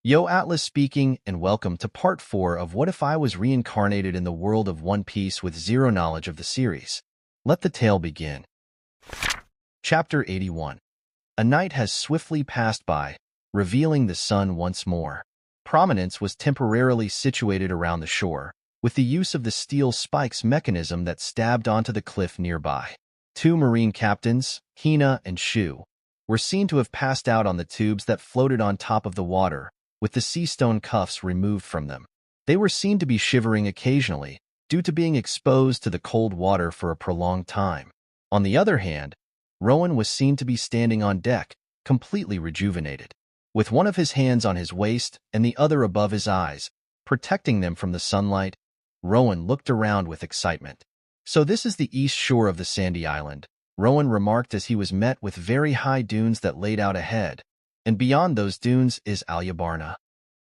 Yo Atlas speaking, and welcome to part 4 of What If I Was Reincarnated in the World of One Piece with zero knowledge of the series. Let the tale begin. Chapter 81. A night has swiftly passed by, revealing the sun once more. Prominence was temporarily situated around the shore, with the use of the steel spikes mechanism that stabbed onto the cliff nearby. Two marine captains, Hina and Shu, were seen to have passed out on the tubes that floated on top of the water, with the sea stone cuffs removed from them. They were seen to be shivering occasionally, due to being exposed to the cold water for a prolonged time. On the other hand, Rowan was seen to be standing on deck, completely rejuvenated, with one of his hands on his waist and the other above his eyes, protecting them from the sunlight. Rowan looked around with excitement. So this is the east shore of the sandy island, Rowan remarked as he was met with very high dunes that laid out ahead, and beyond those dunes is Alyabarna.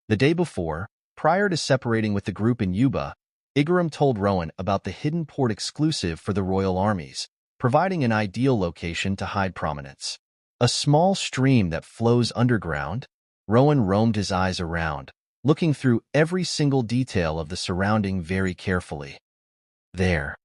The day before, prior to separating with the group in Yuba, Igaram told Rowan about the hidden port exclusive for the royal armies, providing an ideal location to hide Prominence. A small stream that flows underground. Rowan roamed his eyes around, looking through every single detail of the surrounding very carefully. There.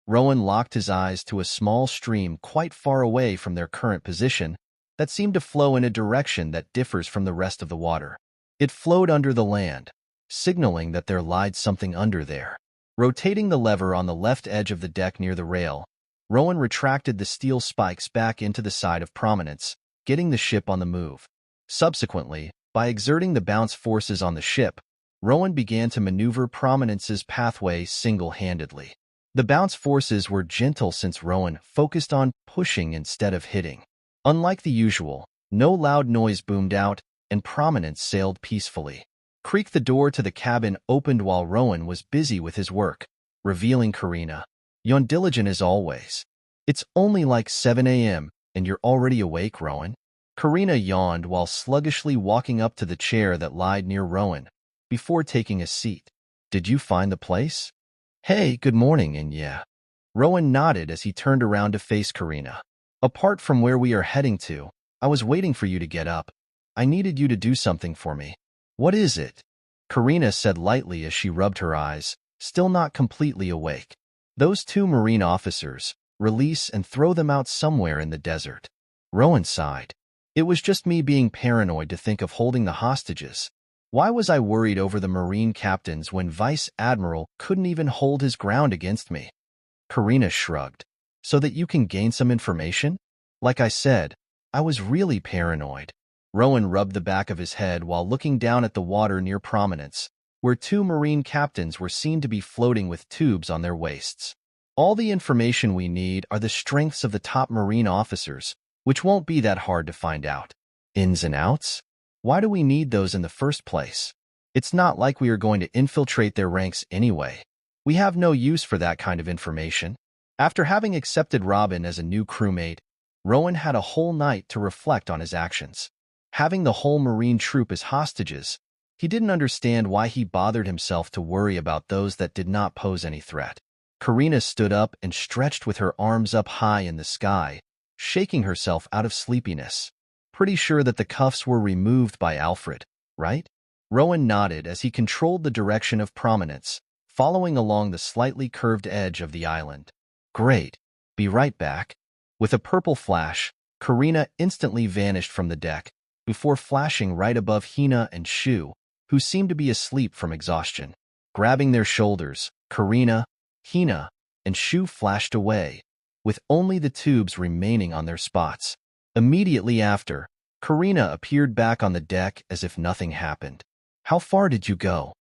Rowan locked his eyes to a small stream quite far away from their current position that seemed to flow in a direction that differs from the rest of the water. It flowed under the land, signaling that there lied something under there. Rotating the lever on the left edge of the deck near the rail, Rowan retracted the steel spikes back into the side of Prominence, getting the ship on the move. Subsequently, by exerting the bounce forces on the ship, Rowan began to maneuver Prominence's pathway single-handedly. The bounce forces were gentle since Rowan focused on pushing instead of hitting. Unlike the usual, no loud noise boomed out, and Prominence sailed peacefully. Creak the door to the cabin opened while Rowan was busy with his work, revealing Karina. "You're diligent as always. It's only like 7 a.m., and you're already awake, Rowan?" Karina yawned while sluggishly walking up to the chair that lied near Rowan, before taking a seat. "Did you find the place?" "Hey, good morning, and yeah." Rowan nodded as he turned around to face Karina. "Apart from where we are heading to, I was waiting for you to get up. I needed you to do something for me." "What is it?" Karina said lightly as she rubbed her eyes, still not completely awake. "Those two marine officers, release and throw them out somewhere in the desert." Rowan sighed. "It was just me being paranoid to think of holding the hostages. Why was I worried over the marine captains when Vice Admiral couldn't even hold his ground against me?" Karina shrugged. "So that you can gain some information? Like I said, I was really paranoid." Rowan rubbed the back of his head while looking down at the water near Prominence, where two marine captains were seen to be floating with tubes on their waists. "All the information we need are the strengths of the top marine officers, which won't be that hard to find out." "Ins and outs? Why do we need those in the first place? It's not like we are going to infiltrate their ranks anyway. We have no use for that kind of information." After having accepted Robin as a new crewmate, Rowan had a whole night to reflect on his actions. Having the whole marine troop as hostages, he didn't understand why he bothered himself to worry about those that did not pose any threat. Karina stood up and stretched with her arms up high in the sky, shaking herself out of sleepiness. "Pretty sure that the cuffs were removed by Alfred, right?" Rowan nodded as he controlled the direction of Prominence, following along the slightly curved edge of the island. "Great. Be right back." With a purple flash, Karina instantly vanished from the deck, before flashing right above Hina and Shu, who seemed to be asleep from exhaustion. Grabbing their shoulders, Karina, Hina, and Shu flashed away, with only the tubes remaining on their spots. Immediately after, Karina appeared back on the deck as if nothing happened. "How far did you go?"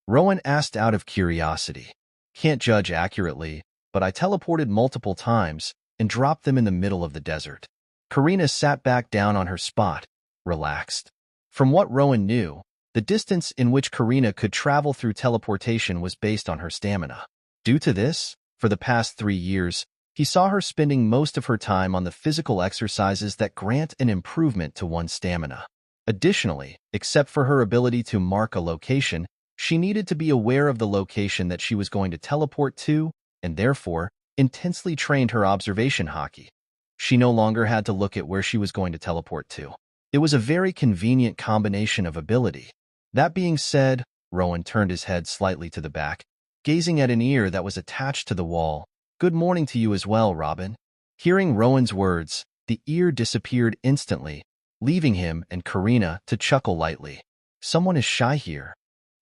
Rowan asked out of curiosity. "Can't judge accurately, but I teleported multiple times and dropped them in the middle of the desert." Karina sat back down on her spot, relaxed. From what Rowan knew, the distance in which Karina could travel through teleportation was based on her stamina. Due to this, for the past 3 years, he saw her spending most of her time on the physical exercises that grant an improvement to one's stamina. Additionally, except for her ability to mark a location, she needed to be aware of the location that she was going to teleport to, and therefore, intensely trained her observation hockey. She no longer had to look at where she was going to teleport to. It was a very convenient combination of ability. That being said, Rowan turned his head slightly to the back, gazing at an ear that was attached to the wall. Good morning to you as well, Robin. Hearing Rowan's words, the ear disappeared instantly, leaving him and Karina to chuckle lightly. Someone is shy here,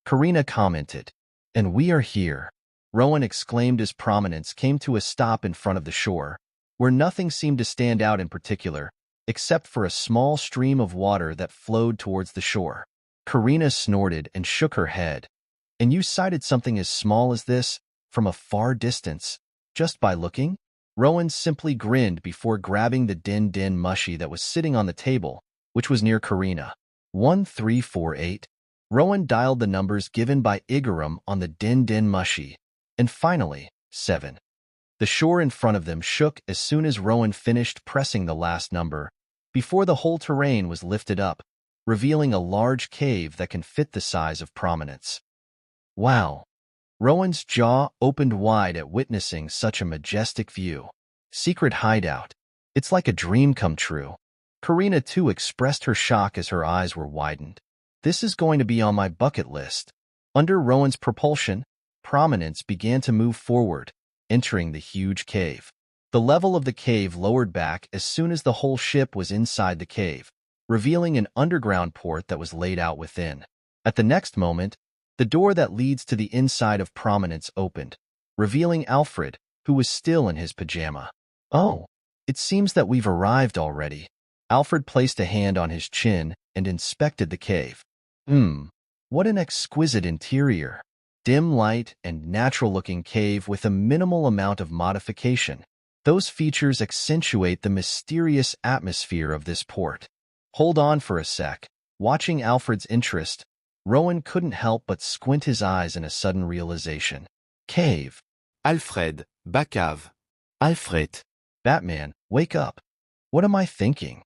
Karina commented. And we are here, Rowan exclaimed as Prominence came to a stop in front of the shore, where nothing seemed to stand out in particular, except for a small stream of water that flowed towards the shore. Karina snorted and shook her head. And you sighted something as small as this, from a far distance, just by looking? Rowan simply grinned before grabbing the din-din mushy that was sitting on the table, which was near Karina. 1348. Rowan dialed the numbers given by Igaram on the din-din mushy, and finally, 7. The shore in front of them shook as soon as Rowan finished pressing the last number, before the whole terrain was lifted up, revealing a large cave that can fit the size of Prominence. Wow! Rowan's jaw opened wide at witnessing such a majestic view. Secret hideout. It's like a dream come true. Karina too expressed her shock as her eyes were widened. This is going to be on my bucket list. Under Rowan's propulsion, Prominence began to move forward, entering the huge cave. The level of the cave lowered back as soon as the whole ship was inside the cave, revealing an underground port that was laid out within. At the next moment, the door that leads to the inside of Prominence opened, revealing Alfred, who was still in his pajama. Oh, it seems that we've arrived already. Alfred placed a hand on his chin and inspected the cave. What an exquisite interior. Dim light and natural-looking cave with a minimal amount of modification. Those features accentuate the mysterious atmosphere of this port. Hold on for a sec. Watching Alfred's interest, Rowan couldn't help but squint his eyes in a sudden realization. Cave. Alfred, Bacave. Alfred. Batman, wake up. What am I thinking?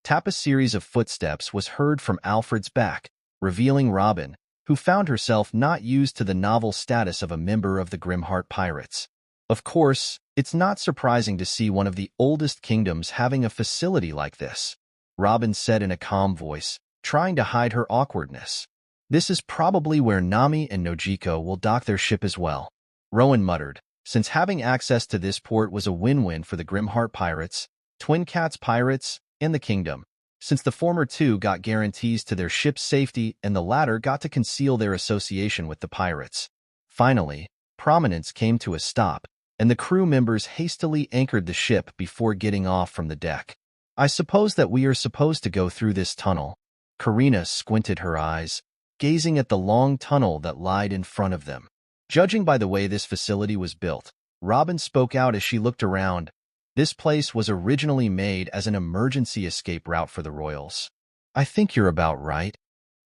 A series of footsteps was heard from Alfred's back, revealing Robin, who found herself not used to the novel status of a member of the Grimheart Pirates. Of course, it's not surprising to see one of the oldest kingdoms having a facility like this, Robin said in a calm voice, trying to hide her awkwardness. This is probably where Nami and Nojiko will dock their ship as well, Rowan muttered, since having access to this port was a win-win for the Grimheart Pirates, Twin Cats Pirates, and the kingdom, since the former two got guarantees to their ship's safety and the latter got to conceal their association with the pirates. Finally, Prominence came to a stop, and the crew members hastily anchored the ship before getting off from the deck. I suppose that we are supposed to go through this tunnel. Karina squinted her eyes, gazing at the long tunnel that lied in front of them. Judging by the way this facility was built, Robin spoke out as she looked around. This place was originally made as an emergency escape route for the royals. I think you're about right,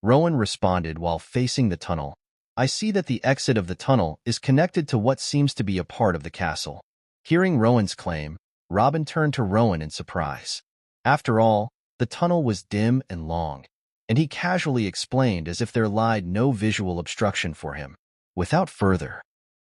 Rowan responded while facing the tunnel. I see that the exit of the tunnel is connected to what seems to be a part of the castle. Hearing Rowan's claim, Robin turned to Rowan in surprise. After all, the tunnel was dim and long, and he casually explained as if there lied no visual obstruction for him. Without further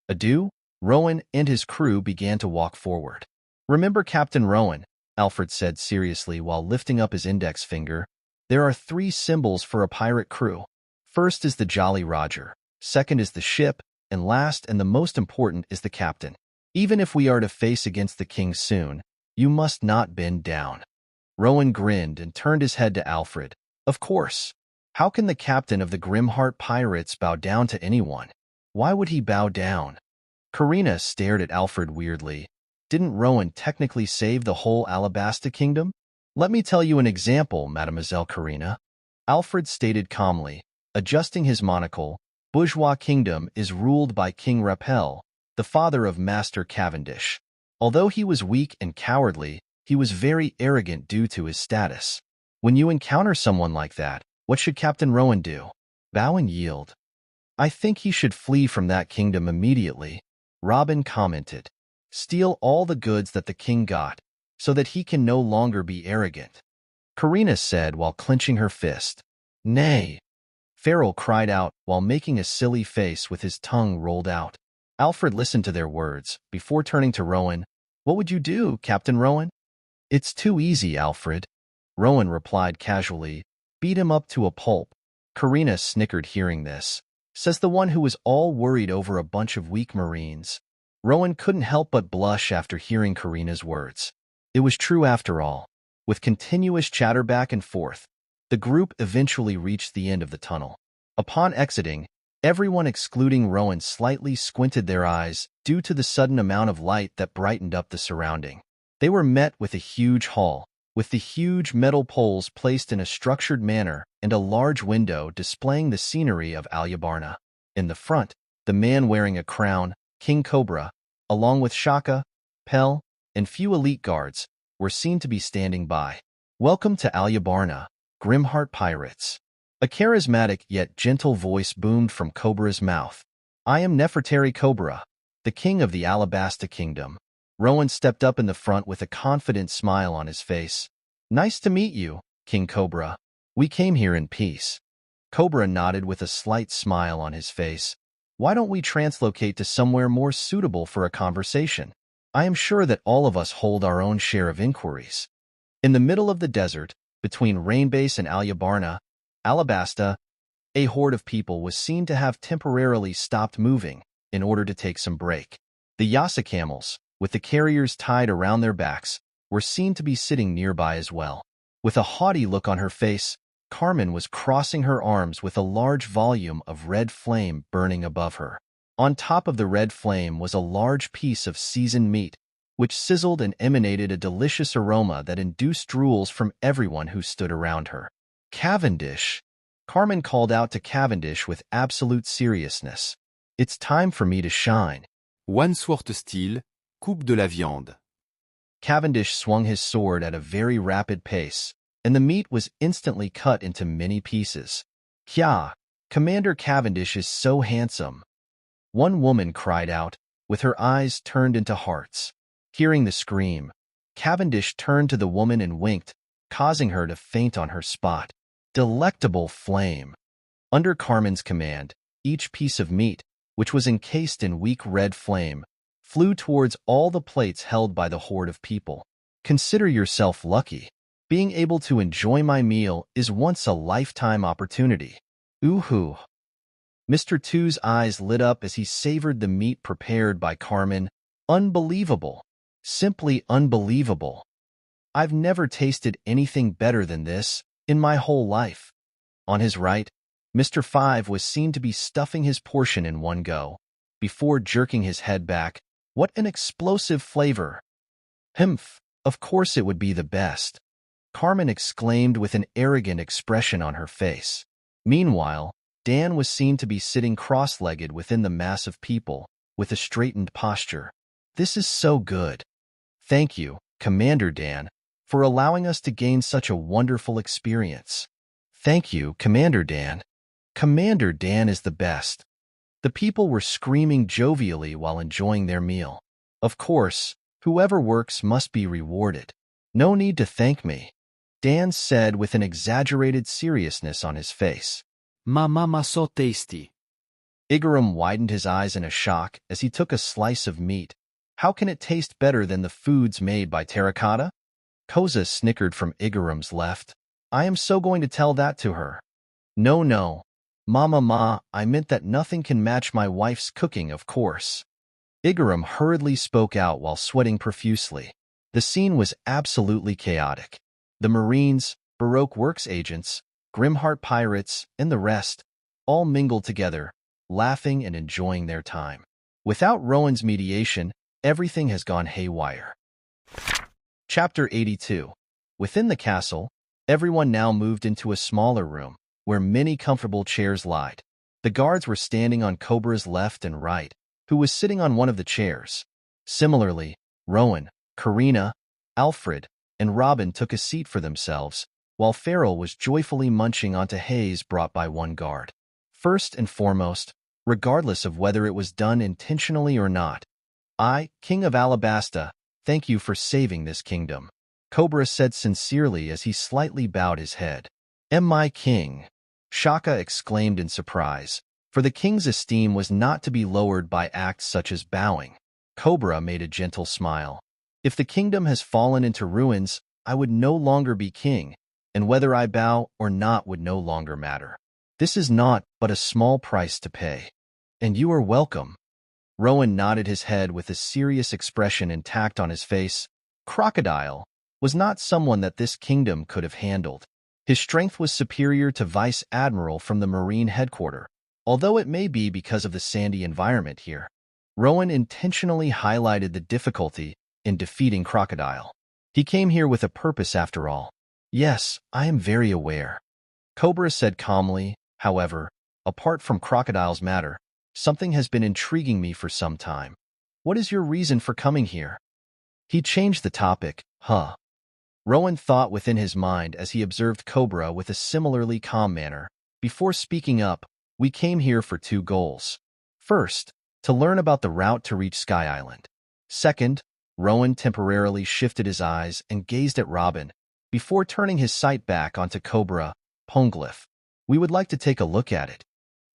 ado, Rowan and his crew began to walk forward. Remember, Captain Rowan, Alfred said seriously while lifting up his index finger, there are 3 symbols for a pirate crew. First is the Jolly Roger, second is the ship, and last and the most important is the captain. Even if we are to face against the king soon, you must not bend down. Rowan grinned and turned his head to Alfred. Of course. How can the captain of the Grimheart Pirates bow down to anyone? Why would he bow down? Karina stared at Alfred weirdly. Didn't Rowan technically save the whole Alabasta kingdom? Let me tell you an example, Mademoiselle Karina. Alfred stated calmly, adjusting his monocle. Bourgeois kingdom is ruled by King Rappel, the father of Master Cavendish. Although he was weak and cowardly, he was very arrogant due to his status. When you encounter someone like that, what should Captain Rowan do? Bow and yield. I think he should flee from that kingdom immediately, Robin commented. Steal all the goods that the king got, so that he can no longer be arrogant. Karina said while clenching her fist. Nay. Farrell cried out while making a silly face with his tongue rolled out. Alfred listened to their words before turning to Rowan. What would you do, Captain Rowan? It's too easy, Alfred, Rowan replied casually. Beat him up to a pulp. Karina snickered hearing this. Says the one who was all worried over a bunch of weak Marines. Rowan couldn't help but blush after hearing Karina's words. It was true after all. With continuous chatter back and forth, the group eventually reached the end of the tunnel. Upon exiting, everyone excluding Rowan slightly squinted their eyes due to the sudden amount of light that brightened up the surrounding. They were met with a huge hall, with the huge metal poles placed in a structured manner and a large window displaying the scenery of Alyabarna. In the front, the man wearing a crown, King Cobra, along with Shaka, Pel, and few elite guards, were seen to be standing by. Welcome to Alyabarna, Grimheart Pirates. A charismatic yet gentle voice boomed from Cobra's mouth. I am Nefertari Cobra, the king of the Alabasta Kingdom. Rowan stepped up in the front with a confident smile on his face. Nice to meet you, King Cobra. We came here in peace. Cobra nodded with a slight smile on his face. Why don't we translocate to somewhere more suitable for a conversation? I am sure that all of us hold our own share of inquiries. In the middle of the desert, between Rainbase and Alyabarna, Alabasta, a horde of people was seen to have temporarily stopped moving in order to take some break. The Yasa camels, with the carriers tied around their backs, were seen to be sitting nearby as well. With a haughty look on her face, Carmen was crossing her arms with a large volume of red flame burning above her. On top of the red flame was a large piece of seasoned meat, which sizzled and emanated a delicious aroma that induced drools from everyone who stood around her. Cavendish! Carmen called out to Cavendish with absolute seriousness. It's time for me to shine. One sword style, coupe de la viande. Cavendish swung his sword at a very rapid pace, and the meat was instantly cut into many pieces. Kya, Commander Cavendish is so handsome. One woman cried out, with her eyes turned into hearts. Hearing the scream, Cavendish turned to the woman and winked, causing her to faint on her spot. Delectable flame. Under Carmen's command, each piece of meat, which was encased in weak red flame, flew towards all the plates held by the horde of people. Consider yourself lucky. Being able to enjoy my meal is once a lifetime opportunity. Ooh-hoo. Mr. Two's eyes lit up as he savored the meat prepared by Carmen. Unbelievable. Simply unbelievable. I've never tasted anything better than this in my whole life. On his right, Mr. Five was seen to be stuffing his portion in one go, before jerking his head back. What an explosive flavor! Humph, of course it would be the best, Carmen exclaimed with an arrogant expression on her face. Meanwhile, Dan was seen to be sitting cross-legged within the mass of people, with a straightened posture. This is so good. Thank you, Commander Dan, for allowing us to gain such a wonderful experience. Thank you, Commander Dan. Commander Dan is the best. The people were screaming jovially while enjoying their meal. Of course, whoever works must be rewarded. No need to thank me, Dan said with an exaggerated seriousness on his face. Mama so tasty. Igaram widened his eyes in a shock as he took a slice of meat. How can it taste better than the foods made by terracotta? Koza snickered from Igaram's left. I am so going to tell that to her. No. Mama, I meant that nothing can match my wife's cooking, of course. Igaram hurriedly spoke out while sweating profusely. The scene was absolutely chaotic. The Marines, Baroque Works agents, Grimheart Pirates, and the rest, all mingled together, laughing and enjoying their time. Without Rowan's mediation, everything has gone haywire. Chapter 82. Within the castle, everyone now moved into a smaller room, where many comfortable chairs lied. The guards were standing on Cobra's left and right, who was sitting on one of the chairs. Similarly, Rowan, Karina, Alfred, and Robin took a seat for themselves, while Farrell was joyfully munching onto haze brought by one guard. First and foremost, regardless of whether it was done intentionally or not, I, King of Alabasta, thank you for saving this kingdom, Cobra said sincerely as he slightly bowed his head. Am my king? Shaka exclaimed in surprise, for the king's esteem was not to be lowered by acts such as bowing. Cobra made a gentle smile. If the kingdom has fallen into ruins, I would no longer be king, and whether I bow or not would no longer matter. This is not but a small price to pay. And you are welcome. Rowan nodded his head with a serious expression intact on his face. Crocodile was not someone that this kingdom could have handled. His strength was superior to Vice Admiral from the Marine headquarters, although it may be because of the sandy environment here. Rowan intentionally highlighted the difficulty in defeating Crocodile. He came here with a purpose after all. Yes, I am very aware. Cobra said calmly. However, apart from Crocodile's matter, something has been intriguing me for some time. What is your reason for coming here? He changed the topic. Rowan thought within his mind as he observed Cobra with a similarly calm manner. Before speaking up, we came here for two goals. First, to learn about the route to reach Sky Island. Second, Rowan temporarily shifted his eyes and gazed at Robin, before turning his sight back onto Cobra, Poneglyph. We would like to take a look at it.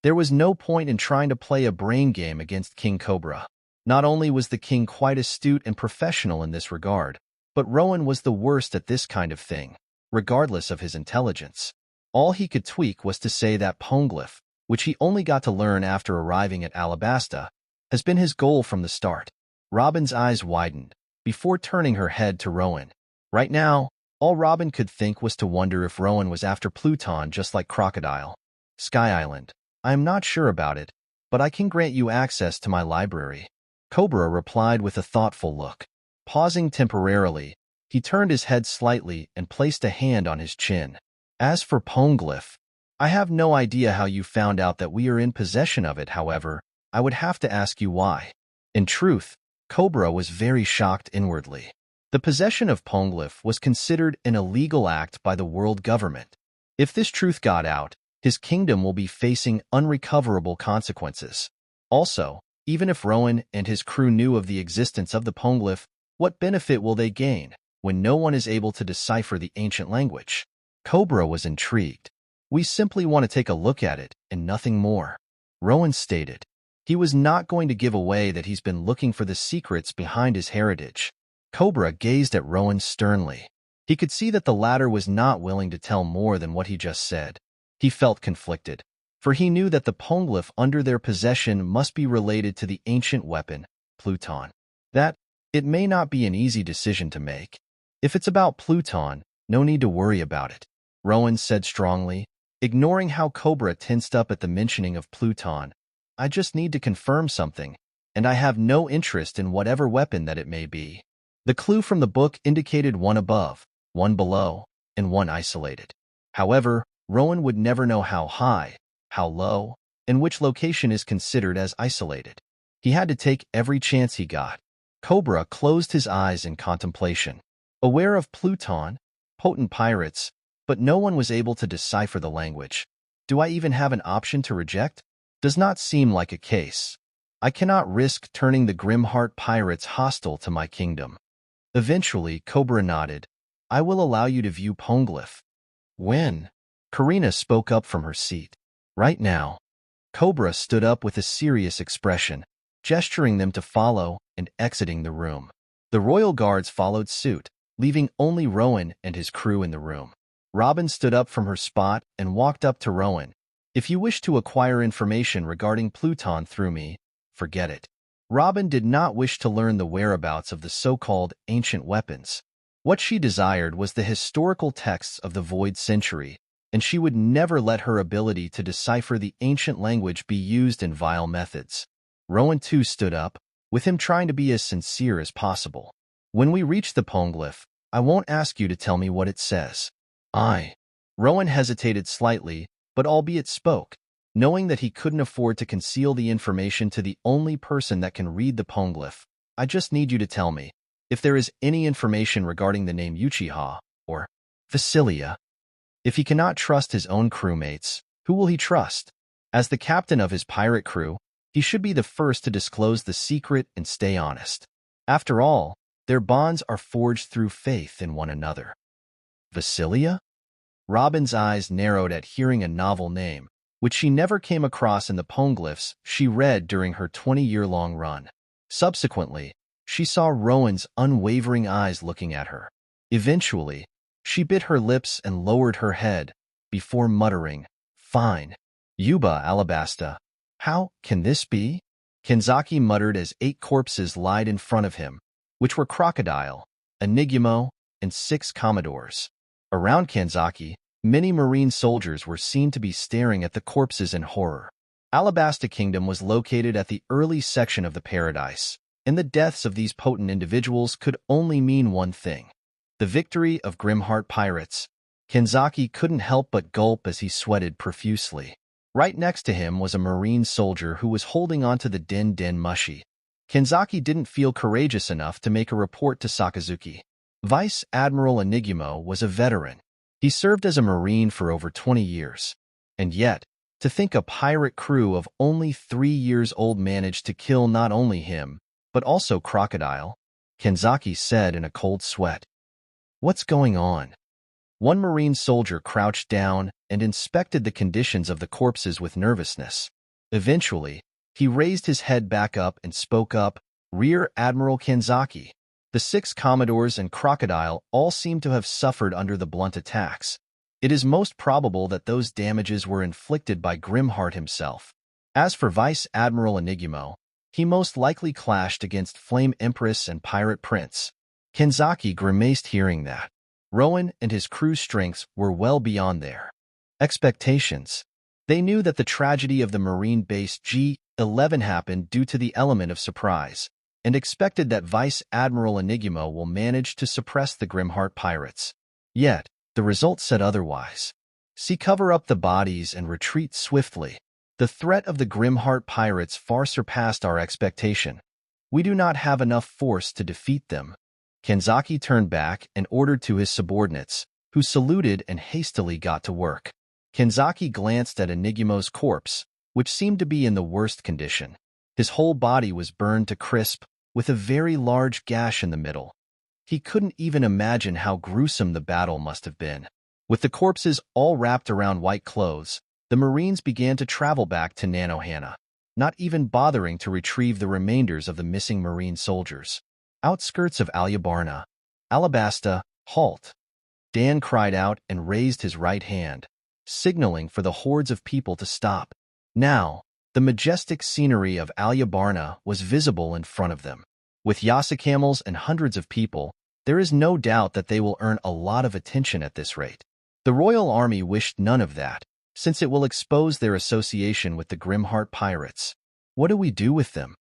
There was no point in trying to play a brain game against King Cobra. Not only was the king quite astute and professional in this regard, but Rowan was the worst at this kind of thing, regardless of his intelligence. All he could tweak was to say that Poneglyph, which he only got to learn after arriving at Alabasta, has been his goal from the start. Robin's eyes widened, before turning her head to Rowan. Right now, all Robin could think was to wonder if Rowan was after Pluton just like Crocodile. Sky Island. I am not sure about it, but I can grant you access to my library. Cobra replied with a thoughtful look. Pausing temporarily, he turned his head slightly and placed a hand on his chin. As for Poneglyph, I have no idea how you found out that we are in possession of it. However, I would have to ask you why. In truth, Cobra was very shocked inwardly. The possession of Poneglyph was considered an illegal act by the world government. If this truth got out, his kingdom will be facing unrecoverable consequences. Also, even if Rowan and his crew knew of the existence of the Poneglyph, what benefit will they gain when no one is able to decipher the ancient language? Cobra was intrigued. We simply want to take a look at it, and nothing more. Rowan stated. He was not going to give away that he's been looking for the secrets behind his heritage. Cobra gazed at Rowan sternly. He could see that the latter was not willing to tell more than what he just said. He felt conflicted, for he knew that the Poneglyph under their possession must be related to the ancient weapon, Pluton. That it may not be an easy decision to make. If it's about Pluton, no need to worry about it, Rowan said strongly, ignoring how Cobra tensed up at the mentioning of Pluton. I just need to confirm something, and I have no interest in whatever weapon that it may be. The clue from the book indicated one above, one below, and one isolated. However, Rowan would never know how high, how low, and which location is considered as isolated. He had to take every chance he got. Cobra closed his eyes in contemplation. Aware of Pluton, potent pirates, but no one was able to decipher the language. Do I even have an option to reject? Does not seem like a case. I cannot risk turning the Grimheart pirates hostile to my kingdom. Eventually, Cobra nodded. I will allow you to view Poneglyph. When? Karina spoke up from her seat. Right now. Cobra stood up with a serious expression, gesturing them to follow and exiting the room. The royal guards followed suit, leaving only Rowan and his crew in the room. Robin stood up from her spot and walked up to Rowan. If you wish to acquire information regarding Pluton through me, forget it. Robin did not wish to learn the whereabouts of the so-called ancient weapons. What she desired was the historical texts of the Void Century, and she would never let her ability to decipher the ancient language be used in vile methods. Rowan too stood up, with him trying to be as sincere as possible. When we reach the Poneglyph, I won't ask you to tell me what it says. Rowan hesitated slightly, but albeit spoke, knowing that he couldn't afford to conceal the information to the only person that can read the Poneglyph. I just need you to tell me if there is any information regarding the name Uchiha, or Vasilia. If he cannot trust his own crewmates, who will he trust? As the captain of his pirate crew, he should be the first to disclose the secret and stay honest. After all, their bonds are forged through faith in one another. Vasilia? Robin's eyes narrowed at hearing a novel name, which she never came across in the Poneglyphs she read during her 20-year-long run. Subsequently, she saw Rowan's unwavering eyes looking at her. Eventually, she bit her lips and lowered her head, before muttering, "Fine." Yuba Alabasta. How can this be? Kenzaki muttered as 8 corpses lied in front of him, which were Crocodile, Enigmo, and 6 Commodores. Around Kenzaki, many Marine soldiers were seen to be staring at the corpses in horror. Alabasta Kingdom was located at the early section of the paradise, and the deaths of these potent individuals could only mean one thing: the victory of Grimheart pirates. Kenzaki couldn't help but gulp as he sweated profusely. Right next to him was a Marine soldier who was holding onto the Den Den Mushi. Kenzaki didn't feel courageous enough to make a report to Sakazuki. Vice Admiral Enigmo was a veteran. He served as a Marine for over 20 years. And yet, to think a pirate crew of only 3 years old managed to kill not only him, but also Crocodile, Kenzaki said in a cold sweat. What's going on? One Marine soldier crouched down and inspected the conditions of the corpses with nervousness. Eventually, he raised his head back up and spoke up, "Rear Admiral Kenzaki, the 6 Commodores and Crocodile all seem to have suffered under the blunt attacks. It is most probable that those damages were inflicted by Grimheart himself. As for Vice Admiral Enigmo, he most likely clashed against Flame Empress and Pirate Prince." Kenzaki grimaced hearing that. Rowan and his crew's strengths were well beyond their expectations. They knew that the tragedy of the Marine base G-11 happened due to the element of surprise, and expected that Vice Admiral Enigmo will manage to suppress the Grimheart pirates. Yet, the results said otherwise. "See, cover up the bodies and retreat swiftly. The threat of the Grimheart pirates far surpassed our expectation. We do not have enough force to defeat them." Kenzaki turned back and ordered to his subordinates, who saluted and hastily got to work. Kenzaki glanced at Enigmo's corpse, which seemed to be in the worst condition. His whole body was burned to crisp, with a very large gash in the middle. He couldn't even imagine how gruesome the battle must have been. With the corpses all wrapped around white clothes, the Marines began to travel back to Nanohana, not even bothering to retrieve the remainders of the missing Marine soldiers. Outskirts of Alyabarna. "Alabasta, halt!" Dan cried out and raised his right hand, signaling for the hordes of people to stop. Now, the majestic scenery of Alyabarna was visible in front of them. With Yasacamels and hundreds of people, there is no doubt that they will earn a lot of attention at this rate. The Royal Army wished none of that, since it will expose their association with the Grimheart pirates. "What do we do with them?"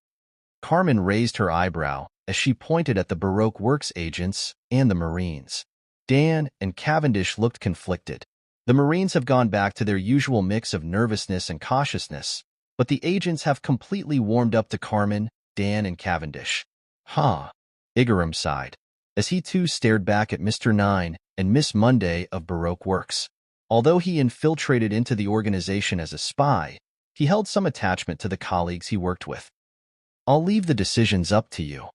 Carmen raised her eyebrow as she pointed at the Baroque Works agents and the Marines. Dan and Cavendish looked conflicted. The Marines have gone back to their usual mix of nervousness and cautiousness, but the agents have completely warmed up to Carmen, Dan, and Cavendish. "Huh." Igaram sighed, as he too stared back at Mr. Nine and Miss Monday of Baroque Works. Although he infiltrated into the organization as a spy, he held some attachment to the colleagues he worked with. "I'll leave the decisions up to you.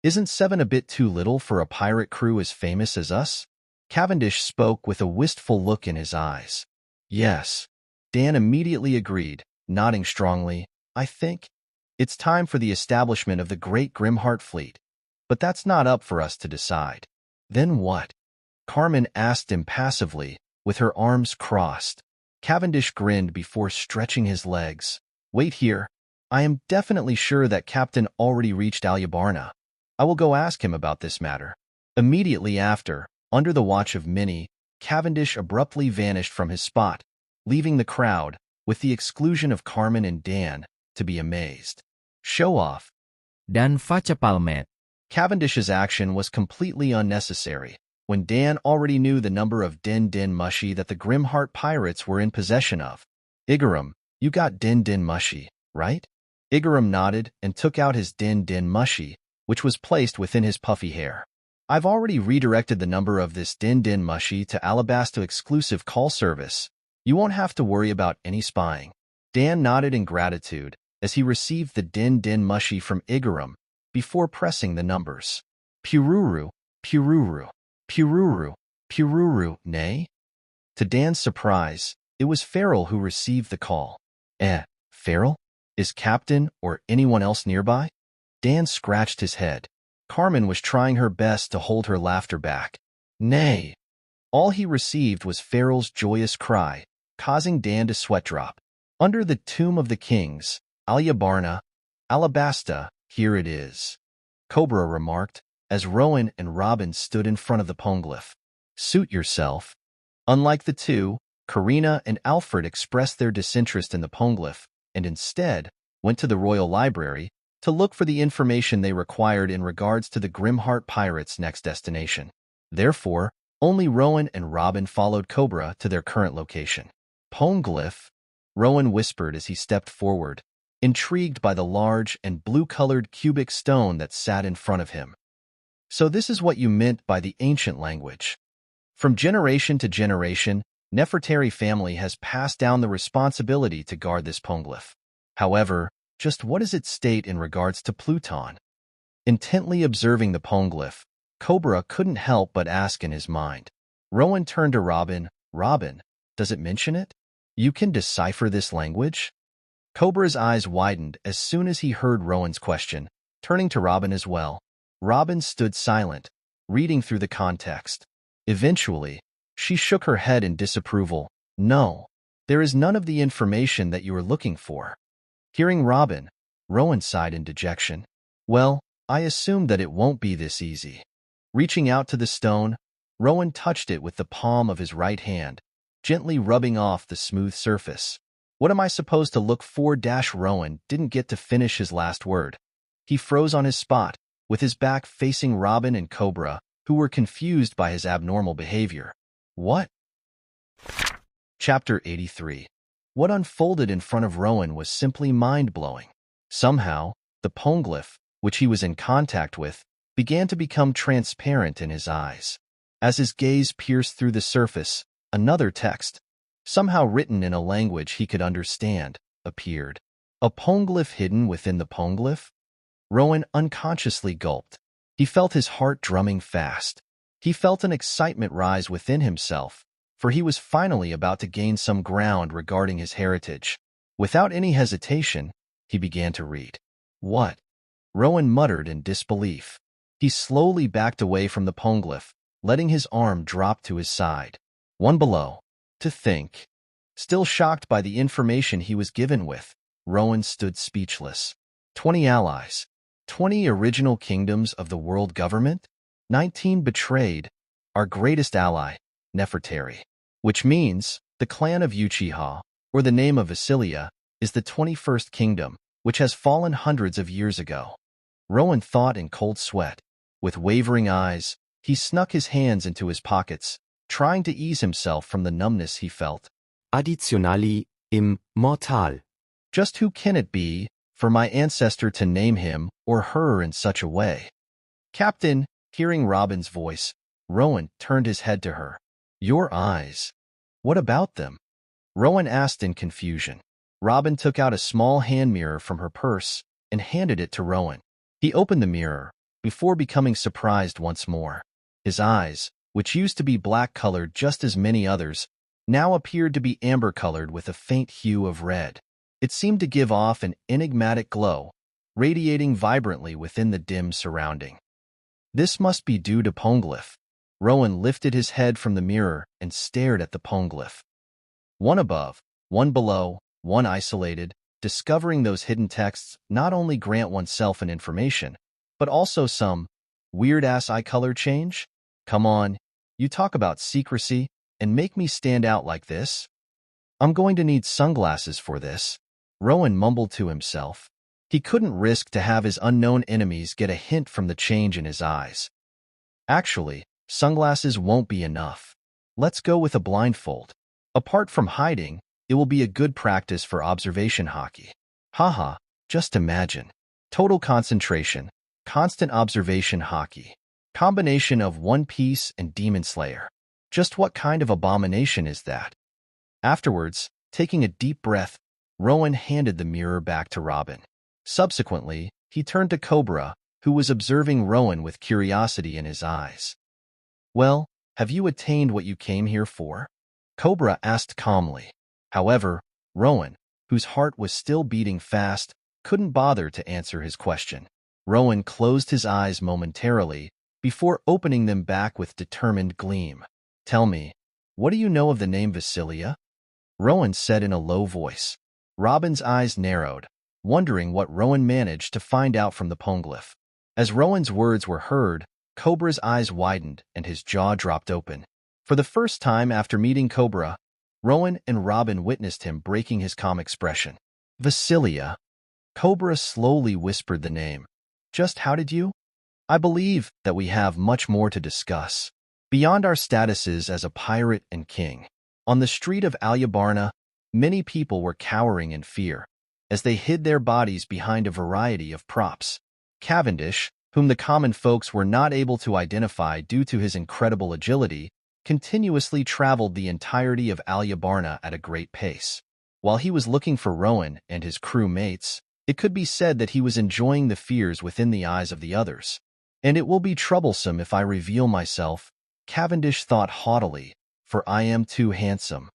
Isn't 7 a bit too little for a pirate crew as famous as us?" Cavendish spoke with a wistful look in his eyes. "Yes." Dan immediately agreed, nodding strongly. "I think it's time for the establishment of the Great Grimheart Fleet, but that's not up for us to decide." "Then what?" Carmen asked impassively, with her arms crossed. Cavendish grinned before stretching his legs. "Wait here. I am definitely sure that Captain already reached Alyabarna. I will go ask him about this matter." Immediately after, under the watch of Minnie, Cavendish abruptly vanished from his spot, leaving the crowd, with the exclusion of Carmen and Dan, to be amazed. "Show off." Dan faccia palmet. Cavendish's action was completely unnecessary, when Dan already knew the number of Den Den Mushi that the Grimheart pirates were in possession of. "Igaram, you got Den Den Mushi, right?" Igaram nodded and took out his Den Den Mushi, which was placed within his puffy hair. "I've already redirected the number of this Den Den Mushi to Alabasta exclusive call service. You won't have to worry about any spying." Dan nodded in gratitude as he received the Den Den Mushi from Igaram before pressing the numbers. "Pururu, Pururu, Pururu, Pururu, nay?" To Dan's surprise, it was Farrell who received the call. Farrell? Is Captain or anyone else nearby?" Dan scratched his head. Carmen was trying her best to hold her laughter back. "Nay." All he received was Farrell's joyous cry, causing Dan to sweat drop. Under the tomb of the kings, Alyabarna, Alabasta, here it is, Cobra remarked, as Rowan and Robin stood in front of the poneglyph. Suit yourself. Unlike the two, Karina and Alfred expressed their disinterest in the poneglyph and instead went to the royal library to look for the information they required in regards to the Grimheart pirates' next destination. Therefore, only Rowan and Robin followed Cobra to their current location. Poneglyph, Rowan whispered as he stepped forward, intrigued by the large and blue-colored cubic stone that sat in front of him. So this is what you meant by the ancient language. From generation to generation, Nefertari family has passed down the responsibility to guard this poneglyph. However, just what does it state in regards to Pluton? Intently observing the poneglyph, Cobra couldn't help but ask in his mind. Rowan turned to Robin. Robin, does it mention it? You can decipher this language? Cobra's eyes widened as soon as he heard Rowan's question, turning to Robin as well. Robin stood silent, reading through the context. Eventually, she shook her head in disapproval. No, there is none of the information that you are looking for. Hearing Robin, Rowan sighed in dejection. Well, I assumed that it won't be this easy. Reaching out to the stone, Rowan touched it with the palm of his right hand, gently rubbing off the smooth surface. What am I supposed to look for? Rowan didn't get to finish his last word. He froze on his spot, with his back facing Robin and Cobra, who were confused by his abnormal behavior. What? Chapter 83. What unfolded in front of Rowan was simply mind-blowing. Somehow, the poneglyph, which he was in contact with, began to become transparent in his eyes. As his gaze pierced through the surface, another text, somehow written in a language he could understand, appeared. A poneglyph hidden within the poneglyph? Rowan unconsciously gulped. He felt his heart drumming fast. He felt an excitement rise within himself, for he was finally about to gain some ground regarding his heritage. Without any hesitation, he began to read. What? Rowan muttered in disbelief. He slowly backed away from the poneglyph, letting his arm drop to his side. One below. To think. Still shocked by the information he was given with, Rowan stood speechless. 20 allies. 20 original kingdoms of the world government? 19 betrayed. Our greatest ally, Nefertari. Which means, the clan of Uchiha, or the name of Vasilia, is the 21st kingdom, which has fallen hundreds of years ago. Rowan thought in cold sweat. With wavering eyes, he snuck his hands into his pockets, trying to ease himself from the numbness he felt. Addizionali im mortal. Just who can it be, for my ancestor to name him or her in such a way? Captain, hearing Robin's voice, Rowan turned his head to her. Your eyes. What about them? Rowan asked in confusion. Robin took out a small hand mirror from her purse and handed it to Rowan. He opened the mirror, before becoming surprised once more. His eyes, which used to be black-colored just as many others, now appeared to be amber-colored with a faint hue of red. It seemed to give off an enigmatic glow, radiating vibrantly within the dim surrounding. This must be due to poneglyph. Rowan lifted his head from the mirror and stared at the poneglyph. One above, one below, one isolated. Discovering those hidden texts not only grant oneself an information, but also some weird-ass eye color change? Come on, you talk about secrecy and make me stand out like this? I'm going to need sunglasses for this, Rowan mumbled to himself. He couldn't risk to have his unknown enemies get a hint from the change in his eyes. Actually, sunglasses won't be enough. Let's go with a blindfold. Apart from hiding, it will be a good practice for observation hockey. Haha, just imagine. Total concentration, constant observation hockey. Combination of One Piece and Demon Slayer. Just what kind of abomination is that? Afterwards, taking a deep breath, Rowan handed the mirror back to Robin. Subsequently, he turned to Cobra, who was observing Rowan with curiosity in his eyes. Well, have you attained what you came here for? Cobra asked calmly. However, Rowan, whose heart was still beating fast, couldn't bother to answer his question. Rowan closed his eyes momentarily before opening them back with determined gleam. Tell me, what do you know of the name Vasilia? Rowan said in a low voice. Robin's eyes narrowed, wondering what Rowan managed to find out from the poneglyph. As Rowan's words were heard, Cobra's eyes widened and his jaw dropped open. For the first time after meeting Cobra, Rowan and Robin witnessed him breaking his calm expression. Vasilia. Cobra slowly whispered the name. Just how did you? I believe that we have much more to discuss. Beyond our statuses as a pirate and king. On the street of Alyabarna, many people were cowering in fear, as they hid their bodies behind a variety of props. Cavendish, whom the common folks were not able to identify due to his incredible agility, continuously traveled the entirety of Alyabarna at a great pace. While he was looking for Rowan and his crew mates, it could be said that he was enjoying the fears within the eyes of the others. And it will be troublesome if I reveal myself, Cavendish thought haughtily, for I am too handsome.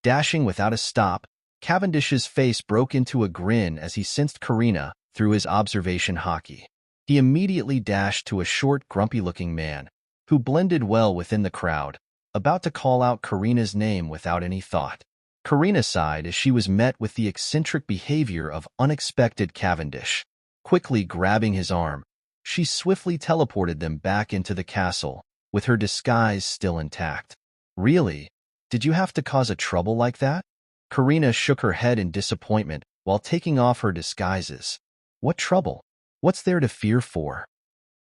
Dashing without a stop, Cavendish's face broke into a grin as he sensed Karina through his observation hockey. He immediately dashed to a short, grumpy-looking man, who blended well within the crowd, about to call out Karina's name without any thought. Karina sighed as she was met with the eccentric behavior of unexpected Cavendish. Quickly grabbing his arm, she swiftly teleported them back into the castle, with her disguise still intact. Really? Did you have to cause a trouble like that? Karina shook her head in disappointment while taking off her disguises. What trouble? What's there to fear for?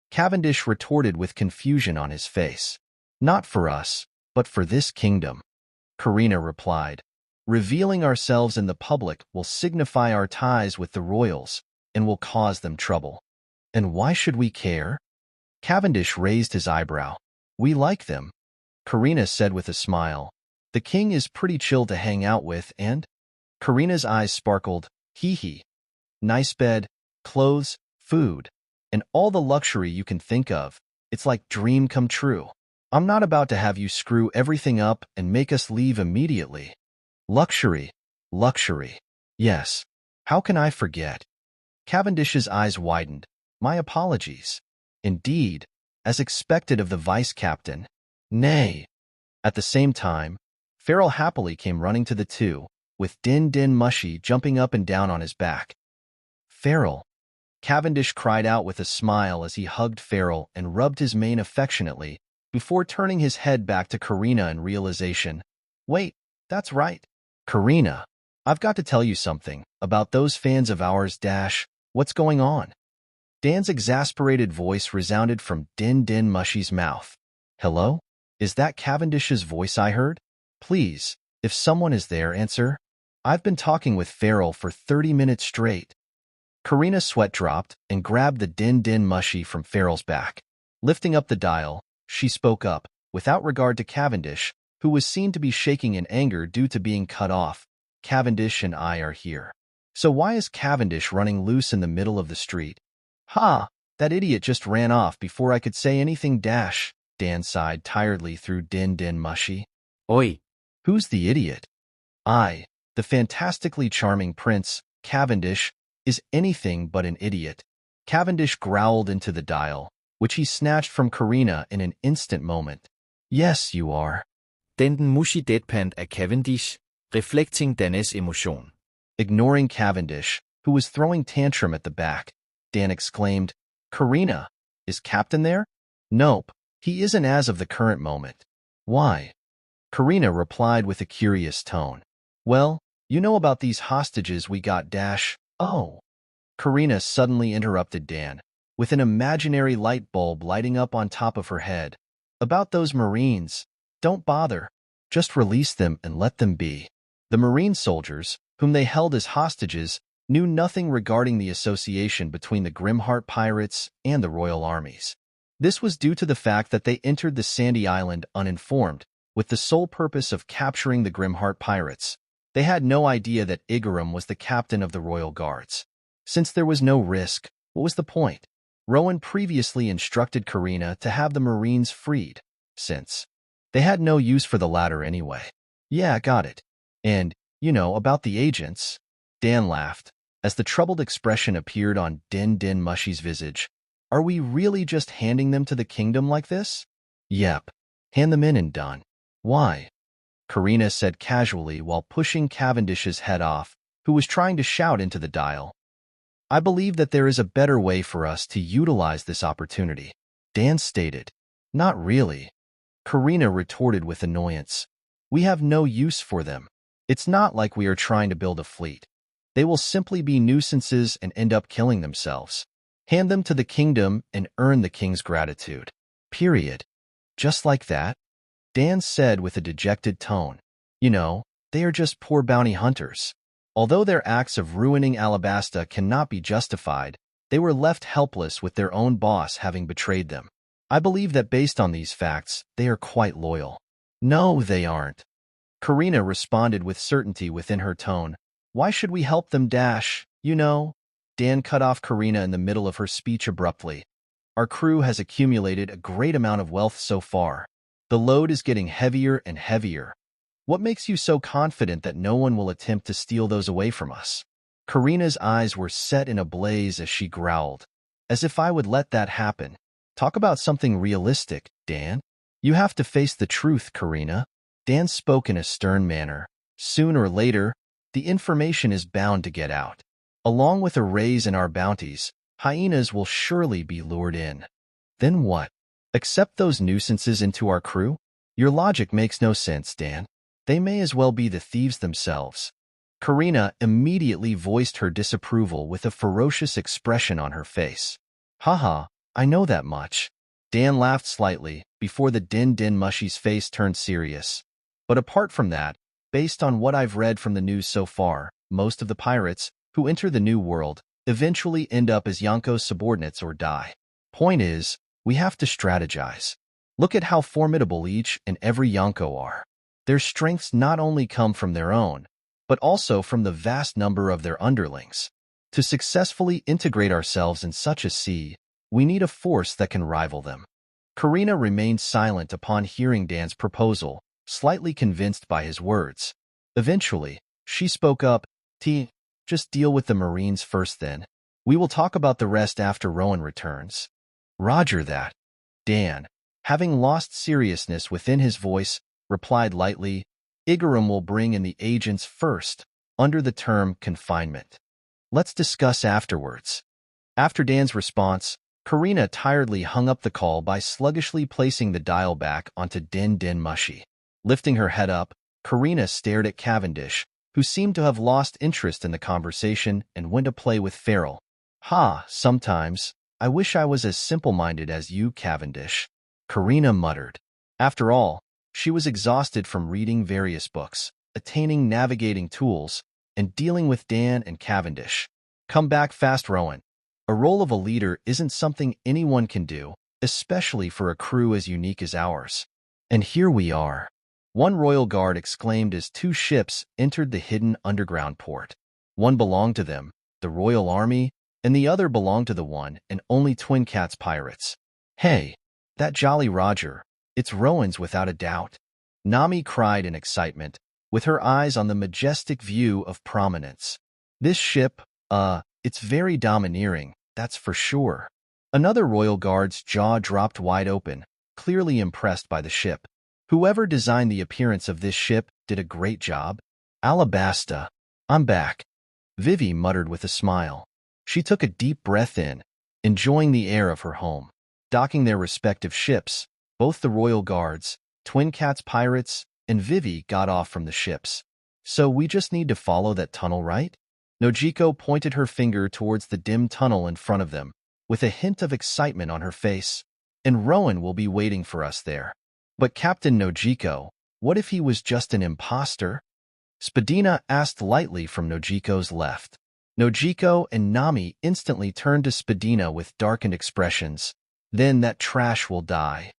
Cavendish retorted with confusion on his face. Not for us, but for this kingdom. Karina replied. Revealing ourselves in the public will signify our ties with the royals and will cause them trouble. And why should we care? Cavendish raised his eyebrow. We like them, Karina said with a smile. The king is pretty chill to hang out with and… Karina's eyes sparkled. Hee. Nice bed, clothes, food, and all the luxury you can think of. It's like dream come true. I'm not about to have you screw everything up and make us leave immediately. Luxury. Yes. How can I forget? Cavendish's eyes widened. My apologies. Indeed, as expected of the vice-captain. Nay. At the same time, Farrell happily came running to the two, with Din Mushy jumping up and down on his back. Farrell. Cavendish cried out with a smile as he hugged Farrell and rubbed his mane affectionately, before turning his head back to Karina in realization. Wait, that's right. Karina, I've got to tell you something about those fans of ours. What's going on? Dan's exasperated voice resounded from Din Mushy's mouth. Hello? Is that Cavendish's voice I heard? Please, if someone is there, answer. I've been talking with Farrell for 30 minutes straight. Karina's sweat dropped and grabbed the Din Mushy from Farrell's back. Lifting up the dial, she spoke up, without regard to Cavendish, who was seen to be shaking in anger due to being cut off. Cavendish and I are here. So why is Cavendish running loose in the middle of the street? Ha! That idiot just ran off before I could say anything. Dan sighed tiredly through Din Mushy. Oi! Who's the idiot? I, the fantastically charming Prince, Cavendish, is anything but an idiot. Cavendish growled into the dial, which he snatched from Karina in an instant moment. Yes, you are. Den Mushy deadpanned af Cavendish, reflecting Dan's emotion. Ignoring Cavendish, who was throwing tantrum at the back, Dan exclaimed, Karina, is Captain there? Nope, he isn't as of the current moment. Why? Karina replied with a curious tone. Well, you know about these hostages we got. Oh. Karina suddenly interrupted Dan, with an imaginary light bulb lighting up on top of her head. About those Marines. Don't bother. Just release them and let them be. The Marine soldiers, whom they held as hostages, knew nothing regarding the association between the Grimheart pirates and the royal armies. This was due to the fact that they entered the sandy island uninformed, with the sole purpose of capturing the Grimheart pirates. They had no idea that Igaram was the captain of the royal guards. Since there was no risk, what was the point? Rowan previously instructed Karina to have the Marines freed, since they had no use for the latter anyway. Yeah, got it. And, about the agents. Dan laughed, as the troubled expression appeared on Din Mushy's visage. Are we really just handing them to the kingdom like this? Yep. Hand them in and done. Why? Karina said casually while pushing Cavendish's head off, who was trying to shout into the dial. I believe that there is a better way for us to utilize this opportunity, Dan stated. Not really, Karina retorted with annoyance. We have no use for them. It's not like we are trying to build a fleet. They will simply be nuisances and end up killing themselves. Hand them to the kingdom and earn the king's gratitude. Period. Just like that? Dan said with a dejected tone. You know, they are just poor bounty hunters. Although their acts of ruining Alabasta cannot be justified, they were left helpless with their own boss having betrayed them. I believe that based on these facts, they are quite loyal. No, they aren't. Karina responded with certainty within her tone. Why should we help them dash, you know? Dan cut off Karina in the middle of her speech abruptly. Our crew has accumulated a great amount of wealth so far. The load is getting heavier and heavier. What makes you so confident that no one will attempt to steal those away from us? Karina's eyes were set in a blaze as she growled. As if I would let that happen. Talk about something realistic, Dan. You have to face the truth, Karina. Dan spoke in a stern manner. Sooner or later, the information is bound to get out. Along with a raise in our bounties, hyenas will surely be lured in. Then what? Accept those nuisances into our crew? Your logic makes no sense, Dan. They may as well be the thieves themselves. Karina immediately voiced her disapproval with a ferocious expression on her face. Haha, I know that much. Dan laughed slightly before the Din Mushy's face turned serious. But apart from that, based on what I've read from the news so far, most of the pirates who enter the New World eventually end up as Yonko's subordinates or die. Point is, we have to strategize. Look at how formidable each and every Yonko are. Their strengths not only come from their own, but also from the vast number of their underlings. To successfully integrate ourselves in such a sea, we need a force that can rival them. Karina remained silent upon hearing Dan's proposal, slightly convinced by his words. Eventually, she spoke up, just deal with the Marines first then. We will talk about the rest after Rowan returns. Roger that. Dan, having lost seriousness within his voice, replied lightly, Igaram will bring in the agents first, under the term confinement. Let's discuss afterwards. After Dan's response, Karina tiredly hung up the call by sluggishly placing the dial back onto Din Mushy. Lifting her head up, Karina stared at Cavendish, who seemed to have lost interest in the conversation and went to play with Farrell. Sometimes, I wish I was as simple-minded as you, Cavendish, Karina muttered. After all, she was exhausted from reading various books, attaining navigating tools, and dealing with Dan and Cavendish. Come back fast, Rowan. A role of a leader isn't something anyone can do, especially for a crew as unique as ours. And here we are. One royal guard exclaimed as two ships entered the hidden underground port. One belonged to them, the Royal Army, and the other belonged to the one and only Twin Cats pirates. Hey, that Jolly Roger. It's Rowan's without a doubt. Nami cried in excitement, with her eyes on the majestic view of prominence. This ship, it's very domineering, that's for sure. Another royal guard's jaw dropped wide open, clearly impressed by the ship. Whoever designed the appearance of this ship did a great job. Alabasta, I'm back. Vivi muttered with a smile. She took a deep breath in, enjoying the air of her home. Docking their respective ships, both the royal guards, Twin Cats pirates, and Vivi got off from the ships. So we just need to follow that tunnel, right? Nojiko pointed her finger towards the dim tunnel in front of them, with a hint of excitement on her face. And Rowan will be waiting for us there. But Captain Nojiko, what if he was just an imposter? Spadina asked lightly from Nojiko's left. Nojiko and Nami instantly turned to Spadina with darkened expressions. Then that trash will die.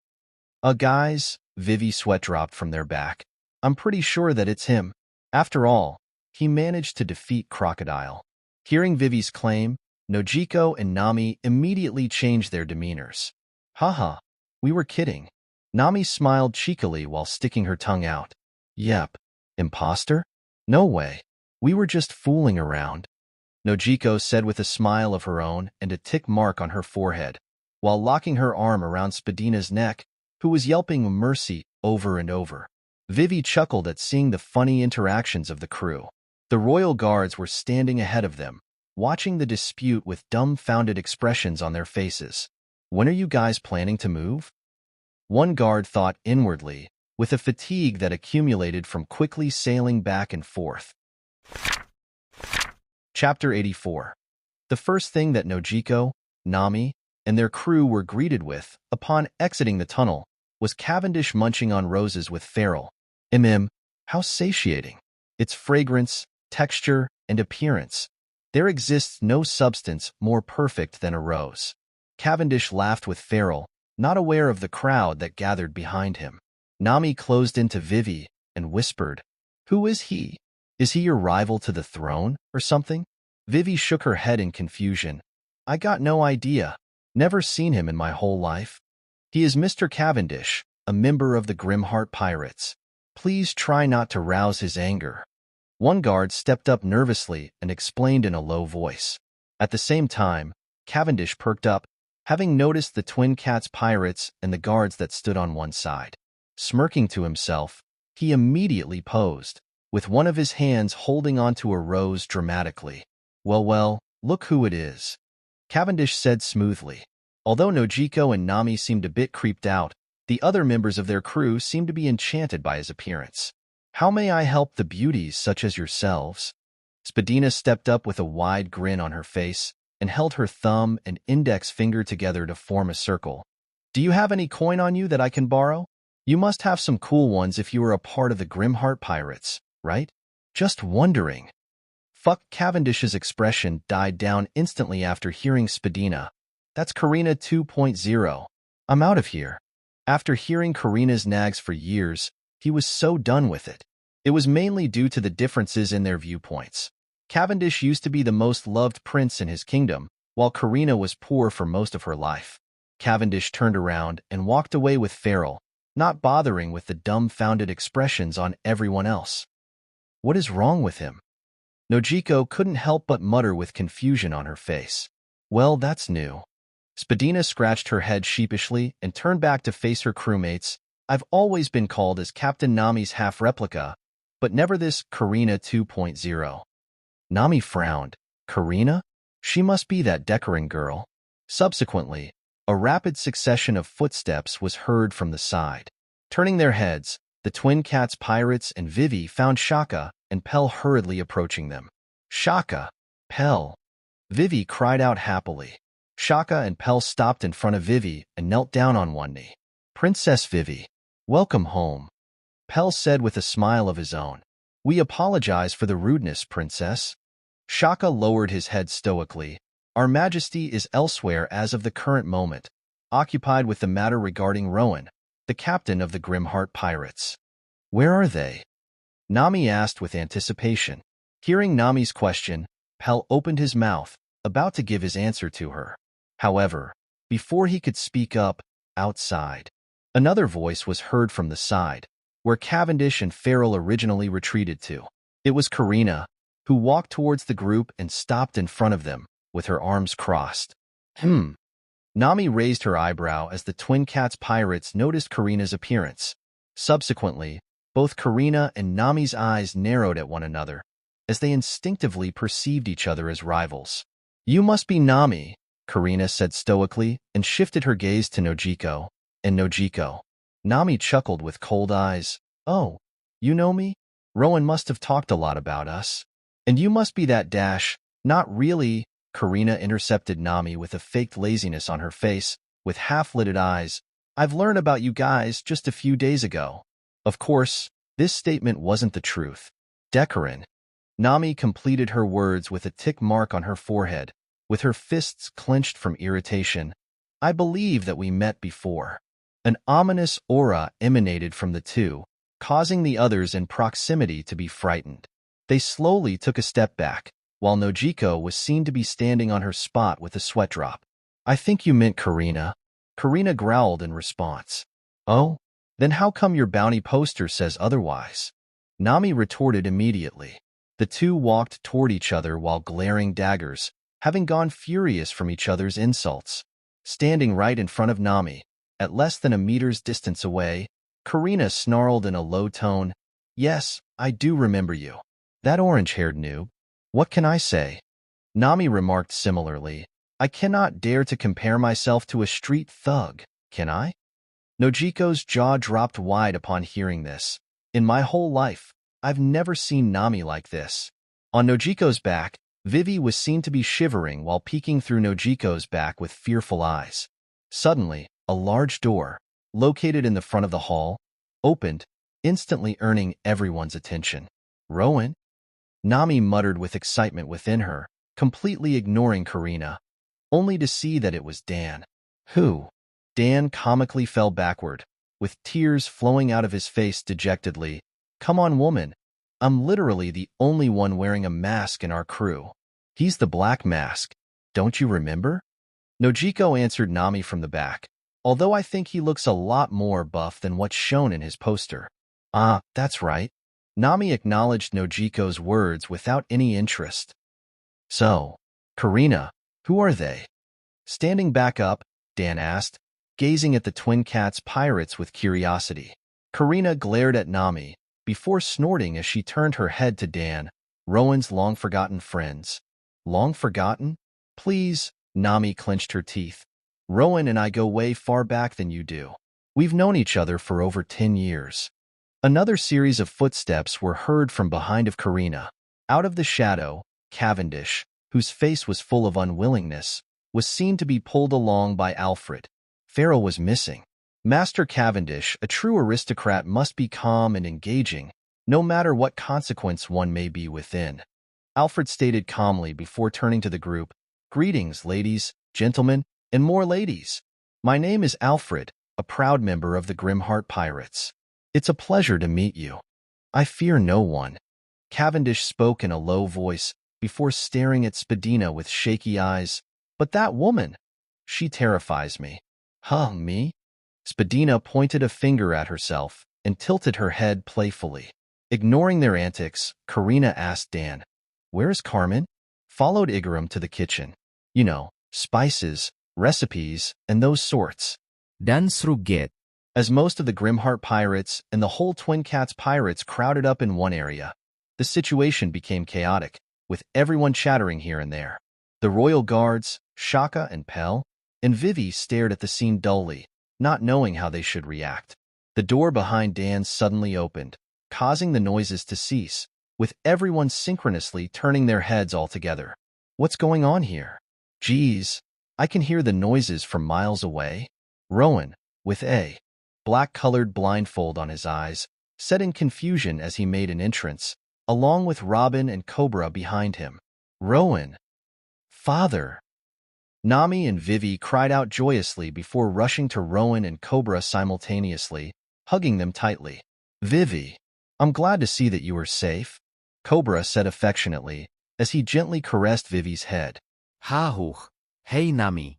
Guys, Vivi sweat dropped from their back. I'm pretty sure that it's him. After all, he managed to defeat Crocodile. Hearing Vivi's claim, Nojiko and Nami immediately changed their demeanors. Haha, we were kidding. Nami smiled cheekily while sticking her tongue out. Yep. Imposter? No way. We were just fooling around. Nojiko said with a smile of her own and a tick mark on her forehead, while locking her arm around Spadina's neck, who was yelping mercy over and over. Vivi chuckled at seeing the funny interactions of the crew. The royal guards were standing ahead of them, watching the dispute with dumbfounded expressions on their faces. When are you guys planning to move? One guard thought inwardly, with a fatigue that accumulated from quickly sailing back and forth. Chapter 84. The first thing that Nojiko, Nami, and their crew were greeted with, upon exiting the tunnel, was Cavendish munching on roses with Farrell. How satiating. Its fragrance, texture, and appearance. There exists no substance more perfect than a rose. Cavendish laughed with Farrell, not aware of the crowd that gathered behind him. Nami closed into Vivi and whispered, "Who is he? Is he your rival to the throne, or something?" Vivi shook her head in confusion. "I got no idea. Never seen him in my whole life. He is Mr. Cavendish, a member of the Grimheart Pirates. Please try not to rouse his anger." One guard stepped up nervously and explained in a low voice. At the same time, Cavendish perked up, having noticed the Twin Cats pirates and the guards that stood on one side. Smirking to himself, he immediately posed, with one of his hands holding onto a rose dramatically. Well, look who it is," Cavendish said smoothly. Although Nojiko and Nami seemed a bit creeped out, the other members of their crew seemed to be enchanted by his appearance. "How may I help the beauties such as yourselves?" Spadina stepped up with a wide grin on her face and held her thumb and index finger together to form a circle. "Do you have any coin on you that I can borrow? You must have some cool ones if you are a part of the Grimheart Pirates, right? Just wondering." Cavendish's expression died down instantly after hearing Spadina. "That's Karina 2.0. I'm out of here." After hearing Karina's nags for years, he was so done with it. It was mainly due to the differences in their viewpoints. Cavendish used to be the most loved prince in his kingdom, while Karina was poor for most of her life. Cavendish turned around and walked away with Farrell, not bothering with the dumbfounded expressions on everyone else. What is wrong with him? Nojiko couldn't help but mutter with confusion on her face. "Well, that's new." Spadina scratched her head sheepishly and turned back to face her crewmates. "I've always been called as Captain Nami's half-replica, but never this Karina 2.0. Nami frowned. "Karina? She must be that Decorin girl." Subsequently, a rapid succession of footsteps was heard from the side. Turning their heads, the Twin Cats pirates and Vivi found Shaka and Pell hurriedly approaching them. "Shaka! Pell!" Vivi cried out happily. Shaka and Pell stopped in front of Vivi and knelt down on one knee. "Princess Vivi, welcome home," Pell said with a smile of his own. "We apologize for the rudeness, Princess." Shaka lowered his head stoically. "Our Majesty is elsewhere as of the current moment, occupied with the matter regarding Rowan, the captain of the Grimheart Pirates." "Where are they?" Nami asked with anticipation. Hearing Nami's question, Pell opened his mouth, about to give his answer to her. However, before he could speak up, outside, another voice was heard from the side, where Cavendish and Farrell originally retreated to. It was Karina, who walked towards the group and stopped in front of them, with her arms crossed. Nami raised her eyebrow as the Twin Cats pirates noticed Karina's appearance. Subsequently, both Karina and Nami's eyes narrowed at one another, as they instinctively perceived each other as rivals. "You must be Nami," Karina said stoically, and shifted her gaze to Nojiko. "And Nojiko." Nami chuckled with cold eyes. "Oh, you know me? Rowan must have talked a lot about us. And you must be that dash." "Not really," Karina intercepted Nami with a faked laziness on her face, with half-lidded eyes. "I've learned about you guys just a few days ago." Of course, this statement wasn't the truth. "Decorin." Nami completed her words with a tick mark on her forehead, with her fists clenched from irritation. "I believe that we met before." An ominous aura emanated from the two, causing the others in proximity to be frightened. They slowly took a step back, while Nojiko was seen to be standing on her spot with a sweat drop. "I think you meant Karina." Karina growled in response. "Oh? Then how come your bounty poster says otherwise?" Nami retorted immediately. The two walked toward each other while glaring daggers, having gone furious from each other's insults. Standing right in front of Nami, at less than a meter's distance away, Karina snarled in a low tone, "Yes, I do remember you. That orange-haired noob. What can I say? Nami remarked similarly. I cannot dare to compare myself to a street thug, can I? Nojiko's jaw dropped wide upon hearing this. In my whole life, I've never seen Nami like this. On Nojiko's back, Vivi was seen to be shivering while peeking through Nojiko's back with fearful eyes. Suddenly, a large door, located in the front of the hall, opened, instantly earning everyone's attention. Rowan? Nami muttered with excitement within her, completely ignoring Karina, only to see that it was Dan. Who? Dan comically fell backward, with tears flowing out of his face dejectedly. Come on, woman. I'm literally the only one wearing a mask in our crew. He's the Black Mask. Don't you remember? Nojiko answered Nami from the back, although I think he looks a lot more buff than what's shown in his poster. Ah, that's right. Nami acknowledged Nojiko's words without any interest. So, Karina, who are they? Standing back up, Dan asked, gazing at the Twin Cats pirates with curiosity. Karina glared at Nami, before snorting as she turned her head to Dan, Rowan's long-forgotten friends. Long forgotten? Please, Nami clenched her teeth. Rowan and I go way far back than you do. We've known each other for over 10 years. Another series of footsteps were heard from behind of Karina. Out of the shadow, Cavendish, whose face was full of unwillingness, was seen to be pulled along by Alfred. Farrell was missing. Master Cavendish, a true aristocrat, must be calm and engaging, no matter what consequence one may be within. Alfred stated calmly before turning to the group, Greetings, ladies, gentlemen, and more ladies. My name is Alfred, a proud member of the Grimheart Pirates. It's a pleasure to meet you. I fear no one. Cavendish spoke in a low voice before staring at Spadina with shaky eyes. But that woman, she terrifies me. Huh, me? Spadina pointed a finger at herself and tilted her head playfully. Ignoring their antics, Karina asked Dan, Where's Carmen? Followed Igaram to the kitchen. You know, spices, recipes, and those sorts. Dan Sruget. As most of the Grimheart Pirates and the whole Twin Cats pirates crowded up in one area, the situation became chaotic, with everyone chattering here and there. The royal guards, Shaka and Pell, and Vivi stared at the scene dully, not knowing how they should react. The door behind Dan suddenly opened, causing the noises to cease, with everyone synchronously turning their heads all together. What's going on here? Geez, I can hear the noises from miles away. Rowan, with a black-colored blindfold on his eyes, said in confusion as he made an entrance, along with Robin and Cobra behind him. Rowan. Father. Nami and Vivi cried out joyously before rushing to Rowan and Cobra simultaneously, hugging them tightly. Vivi, I'm glad to see that you are safe, Cobra said affectionately, as he gently caressed Vivi's head. Hahuch. Hey, Nami.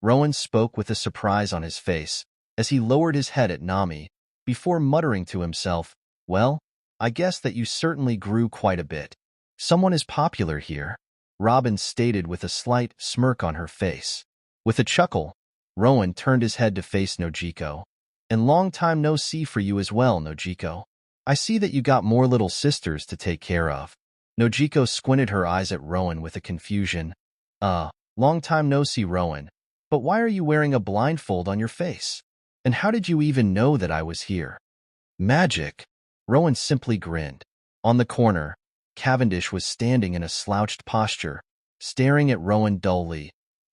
Rowan spoke with a surprise on his face, as he lowered his head at Nami, before muttering to himself, Well, I guess that you certainly grew quite a bit. Someone is popular here, Robin stated with a slight smirk on her face. With a chuckle, Rowan turned his head to face Nojiko. And long time no see for you as well, Nojiko. I see that you got more little sisters to take care of. Nojiko squinted her eyes at Rowan with a confusion. Long time no see, Rowan. But why are you wearing a blindfold on your face? And how did you even know that I was here? Magic. Rowan simply grinned. On the corner, Cavendish was standing in a slouched posture, staring at Rowan dully.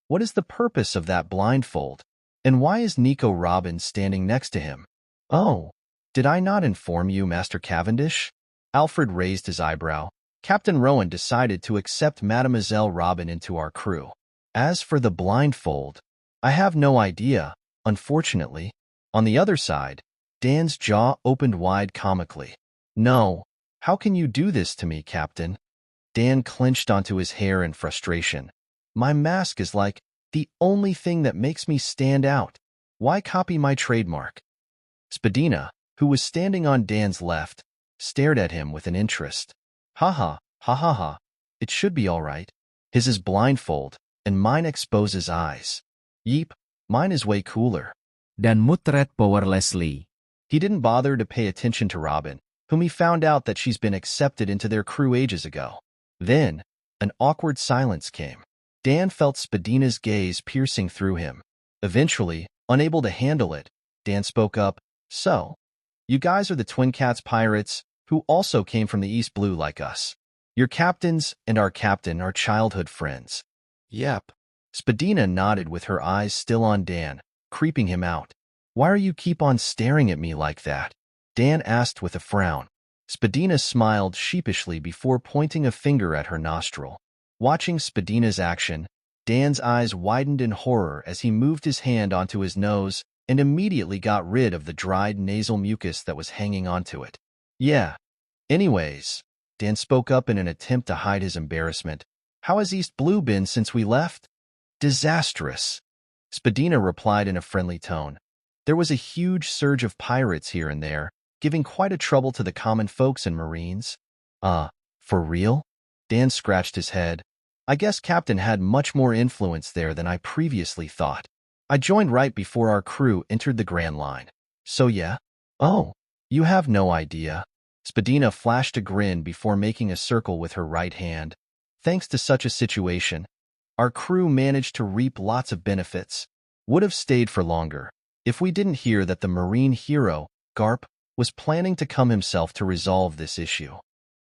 What is the purpose of that blindfold? And why is Nico Robin standing next to him? Oh, did I not inform you, Master Cavendish? Alfred raised his eyebrow. Captain Rowan decided to accept Mademoiselle Robin into our crew. As for the blindfold, I have no idea, unfortunately. On the other side, Dan's jaw opened wide comically. No, how can you do this to me, Captain? Dan clenched onto his hair in frustration. My mask is like the only thing that makes me stand out. Why copy my trademark? Spadina, who was standing on Dan's left, stared at him with an interest. Ha ha, ha ha ha. It should be all right. His is blindfold, and mine exposes eyes. Yeep, mine is way cooler. Dan mutret powerlessly. He didn't bother to pay attention to Robin, whom he found out that she's been accepted into their crew ages ago. Then, an awkward silence came. Dan felt Spadina's gaze piercing through him. Eventually, unable to handle it, Dan spoke up, "So, you guys are the Twin Cats pirates, who also came from the East Blue like us. Your captains and our captain are childhood friends." Yep. Spadina nodded with her eyes still on Dan, creeping him out. "Why are you keep on staring at me like that?" Dan asked with a frown. Spadina smiled sheepishly before pointing a finger at her nostril. Watching Spadina's action, Dan's eyes widened in horror as he moved his hand onto his nose and immediately got rid of the dried nasal mucus that was hanging onto it. "Yeah. Anyways," Dan spoke up in an attempt to hide his embarrassment, "how has East Blue been since we left?" "Disastrous," Spadina replied in a friendly tone. "There was a huge surge of pirates here and there, giving quite a trouble to the common folks and Marines." For real?" Dan scratched his head. "I guess Captain had much more influence there than I previously thought. I joined right before our crew entered the Grand Line. So yeah? Oh, you have no idea." Spadina flashed a grin before making a circle with her right hand. "Thanks to such a situation, our crew managed to reap lots of benefits. Would have stayed for longer if we didn't hear that the Marine hero, Garp, was planning to come himself to resolve this issue."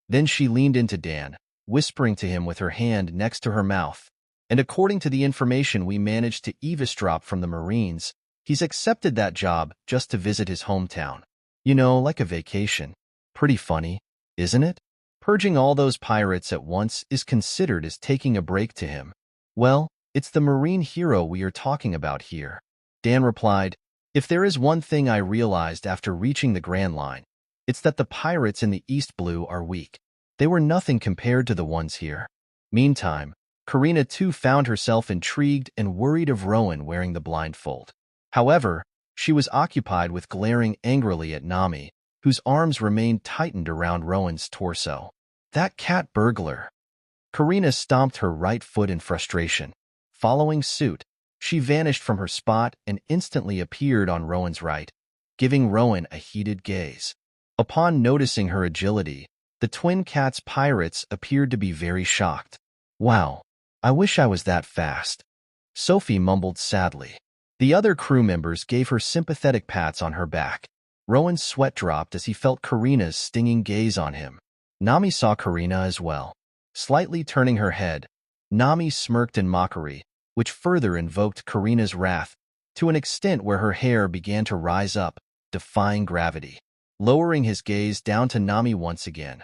Then she leaned into Dan, whispering to him with her hand next to her mouth. "And according to the information we managed to eavesdrop from the Marines, he's accepted that job just to visit his hometown. You know, like a vacation. Pretty funny, isn't it? Purging all those pirates at once is considered as taking a break to him." "Well, it's the Marine hero we are talking about here," Dan replied. "If there is one thing I realized after reaching the Grand Line, it's that the pirates in the East Blue are weak. They were nothing compared to the ones here." Meantime, Karina too found herself intrigued and worried of Rowan wearing the blindfold. However, she was occupied with glaring angrily at Nami, whose arms remained tightened around Rowan's torso. "That cat burglar!" Karina stomped her right foot in frustration. Following suit, she vanished from her spot and instantly appeared on Rowan's right, giving Rowan a heated gaze. Upon noticing her agility, the Twin Cats pirates appeared to be very shocked. "Wow, I wish I was that fast," Sophie mumbled sadly. The other crew members gave her sympathetic pats on her back. Rowan's sweat dropped as he felt Karina's stinging gaze on him. Nami saw Karina as well. Slightly turning her head, Nami smirked in mockery, which further invoked Karina's wrath, to an extent where her hair began to rise up, defying gravity. Lowering his gaze down to Nami once again,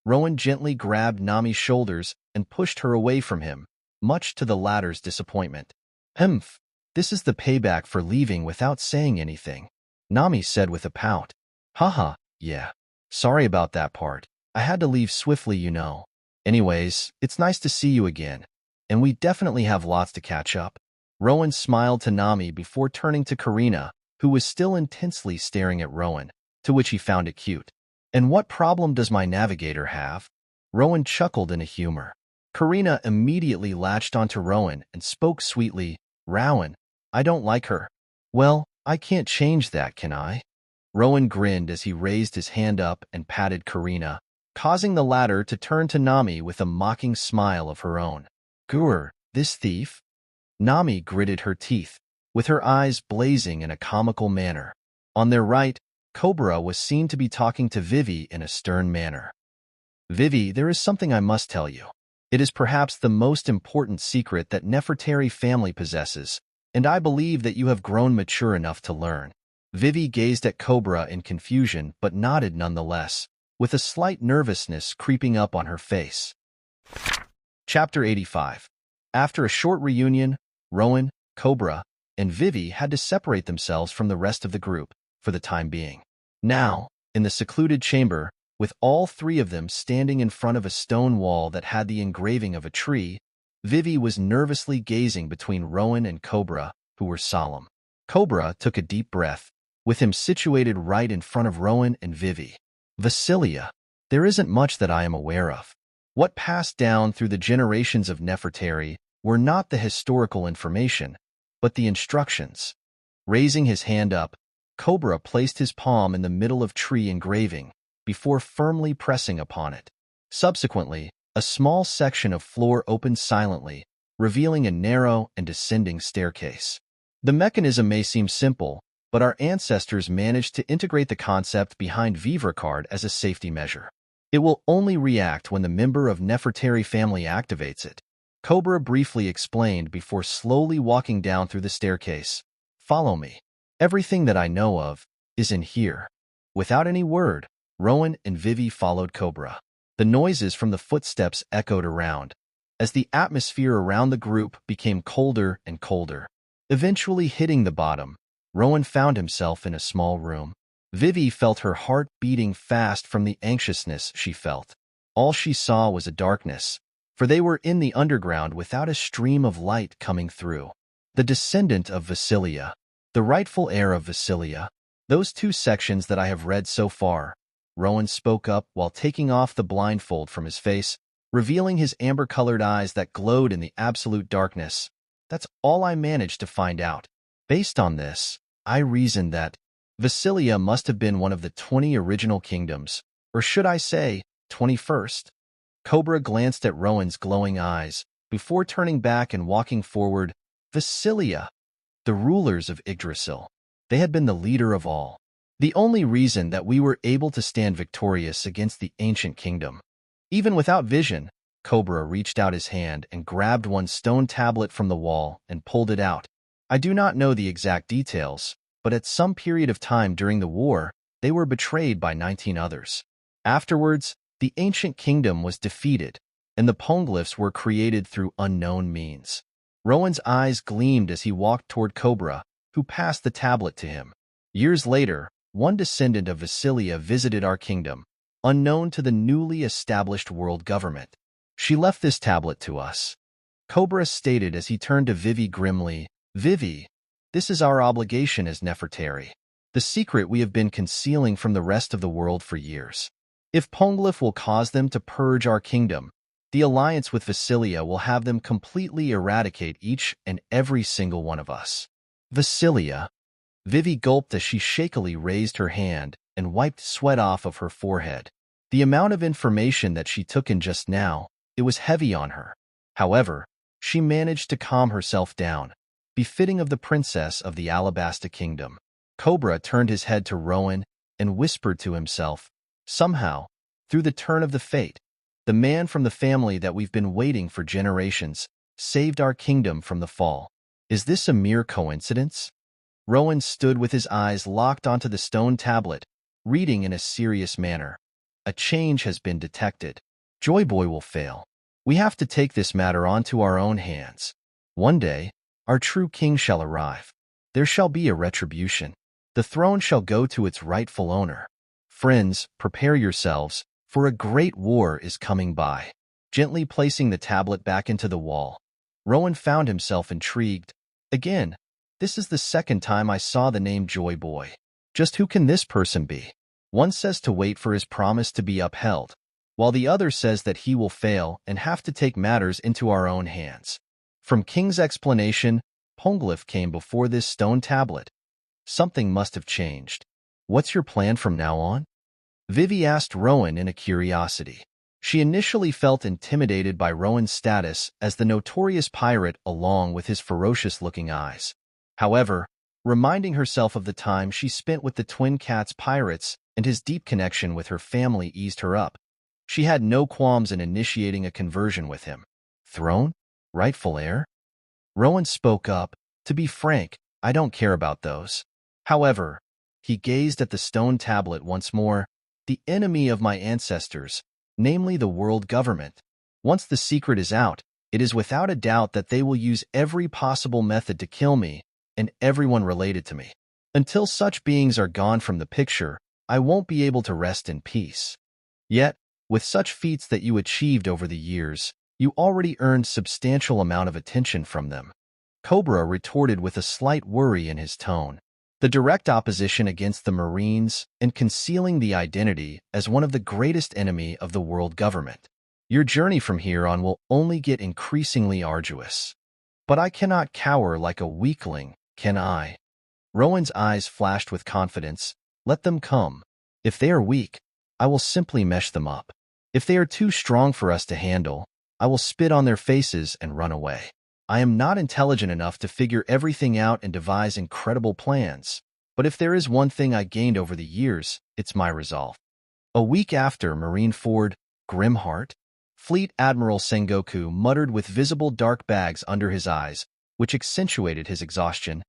Rowan gently grabbed Nami's shoulders and pushed her away from him, much to the latter's disappointment. This is the payback for leaving without saying anything," Nami said with a pout. "Haha, yeah. Sorry about that part. I had to leave swiftly, you know. Anyways, it's nice to see you again, and we definitely have lots to catch up." Rowan smiled to Nami before turning to Karina, who was still intensely staring at Rowan, to which he found it cute. "And what problem does my navigator have?" Rowan chuckled in a humor. Karina immediately latched onto Rowan and spoke sweetly, "Rowan, I don't like her." "Well, I can't change that, can I?" Rowan grinned as he raised his hand up and patted Karina, causing the latter to turn to Nami with a mocking smile of her own. "Gur, this thief?" Nami gritted her teeth, with her eyes blazing in a comical manner. On their right, Cobra was seen to be talking to Vivi in a stern manner. "Vivi, there is something I must tell you. It is perhaps the most important secret that Nefertari family possesses, and I believe that you have grown mature enough to learn." Vivi gazed at Cobra in confusion but nodded nonetheless, with a slight nervousness creeping up on her face. Chapter 85. After a short reunion, Rowan, Cobra, and Vivi had to separate themselves from the rest of the group, for the time being. Now, in the secluded chamber, with all three of them standing in front of a stone wall that had the engraving of a tree, Vivi was nervously gazing between Rowan and Cobra, who were solemn. Cobra took a deep breath, with him situated right in front of Rowan and Vivi. "Vasilia, there isn't much that I am aware of. What passed down through the generations of Nefertari were not the historical information, but the instructions." Raising his hand up, Cobra placed his palm in the middle of tree engraving, before firmly pressing upon it. Subsequently, a small section of floor opened silently, revealing a narrow and descending staircase. The mechanism may seem simple, but our ancestors managed to integrate the concept behind Vivrecard as a safety measure. It will only react when the member of Nefertari family activates it. Cobra briefly explained before slowly walking down through the staircase. Follow me. Everything that I know of is in here. Without any word, Rowan and Vivi followed Cobra. The noises from the footsteps echoed around, as the atmosphere around the group became colder and colder. Eventually hitting the bottom, Rowan found himself in a small room. Vivi felt her heart beating fast from the anxiousness she felt. All she saw was a darkness, for they were in the underground without a stream of light coming through. The descendant of Vasilia, the rightful heir of Vasilia, those two sections that I have read so far. Rowan spoke up while taking off the blindfold from his face, revealing his amber-colored eyes that glowed in the absolute darkness. That's all I managed to find out. Based on this, I reasoned that Vasilia must have been one of the 20 original kingdoms, or should I say, 21st? Cobra glanced at Rowan's glowing eyes, before turning back and walking forward. Vasilia, the rulers of Yggdrasil. They had been the leader of all. The only reason that we were able to stand victorious against the ancient kingdom. Even without vision, Cobra reached out his hand and grabbed one stone tablet from the wall and pulled it out. I do not know the exact details, but at some period of time during the war, they were betrayed by 19 others. Afterwards, the ancient kingdom was defeated, and the poneglyphs were created through unknown means. Rowan's eyes gleamed as he walked toward Cobra, who passed the tablet to him. Years later, one descendant of Vasilia visited our kingdom, unknown to the newly established world government. She left this tablet to us. Cobra stated as he turned to Vivi grimly. Vivi, this is our obligation as Nefertari. The secret we have been concealing from the rest of the world for years. If Poneglyph will cause them to purge our kingdom, the alliance with Vasilia will have them completely eradicate each and every single one of us. Vasilia. Vivi gulped as she shakily raised her hand and wiped sweat off of her forehead. The amount of information that she took in just now, it was heavy on her. However, she managed to calm herself down, befitting of the princess of the Alabasta kingdom. Cobra turned his head to Rowan and whispered to himself, somehow, through the turn of the fate, the man from the family that we've been waiting for generations saved our kingdom from the fall. Is this a mere coincidence? Rowan stood with his eyes locked onto the stone tablet, reading in a serious manner. A change has been detected. Joy Boy will fail. We have to take this matter onto our own hands. One day, our true king shall arrive. There shall be a retribution. The throne shall go to its rightful owner. Friends, prepare yourselves, for a great war is coming by. Gently placing the tablet back into the wall, Rowan found himself intrigued. Again, this is the second time I saw the name Joy Boy. Just who can this person be? One says to wait for his promise to be upheld, while the other says that he will fail and have to take matters into our own hands. From King's explanation, Poneglyph came before this stone tablet. Something must have changed. What's your plan from now on? Vivi asked Rowan in a curiosity. She initially felt intimidated by Rowan's status as the notorious pirate along with his ferocious-looking eyes. However, reminding herself of the time she spent with the Twin Cats pirates and his deep connection with her family eased her up. She had no qualms in initiating a conversion with him. Throne? Rightful heir? Rowan spoke up. To be frank, I don't care about those. However, he gazed at the stone tablet once more. The enemy of my ancestors, namely the world government. Once the secret is out, it is without a doubt that they will use every possible method to kill me and everyone related to me. Until such beings are gone from the picture, I won't be able to rest in peace. Yet, with such feats that you achieved over the years, you already earned substantial amount of attention from them. Cobra retorted with a slight worry in his tone. The direct opposition against the Marines and concealing the identity as one of the greatest enemy of the world government. Your journey from here on will only get increasingly arduous. But I cannot cower like a weakling, can I? Rowan's eyes flashed with confidence. Let them come. If they are weak, I will simply mesh them up. If they are too strong for us to handle, I will spit on their faces and run away. I am not intelligent enough to figure everything out and devise incredible plans, but if there is one thing I gained over the years, it's my resolve. A week after Marineford, Grimheart, Fleet Admiral Sengoku muttered with visible dark bags under his eyes, which accentuated his exhaustion.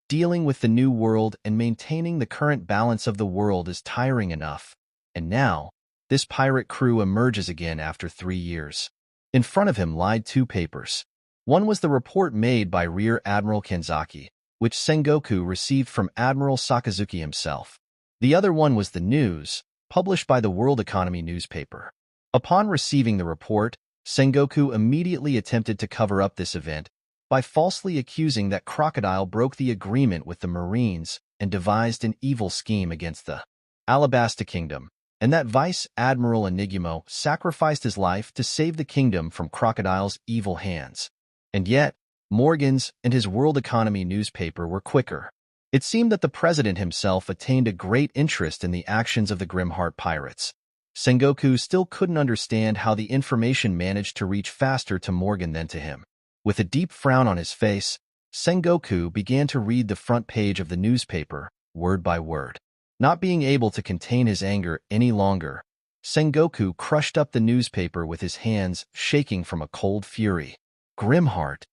Dealing with the new world and maintaining the current balance of the world is tiring enough, and now, this pirate crew emerges again after 3 years. In front of him lied 2 papers. One was the report made by Rear Admiral Kanzaki, which Sengoku received from Admiral Sakazuki himself. The other one was the news, published by the World Economy newspaper. Upon receiving the report, Sengoku immediately attempted to cover up this event by falsely accusing that Crocodile broke the agreement with the Marines and devised an evil scheme against the Alabasta Kingdom, and that Vice Admiral Enigmo sacrificed his life to save the kingdom from Crocodile's evil hands. And yet, Morgan's and his World Economy newspaper were quicker. It seemed that the president himself attained a great interest in the actions of the Grimheart pirates. Sengoku still couldn't understand how the information managed to reach faster to Morgan than to him. With a deep frown on his face, Sengoku began to read the front page of the newspaper, word by word. Not being able to contain his anger any longer, Sengoku crushed up the newspaper with his hands shaking from a cold fury. Grimheart.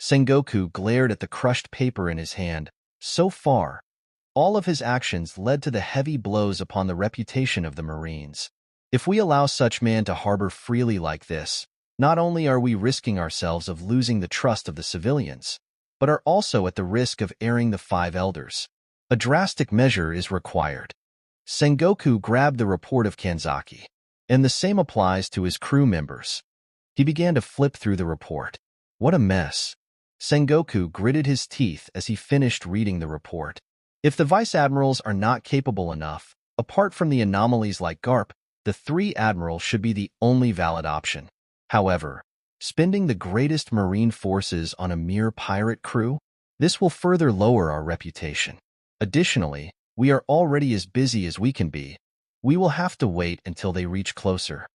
Sengoku glared at the crushed paper in his hand. So far, all of his actions led to the heavy blows upon the reputation of the Marines. If we allow such man to harbor freely like this, not only are we risking ourselves of losing the trust of the civilians, but are also at the risk of airing the 5 elders. A drastic measure is required. Sengoku grabbed the report of Kanzaki, and the same applies to his crew members. He began to flip through the report. What a mess. Sengoku gritted his teeth as he finished reading the report. If the vice admirals are not capable enough, apart from the anomalies like Garp, the 3 admirals should be the only valid option. However, spending the greatest marine forces on a mere pirate crew? This will further lower our reputation. Additionally, we are already as busy as we can be. We will have to wait until they reach closer.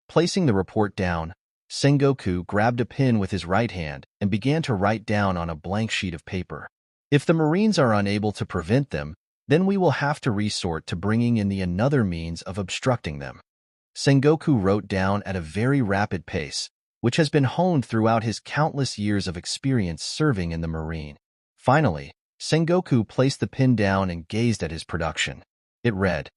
Placing the report down, Sengoku grabbed a pen with his right hand and began to write down on a blank sheet of paper. If the Marines are unable to prevent them, then we will have to resort to bringing in the another means of obstructing them. Sengoku wrote down at a very rapid pace, which has been honed throughout his countless years of experience serving in the Marine. Finally, Sengoku placed the pen down and gazed at his production. It read,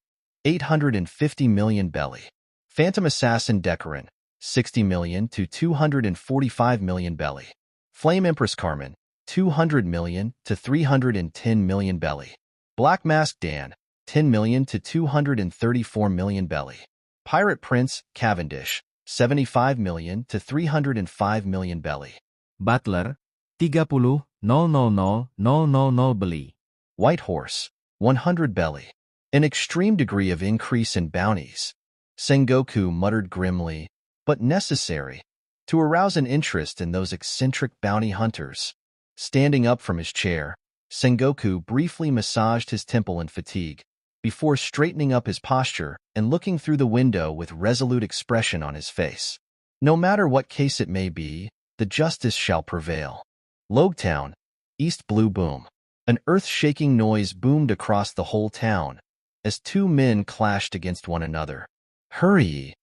850 million belly. Phantom Assassin Decorin, 60 million to 245 million belly. Flame Empress Carmen, 200 million to 310 million belly. Black Mask Dan, 10 million to 234 million belly. Pirate Prince Cavendish, 75 million to 305 million belly. Butler, 30,000,000 belly. White Horse, 100 belly. An extreme degree of increase in bounties. Sengoku muttered grimly, but necessary, to arouse an interest in those eccentric bounty hunters. Standing up from his chair, Sengoku briefly massaged his temple in fatigue, before straightening up his posture and looking through the window with resolute expression on his face. No matter what case it may be, the justice shall prevail. Logetown, East Blue Boom. An earth-shaking noise boomed across the whole town as 2 men clashed against one another. Hurry!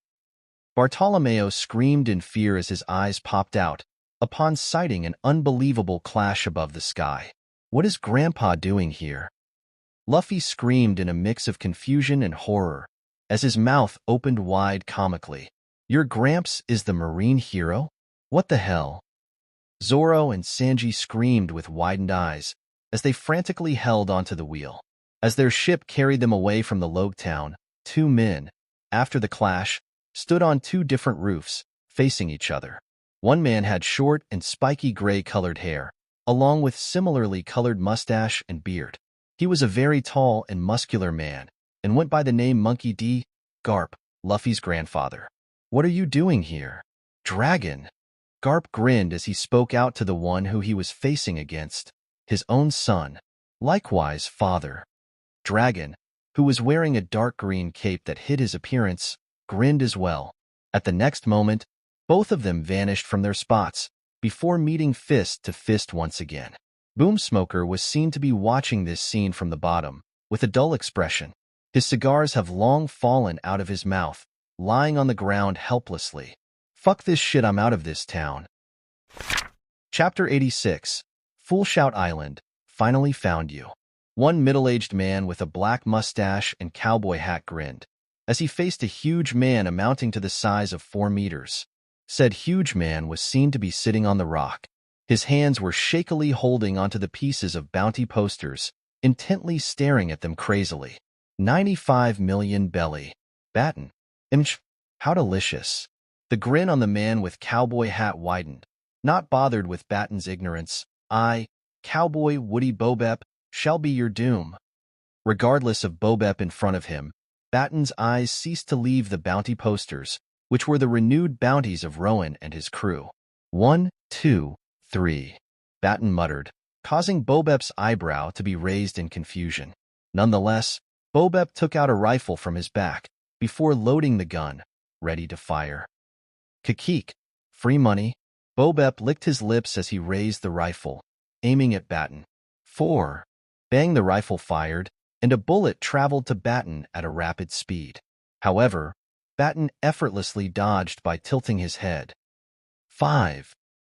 Bartolomeo screamed in fear as his eyes popped out upon sighting an unbelievable clash above the sky. What is Grandpa doing here? Luffy screamed in a mix of confusion and horror as his mouth opened wide comically. Your Gramps is the Marine hero? What the hell? Zoro and Sanji screamed with widened eyes as they frantically held onto the wheel. As their ship carried them away from the Logetown, 2 men, after the clash, stood on 2 different roofs, facing each other. One man had short and spiky gray-colored hair, along with similarly colored mustache and beard. He was a very tall and muscular man, and went by the name Monkey D. Garp, Luffy's grandfather. What are you doing here? Dragon! Garp grinned as he spoke out to the one who he was facing against, his own son. Likewise, father. Dragon, who was wearing a dark green cape that hid his appearance, grinned as well. At the next moment, both of them vanished from their spots, before meeting fist to fist once again. Boomsmoker was seen to be watching this scene from the bottom, with a dull expression. His cigars have long fallen out of his mouth, lying on the ground helplessly. Fuck this shit, I'm out of this town. Chapter 86. Fool Shout Island, finally found you. One middle-aged man with a black mustache and cowboy hat grinned, as he faced a huge man amounting to the size of 4 meters. Said huge man was seen to be sitting on the rock. His hands were shakily holding onto the pieces of bounty posters, intently staring at them crazily. 95 million belly. Batten. How delicious. The grin on the man with cowboy hat widened. Not bothered with Batten's ignorance, I, Cowboy Woody Bobep, shall be your doom. Regardless of Bobep in front of him, Batten's eyes ceased to leave the bounty posters, which were the renewed bounties of Rowan and his crew. 1, 2, 3, Batten muttered, causing Bobep's eyebrow to be raised in confusion. Nonetheless, Bobep took out a rifle from his back, before loading the gun, ready to fire. Kakik, free money. Bobep licked his lips as he raised the rifle, aiming at Batten. 4. Bang, the rifle fired, and a bullet traveled to Batten at a rapid speed. However, Batten effortlessly dodged by tilting his head. 5.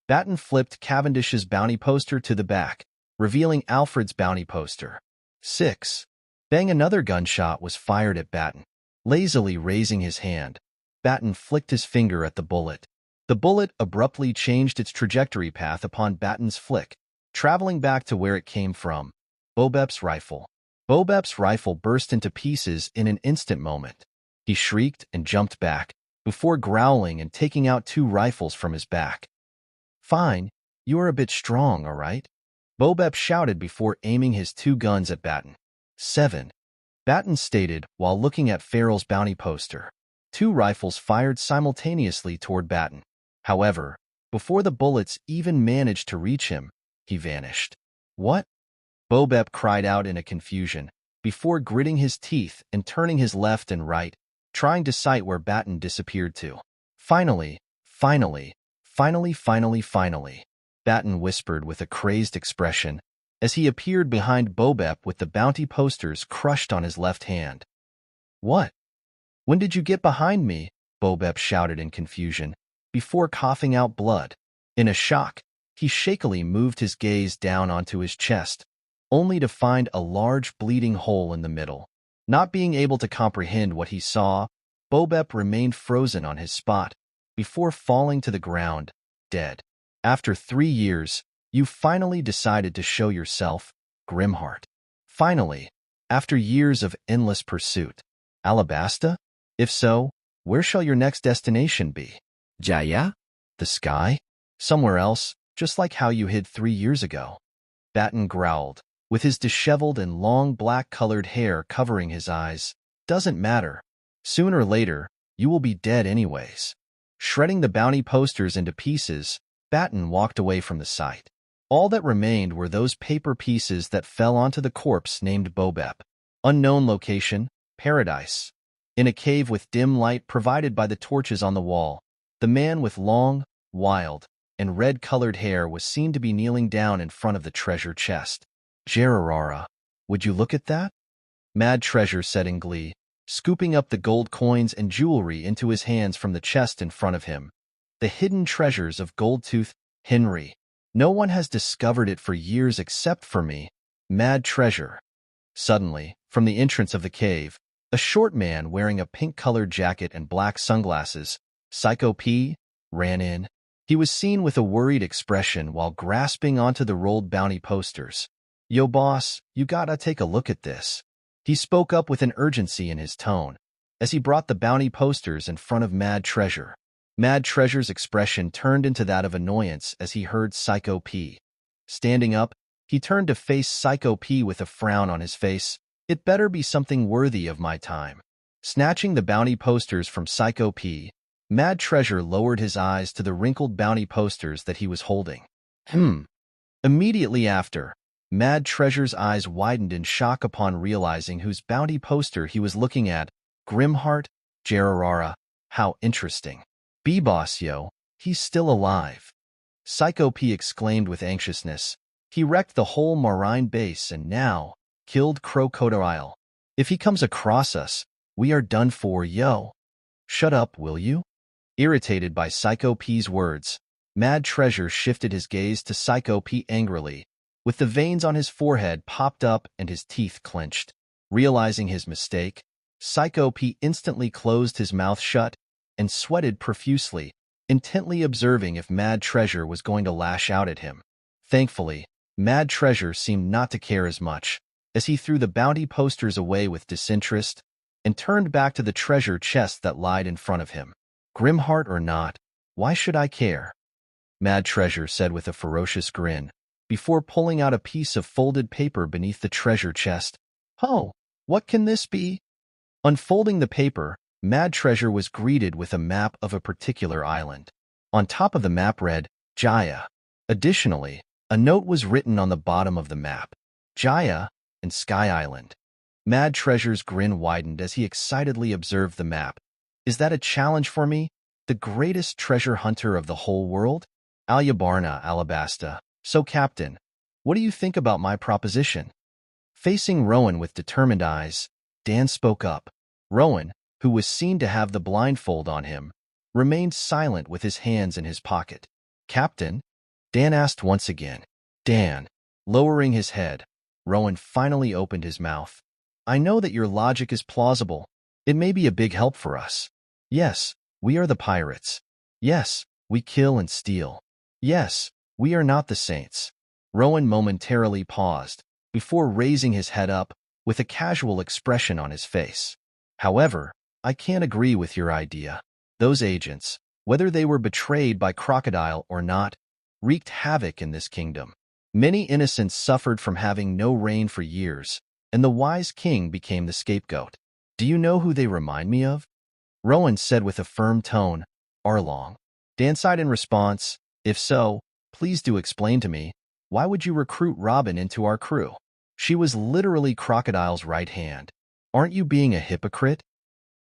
Batten flipped Cavendish's bounty poster to the back, revealing Alfred's bounty poster. 6. Bang, another gunshot was fired at Batten. Lazily raising his hand, Batten flicked his finger at the bullet. The bullet abruptly changed its trajectory path upon Batten's flick, traveling back to where it came from, Bobep's rifle. Bobep's rifle burst into pieces in an instant moment. He shrieked and jumped back, before growling and taking out 2 rifles from his back. Fine, you are a bit strong, all right? Bobep shouted before aiming his 2 guns at Batten. 7. Batten stated while looking at Farrell's bounty poster. 2 rifles fired simultaneously toward Batten. However, before the bullets even managed to reach him, he vanished. What? Bobep cried out in a confusion, before gritting his teeth and turning his left and right, trying to sight where Batten disappeared to. Finally, Batten whispered with a crazed expression, as he appeared behind Bobep with the bounty posters crushed on his left hand. What? When did you get behind me? Bobep shouted in confusion, before coughing out blood. In a shock, he shakily moved his gaze down onto his chest, only to find a large bleeding hole in the middle. Not being able to comprehend what he saw, Bobep remained frozen on his spot, before falling to the ground, dead. After 3 years, you finally decided to show yourself, Grimheart. Finally, after years of endless pursuit. Alabasta? If so, where shall your next destination be? Jaya? The sky? Somewhere else, just like how you hid 3 years ago. Batten growled, with his disheveled and long black-colored hair covering his eyes. Doesn't matter. Sooner or later, you will be dead anyways. Shredding the bounty posters into pieces, Batten walked away from the site. All that remained were those paper pieces that fell onto the corpse named Bobep. Unknown location, Paradise. In a cave with dim light provided by the torches on the wall, the man with long, wild, and red-colored hair was seen to be kneeling down in front of the treasure chest. Jerarara, would you look at that? Mad Treasure said in glee, scooping up the gold coins and jewelry into his hands from the chest in front of him. The hidden treasures of Goldtooth, Henry. No one has discovered it for years except for me. Mad Treasure. Suddenly, from the entrance of the cave, a short man wearing a pink-colored jacket and black sunglasses, Psycho P, ran in. He was seen with a worried expression while grasping onto the rolled bounty posters. Yo, boss, you gotta take a look at this. He spoke up with an urgency in his tone, as he brought the bounty posters in front of Mad Treasure. Mad Treasure's expression turned into that of annoyance as he heard Psycho P. Standing up, he turned to face Psycho P with a frown on his face. It better be something worthy of my time. Snatching the bounty posters from Psycho P, Mad Treasure lowered his eyes to the wrinkled bounty posters that he was holding. Immediately after, Mad Treasure's eyes widened in shock upon realizing whose bounty poster he was looking at. Grimheart, Gerarara. How interesting. B-Boss, yo, he's still alive. Psycho P exclaimed with anxiousness. He wrecked the whole Marine base and now killed Crocodile. If he comes across us, we are done for, yo. Shut up, will you? Irritated by Psycho P's words, Mad Treasure shifted his gaze to Psycho P angrily, with the veins on his forehead popped up and his teeth clenched. Realizing his mistake, Psycho P instantly closed his mouth shut and sweated profusely, intently observing if Mad Treasure was going to lash out at him. Thankfully, Mad Treasure seemed not to care as much, as he threw the bounty posters away with disinterest and turned back to the treasure chest that lied in front of him. Grimheart or not, why should I care? Mad Treasure said with a ferocious grin, before pulling out a piece of folded paper beneath the treasure chest. Oh, what can this be? Unfolding the paper, Mad Treasure was greeted with a map of a particular island. On top of the map read, Jaya. Additionally, a note was written on the bottom of the map, Jaya and Sky Island. Mad Treasure's grin widened as he excitedly observed the map. Is that a challenge for me, the greatest treasure hunter of the whole world? Alyabarna, Alabasta. So, Captain, what do you think about my proposition? Facing Rowan with determined eyes, Dan spoke up. Rowan, who was seen to have the blindfold on him, remained silent with his hands in his pocket. Captain? Dan asked once again. Dan. Lowering his head, Rowan finally opened his mouth. I know that your logic is plausible. It may be a big help for us. Yes, we are the pirates. Yes, we kill and steal. Yes, we are not the saints. Rowan momentarily paused, before raising his head up, with a casual expression on his face. However, I can't agree with your idea. Those agents, whether they were betrayed by Crocodile or not, wreaked havoc in this kingdom. Many innocents suffered from having no rain for years, and the wise king became the scapegoat. Do you know who they remind me of? Rowan said with a firm tone. Arlong. Dan sighed in response. If so, please do explain to me, why would you recruit Robin into our crew? She was literally Crocodile's right hand. Aren't you being a hypocrite?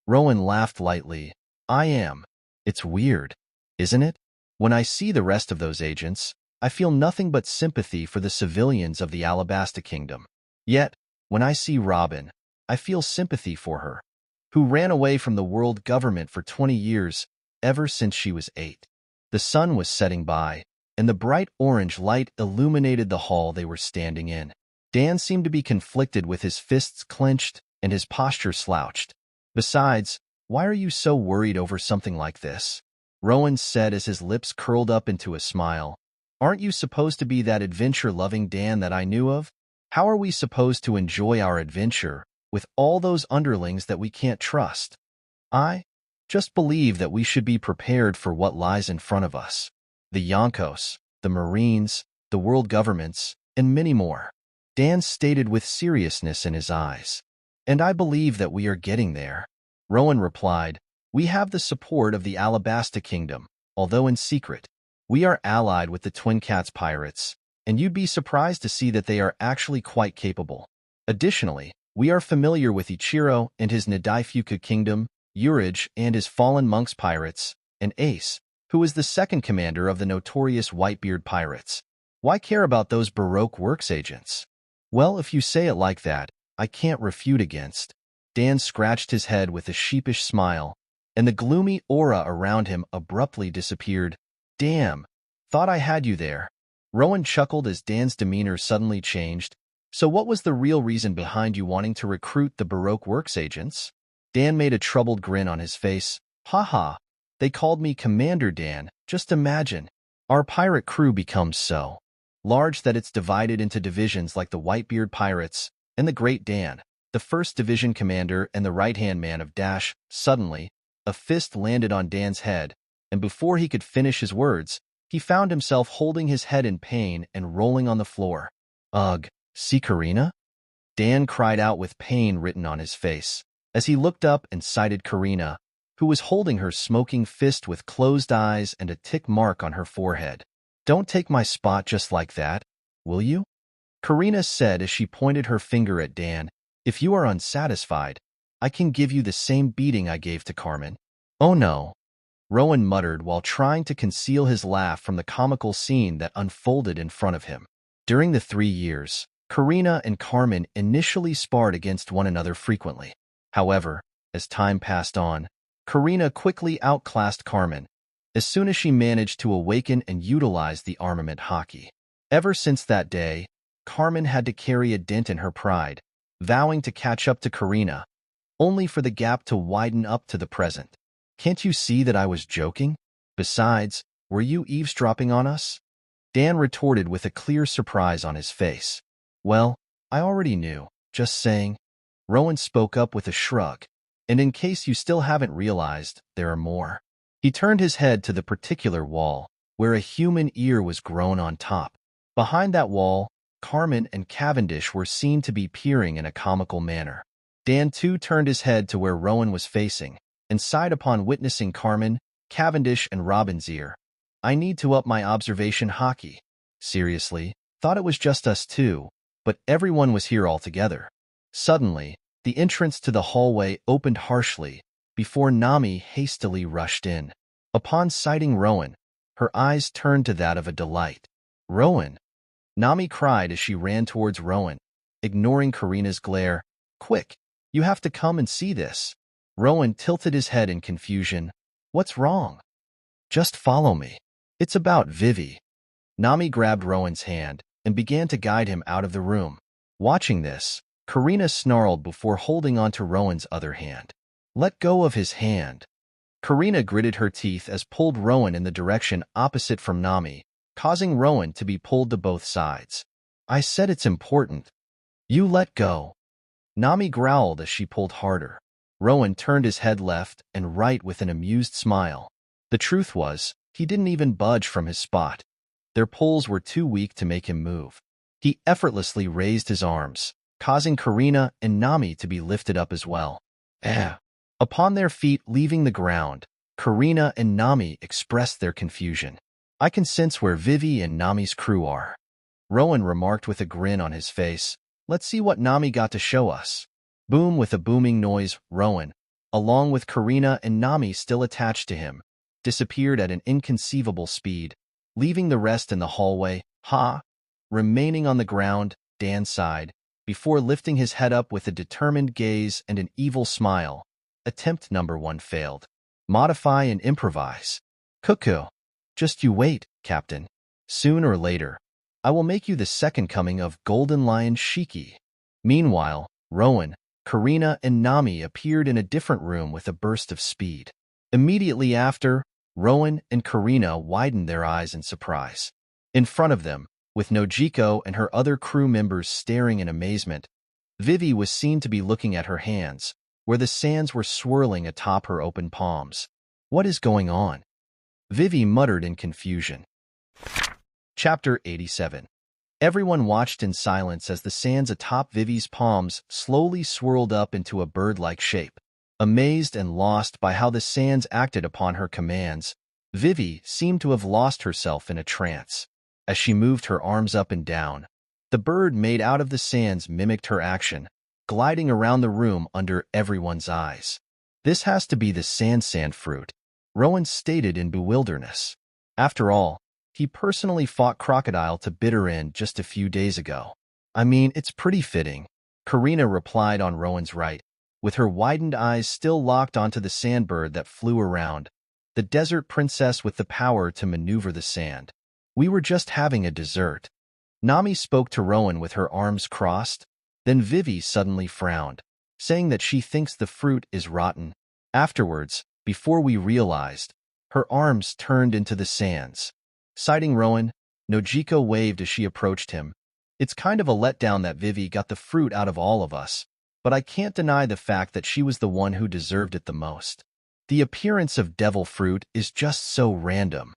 Rowan laughed lightly. I am. It's weird, isn't it? When I see the rest of those agents, I feel nothing but sympathy for the civilians of the Alabasta Kingdom. Yet, when I see Robin, I feel sympathy for her, who ran away from the world government for 20 years, ever since she was 8. The sun was setting by, and the bright orange light illuminated the hall they were standing in. Dan seemed to be conflicted with his fists clenched and his posture slouched. Besides, why are you so worried over something like this? Rowan said as his lips curled up into a smile. Aren't you supposed to be that adventure-loving Dan that I knew of? How are we supposed to enjoy our adventure with all those underlings that we can't trust? I just believe that we should be prepared for what lies in front of us. The Yonkos, the Marines, the world governments, and many more. Dan stated with seriousness in his eyes. And I believe that we are getting there. Rowan replied, we have the support of the Alabasta Kingdom, although in secret. We are allied with the Twin Cats pirates, and you'd be surprised to see that they are actually quite capable. Additionally, we are familiar with Ichiro and his Nadaifuka Kingdom, Urage and his Fallen Monks pirates, and Ace, who is the second commander of the notorious Whitebeard pirates. Why care about those Baroque Works agents? Well, if you say it like that, I can't refute against. Dan scratched his head with a sheepish smile, and the gloomy aura around him abruptly disappeared. Damn, thought I had you there. Rowan chuckled as Dan's demeanor suddenly changed. So what was the real reason behind you wanting to recruit the Baroque Works agents? Dan made a troubled grin on his face. Ha, they called me Commander Dan. Just imagine. Our pirate crew becomes so large that it's divided into divisions like the Whitebeard Pirates and the Great Dan, the first division commander and the right-hand man of Dash. Suddenly, a fist landed on Dan's head, and before he could finish his words, he found himself holding his head in pain and rolling on the floor. Ugh, see Karina? Dan cried out with pain written on his face, as he looked up and sighted Karina, who was holding her smoking fist with closed eyes and a tick mark on her forehead. Don't take my spot just like that, will you? Karina said as she pointed her finger at Dan. If you are unsatisfied, I can give you the same beating I gave to Carmen. Oh no, Rowan muttered while trying to conceal his laugh from the comical scene that unfolded in front of him. During the 3 years, Karina and Carmen initially sparred against one another frequently. However, as time passed on, Karina quickly outclassed Carmen as soon as she managed to awaken and utilize the armament hockey. Ever since that day, Carmen had to carry a dent in her pride, vowing to catch up to Karina, only for the gap to widen up to the present. Can't you see that I was joking? Besides, were you eavesdropping on us? Dan retorted with a clear surprise on his face. Well, I already knew, just saying. Rowan spoke up with a shrug. And in case you still haven't realized, there are more. He turned his head to the particular wall, where a human ear was grown on top. Behind that wall, Carmen and Cavendish were seen to be peering in a comical manner. Dan too turned his head to where Rowan was facing, and sighed upon witnessing Carmen, Cavendish, and Robin's ear. I need to up my observation hockey. Seriously, thought it was just us two, but everyone was here altogether. Suddenly, the entrance to the hallway opened harshly before Nami hastily rushed in. Upon sighting Rowan, her eyes turned to that of a delight. Rowan! Nami cried as she ran towards Rowan, ignoring Karina's glare. Quick, you have to come and see this. Rowan tilted his head in confusion. What's wrong? Just follow me. It's about Vivi. Nami grabbed Rowan's hand and began to guide him out of the room. Watching this, Karina snarled before holding onto Rowan's other hand. Let go of his hand. Karina gritted her teeth as pulled Rowan in the direction opposite from Nami, causing Rowan to be pulled to both sides. I said it's important. You let go. Nami growled as she pulled harder. Rowan turned his head left and right with an amused smile. The truth was, he didn't even budge from his spot. Their pulls were too weak to make him move. He effortlessly raised his arms, causing Karina and Nami to be lifted up as well. Upon their feet leaving the ground, Karina and Nami expressed their confusion. I can sense where Vivi and Nami's crew are. Rowan remarked with a grin on his face. Let's see what Nami got to show us. Boom! With a booming noise, Rowan, along with Karina and Nami still attached to him, disappeared at an inconceivable speed, leaving the rest in the hallway. Remaining on the ground, Dan sighed, before lifting his head up with a determined gaze and an evil smile. Attempt number 1 failed. Modify and improvise. Cuckoo. Just you wait, Captain. Soon or later, I will make you the second coming of Golden Lion Shiki. Meanwhile, Rowan, Karina, and Nami appeared in a different room with a burst of speed. Immediately after, Rowan and Karina widened their eyes in surprise. In front of them, with Nojiko and her other crew members staring in amazement, Vivi was seen to be looking at her hands, where the sands were swirling atop her open palms. What is going on? Vivi muttered in confusion. Chapter 87. Everyone watched in silence as the sands atop Vivi's palms slowly swirled up into a bird-like shape. Amazed and lost by how the sands acted upon her commands, Vivi seemed to have lost herself in a trance. As she moved her arms up and down, the bird made out of the sands mimicked her action, gliding around the room under everyone's eyes. This has to be the sand fruit, Rowan stated in bewilderness. After all, he personally fought Crocodile to bitter end just a few days ago. I mean, it's pretty fitting. Karina replied on Rowan's right, with her widened eyes still locked onto the sandbird that flew around, the desert princess with the power to maneuver the sand. We were just having a dessert. Nami spoke to Rowan with her arms crossed. Then Vivi suddenly frowned, saying that she thinks the fruit is rotten. Afterwards, before we realized, her arms turned into the sands. Sighting Rowan, Nojiko waved as she approached him. It's kind of a letdown that Vivi got the fruit out of all of us, but I can't deny the fact that she was the one who deserved it the most. The appearance of devil fruit is just so random.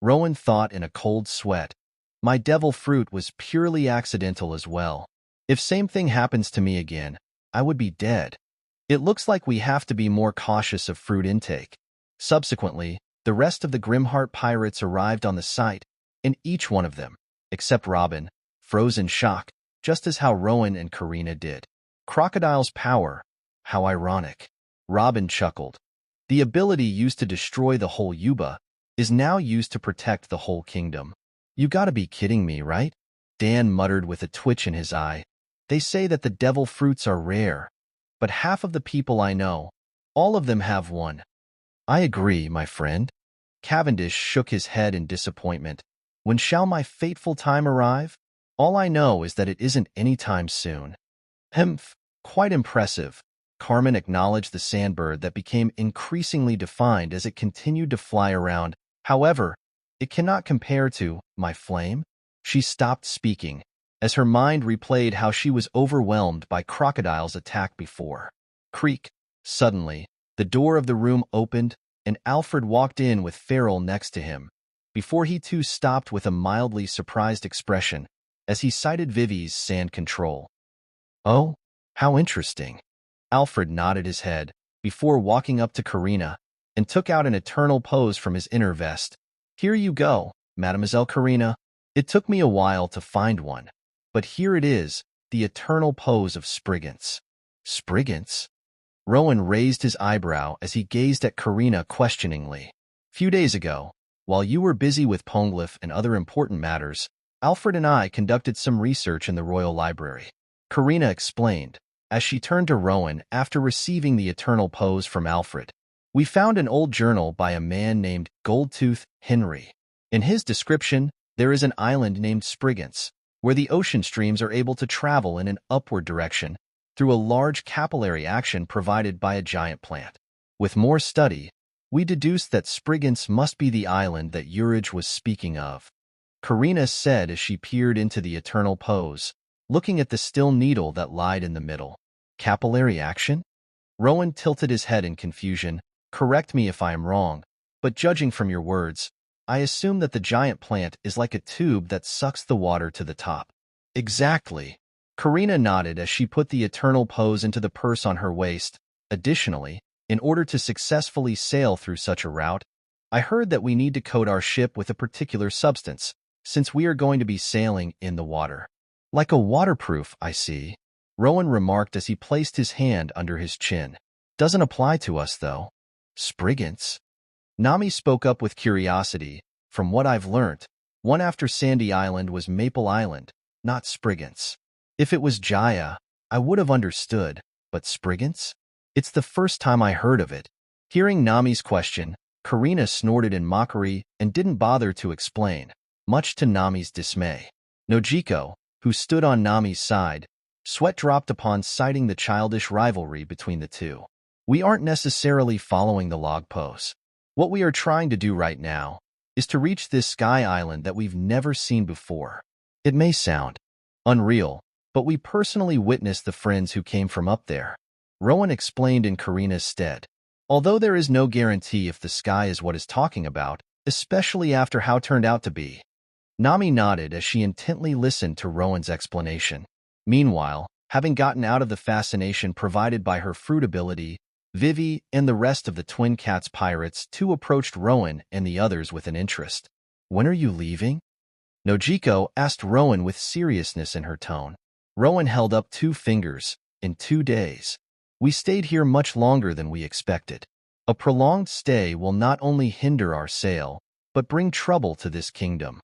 Rowan thought in a cold sweat. My devil fruit was purely accidental as well. If same thing happens to me again, I would be dead. It looks like we have to be more cautious of fruit intake. Subsequently, the rest of the Grimheart pirates arrived on the site, and each one of them, except Robin, froze in shock. just as how Rowan and Karina did. Crocodile's power. How ironic. Robin chuckled. The ability used to destroy the whole Yuba is now used to protect the whole kingdom. You gotta be kidding me, right? Dan muttered with a twitch in his eye. They say that the devil fruits are rare, but half of the people I know, all of them have one. I agree, my friend. Cavendish shook his head in disappointment. When shall my fateful time arrive? All I know is that it isn't any time soon. Humph, quite impressive. Carmen acknowledged the sandbird that became increasingly defined as it continued to fly around. However, it cannot compare to my flame. She stopped speaking, as her mind replayed how she was overwhelmed by Crocodile's attack before. Creak. Suddenly, the door of the room opened, and Alfred walked in with Farrell next to him, before he too stopped with a mildly surprised expression as he cited Vivi's sand control. Oh, how interesting. Alfred nodded his head before walking up to Karina and took out an eternal pose from his inner vest. Here you go, Mademoiselle Karina. It took me a while to find one, but here it is, the eternal pose of Spriggans. Spriggans? Rowan raised his eyebrow as he gazed at Karina questioningly. Few days ago, while you were busy with Poneglyph and other important matters, Alfred and I conducted some research in the Royal Library. Karina explained, as she turned to Rowan after receiving the eternal pose from Alfred. We found an old journal by a man named Goldtooth Henry. In his description, there is an island named Spriggans, where the ocean streams are able to travel in an upward direction through a large capillary action provided by a giant plant. With more study, we deduced that Spriggans must be the island that Urich was speaking of. Karina said as she peered into the eternal pose, looking at the still needle that lied in the middle. Capillary action? Rowan tilted his head in confusion. Correct me if I am wrong, but judging from your words, I assume that the giant plant is like a tube that sucks the water to the top. Exactly. Karina nodded as she put the eternal pose into the purse on her waist. Additionally, in order to successfully sail through such a route, I heard that we need to coat our ship with a particular substance, since we are going to be sailing in the water. Like a waterproof, I see, Rowan remarked as he placed his hand under his chin. Doesn't apply to us, though. Spriggans? Nami spoke up with curiosity. From what I've learnt, one after Sandy Island was Maple Island, not Spriggans. If it was Jaya, I would have understood, but Spriggans? It's the first time I heard of it. Hearing Nami's question, Karina snorted in mockery and didn't bother to explain, much to Nami's dismay. Nojiko, who stood on Nami's side, sweat dropped upon citing the childish rivalry between the two. We aren't necessarily following the log pose. What we are trying to do right now is to reach this sky island that we've never seen before. It may sound unreal, but we personally witnessed the friends who came from up there. Rowan explained in Karina's stead. Although there is no guarantee if the sky is what is talking about, especially after how it turned out to be. Nami nodded as she intently listened to Rowan's explanation. Meanwhile, having gotten out of the fascination provided by her fruit ability, Vivi and the rest of the Twin Cats pirates too approached Rowan and the others with an interest. When are you leaving? Nojiko asked Rowan with seriousness in her tone. Rowan held up 2 fingers. In 2 days. We stayed here much longer than we expected. A prolonged stay will not only hinder our sail, but bring trouble to this kingdom.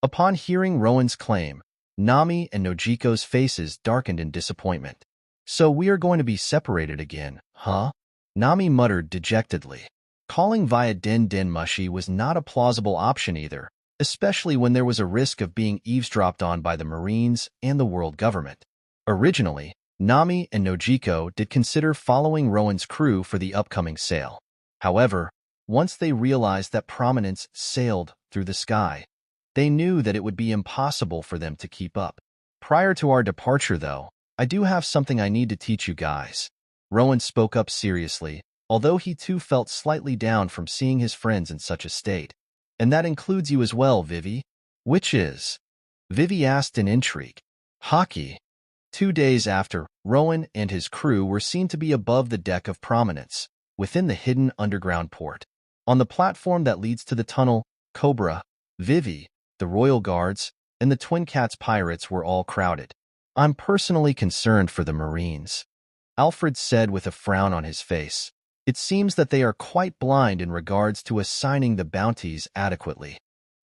Upon hearing Rowan's claim, Nami and Nojiko's faces darkened in disappointment. So we are going to be separated again, huh? Nami muttered dejectedly. Calling via Den Den Mushi was not a plausible option either, especially when there was a risk of being eavesdropped on by the Marines and the world government. Originally, Nami and Nojiko did consider following Rowan's crew for the upcoming sail. However, once they realized that Prominence sailed through the sky, they knew that it would be impossible for them to keep up. Prior to our departure, though, I do have something I need to teach you guys. Rowan spoke up seriously, although he too felt slightly down from seeing his friends in such a state. And that includes you as well, Vivi. Which is? Vivi asked in intrigue. Hockey. 2 days after, Rowan and his crew were seen to be above the deck of Prominence, within the hidden underground port. On the platform that leads to the tunnel, Cobra, Vivi, the Royal Guards, and the Twin Cats pirates were all crowded. I'm personally concerned for the Marines, Alfred said with a frown on his face. It seems that they are quite blind in regards to assigning the bounties adequately.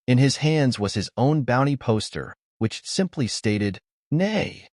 In his hands was his own bounty poster, which simply stated, "Nay."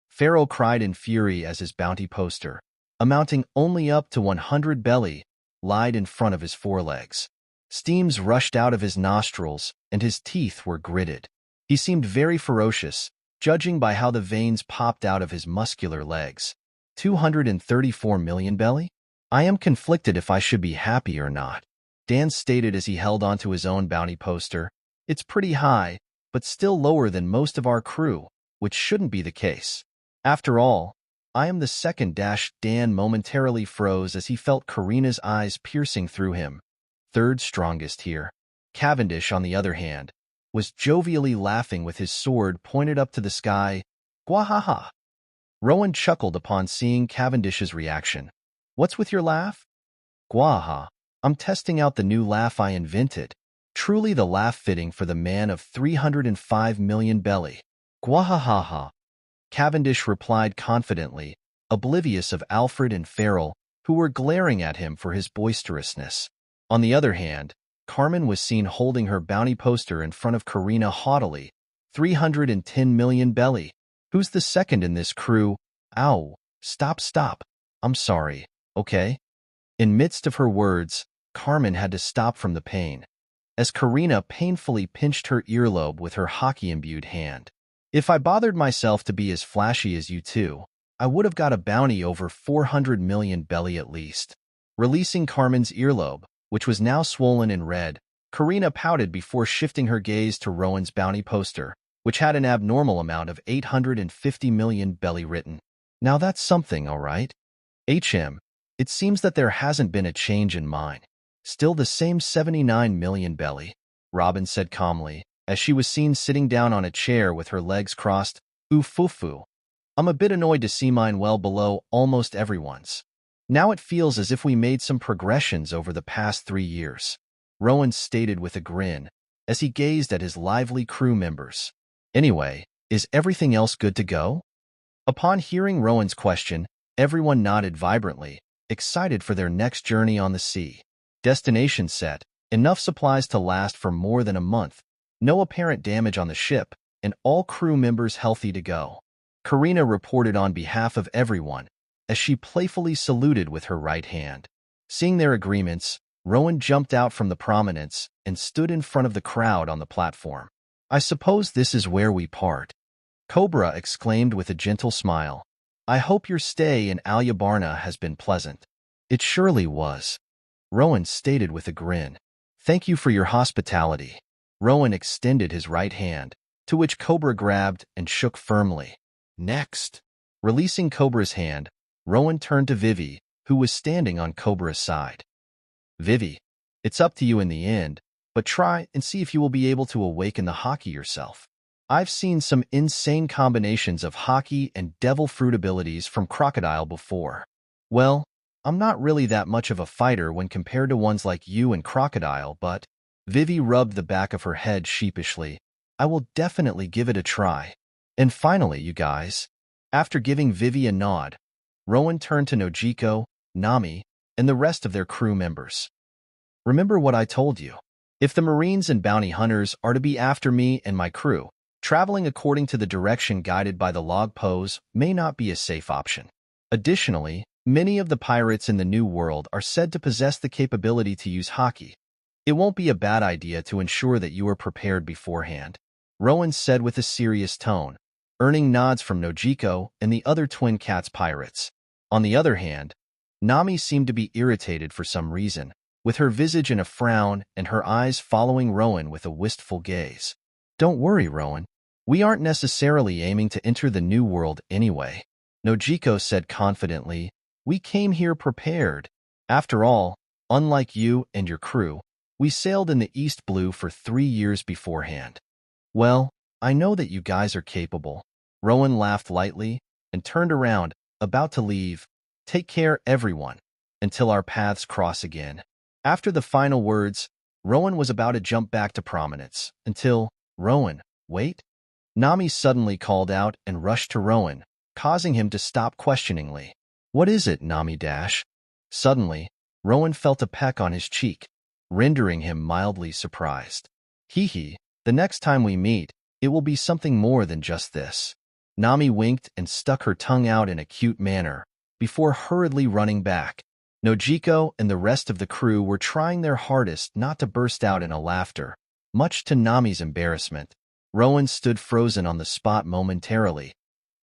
Pharaoh cried in fury as his bounty poster, amounting only up to 100 belly, lied in front of his forelegs. Steams rushed out of his nostrils, and his teeth were gritted. He seemed very ferocious, judging by how the veins popped out of his muscular legs. 234 million belly? I am conflicted if I should be happy or not, Dan stated as he held onto his own bounty poster. It's pretty high, but still lower than most of our crew, which shouldn't be the case. After all, I am the second. Dan momentarily froze as he felt Karina's eyes piercing through him. Third strongest here. Cavendish, on the other hand, was jovially laughing with his sword pointed up to the sky. Gwahaha. Rowan chuckled upon seeing Cavendish's reaction. What's with your laugh? Gwaha. I'm testing out the new laugh I invented. Truly the laugh fitting for the man of 305 million belly. Gwahahaha. Cavendish replied confidently, oblivious of Alfred and Farrell, who were glaring at him for his boisterousness. On the other hand, Carmen was seen holding her bounty poster in front of Karina haughtily. 310 million belly. Who's the second in this crew? Ow. Stop. I'm sorry, okay? In midst of her words, Carmen had to stop from the pain, as Karina painfully pinched her earlobe with her hockey-imbued hand. If I bothered myself to be as flashy as you two, I would have got a bounty over 400 million belly at least. Releasing Carmen's earlobe, which was now swollen and red, Karina pouted before shifting her gaze to Rowan's bounty poster, which had an abnormal amount of 850 million belly written. Now that's something, all right? It seems that there hasn't been a change in mine. Still the same 79 million belly, Robin said calmly, as she was seen sitting down on a chair with her legs crossed. Oofufu. I'm a bit annoyed to see mine well below almost everyone's. Now it feels as if we made some progressions over the past 3 years, Rowan stated with a grin, as he gazed at his lively crew members. Anyway, is everything else good to go? Upon hearing Rowan's question, everyone nodded vibrantly, excited for their next journey on the sea. Destination set, enough supplies to last for more than a month, no apparent damage on the ship, and all crew members healthy to go. Karina reported on behalf of everyone, as she playfully saluted with her right hand. Seeing their agreements, Rowan jumped out from the prominence and stood in front of the crowd on the platform. I suppose this is where we part. Cobra exclaimed with a gentle smile. I hope your stay in Alyabarna has been pleasant. It surely was, Rowan stated with a grin. Thank you for your hospitality. Rowan extended his right hand, to which Cobra grabbed and shook firmly. Next. Releasing Cobra's hand, Rowan turned to Vivi, who was standing on Cobra's side. Vivi, it's up to you in the end, but try and see if you will be able to awaken the hockey yourself. I've seen some insane combinations of hockey and devil fruit abilities from Crocodile before. Well, I'm not really that much of a fighter when compared to ones like you and Crocodile, but Vivi rubbed the back of her head sheepishly. I will definitely give it a try. And finally, you guys, after giving Vivi a nod, Rowan turned to Nojiko, Nami, and the rest of their crew members. Remember what I told you. If the Marines and bounty hunters are to be after me and my crew, traveling according to the direction guided by the log pose may not be a safe option. Additionally, many of the pirates in the New World are said to possess the capability to use hockey. It won't be a bad idea to ensure that you are prepared beforehand, Rowan said with a serious tone, earning nods from Nojiko and the other Twin Cats pirates. On the other hand, Nami seemed to be irritated for some reason, with her visage in a frown and her eyes following Rowan with a wistful gaze. Don't worry, Rowan. We aren't necessarily aiming to enter the New World anyway, Nojiko said confidently. We came here prepared. After all, unlike you and your crew, we sailed in the East Blue for 3 years beforehand. Well, I know that you guys are capable. Rowan laughed lightly and turned around, about to leave. Take care, everyone, until our paths cross again. After the final words, Rowan was about to jump back to prominence, until, Rowan, wait. Nami suddenly called out and rushed to Rowan, causing him to stop questioningly. What is it, Nami dash? Suddenly, Rowan felt a peck on his cheek, rendering him mildly surprised. Hee, the next time we meet, it will be something more than just this. Nami winked and stuck her tongue out in a cute manner, before hurriedly running back. Nojiko and the rest of the crew were trying their hardest not to burst out in a laughter, much to Nami's embarrassment. Rowan stood frozen on the spot momentarily.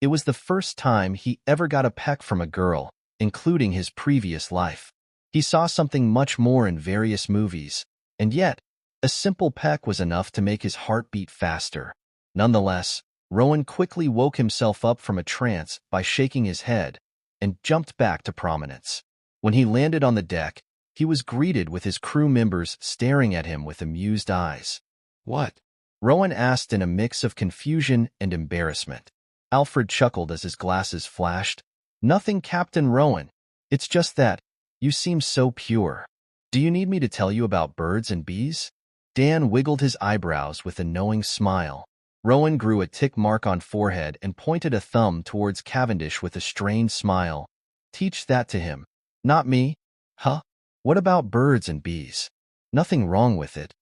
It was the first time he ever got a peck from a girl, including his previous life. He saw something much more in various movies, and yet, a simple peck was enough to make his heart beat faster. Nonetheless, Rowan quickly woke himself up from a trance by shaking his head and jumped back to prominence. When he landed on the deck, he was greeted with his crew members staring at him with amused eyes. What? Rowan asked in a mix of confusion and embarrassment. Alfred chuckled as his glasses flashed. Nothing, Captain Rowan. It's just that you seem so pure. Do you need me to tell you about birds and bees? Dan wiggled his eyebrows with a knowing smile. Rowan grew a tick mark on forehead and pointed a thumb towards Cavendish with a strained smile. Teach that to him. Not me. Huh? What about birds and bees? Nothing wrong with it.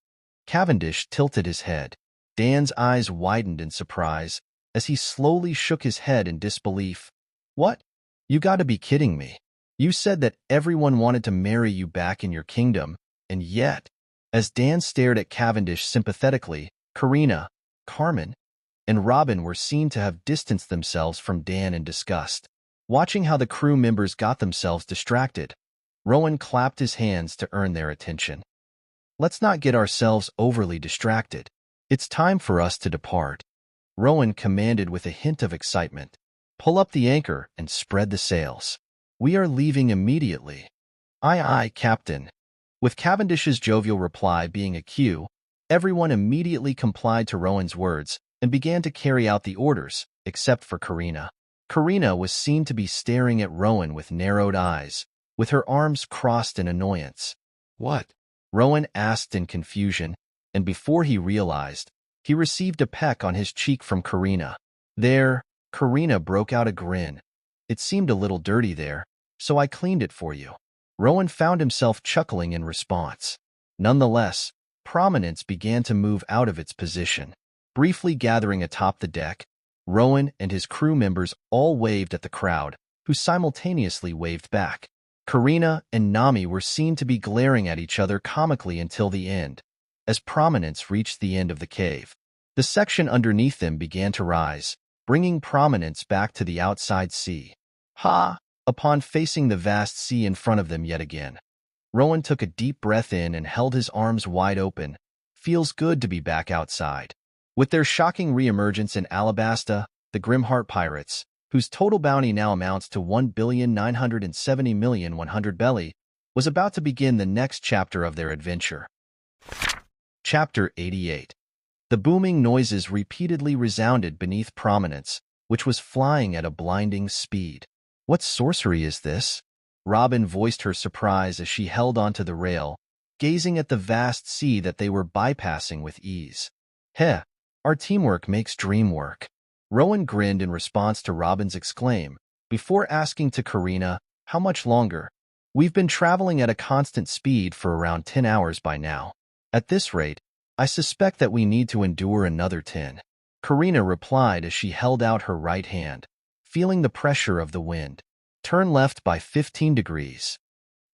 Cavendish tilted his head. Dan's eyes widened in surprise as he slowly shook his head in disbelief. What? You gotta be kidding me. You said that everyone wanted to marry you back in your kingdom, and yet, as Dan stared at Cavendish sympathetically, Karina, Carmen, and Robin were seen to have distanced themselves from Dan in disgust. Watching how the crew members got themselves distracted, Rowan clapped his hands to earn their attention. Let's not get ourselves overly distracted. It's time for us to depart. Rowan commanded with a hint of excitement. Pull up the anchor and spread the sails. We are leaving immediately. Aye, aye, Captain. With Cavendish's jovial reply being a cue, everyone immediately complied to Rowan's words and began to carry out the orders, except for Karina. Karina was seen to be staring at Rowan with narrowed eyes, with her arms crossed in annoyance. What? Rowan asked in confusion, and before he realized, he received a peck on his cheek from Karina. There, Karina broke out a grin. It seemed a little dirty there, so I cleaned it for you. Rowan found himself chuckling in response. Nonetheless, prominence began to move out of its position. Briefly gathering atop the deck, Rowan and his crew members all waved at the crowd, who simultaneously waved back. Karina and Nami were seen to be glaring at each other comically until the end. As prominence reached the end of the cave, the section underneath them began to rise, bringing prominence back to the outside sea. Ha! Upon facing the vast sea in front of them yet again, Rowan took a deep breath in and held his arms wide open. Feels good to be back outside. With their shocking reemergence in Alabasta, the Grimheart pirates, whose total bounty now amounts to 1,970,100 belly, was about to begin the next chapter of their adventure. Chapter 88. The booming noises repeatedly resounded beneath prominence, which was flying at a blinding speed. What sorcery is this? Robin voiced her surprise as she held onto the rail, gazing at the vast sea that they were bypassing with ease. Heh, our teamwork makes dream work. Rowan grinned in response to Robin's exclaim, before asking to Karina, how much longer? We've been traveling at a constant speed for around 10 hours by now. At this rate, I suspect that we need to endure another 10. Karina replied as she held out her right hand, feeling the pressure of the wind. Turn left by 15 degrees.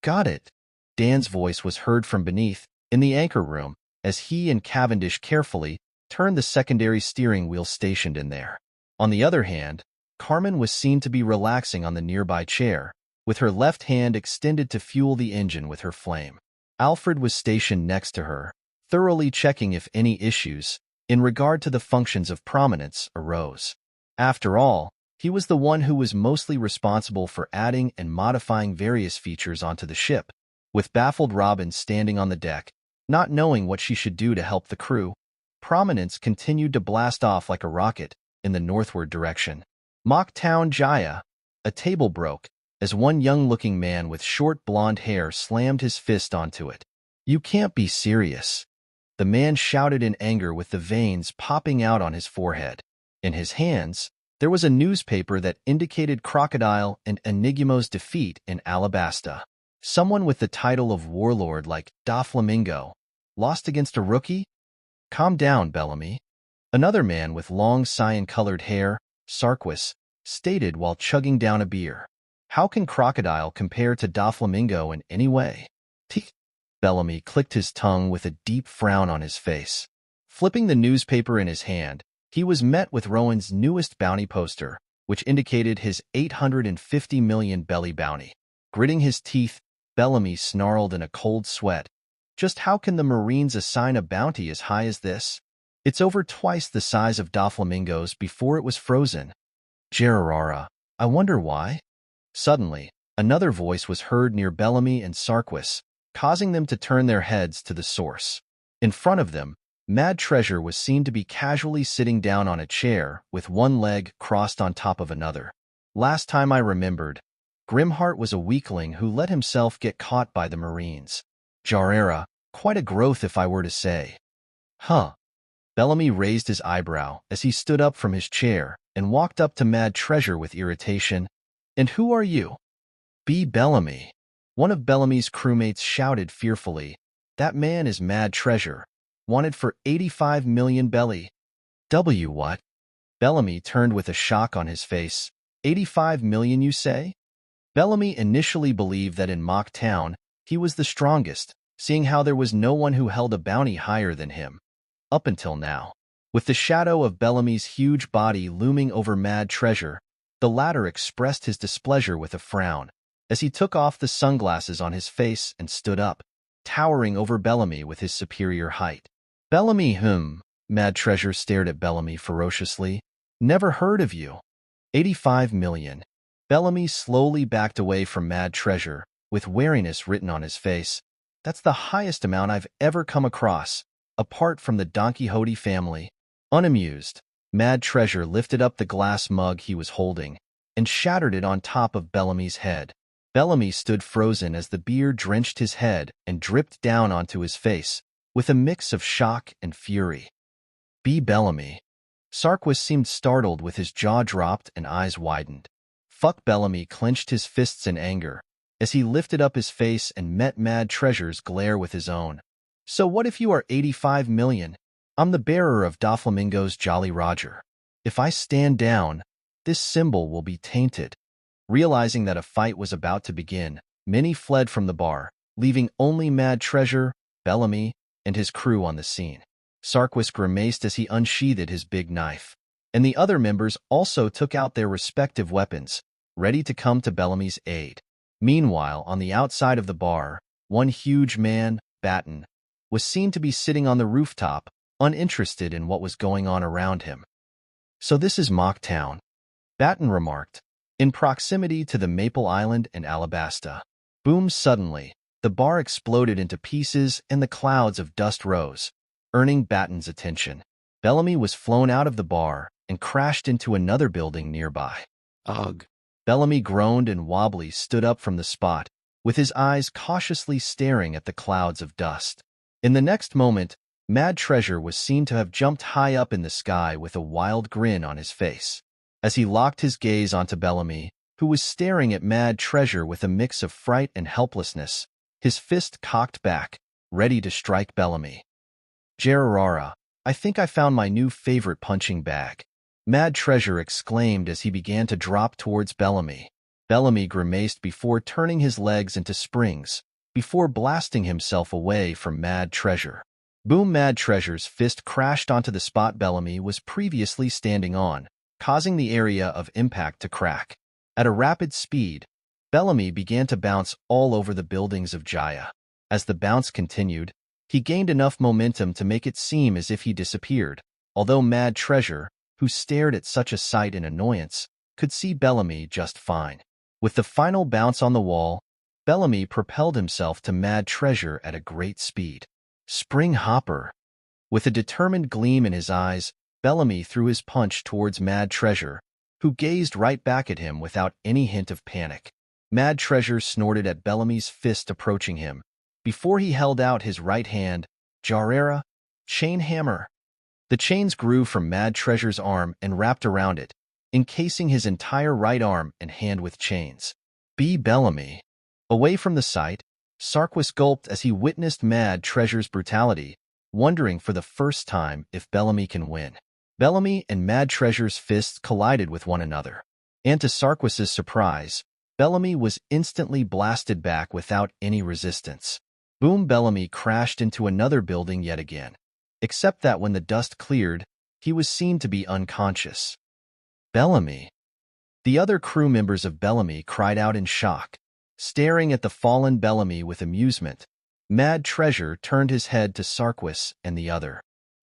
Got it. Dan's voice was heard from beneath, in the anchor room, as he and Cavendish carefully turned the secondary steering wheel stationed in there. On the other hand, Carmen was seen to be relaxing on the nearby chair, with her left hand extended to fuel the engine with her flame. Alfred was stationed next to her, thoroughly checking if any issues, in regard to the functions of prominence, arose. After all, he was the one who was mostly responsible for adding and modifying various features onto the ship, with baffled Robin standing on the deck, not knowing what she should do to help the crew. Prominence continued to blast off like a rocket in the northward direction. Mocktown Jaya. A table broke, as one young-looking man with short blonde hair slammed his fist onto it. You can't be serious. The man shouted in anger with the veins popping out on his forehead. In his hands, there was a newspaper that indicated Crocodile and Enigma's defeat in Alabasta. Someone with the title of warlord like Doflamingo lost against a rookie? Calm down, Bellamy. Another man with long cyan-colored hair, Sarquis, stated while chugging down a beer. How can Crocodile compare to Doflamingo in any way? Bellamy clicked his tongue with a deep frown on his face. Flipping the newspaper in his hand, he was met with Rowan's newest bounty poster, which indicated his 850 million belly bounty. Gritting his teeth, Bellamy snarled in a cold sweat. Just how can the Marines assign a bounty as high as this? It's over twice the size of Doflamingo's before it was frozen. Gerarara, I wonder why? Suddenly, another voice was heard near Bellamy and Sarquis, causing them to turn their heads to the source. In front of them, Mad Treasure was seen to be casually sitting down on a chair with one leg crossed on top of another. Last time I remembered, Grimheart was a weakling who let himself get caught by the Marines. Jarrera, quite a growth if I were to say. Huh. Bellamy raised his eyebrow as he stood up from his chair and walked up to Mad Treasure with irritation. And who are you? B. Bellamy. One of Bellamy's crewmates shouted fearfully. That man is Mad Treasure. Wanted for 85 million belly. W what? Bellamy turned with a shock on his face. 85 million, you say? Bellamy initially believed that in Mock Town, he was the strongest, seeing how there was no one who held a bounty higher than him. Up until now. With the shadow of Bellamy's huge body looming over Mad Treasure, the latter expressed his displeasure with a frown, as he took off the sunglasses on his face and stood up, towering over Bellamy with his superior height. Bellamy, Mad Treasure stared at Bellamy ferociously. Never heard of you. 85 million. Bellamy slowly backed away from Mad Treasure, with wariness written on his face. That's the highest amount I've ever come across, apart from the Don Quixote family. Unamused, Mad Treasure lifted up the glass mug he was holding and shattered it on top of Bellamy's head. Bellamy stood frozen as the beer drenched his head and dripped down onto his face, with a mix of shock and fury. B. Bellamy. Sarquis seemed startled with his jaw dropped and eyes widened. Fuck Bellamy clenched his fists in anger, as he lifted up his face and met Mad Treasure's glare with his own. So what if you are 85 million? I'm the bearer of Doflamingo's Jolly Roger. If I stand down, this symbol will be tainted. Realizing that a fight was about to begin, many fled from the bar, leaving only Mad Treasure, Bellamy, and his crew on the scene. Sarquis grimaced as he unsheathed his big knife, and the other members also took out their respective weapons, ready to come to Bellamy's aid. Meanwhile, on the outside of the bar, one huge man, Batten, was seen to be sitting on the rooftop, uninterested in what was going on around him. So this is Mock Town, Batten remarked, in proximity to the Maple Island and Alabasta. Boom! Suddenly, the bar exploded into pieces and the clouds of dust rose, earning Batten's attention. Bellamy was flown out of the bar and crashed into another building nearby. Ugh. Bellamy groaned and wobbly stood up from the spot, with his eyes cautiously staring at the clouds of dust. In the next moment, Mad Treasure was seen to have jumped high up in the sky with a wild grin on his face. As he locked his gaze onto Bellamy, who was staring at Mad Treasure with a mix of fright and helplessness, his fist cocked back, ready to strike Bellamy. Gerarara, I think I found my new favorite punching bag. Mad Treasure exclaimed as he began to drop towards Bellamy. Bellamy grimaced before turning his legs into springs, before blasting himself away from Mad Treasure. Boom! Mad Treasure's fist crashed onto the spot Bellamy was previously standing on, causing the area of impact to crack. At a rapid speed, Bellamy began to bounce all over the buildings of Jaya. As the bounce continued, he gained enough momentum to make it seem as if he disappeared, although Mad Treasure, who stared at such a sight in annoyance, could see Bellamy just fine. With the final bounce on the wall, Bellamy propelled himself to Mad Treasure at a great speed. Spring Hopper. With a determined gleam in his eyes, Bellamy threw his punch towards Mad Treasure, who gazed right back at him without any hint of panic. Mad Treasure snorted at Bellamy's fist approaching him. Before he held out his right hand, Jarrera, chain hammer. The chains grew from Mad Treasure's arm and wrapped around it, encasing his entire right arm and hand with chains. B. Bellamy. Away from the sight, Sarquis gulped as he witnessed Mad Treasure's brutality, wondering for the first time if Bellamy can win. Bellamy and Mad Treasure's fists collided with one another, and to Sarquis's surprise, Bellamy was instantly blasted back without any resistance. Boom! Bellamy crashed into another building yet again, except that when the dust cleared, he was seen to be unconscious. Bellamy. The other crew members of Bellamy cried out in shock, staring at the fallen Bellamy with amusement. Mad Treasure turned his head to Sarquis and the other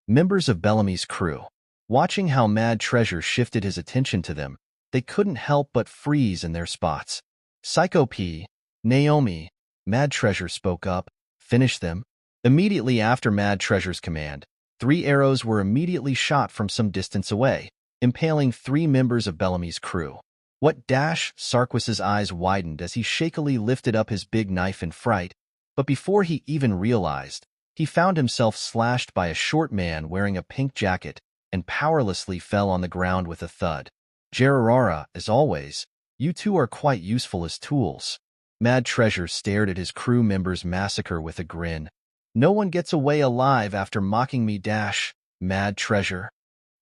members of Bellamy's crew. Watching how Mad Treasure shifted his attention to them, they couldn't help but freeze in their spots. Psycho P. Naomi. Mad Treasure spoke up. Finish them. Immediately after Mad Treasure's command, 3 arrows were immediately shot from some distance away, impaling 3 members of Bellamy's crew. What dash? Sarquis's eyes widened as he shakily lifted up his big knife in fright, but before he even realized, he found himself slashed by a short man wearing a pink jacket and powerlessly fell on the ground with a thud. Gerarara, as always, you two are quite useful as tools. Mad Treasure stared at his crew members' massacre with a grin. No one gets away alive after mocking me dash, Mad Treasure.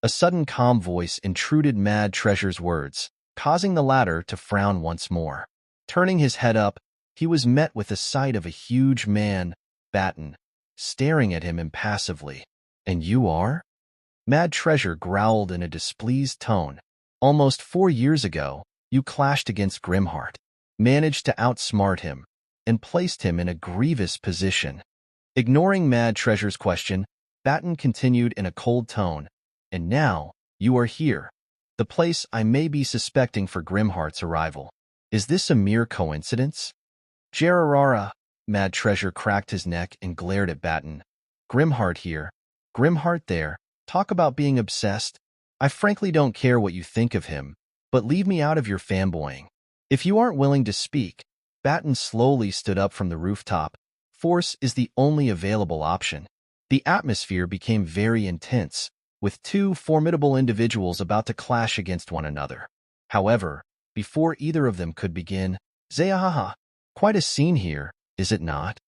A sudden calm voice intruded Mad Treasure's words, causing the latter to frown once more. Turning his head up, he was met with the sight of a huge man, Batten, staring at him impassively. And you are? Mad Treasure growled in a displeased tone. Almost 4 years ago, you clashed against Grimheart, managed to outsmart him, and placed him in a grievous position. Ignoring Mad Treasure's question, Batten continued in a cold tone, and now, you are here, the place I may be suspecting for Grimheart's arrival. Is this a mere coincidence? Gerarara, Mad Treasure cracked his neck and glared at Batten. Grimheart here, Grimheart there, talk about being obsessed. I frankly don't care what you think of him, but leave me out of your fanboying. If you aren't willing to speak, Batten slowly stood up from the rooftop. Force is the only available option. The atmosphere became very intense, with 2 formidable individuals about to clash against one another. However, before either of them could begin, Zayahaha, quite a scene here, is it not?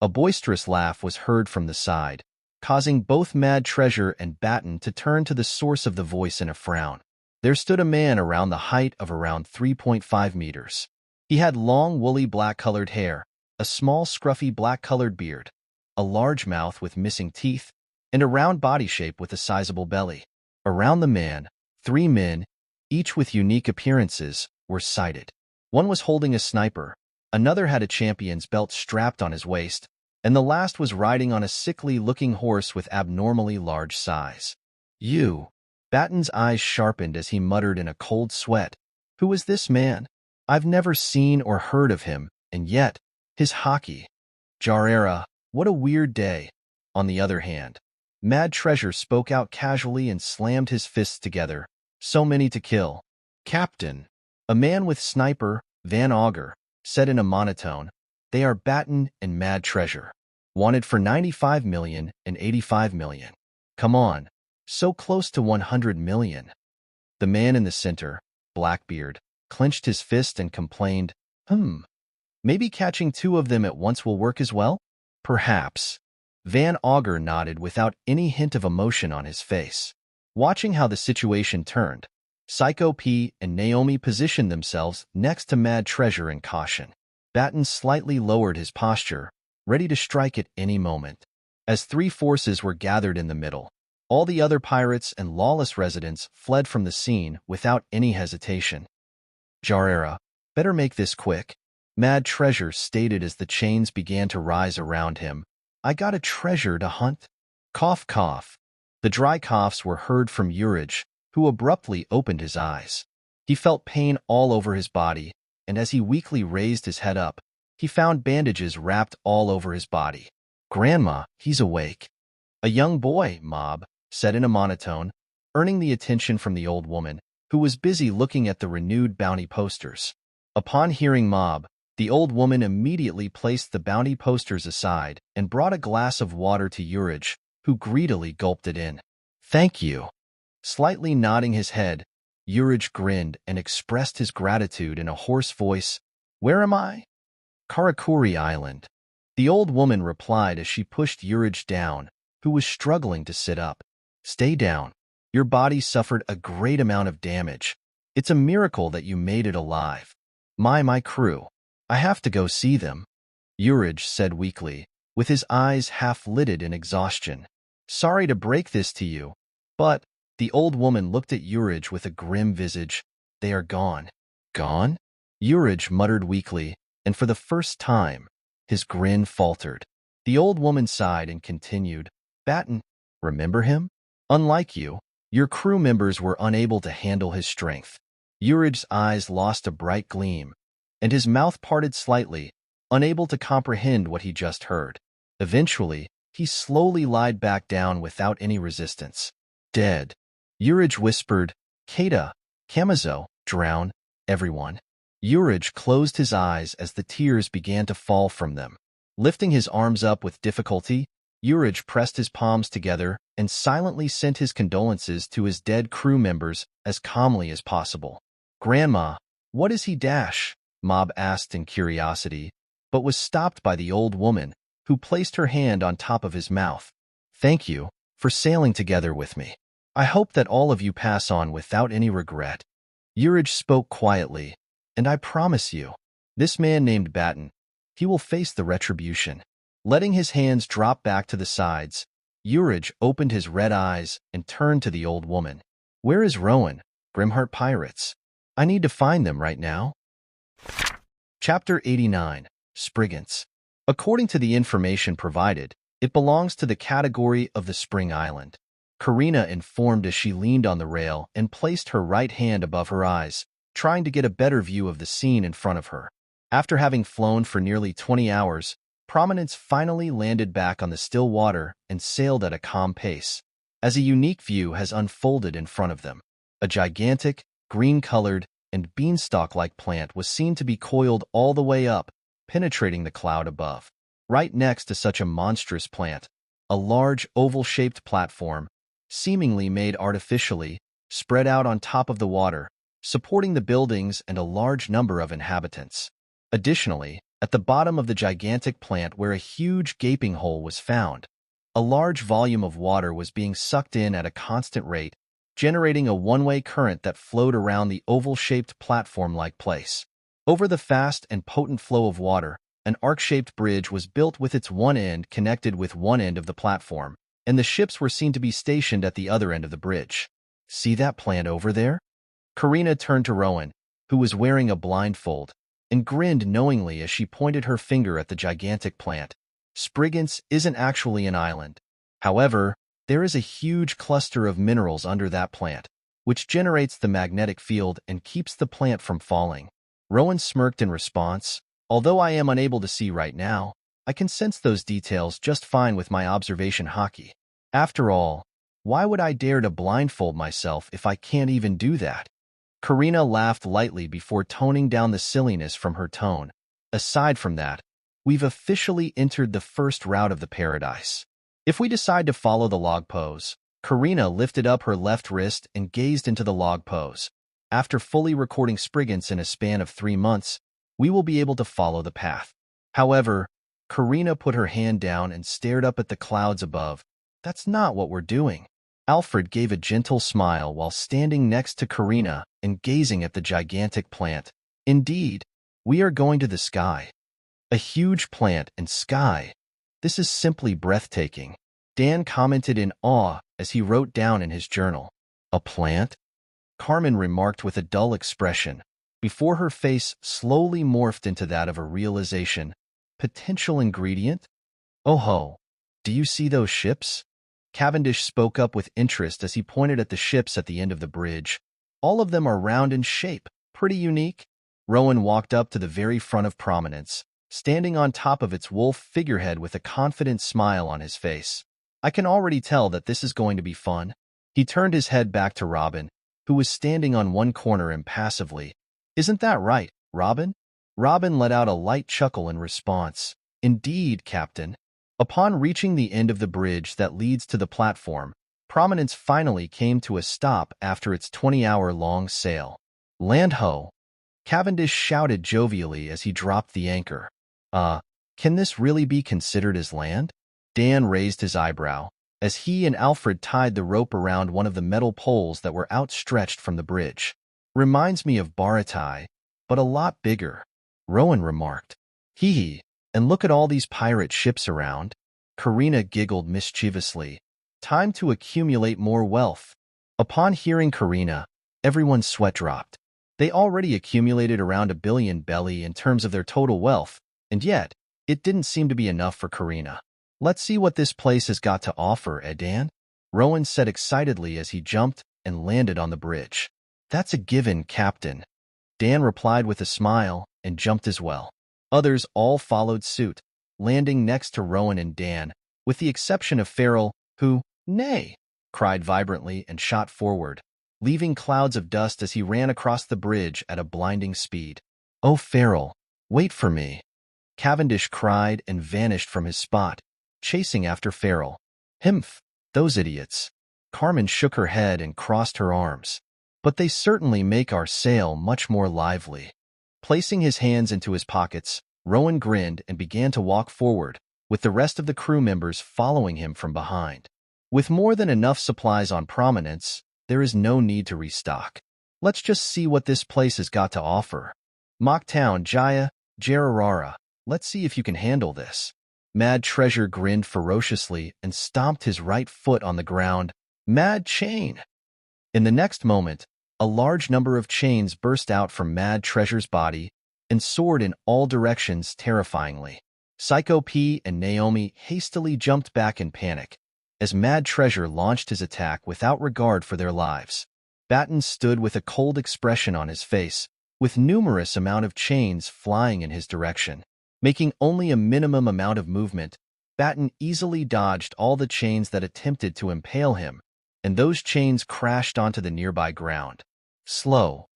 A boisterous laugh was heard from the side, causing both Mad Treasure and Batten to turn to the source of the voice in a frown. There stood a man around the height of around 3.5 meters. He had long, woolly black-colored hair, a small, scruffy black-colored beard, a large mouth with missing teeth, and a round body shape with a sizable belly. Around the man, 3 men, each with unique appearances, were sighted. One was holding a sniper, another had a champion's belt strapped on his waist, and the last was riding on a sickly-looking horse with abnormally large size. You. Batten's eyes sharpened as he muttered in a cold sweat. Who is this man? I've never seen or heard of him, and yet, his hockey. Jarera, what a weird day. On the other hand, Mad Treasure spoke out casually and slammed his fists together. So many to kill. Captain. A man with sniper, Van Auger, said in a monotone. They are Batten and Mad Treasure. Wanted for 95 million and 85 million. Come on. So close to 100 million. The man in the center, Blackbeard, clenched his fist and complained, Maybe catching 2 of them at once will work as well? Perhaps. Van Auger nodded without any hint of emotion on his face. Watching how the situation turned, Psycho P and Naomi positioned themselves next to Mad Treasure in caution. Batten slightly lowered his posture, ready to strike at any moment. As 3 forces were gathered in the middle, all the other pirates and lawless residents fled from the scene without any hesitation. Jarera, better make this quick, Mad Treasure stated as the chains began to rise around him. I got a treasure to hunt. Cough, cough. The dry coughs were heard from Urage, who abruptly opened his eyes. He felt pain all over his body, and as he weakly raised his head up, he found bandages wrapped all over his body. Grandma, he's awake. A young boy, Mob, said in a monotone, earning the attention from the old woman, who was busy looking at the renewed bounty posters. Upon hearing Mob, the old woman immediately placed the bounty posters aside and brought a glass of water to Urage, who greedily gulped it in. Thank you. Slightly nodding his head, Urij grinned and expressed his gratitude in a hoarse voice. Where am I? Karakuri Island. The old woman replied as she pushed Urij down, who was struggling to sit up. Stay down. Your body suffered a great amount of damage. It's a miracle that you made it alive. My crew. I have to go see them, Urij said weakly, with his eyes half-lidded in exhaustion. Sorry to break this to you, but the old woman looked at Urij with a grim visage. They are gone. Gone? Urij muttered weakly, and for the first time, his grin faltered. The old woman sighed and continued, Batten, remember him? Unlike you, your crew members were unable to handle his strength. Urij's eyes lost a bright gleam, and his mouth parted slightly, unable to comprehend what he just heard. Eventually, he slowly lied back down without any resistance. Dead. Urij whispered, Kata, Kamazo, drown, everyone. Urij closed his eyes as the tears began to fall from them. Lifting his arms up with difficulty, Urij pressed his palms together and silently sent his condolences to his dead crew members as calmly as possible. Grandma, what is he dash? Mob asked in curiosity, but was stopped by the old woman, who placed her hand on top of his mouth. Thank you for sailing together with me. I hope that all of you pass on without any regret. Urij spoke quietly, and I promise you, this man named Batten, he will face the retribution. Letting his hands drop back to the sides, Urij opened his red eyes and turned to the old woman. Where is Rowan, Grimheart Pirates? I need to find them right now. Chapter 89, Spriggans. According to the information provided, it belongs to the category of the Spring Island. Karina informed as she leaned on the rail and placed her right hand above her eyes, trying to get a better view of the scene in front of her. After having flown for nearly 20 hours, Prominence finally landed back on the still water and sailed at a calm pace. As a unique view has unfolded in front of them, a gigantic, green-colored, and beanstalk-like plant was seen to be coiled all the way up, penetrating the cloud above. Right next to such a monstrous plant, a large oval-shaped platform, seemingly made artificially, spread out on top of the water, supporting the buildings and a large number of inhabitants. Additionally, at the bottom of the gigantic plant where a huge gaping hole was found, a large volume of water was being sucked in at a constant rate, generating a one-way current that flowed around the oval-shaped platform-like place. Over the fast and potent flow of water, an arc-shaped bridge was built with its one end connected with one end of the platform, and the ships were seen to be stationed at the other end of the bridge. See that plant over there? Karina turned to Rowan, who was wearing a blindfold, and grinned knowingly as she pointed her finger at the gigantic plant. Spriggans isn't actually an island. However, there is a huge cluster of minerals under that plant, which generates the magnetic field and keeps the plant from falling. Rowan smirked in response. Although I am unable to see right now, I can sense those details just fine with my observation hockey. After all, why would I dare to blindfold myself if I can't even do that? Karina laughed lightly before toning down the silliness from her tone. Aside from that, we've officially entered the first route of the paradise. If we decide to follow the log pose, Karina lifted up her left wrist and gazed into the log pose. After fully recording Spriggans in a span of 3 months, we will be able to follow the path. However, Karina put her hand down and stared up at the clouds above. That's not what we're doing. Alfred gave a gentle smile while standing next to Karina and gazing at the gigantic plant. Indeed, we are going to the sky. A huge plant and sky. This is simply breathtaking. Dan commented in awe as he wrote down in his journal. A plant? Carmen remarked with a dull expression, before her face slowly morphed into that of a realization. Potential ingredient? Oh ho, do you see those ships? Cavendish spoke up with interest as he pointed at the ships at the end of the bridge. All of them are round in shape, pretty unique. Rowan walked up to the very front of Prominence, standing on top of its wolf figurehead with a confident smile on his face. I can already tell that this is going to be fun. He turned his head back to Robin, who was standing on one corner impassively. Isn't that right, Robin? Robin let out a light chuckle in response. Indeed, Captain. Upon reaching the end of the bridge that leads to the platform, Prominence finally came to a stop after its 20-hour-long sail. "Land ho!" Cavendish shouted jovially as he dropped the anchor. Can this really be considered as land?" Dan raised his eyebrow as he and Alfred tied the rope around one of the metal poles that were outstretched from the bridge. "Reminds me of Baratai, but a lot bigger," Rowan remarked. "Hee hee, and look at all these pirate ships around." Karina giggled mischievously. "Time to accumulate more wealth." Upon hearing Karina, everyone's sweat dropped. They already accumulated around 1 billion belly in terms of their total wealth, and yet, it didn't seem to be enough for Karina. "Let's see what this place has got to offer, Dan?" Rowan said excitedly as he jumped and landed on the bridge. "That's a given, Captain." Dan replied with a smile and jumped as well. Others all followed suit, landing next to Rowan and Dan, with the exception of Farrell, who, "Nay!" cried vibrantly and shot forward, leaving clouds of dust as he ran across the bridge at a blinding speed. "Oh, Farrell, wait for me!" Cavendish cried and vanished from his spot, chasing after Farrell. "Himph, those idiots." Carmen shook her head and crossed her arms. "But they certainly make our sail much more lively." Placing his hands into his pockets, Rowan grinned and began to walk forward, with the rest of the crew members following him from behind. With more than enough supplies on Prominence, there is no need to restock. Let's just see what this place has got to offer. "Mocktown, Jaya, Jararara, let's see if you can handle this." Mad Treasure grinned ferociously and stomped his right foot on the ground. "Mad Chain!" In the next moment, a large number of chains burst out from Mad Treasure's body and soared in all directions terrifyingly. Psycho P and Naomi hastily jumped back in panic as Mad Treasure launched his attack without regard for their lives. Batten stood with a cold expression on his face, with numerous amount of chains flying in his direction. Making only a minimum amount of movement, Batten easily dodged all the chains that attempted to impale him, and those chains crashed onto the nearby ground. "Slow,"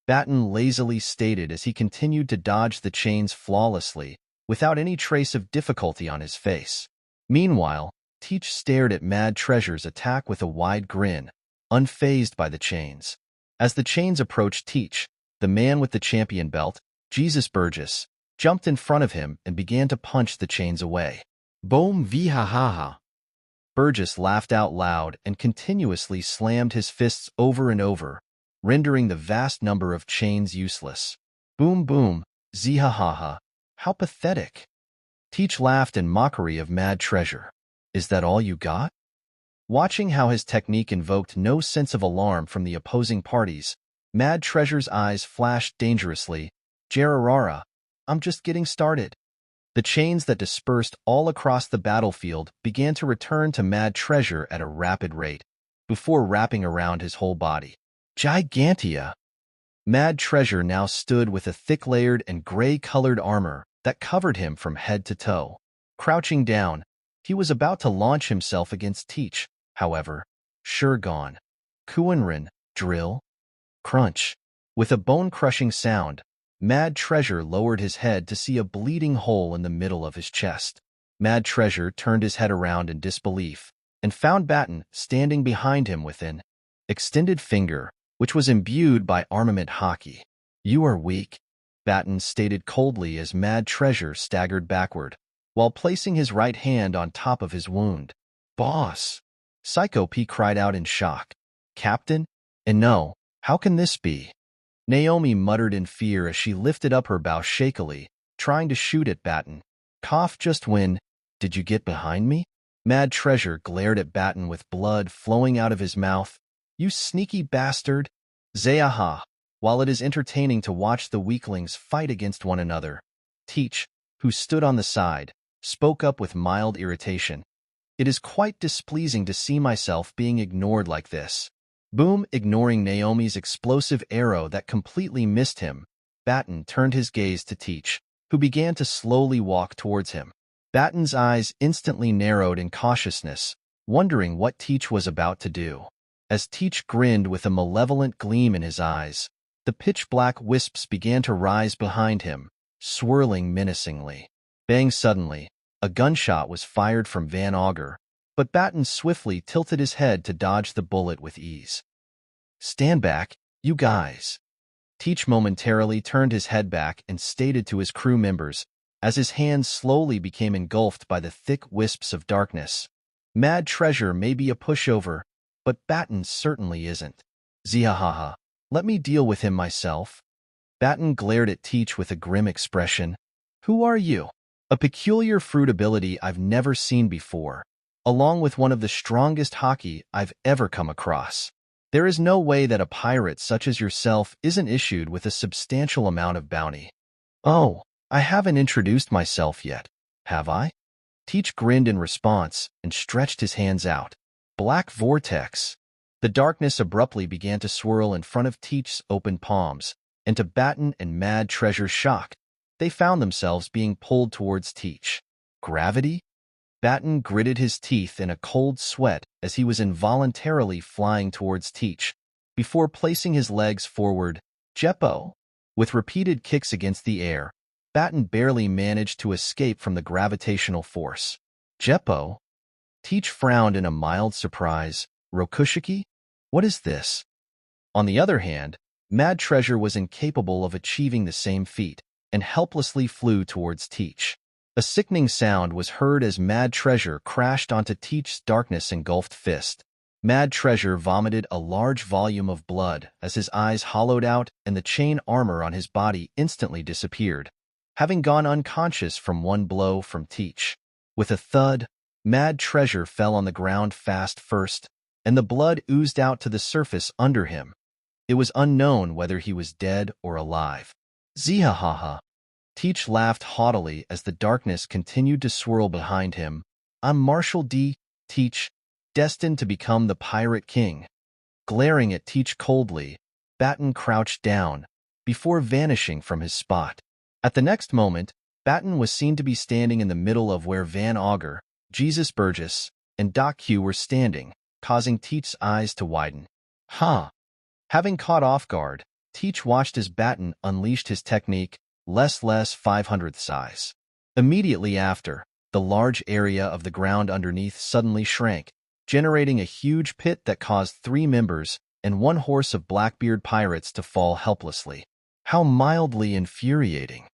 Batten lazily stated as he continued to dodge the chains flawlessly, without any trace of difficulty on his face. Meanwhile, Teach stared at Mad Treasure's attack with a wide grin, unfazed by the chains. As the chains approached Teach, the man with the champion belt, Jesus Burgess, jumped in front of him and began to punch the chains away. Boom vi ha ha ha. Burgess laughed out loud and continuously slammed his fists over and over, rendering the vast number of chains useless. "Boom boom, zihahaha, how pathetic." Teach laughed in mockery of Mad Treasure. "Is that all you got?" Watching how his technique invoked no sense of alarm from the opposing parties, Mad Treasure's eyes flashed dangerously. "Jararara, I'm just getting started." The chains that dispersed all across the battlefield began to return to Mad Treasure at a rapid rate, before wrapping around his whole body. Gigantia! Mad Treasure now stood with a thick-layered and gray-colored armor that covered him from head to toe. Crouching down, he was about to launch himself against Teach, however. Sure gone. Kuinrin, drill. Crunch. With a bone-crushing sound, Mad Treasure lowered his head to see a bleeding hole in the middle of his chest. Mad Treasure turned his head around in disbelief and found Batten standing behind him with an extended finger, which was imbued by armament hockey. "You are weak," Batten stated coldly as Mad Treasure staggered backward, while placing his right hand on top of his wound. "Boss!" Psycho P cried out in shock. "Captain? And no, how can this be?" Naomi muttered in fear as she lifted up her bow shakily, trying to shoot at Batten. "Cough just when, did you get behind me?" Mad Treasure glared at Batten with blood flowing out of his mouth. "You sneaky bastard!" Zayaha, while it is entertaining to watch the weaklings fight against one another, Teach, who stood on the side, spoke up with mild irritation. "It is quite displeasing to see myself being ignored like this." Boom, ignoring Naomi's explosive arrow that completely missed him, Batten turned his gaze to Teach, who began to slowly walk towards him. Batten's eyes instantly narrowed in cautiousness, wondering what Teach was about to do. As Teach grinned with a malevolent gleam in his eyes, the pitch-black wisps began to rise behind him, swirling menacingly. Bang! Suddenly, a gunshot was fired from Van Augur, but Batten swiftly tilted his head to dodge the bullet with ease. "Stand back, you guys." Teach momentarily turned his head back and stated to his crew members, as his hands slowly became engulfed by the thick wisps of darkness. "Mad Treasure may be a pushover, but Batten certainly isn't. Zihahaha, let me deal with him myself." Batten glared at Teach with a grim expression. "Who are you?" "A peculiar fruit ability I've never seen before, along with one of the strongest hockey I've ever come across. There is no way that a pirate such as yourself isn't issued with a substantial amount of bounty." "Oh, I haven't introduced myself yet, have I?" Teach grinned in response and stretched his hands out. Black vortex. The darkness abruptly began to swirl in front of Teach's open palms, and to Batten and Mad Treasure's shock, they found themselves being pulled towards Teach. Gravity? Batten gritted his teeth in a cold sweat as he was involuntarily flying towards Teach, before placing his legs forward. Jeppo! With repeated kicks against the air, Batten barely managed to escape from the gravitational force. "Jeppo?" Teach frowned in a mild surprise. "Rokushiki? What is this?" On the other hand, Mad Treasure was incapable of achieving the same feat, and helplessly flew towards Teach. A sickening sound was heard as Mad Treasure crashed onto Teach's darkness-engulfed fist. Mad Treasure vomited a large volume of blood as his eyes hollowed out and the chain armor on his body instantly disappeared, having gone unconscious from one blow from Teach. With a thud, Mad Treasure fell on the ground fast first, and the blood oozed out to the surface under him. It was unknown whether he was dead or alive. "Zihahaha." Teach laughed haughtily as the darkness continued to swirl behind him. "I'm Marshal D. Teach, destined to become the Pirate King." Glaring at Teach coldly, Batten crouched down, before vanishing from his spot. At the next moment, Batten was seen to be standing in the middle of where Van Augur, Jesus Burgess, and Doc Q were standing, causing Teach's eyes to widen. "Huh." Having caught off guard, Teach watched as Batten unleashed his technique, less 500th size. Immediately after, the large area of the ground underneath suddenly shrank, generating a huge pit that caused 3 members and 1 horse of Blackbeard pirates to fall helplessly. "How mildly infuriating,"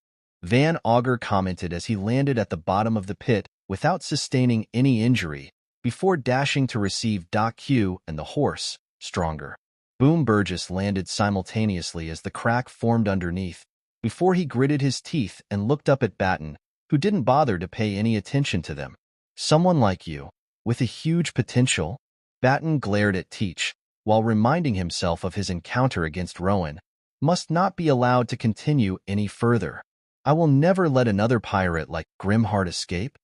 Van Augur commented as he landed at the bottom of the pit without sustaining any injury, before dashing to receive Doc Q and the horse, stronger. Boom Burgess landed simultaneously as the crack formed underneath, before he gritted his teeth and looked up at Batten, who didn't bother to pay any attention to them. "Someone like you, with a huge potential?" Batten glared at Teach, while reminding himself of his encounter against Rowan, "must not be allowed to continue any further. I will never let another pirate like Grimheart escape."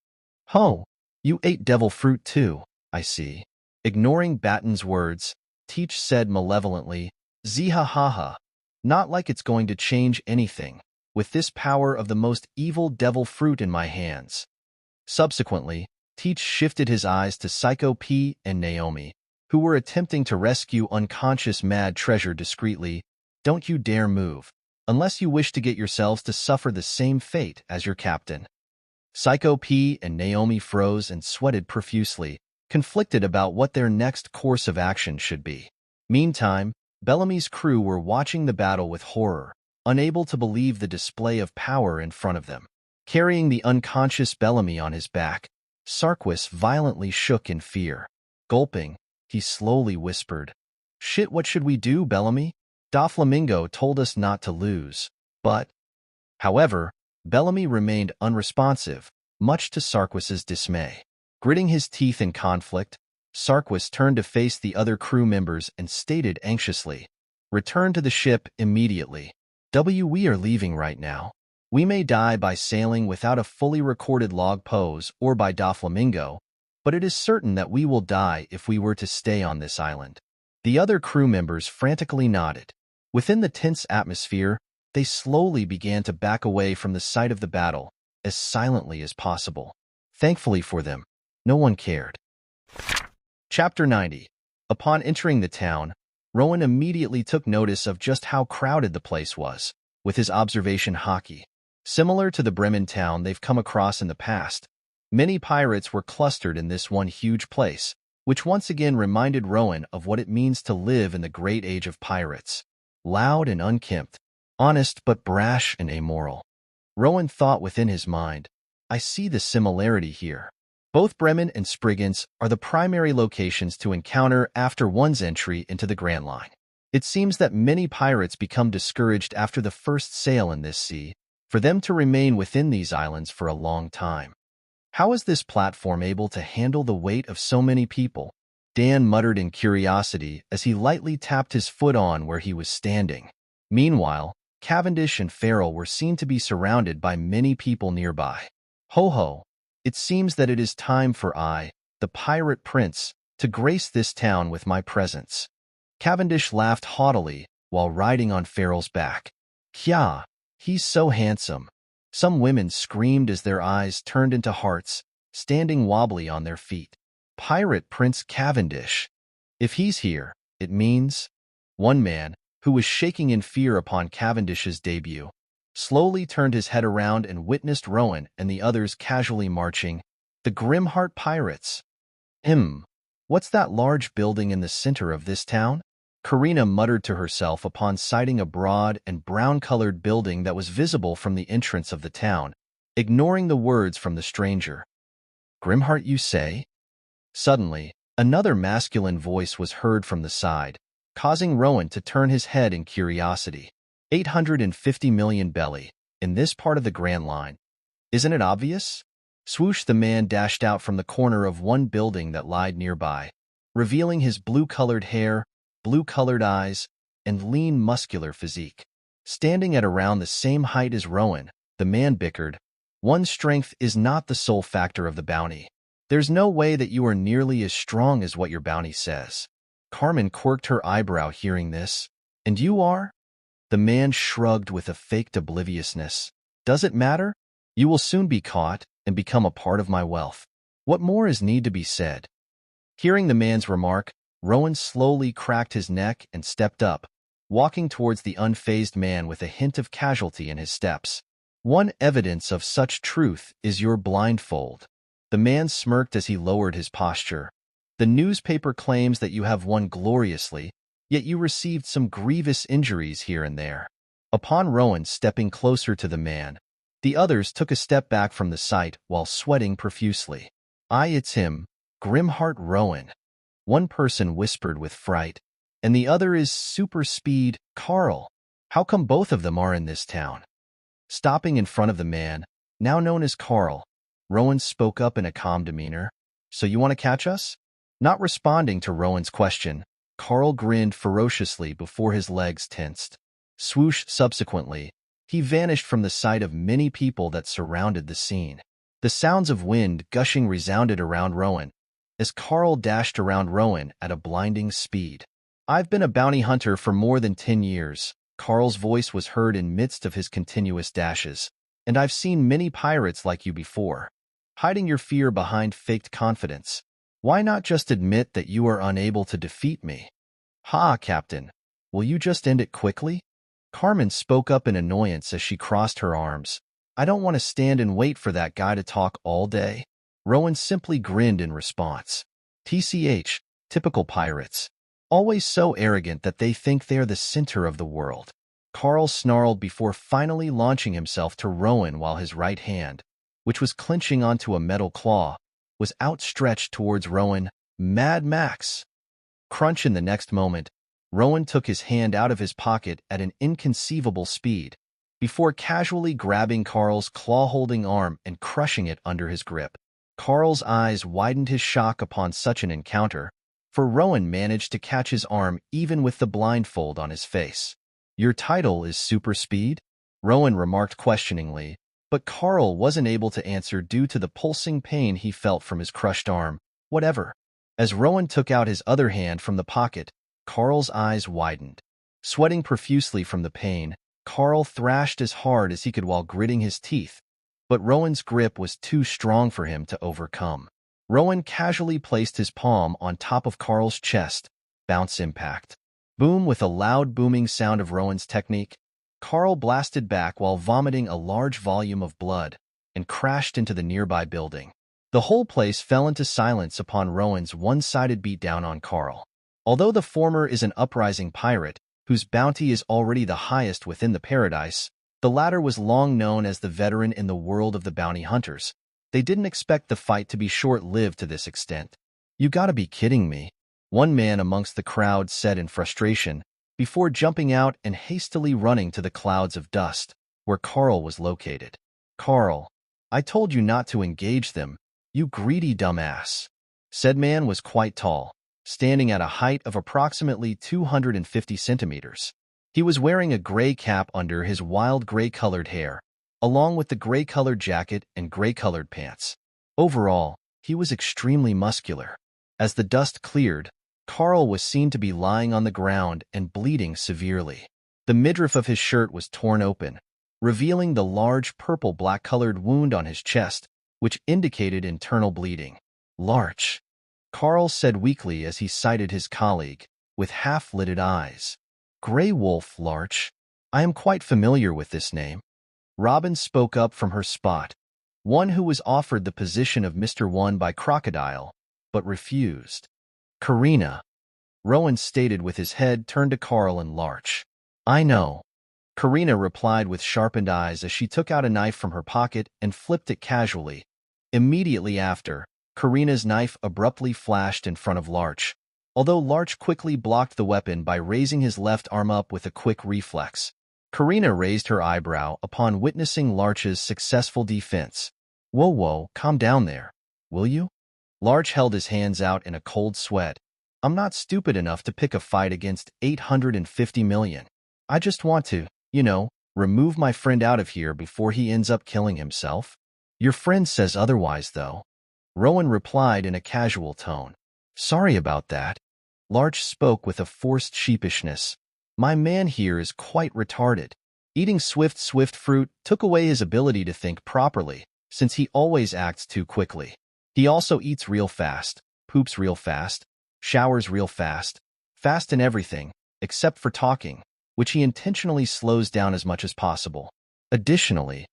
"Ho, you ate devil fruit too, I see." Ignoring Batten's words, Teach said malevolently, "Zihahaha. Not like it's going to change anything, with this power of the most evil devil fruit in my hands." Subsequently, Teach shifted his eyes to Psycho P and Naomi, who were attempting to rescue unconscious Mad Treasure discreetly. "Don't you dare move, unless you wish to get yourselves to suffer the same fate as your captain." Psycho P and Naomi froze and sweated profusely, conflicted about what their next course of action should be. Meantime, Bellamy's crew were watching the battle with horror, unable to believe the display of power in front of them. Carrying the unconscious Bellamy on his back, Sarquis violently shook in fear. Gulping, he slowly whispered, "Shit, what should we do, Bellamy? Doflamingo told us not to lose, but—" However, Bellamy remained unresponsive, much to Sarquis's dismay. Gritting his teeth in conflict, Sarquis turned to face the other crew members and stated anxiously, "Return to the ship immediately. We are leaving right now. We may die by sailing without a fully recorded log pose or by Doflamingo, but it is certain that we will die if we were to stay on this island." The other crew members frantically nodded. Within the tense atmosphere, they slowly began to back away from the site of the battle, as silently as possible. Thankfully for them, no one cared. Chapter 90. Upon entering the town, Rowan immediately took notice of just how crowded the place was, with his observation hockey. Similar to the Bremen town they've come across in the past, Many pirates were clustered in this one huge place, which once again reminded Rowan of what it means to live in the great age of pirates. Loud and unkempt, honest but brash and amoral. Rowan thought within his mind, I see the similarity here. Both Bremen and Spriggans are the primary locations to encounter after one's entry into the Grand Line. It seems that many pirates become discouraged after the first sail in this sea, for them to remain within these islands for a long time. How is this platform able to handle the weight of so many people? Dan muttered in curiosity as he lightly tapped his foot on where he was standing. Meanwhile, Cavendish and Farrell were seen to be surrounded by many people nearby. Ho ho! It seems that it is time for I, the pirate prince, to grace this town with my presence. Cavendish laughed haughtily while riding on Farrell's back. Kya, he's so handsome. Some women screamed as their eyes turned into hearts, standing wobbly on their feet. Pirate Prince Cavendish. If he's here, it means... One man, who was shaking in fear upon Cavendish's debut, slowly turned his head around and witnessed Rowan and the others casually marching. The Grimheart Pirates. What's that large building in the center of this town? Karina muttered to herself upon sighting a broad and brown-colored building that was visible from the entrance of the town, ignoring the words from the stranger. Grimheart, you say? Suddenly, another masculine voice was heard from the side, causing Rowan to turn his head in curiosity. 850 million belly, in this part of the Grand Line. Isn't it obvious? Swoosh, the man dashed out from the corner of one building that lied nearby, revealing his blue-colored hair, blue-colored eyes, and lean muscular physique. Standing at around the same height as Rowan, the man bickered, one's strength is not the sole factor of the bounty. There's no way that you are nearly as strong as what your bounty says. Carmen quirked her eyebrow hearing this. And you are? The man shrugged with a faked obliviousness. Does it matter? You will soon be caught and become a part of my wealth. What more is need to be said? Hearing the man's remark, Rowan slowly cracked his neck and stepped up, walking towards the unfazed man with a hint of casualty in his steps. One evidence of such truth is your blindfold. The man smirked as he lowered his posture. The newspaper claims that you have won gloriously, yet you received some grievous injuries here and there. Upon Rowan stepping closer to the man, the others took a step back from the sight while sweating profusely. It's him, Grimheart Rowan. One person whispered with fright, and the other is Super Speed Carl. How come both of them are in this town? Stopping in front of the man, now known as Carl, Rowan spoke up in a calm demeanor. So you want to catch us? Not responding to Rowan's question, Carl grinned ferociously before his legs tensed. Swoosh, subsequently, he vanished from the sight of many people that surrounded the scene. The sounds of wind gushing resounded around Rowan, as Carl dashed around Rowan at a blinding speed. I've been a bounty hunter for more than 10 years, Carl's voice was heard in midst of his continuous dashes, and I've seen many pirates like you before. Hiding your fear behind faked confidence. Why not just admit that you are unable to defeat me? Ha, Captain. Will you just end it quickly? Carmen spoke up in annoyance as she crossed her arms. I don't want to stand and wait for that guy to talk all day. Rowan simply grinned in response. TCH, typical pirates. Always so arrogant that they think they are the center of the world. Carl snarled before finally launching himself to Rowan while his right hand, which was clenching onto a metal claw, was outstretched towards Rowan. Mad Max! Crunch in the next moment, Rowan took his hand out of his pocket at an inconceivable speed, before casually grabbing Carl's claw-holding arm and crushing it under his grip. Carl's eyes widened his shock upon such an encounter, for Rowan managed to catch his arm even with the blindfold on his face. Your title is Super Speed? Rowan remarked questioningly, but Carl wasn't able to answer due to the pulsing pain he felt from his crushed arm. Whatever. As Rowan took out his other hand from the pocket, Carl's eyes widened. Sweating profusely from the pain, Carl thrashed as hard as he could while gritting his teeth, but Rowan's grip was too strong for him to overcome. Rowan casually placed his palm on top of Carl's chest. Bounce impact. Boom. With a loud booming sound of Rowan's technique, Carl blasted back while vomiting a large volume of blood and crashed into the nearby building. The whole place fell into silence upon Rowan's one-sided beatdown on Carl. Although the former is an uprising pirate, whose bounty is already the highest within the paradise, the latter was long known as the veteran in the world of the bounty hunters. They didn't expect the fight to be short-lived to this extent. "You gotta be kidding me," one man amongst the crowd said in frustration, before jumping out and hastily running to the clouds of dust, where Carl was located. "Carl, I told you not to engage them, you greedy dumbass." Said man was quite tall, standing at a height of approximately 250 centimeters. He was wearing a gray cap under his wild gray-colored hair, along with the gray-colored jacket and gray-colored pants. Overall, he was extremely muscular. As the dust cleared, Carl was seen to be lying on the ground and bleeding severely. The midriff of his shirt was torn open, revealing the large purple-black-colored wound on his chest, which indicated internal bleeding. "Larch," Carl said weakly as he sighted his colleague, with half-lidded eyes. "Grey Wolf, Larch. I am quite familiar with this name." Robin spoke up from her spot, one who was offered the position of Mr. One by Crocodile, but refused. "Karina," Rowan stated with his head turned to Carl and Larch. "I know." Karina replied with sharpened eyes as she took out a knife from her pocket and flipped it casually. Immediately after, Karina's knife abruptly flashed in front of Larch, although Larch quickly blocked the weapon by raising his left arm up with a quick reflex. Karina raised her eyebrow upon witnessing Larch's successful defense. Whoa, calm down there, will you?" Larch held his hands out in a cold sweat. "I'm not stupid enough to pick a fight against 850 million. I just want to, remove my friend out of here before he ends up killing himself." "Your friend says otherwise, though," Rowan replied in a casual tone. "Sorry about that." Larch spoke with a forced sheepishness. "My man here is quite retarded. Eating swift fruit took away his ability to think properly, since he always acts too quickly. He also eats real fast, poops real fast, showers real fast in everything, except for talking, which he intentionally slows down as much as possible. Additionally,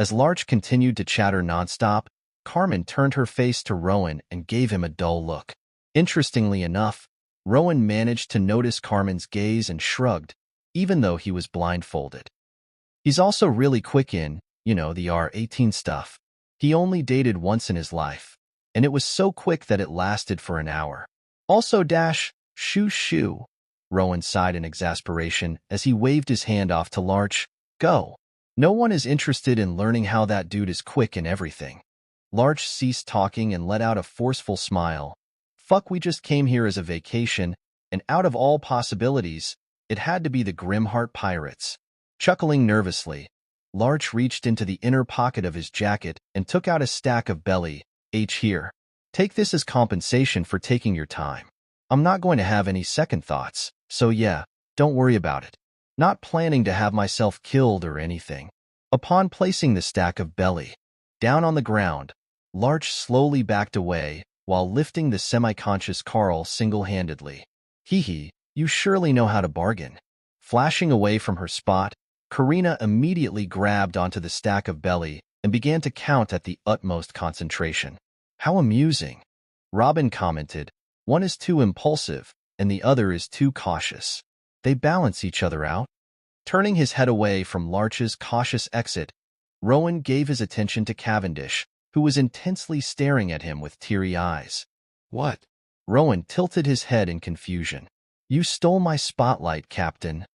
as Larch continued to chatter nonstop, Carmen turned her face to Rowan and gave him a dull look. Interestingly enough, Rowan managed to notice Carmen's gaze and shrugged, even though he was blindfolded. He's also really quick in, the R18 stuff. He only dated once in his life, and it was so quick that it lasted for an hour. Also shoo, Rowan sighed in exasperation as he waved his hand off to Larch. "Go. No one is interested in learning how that dude is quick in everything." Larch ceased talking and let out a forceful smile. "Fuck, we just came here as a vacation, and out of all possibilities, it had to be the Grimheart Pirates." Chuckling nervously, Larch reached into the inner pocket of his jacket and took out a stack of belly. Here. Take this as compensation for taking your time. I'm not going to have any second thoughts, so yeah, don't worry about it. Not planning to have myself killed or anything." Upon placing the stack of belly down on the ground, Larch slowly backed away while lifting the semi-conscious Carl single-handedly. You surely know how to bargain." Flashing away from her spot, Karina immediately grabbed onto the stack of belly and began to count at the utmost concentration. "How amusing," Robin commented. "One is too impulsive, and the other is too cautious. They balance each other out." Turning his head away from Larch's cautious exit, Rowan gave his attention to Cavendish, who was intensely staring at him with teary eyes. "What?" Rowan tilted his head in confusion. "You stole my spotlight, Captain,"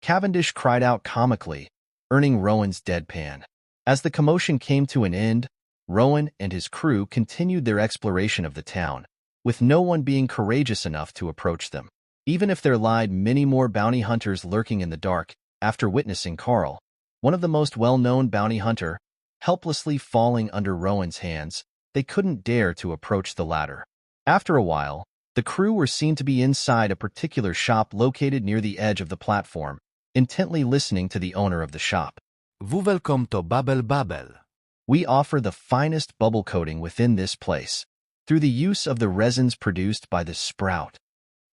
Cavendish cried out comically, earning Rowan's deadpan. As the commotion came to an end, Rowan and his crew continued their exploration of the town, with no one being courageous enough to approach them. Even if there lied many more bounty hunters lurking in the dark, after witnessing Carl, one of the most well-known bounty hunter, helplessly falling under Rowan's hands, they couldn't dare to approach the latter. After a while, the crew were seen to be inside a particular shop located near the edge of the platform, intently listening to the owner of the shop. Welcome to Bubble. "We offer the finest bubble coating within this place, through the use of the resins produced by the sprout.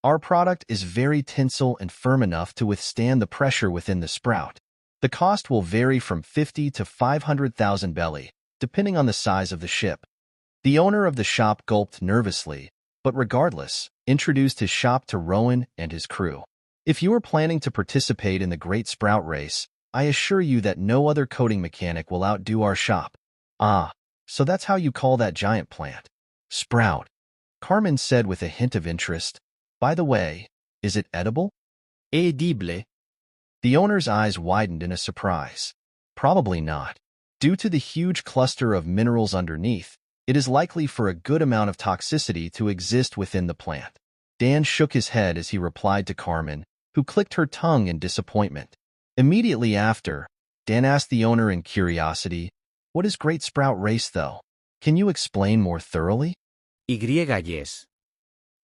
Our product is very tensile and firm enough to withstand the pressure within the sprout. The cost will vary from 50 to 500,000 belly, depending on the size of the ship. The owner of the shop gulped nervously, but regardless, introduced his shop to Rowan and his crew. If you are planning to participate in the Great Sprout Race, I assure you that no other coating mechanic will outdo our shop. Ah, so that's how you call that giant plant. Sprout. Carmen said with a hint of interest. By the way, is it edible? Edible. The owner's eyes widened in a surprise. Probably not. Due to the huge cluster of minerals underneath, it is likely for a good amount of toxicity to exist within the plant. Dan shook his head as he replied to Carmen, who clicked her tongue in disappointment. Immediately after, Dan asked the owner in curiosity, "What is Great Sprout Race, though? Can you explain more thoroughly?" Yes.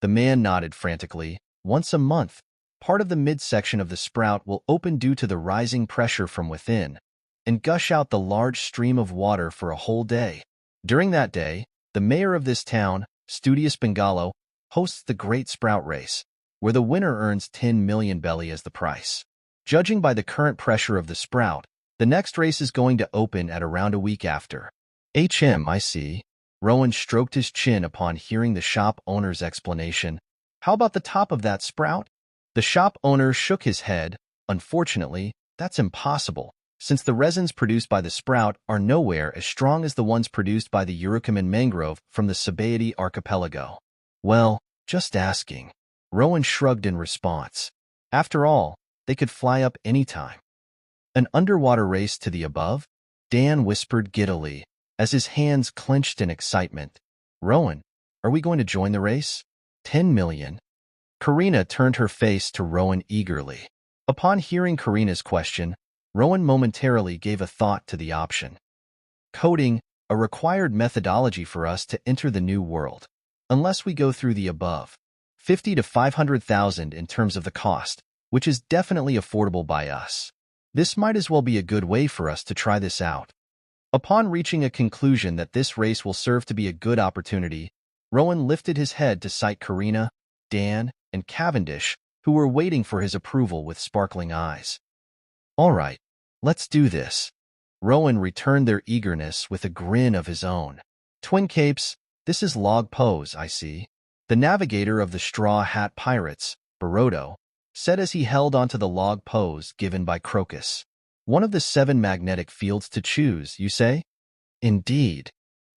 The man nodded frantically. Once a month, part of the midsection of the sprout will open due to the rising pressure from within and gush out the large stream of water for a whole day. During that day, the mayor of this town, Studious Bengalo, hosts the Great Sprout Race, where the winner earns 10 million belly as the price. Judging by the current pressure of the sprout, the next race is going to open at around a week after. I see. Rowan stroked his chin upon hearing the shop owner's explanation. How about the top of that sprout? The shop owner shook his head. Unfortunately, that's impossible, since the resins produced by the sprout are nowhere as strong as the ones produced by the Yurukaman mangrove from the Sabaody archipelago. Well, just asking. Rowan shrugged in response. After all, they could fly up any time. An underwater race to the above? Dan whispered giddily, as his hands clenched in excitement. Rowan, are we going to join the race? 10 million? Karina turned her face to Rowan eagerly. Upon hearing Karina's question, Rowan momentarily gave a thought to the option. Coding, a required methodology for us to enter the new world. Unless we go through the above. 50 to 500,000 in terms of the cost, which is definitely affordable by us. This might as well be a good way for us to try this out. Upon reaching a conclusion that this race will serve to be a good opportunity, Rowan lifted his head to sight Karina, Dan, and Cavendish, who were waiting for his approval with sparkling eyes. All right, let's do this. Rowan returned their eagerness with a grin of his own. Twin Capes, this is Log Pose, I see. The navigator of the Straw Hat Pirates, Barodo, said as he held onto the log pose given by Crocus. One of the 7 magnetic fields to choose, you say? Indeed.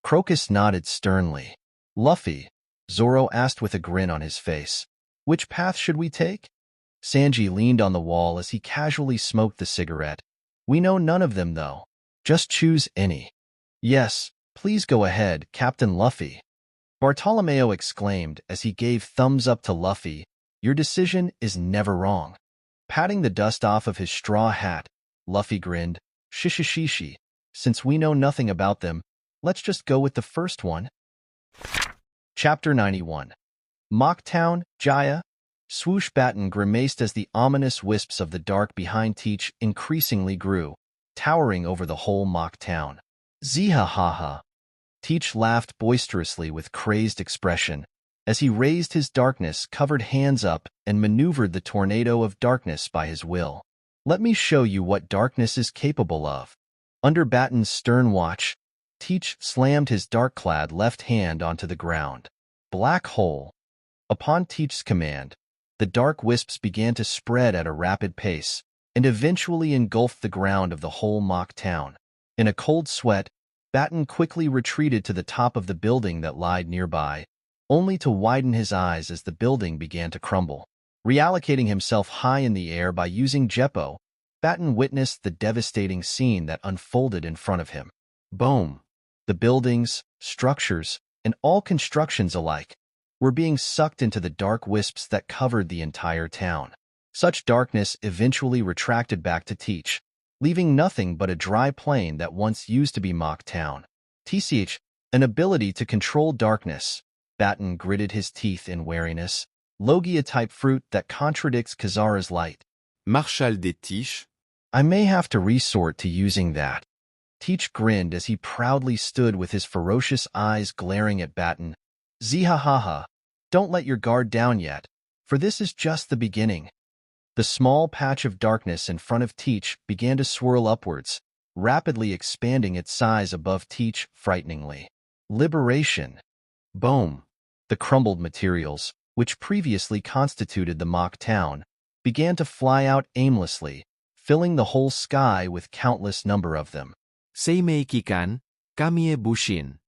Crocus nodded sternly. Luffy, Zoro asked with a grin on his face. Which path should we take? Sanji leaned on the wall as he casually smoked the cigarette. We know none of them, though. Just choose any. Yes, please go ahead, Captain Luffy. Bartolomeo exclaimed as he gave thumbs up to Luffy. Your decision is never wrong. Patting the dust off of his straw hat, Luffy grinned. Shishishishi. Since we know nothing about them, let's just go with the first one. Chapter 91. Mocktown, Jaya. Swoosh Batten grimaced as the ominous wisps of the dark behind Teach increasingly grew, towering over the whole Mocktown. Ziha-ha-ha. Teach laughed boisterously with crazed expression as he raised his darkness-covered hands up and maneuvered the tornado of darkness by his will. Let me show you what darkness is capable of. Under Batten's stern watch, Teach slammed his dark-clad left hand onto the ground. Black hole. Upon Teach's command, the dark wisps began to spread at a rapid pace and eventually engulfed the ground of the whole mock town. In a cold sweat, Batten quickly retreated to the top of the building that lied nearby, only to widen his eyes as the building began to crumble. Reallocating himself high in the air by using Jeppo, Batten witnessed the devastating scene that unfolded in front of him. Boom! The buildings, structures, and all constructions alike were being sucked into the dark wisps that covered the entire town. Such darkness eventually retracted back to Teach, leaving nothing but a dry plain that once used to be Mock Town. TCH, an ability to control darkness. Batten gritted his teeth in wariness. Logia-type fruit that contradicts Kazara's light. Marshal des Tiches. I may have to resort to using that. Teach grinned as he proudly stood with his ferocious eyes glaring at Batten. Ziha-ha-ha, don't let your guard down yet, for this is just the beginning. The small patch of darkness in front of Teach began to swirl upwards, rapidly expanding its size above Teach frighteningly. Liberation. Boom. The crumbled materials, which previously constituted the mock town, began to fly out aimlessly, filling the whole sky with countless number of them. Seimeikikan, kamie bushin.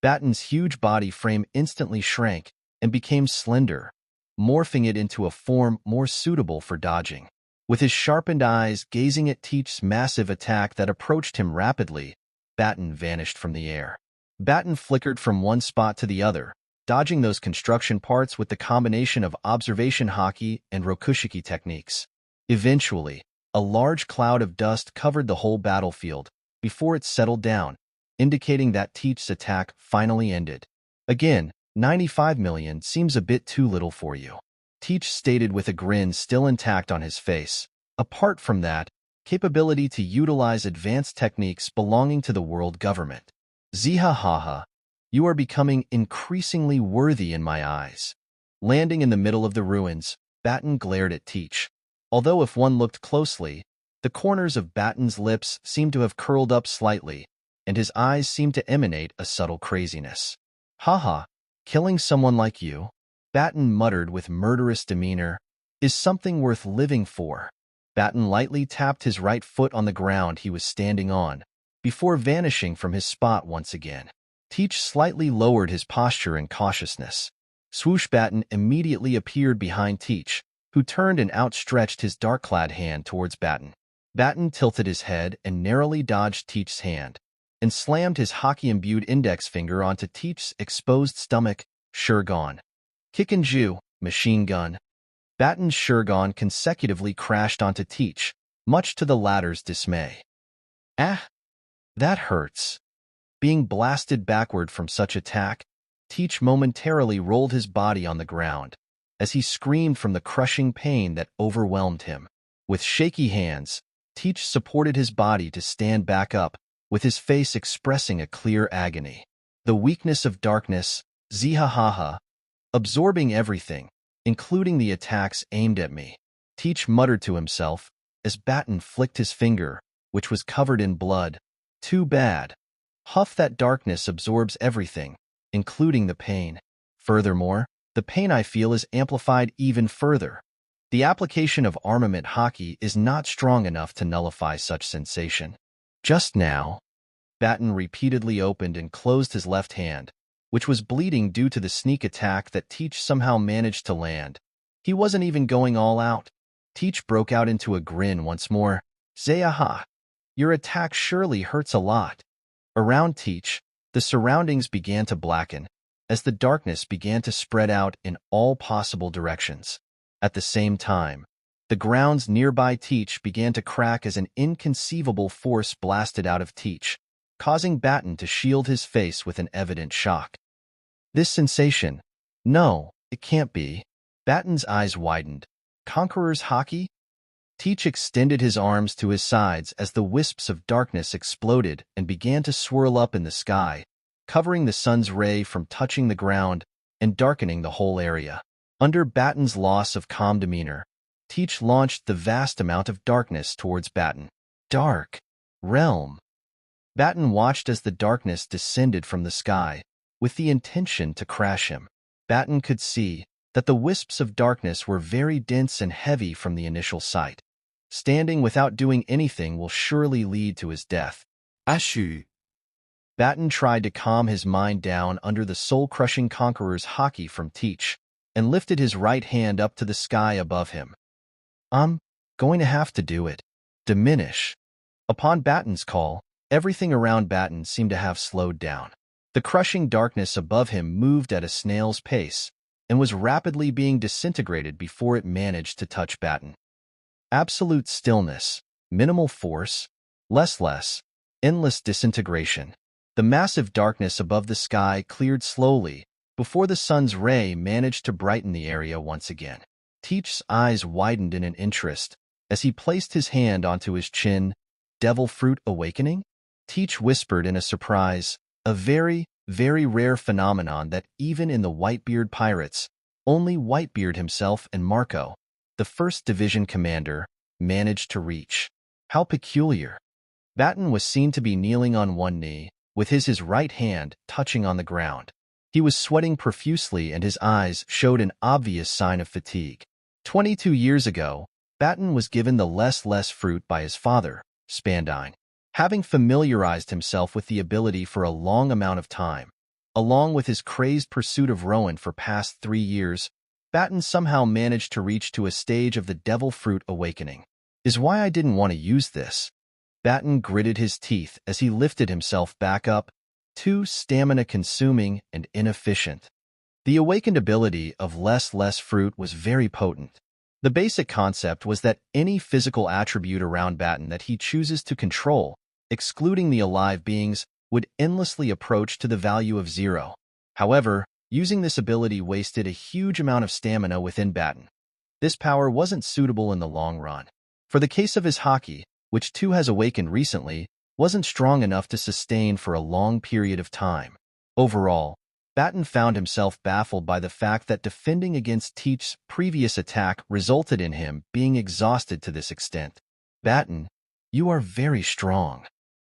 Batten's huge body frame instantly shrank and became slender, morphing it into a form more suitable for dodging. With his sharpened eyes gazing at Teach's massive attack that approached him rapidly, Batten vanished from the air. Batten flickered from one spot to the other, dodging those construction parts with the combination of observation haki and rokushiki techniques. Eventually, a large cloud of dust covered the whole battlefield before it settled down, indicating that Teach's attack finally ended. Again, 95 million seems a bit too little for you, Teach stated with a grin still intact on his face. Apart from that, capability to utilize advanced techniques belonging to the world government. Zihahaha, you are becoming increasingly worthy in my eyes. Landing in the middle of the ruins, Batten glared at Teach. Although if one looked closely, the corners of Batten's lips seemed to have curled up slightly, and his eyes seemed to emanate a subtle craziness. Haha, killing someone like you, Batten muttered with murderous demeanor, is something worth living for. Batten lightly tapped his right foot on the ground he was standing on, before vanishing from his spot once again. Teach slightly lowered his posture in cautiousness. Swoosh. Batten immediately appeared behind Teach, who turned and outstretched his dark-clad hand towards Batten. Batten tilted his head and narrowly dodged Teach's hand, and slammed his hockey-imbued index finger onto Teach's exposed stomach. Shurgon. Kikanju, machine gun. Batten's Shurgon consecutively crashed onto Teach, much to the latter's dismay. Ah, that hurts. Being blasted backward from such attack, Teach momentarily rolled his body on the ground, as he screamed from the crushing pain that overwhelmed him. With shaky hands, Teach supported his body to stand back up, with his face expressing a clear agony. The weakness of darkness, zihahaha, absorbing everything, including the attacks aimed at me, Teach muttered to himself, as Batten flicked his finger, which was covered in blood. Too bad. Huff, that darkness absorbs everything, including the pain. Furthermore, the pain I feel is amplified even further. The application of armament haki is not strong enough to nullify such sensation. Just now, Batten repeatedly opened and closed his left hand, which was bleeding due to the sneak attack that Teach somehow managed to land. He wasn't even going all out. Teach broke out into a grin once more. Zayaha, your attack surely hurts a lot. Around Teach, the surroundings began to blacken, as the darkness began to spread out in all possible directions. At the same time, the grounds nearby Teach began to crack as an inconceivable force blasted out of Teach, causing Batten to shield his face with an evident shock. This sensation, no, it can't be. Batten's eyes widened. Conqueror's haki? Teach extended his arms to his sides as the wisps of darkness exploded and began to swirl up in the sky, covering the sun's ray from touching the ground and darkening the whole area. Under Batten's loss of calm demeanor, Teach launched the vast amount of darkness towards Batten. Dark realm. Batten watched as the darkness descended from the sky, with the intention to crash him. Batten could see that the wisps of darkness were very dense and heavy from the initial sight. Standing without doing anything will surely lead to his death. Ashu. Batten tried to calm his mind down under the soul-crushing conqueror's haki from Teach, and lifted his right hand up to the sky above him. I'm going to have to do it. Diminish. Upon Batten's call, everything around Batten seemed to have slowed down. The crushing darkness above him moved at a snail's pace, and was rapidly being disintegrated before it managed to touch Batten. Absolute stillness, minimal force, less, endless disintegration. The massive darkness above the sky cleared slowly before the sun's ray managed to brighten the area once again. Teach's eyes widened in an interest as he placed his hand onto his chin. Devil fruit awakening? Teach whispered in a surprise, a very, very rare phenomenon that even in the Whitebeard pirates, only Whitebeard himself and Marco, the 1st Division commander, managed to reach. How peculiar. Batten was seen to be kneeling on one knee, with his right hand touching on the ground. He was sweating profusely and his eyes showed an obvious sign of fatigue. 22 years ago, Batten was given the less fruit by his father, Spandine. Having familiarized himself with the ability for a long amount of time, along with his crazed pursuit of Rowan for past 3 years, Batten somehow managed to reach to a stage of the devil fruit awakening. Is why I didn't want to use this. Batten gritted his teeth as he lifted himself back up, too stamina-consuming and inefficient. The awakened ability of less fruit was very potent. The basic concept was that any physical attribute around Batten that he chooses to control, excluding the alive beings, would endlessly approach to the value of 0. However, using this ability wasted a huge amount of stamina within Batten. This power wasn't suitable in the long run. For the case of his haki, which too has awakened recently, wasn't strong enough to sustain for a long period of time. Overall, Batten found himself baffled by the fact that defending against Teach's previous attack resulted in him being exhausted to this extent. Batten, you are very strong.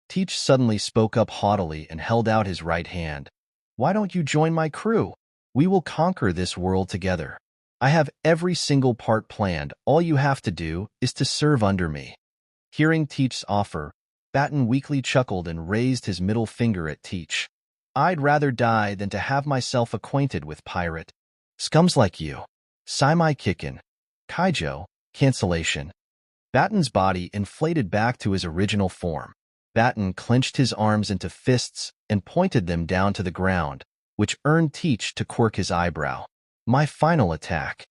Teach suddenly spoke up haughtily and held out his right hand. Why don't you join my crew? We will conquer this world together. I have every single part planned. All you have to do is to serve under me. Hearing Teach's offer, Batten weakly chuckled and raised his middle finger at Teach. I'd rather die than to have myself acquainted with pirate scums like you. Saimai Kikin. Kaijo. Cancellation. Batten's body inflated back to his original form. Batten clenched his arms into fists and pointed them down to the ground, which earned Teach to quirk his eyebrow. My final attack.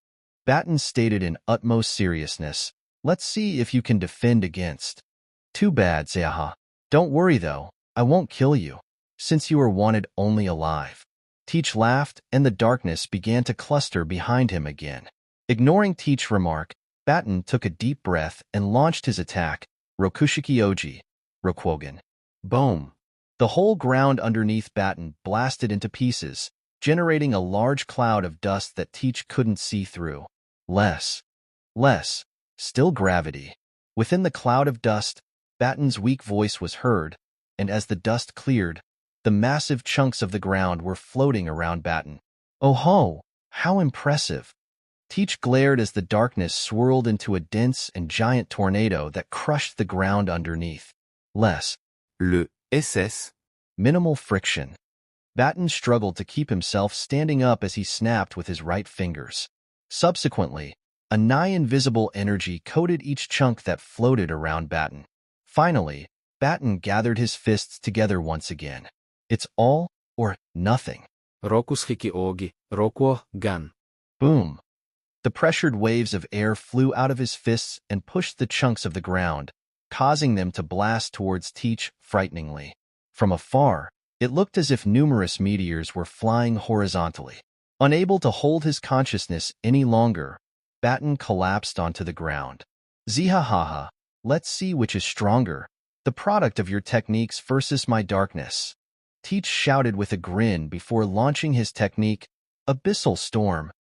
Batten stated in utmost seriousness. Let's see if you can defend against. Too bad, Zeha. Don't worry though, I won't kill you, since you are wanted only alive. Teach laughed and the darkness began to cluster behind him again. Ignoring Teach's remark, Batten took a deep breath and launched his attack, Rokushiki Oji, Rokwogen. Boom! The whole ground underneath Batten blasted into pieces, generating a large cloud of dust that Teach couldn't see through. Less. Still gravity. Within the cloud of dust, Batten's weak voice was heard, and as the dust cleared, the massive chunks of the ground were floating around Batten. Oh ho! How impressive! Teach glared as the darkness swirled into a dense and giant tornado that crushed the ground underneath. Less. Le SS. Minimal friction. Batten struggled to keep himself standing up as he snapped with his right fingers. Subsequently, a nigh-invisible energy coated each chunk that floated around Batten. Finally, Batten gathered his fists together once again. It's all or nothing. Rokushiki Ogi, Rokwo, Gan. Boom. The pressured waves of air flew out of his fists and pushed the chunks of the ground, causing them to blast towards Teach frighteningly. From afar, it looked as if numerous meteors were flying horizontally. Unable to hold his consciousness any longer, Batten collapsed onto the ground. Zihahaha, let's see which is stronger, the product of your techniques versus my darkness. Teach shouted with a grin before launching his technique, Abyssal Storm.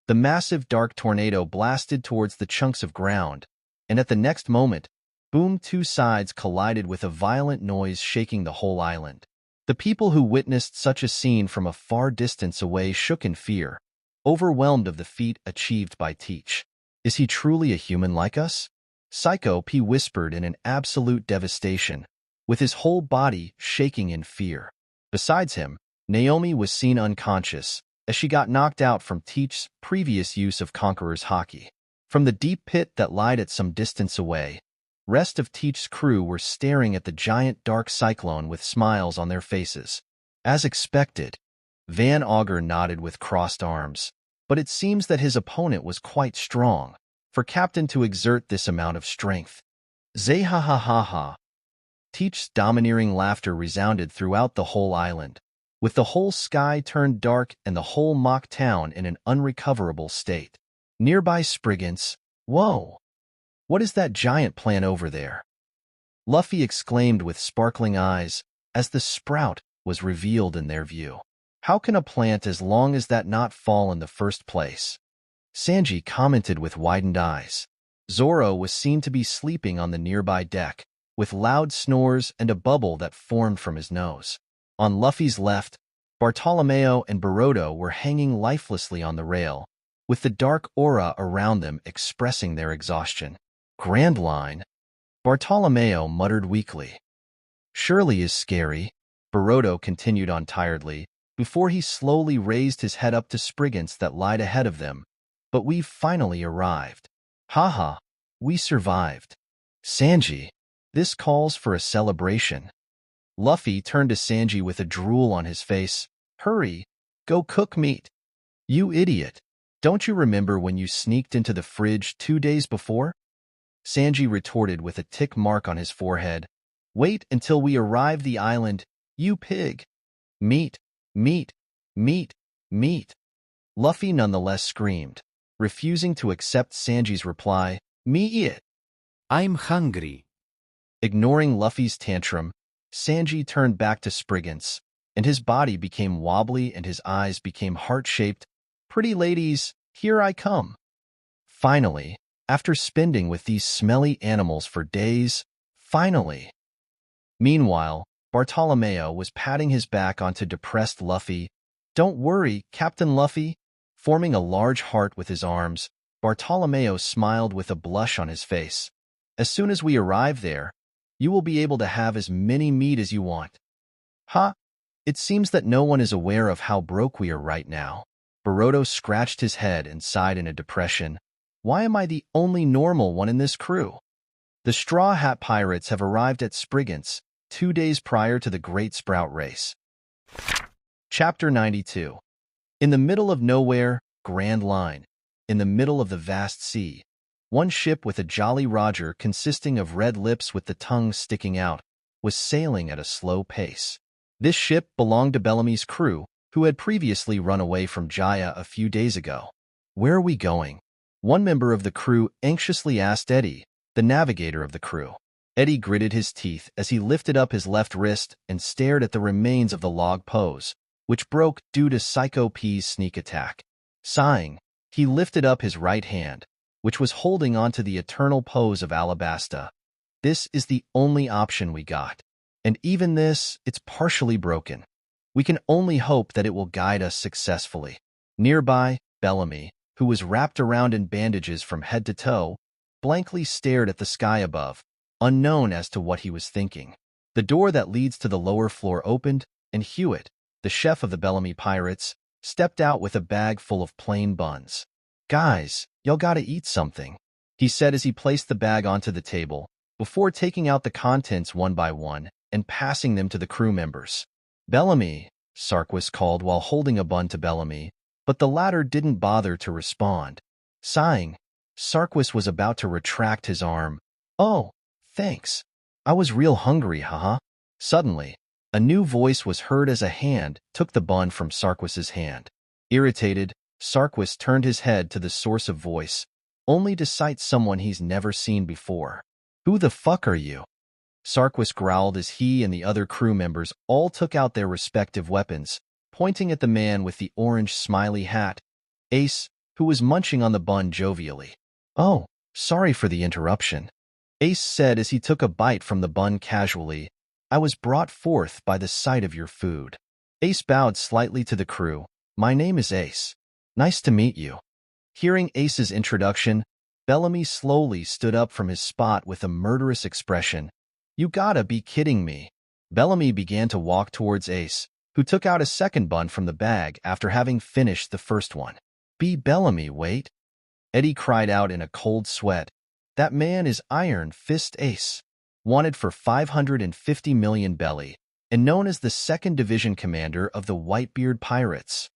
The massive dark tornado blasted towards the chunks of ground, and at the next moment, boom, two sides collided with a violent noise shaking the whole island. The people who witnessed such a scene from a far distance away shook in fear, overwhelmed of the feat achieved by Teach. Is he truly a human like us? Psycho P whispered in an absolute devastation, with his whole body shaking in fear. Besides him, Naomi was seen unconscious, as she got knocked out from Teach's previous use of Conqueror's Haki. From the deep pit that lied at some distance away, rest of Teach's crew were staring at the giant dark cyclone with smiles on their faces. As expected, Van Augur nodded with crossed arms, but it seems that his opponent was quite strong, for Captain to exert this amount of strength. Zehahahaha. Teach's domineering laughter resounded throughout the whole island, with the whole sky turned dark and the whole mock town in an unrecoverable state. Nearby Spriggans, whoa! What is that giant plant over there? Luffy exclaimed with sparkling eyes as the sprout was revealed in their view. How can a plant as long as that not fall in the first place? Sanji commented with widened eyes. Zoro was seen to be sleeping on the nearby deck, with loud snores and a bubble that formed from his nose. On Luffy's left, Bartolomeo and Barodo were hanging lifelessly on the rail, with the dark aura around them expressing their exhaustion. Grand line, Bartolomeo muttered weakly. Surely is scary, Barodo continued on tiredly, before he slowly raised his head up to Spriggans that lied ahead of them. But we've finally arrived. Haha, we survived. Sanji, this calls for a celebration. Luffy turned to Sanji with a drool on his face. Hurry, go cook meat. You idiot. Don't you remember when you sneaked into the fridge 2 days before? Sanji retorted with a tick mark on his forehead. Wait until we arrive the island, you pig. Meat, meat, meat, meat. Luffy nonetheless screamed, refusing to accept Sanji's reply. Me it. I'm hungry. Ignoring Luffy's tantrum, Sanji turned back to Spriggans, and his body became wobbly and his eyes became heart-shaped. Pretty ladies, here I come. Finally, after spending with these smelly animals for days, finally. Meanwhile, Bartolomeo was patting his back onto depressed Luffy. Don't worry, Captain Luffy. Forming a large heart with his arms, Bartolomeo smiled with a blush on his face. As soon as we arrive there, you will be able to have as many meat as you want. Ha! It seems that no one is aware of how broke we are right now. Barodo scratched his head and sighed in a depression. Why am I the only normal one in this crew? The Straw Hat Pirates have arrived at Spriggans 2 days prior to the Great Sprout Race. Chapter 92. In the middle of nowhere, Grand Line. In the middle of the vast sea, one ship with a Jolly Roger consisting of red lips with the tongue sticking out was sailing at a slow pace. This ship belonged to Bellamy's crew, who had previously run away from Jaya a few days ago. Where are we going? One member of the crew anxiously asked Eddie, the navigator of the crew. Eddie gritted his teeth as he lifted up his left wrist and stared at the remains of the log pose, which broke due to Psycho P's sneak attack. Sighing, he lifted up his right hand, which was holding onto the eternal pose of Alabasta. This is the only option we got. And even this, it's partially broken. We can only hope that it will guide us successfully. Nearby, Bellamy, who was wrapped around in bandages from head to toe, blankly stared at the sky above, unknown as to what he was thinking. The door that leads to the lower floor opened, and Hewitt, the chef of the Bellamy Pirates, stepped out with a bag full of plain buns. Guys, y'all gotta eat something, he said as he placed the bag onto the table, before taking out the contents one by one and passing them to the crew members. Bellamy, Sarquis called while holding a bun to Bellamy, but the latter didn't bother to respond. Sighing, Sarquis was about to retract his arm. Oh, thanks. I was real hungry, haha. Suddenly, a new voice was heard as a hand took the bun from Sarquis's hand. Irritated, Sarquis turned his head to the source of voice, only to sight someone he's never seen before. Who the fuck are you? Sarquis growled as he and the other crew members all took out their respective weapons, pointing at the man with the orange smiley hat, Ace, who was munching on the bun jovially. Oh, sorry for the interruption, Ace said as he took a bite from the bun casually. I was brought forth by the sight of your food. Ace bowed slightly to the crew. My name is Ace. Nice to meet you. Hearing Ace's introduction, Bellamy slowly stood up from his spot with a murderous expression. You gotta be kidding me. Bellamy began to walk towards Ace, who took out a second bun from the bag after having finished the first one. Be Bellamy, wait. Eddie cried out in a cold sweat. That man is Iron Fist Ace, wanted for 550 million belly, and known as the 2nd Division commander of the Whitebeard Pirates.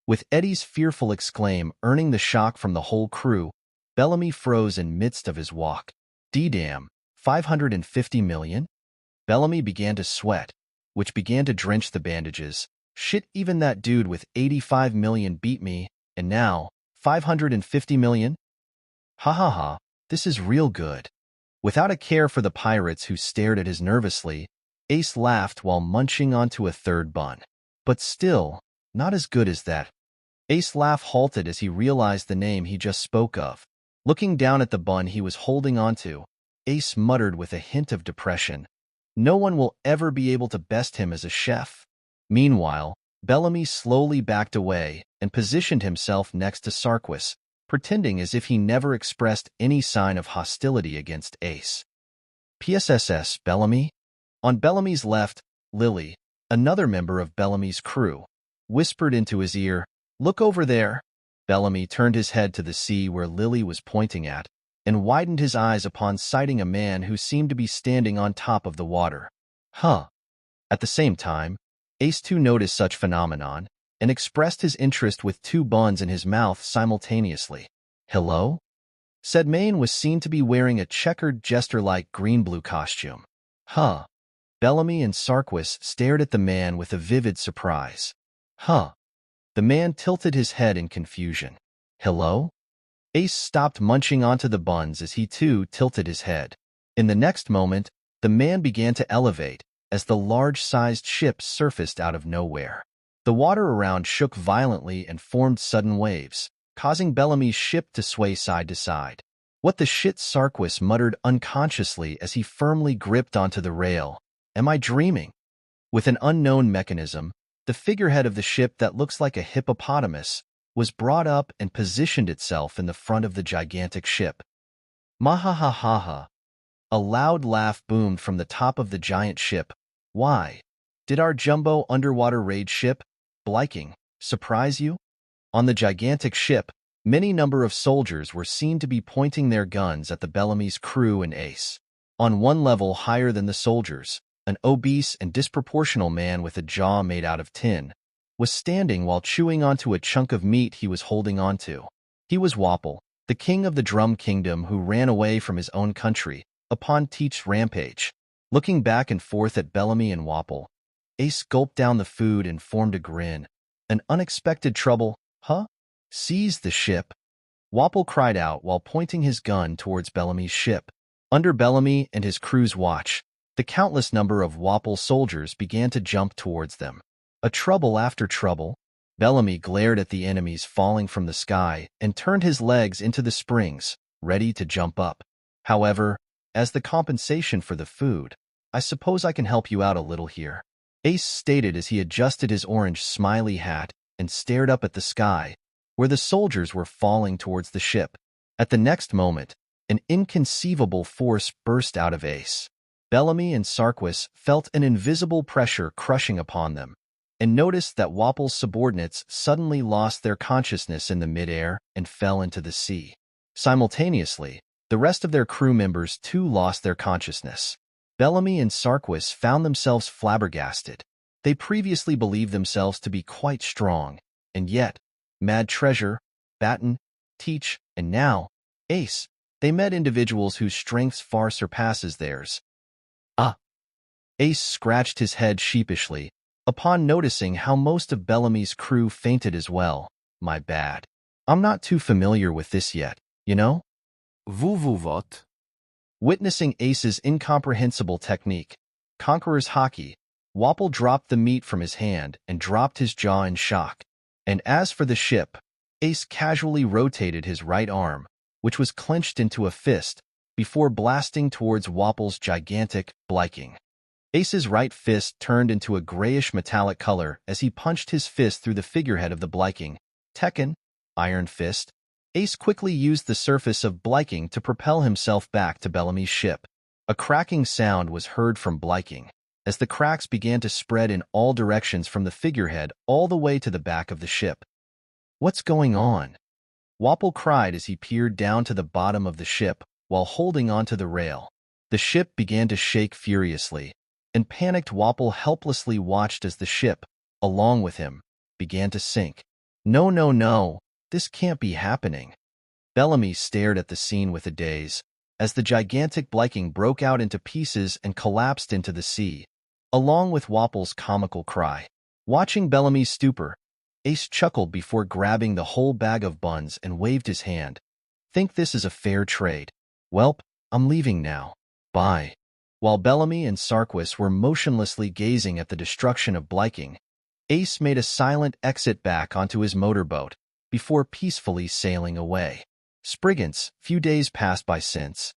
With Eddie's fearful exclaim earning the shock from the whole crew, Bellamy froze in midst of his walk. D-damn, 550 million? Bellamy began to sweat, which began to drench the bandages. Shit, even that dude with 85 million beat me, and now, 550 million? Ha ha ha, this is real good. Without a care for the pirates who stared at his nervously, Ace laughed while munching onto a third bun. But still, not as good as that. Ace's laugh halted as he realized the name he just spoke of. Looking down at the bun he was holding onto, Ace muttered with a hint of depression. No one will ever be able to best him as a chef. Meanwhile, Bellamy slowly backed away and positioned himself next to Sarquis, pretending as if he never expressed any sign of hostility against Ace. PSSS, Bellamy? On Bellamy's left, Lily, another member of Bellamy's crew, whispered into his ear, "Look over there." Bellamy turned his head to the sea where Lily was pointing at, and widened his eyes upon sighting a man who seemed to be standing on top of the water. Huh. At the same time, Ace too noticed such phenomenon, and expressed his interest with two buns in his mouth simultaneously. "Hello?" Said man was seen to be wearing a checkered jester-like green-blue costume. Huh. Bellamy and Sarquis stared at the man with a vivid surprise. Huh. The man tilted his head in confusion. Hello? Ace stopped munching onto the buns as he too tilted his head. In the next moment, the man began to elevate as the large-sized ship surfaced out of nowhere. The water around shook violently and formed sudden waves, causing Bellamy's ship to sway side to side. "What the shit?" Sarquis muttered unconsciously as he firmly gripped onto the rail. "Am I dreaming?" With an unknown mechanism, the figurehead of the ship that looks like a hippopotamus was brought up and positioned itself in the front of the gigantic ship. Mahahahaha. A loud laugh boomed from the top of the giant ship. Why? Did our jumbo underwater raid ship, Bliking, surprise you? On the gigantic ship, many number of soldiers were seen to be pointing their guns at the Bellamy's crew and Ace. On one level higher than the soldiers, an obese and disproportional man with a jaw made out of tin was standing while chewing onto a chunk of meat he was holding onto. He was Wapple, the king of the Drum Kingdom who ran away from his own country upon Teach's rampage. Looking back and forth at Bellamy and Wapple, Ace gulped down the food and formed a grin. An unexpected trouble, huh? Seize the ship. Wapple cried out while pointing his gun towards Bellamy's ship. Under Bellamy and his crew's watch, the countless number of Wapple soldiers began to jump towards them. A trouble after trouble. Bellamy glared at the enemies falling from the sky and turned his legs into the springs, ready to jump up. However, as the compensation for the food, "I suppose I can help you out a little here," Ace stated as he adjusted his orange smiley hat and stared up at the sky, where the soldiers were falling towards the ship. At the next moment, an inconceivable force burst out of Ace. Bellamy and Sarquis felt an invisible pressure crushing upon them, and noticed that Wapple's subordinates suddenly lost their consciousness in the midair and fell into the sea. Simultaneously, the rest of their crew members too lost their consciousness. Bellamy and Sarquis found themselves flabbergasted. They previously believed themselves to be quite strong, and yet, Mad Treasure, Batten, Teach, and now, Ace, they met individuals whose strengths far surpasses theirs. Ace scratched his head sheepishly, upon noticing how most of Bellamy's crew fainted as well. "My bad. I'm not too familiar with this yet, you know?" Vous what? Witnessing Ace's incomprehensible technique, Conqueror's hockey, Wapple dropped the meat from his hand and dropped his jaw in shock. And as for the ship, Ace casually rotated his right arm, which was clenched into a fist, before blasting towards Wapple's gigantic Bliking. Ace's right fist turned into a grayish metallic color as he punched his fist through the figurehead of the Bliking. Tekken, Iron Fist. Ace quickly used the surface of Bliking to propel himself back to Bellamy's ship. A cracking sound was heard from Bliking, as the cracks began to spread in all directions from the figurehead all the way to the back of the ship. "What's going on?" Wapple cried as he peered down to the bottom of the ship while holding onto the rail. The ship began to shake furiously, and panicked Wapple helplessly watched as the ship, along with him, began to sink. No, no, no, this can't be happening. Bellamy stared at the scene with a daze, as the gigantic Bliking broke out into pieces and collapsed into the sea, along with Wapple's comical cry. Watching Bellamy's stupor, Ace chuckled before grabbing the whole bag of buns and waved his hand. "Think this is a fair trade? Welp, I'm leaving now. Bye." While Bellamy and Sarquis were motionlessly gazing at the destruction of Bliking, Ace made a silent exit back onto his motorboat before peacefully sailing away. Spriggans, few days passed by since.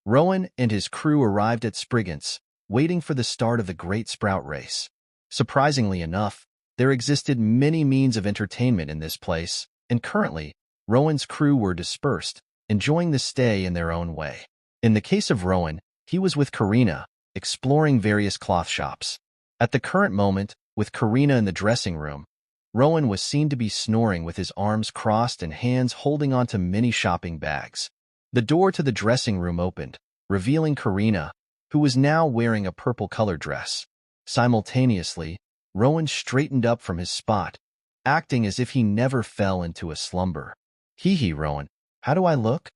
Rowan and his crew arrived at Spriggans, waiting for the start of the Great Sprout Race. Surprisingly enough, there existed many means of entertainment in this place, and currently, Rowan's crew were dispersed, enjoying the stay in their own way. In the case of Rowan, he was with Karina, exploring various cloth shops. At the current moment, with Karina in the dressing room, Rowan was seen to be snoring with his arms crossed and hands holding onto many shopping bags. The door to the dressing room opened, revealing Karina, who was now wearing a purple-colored dress. Simultaneously, Rowan straightened up from his spot, acting as if he never fell into a slumber. Hee hee, Rowan, how do I look?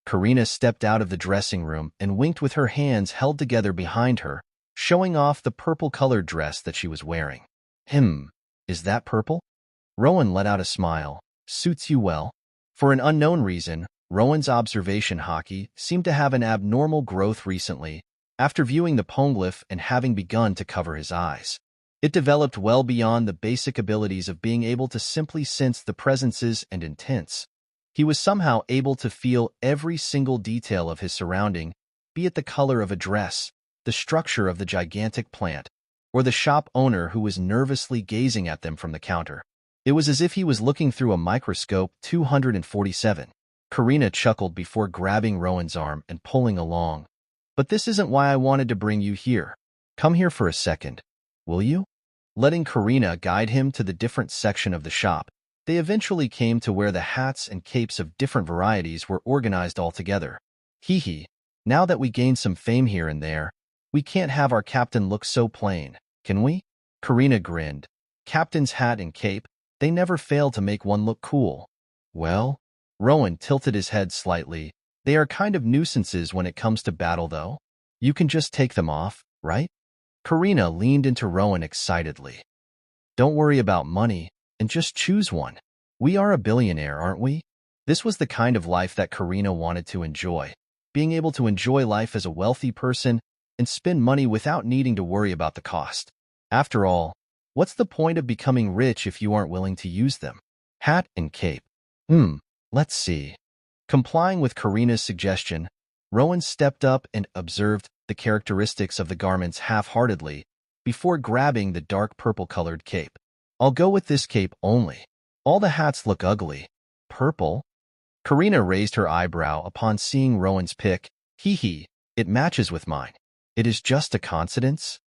Karina stepped out of the dressing room and winked with her hands held together behind her, showing off the purple-colored dress that she was wearing. Is that purple? Rowan let out a smile. Suits you well. For an unknown reason, Rowan's observation hockey seemed to have an abnormal growth recently, after viewing the poneglyph and having begun to cover his eyes. It developed well beyond the basic abilities of being able to simply sense the presences and intents. He was somehow able to feel every single detail of his surrounding, be it the color of a dress, the structure of the gigantic plant, or the shop owner who was nervously gazing at them from the counter. It was as if he was looking through a microscope. 247. Karina chuckled before grabbing Rowan's arm and pulling along. But this isn't why I wanted to bring you here. Come here for a second, will you? Letting Karina guide him to the different section of the shop, they eventually came to where the hats and capes of different varieties were organized all together. Hee hee, now that we gained some fame here and there, we can't have our captain look so plain, can we? Karina grinned. Captain's hat and cape, they never fail to make one look cool. Well, Rowan tilted his head slightly. They are kind of nuisances when it comes to battle, though. You can just take them off, right? Karina leaned into Rowan excitedly. Don't worry about money, and just choose one. We are a billionaire, aren't we? This was the kind of life that Karina wanted to enjoy. Being able to enjoy life as a wealthy person and spend money without needing to worry about the cost. After all, what's the point of becoming rich if you aren't willing to use them? Hat and cape. Let's see. Complying with Karina's suggestion, Rowan stepped up and observed the characteristics of the garments half-heartedly before grabbing the dark purple-colored cape. I'll go with this cape only. All the hats look ugly. Purple? Karina raised her eyebrow upon seeing Rowan's pick. Hee hee, it matches with mine. It is just a coincidence?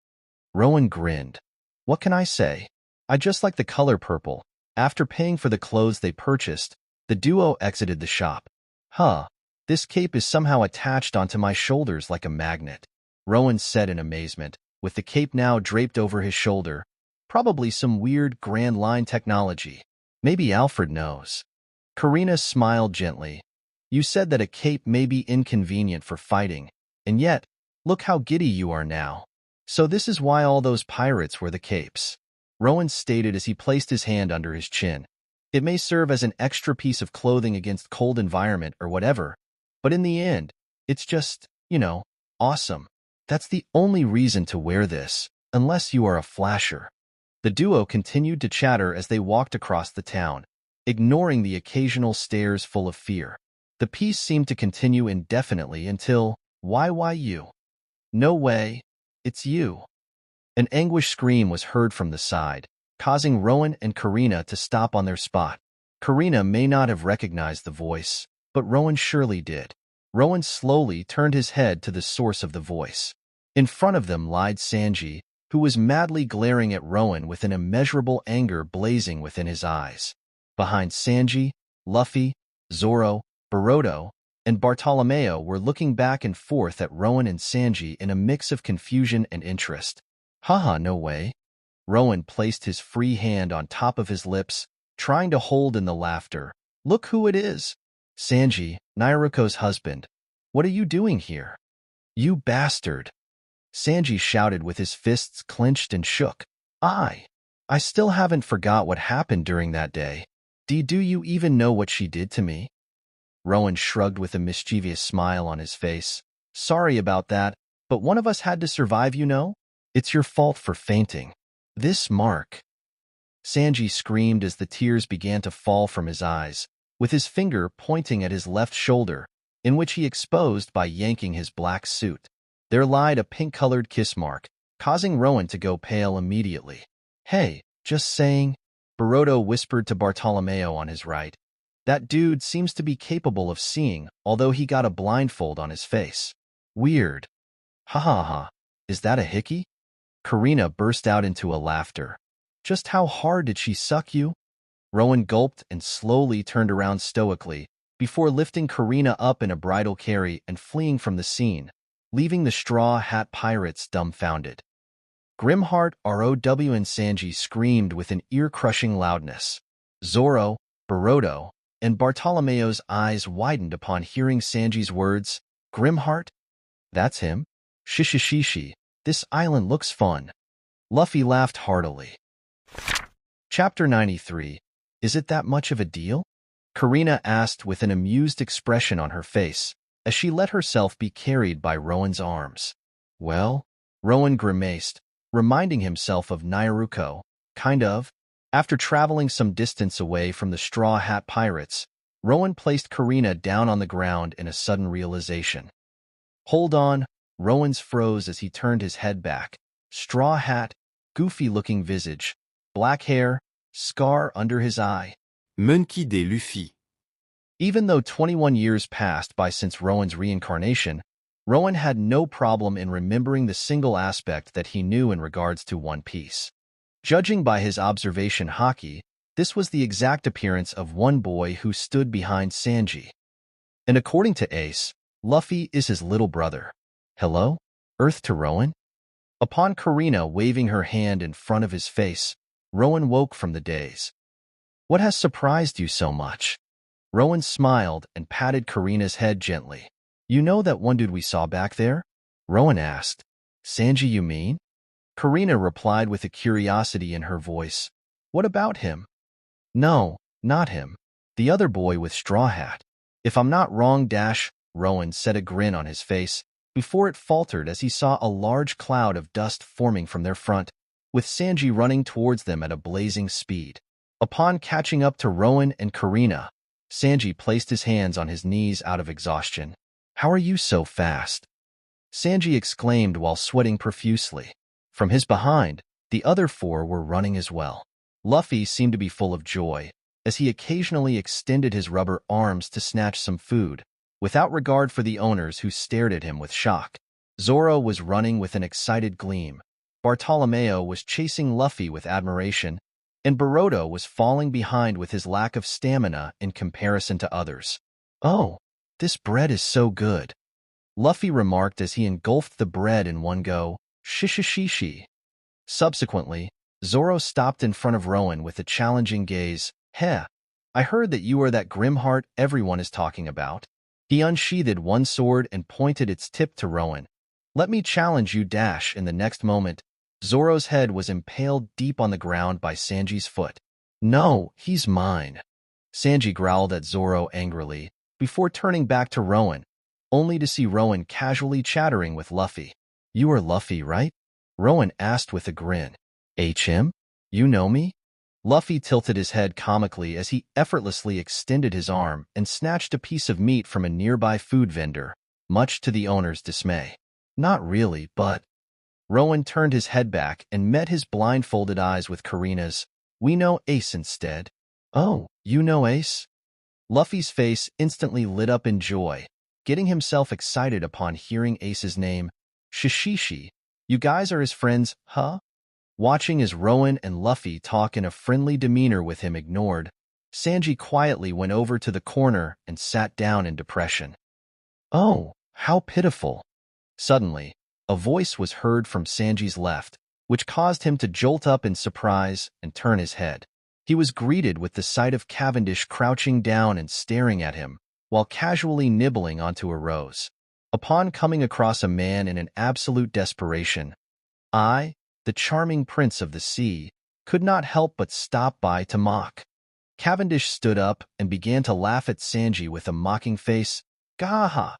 Rowan grinned. What can I say? I just like the color purple. After paying for the clothes they purchased, the duo exited the shop. This cape is somehow attached onto my shoulders like a magnet, Rowan said in amazement, with the cape now draped over his shoulder. Probably some weird Grand Line technology. Maybe Alfred knows. Karina smiled gently. You said that a cape may be inconvenient for fighting, and yet, look how giddy you are now. So this is why all those pirates wear the capes, Rowan stated as he placed his hand under his chin. It may serve as an extra piece of clothing against cold environment or whatever, but in the end, it's just, awesome. That's the only reason to wear this, unless you are a flasher. The duo continued to chatter as they walked across the town, ignoring the occasional stares full of fear. The piece seemed to continue indefinitely until, why you? No way, it's you. An anguished scream was heard from the side, causing Rowan and Karina to stop on their spot. Karina may not have recognized the voice, but Rowan surely did. Rowan slowly turned his head to the source of the voice. In front of them lied Sanji, who was madly glaring at Rowan with an immeasurable anger blazing within his eyes. Behind Sanji, Luffy, Zoro, Boruto, and Bartolomeo were looking back and forth at Rowan and Sanji in a mix of confusion and interest. Haha, no way. Rowan placed his free hand on top of his lips, trying to hold in the laughter. Look who it is. Sanji, Nairuko's husband. What are you doing here? You bastard. Sanji shouted with his fists clenched and shook. I still haven't forgot what happened during that day. Do you even know what she did to me? Rowan shrugged with a mischievous smile on his face. Sorry about that, but one of us had to survive, you know? It's your fault for fainting. This mark. Sanji screamed as the tears began to fall from his eyes, with his finger pointing at his left shoulder. in which he exposed by yanking his black suit. There lied a pink-colored kiss mark, causing Rowan to go pale immediately. "Hey, just saying," Baroto whispered to Bartolomeo on his right. "That dude seems to be capable of seeing, although he got a blindfold on his face. Weird. Ha ha ha. Is that a hickey?" Karina burst out into a laughter. "Just how hard did she suck you?" Rowan gulped and slowly turned around stoically, before lifting Karina up in a bridal carry and fleeing from the scene, leaving the Straw Hat Pirates dumbfounded. Grimheart, Row, and Sanji screamed with an ear-crushing loudness. Zoro, Baroto, and Bartolomeo's eyes widened upon hearing Sanji's words. "Grimheart? That's him? Shishishishi, this island looks fun." Luffy laughed heartily. Chapter 93. Is it that much of a deal? Karina asked with an amused expression on her face, as she let herself be carried by Rowan's arms. "Well," Rowan grimaced, reminding himself of Naruto, kind of. After traveling some distance away from the Straw Hat Pirates, Rowan placed Karina down on the ground in a sudden realization. "Hold on," Rowan's froze as he turned his head back. Straw hat, goofy-looking visage, black hair, scar under his eye. Monkey D. Luffy. Even though 21 years passed by since Rowan's reincarnation, Rowan had no problem in remembering the single aspect that he knew in regards to One Piece. Judging by his observation haki, this was the exact appearance of one boy who stood behind Sanji. And according to Ace, Luffy is his little brother. Hello? Earth to Rowan? Upon Karina waving her hand in front of his face, Rowan woke from the daze. "What has surprised you so much?" Rowan smiled and patted Karina's head gently. "You know that one dude we saw back there?" Rowan asked. "Sanji, you mean?" Karina replied with a curiosity in her voice. "What about him?" "No, not him. The other boy with straw hat. If I'm not wrong, Rowan set a grin on his face, before it faltered as he saw a large cloud of dust forming from their front, with Sanji running towards them at a blazing speed. Upon catching up to Rowan and Karina, Sanji placed his hands on his knees out of exhaustion. "How are you so fast?" Sanji exclaimed while sweating profusely. From his behind, the other four were running as well. Luffy seemed to be full of joy, as he occasionally extended his rubber arms to snatch some food, without regard for the owners who stared at him with shock. Zoro was running with an excited gleam. Bartolomeo was chasing Luffy with admiration, and Baroto was falling behind with his lack of stamina in comparison to others. "Oh, this bread is so good," Luffy remarked as he engulfed the bread in one go. "Shishishishi." Subsequently, Zoro stopped in front of Rowan with a challenging gaze. "Heh, I heard that you are that Grimheart everyone is talking about." He unsheathed one sword and pointed its tip to Rowan. "Let me challenge you." In the next moment, Zoro's head was impaled deep on the ground by Sanji's foot. "No, he's mine." Sanji growled at Zoro angrily, before turning back to Rowan, only to see Rowan casually chattering with Luffy. "You are Luffy, right?" Rowan asked with a grin. "HM? You know me?" Luffy tilted his head comically as he effortlessly extended his arm and snatched a piece of meat from a nearby food vendor, much to the owner's dismay. "Not really, but—" Rowan turned his head back and met his blindfolded eyes with Karina's. "We know Ace instead." "Oh, you know Ace?" Luffy's face instantly lit up in joy, getting himself excited upon hearing Ace's name. "Shishishi, you guys are his friends, huh?" Watching as Rowan and Luffy talk in a friendly demeanor with him ignored, Sanji quietly went over to the corner and sat down in depression. "Oh, how pitiful." Suddenly, a voice was heard from Sanji's left, which caused him to jolt up in surprise and turn his head. He was greeted with the sight of Cavendish crouching down and staring at him, while casually nibbling onto a rose. Upon coming across a man in an absolute desperation, I, the charming prince of the sea, could not help but stop by to mock. Cavendish stood up and began to laugh at Sanji with a mocking face. "Gaha!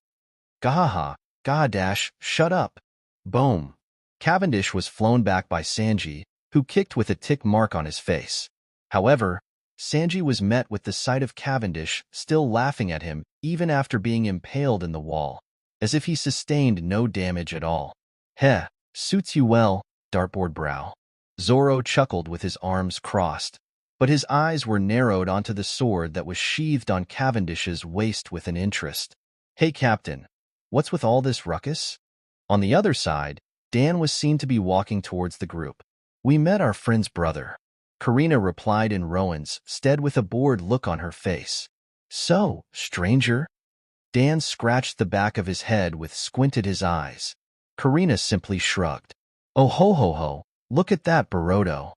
Gaha! Gaha! Shut up!" Boom! Cavendish was flown back by Sanji, who kicked with a tick mark on his face. However, Sanji was met with the sight of Cavendish still laughing at him even after being impaled in the wall, as if he sustained no damage at all. Heh, suits you well, dartboard brow. Zoro chuckled with his arms crossed, but his eyes were narrowed onto the sword that was sheathed on Cavendish's waist with an interest. Hey, Captain, what's with all this ruckus? On the other side, Dan was seen to be walking towards the group. We met our friend's brother. Karina replied in Rowan's stead with a bored look on her face. So, stranger? Dan scratched the back of his head with squinted his eyes. Karina simply shrugged. Oh ho ho ho, look at that Barodo.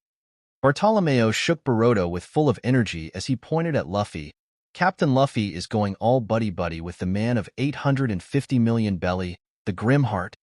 Bartolomeo shook Barodo with full of energy as he pointed at Luffy. Captain Luffy is going all buddy-buddy with the man of 850 million belly, the Grimheart.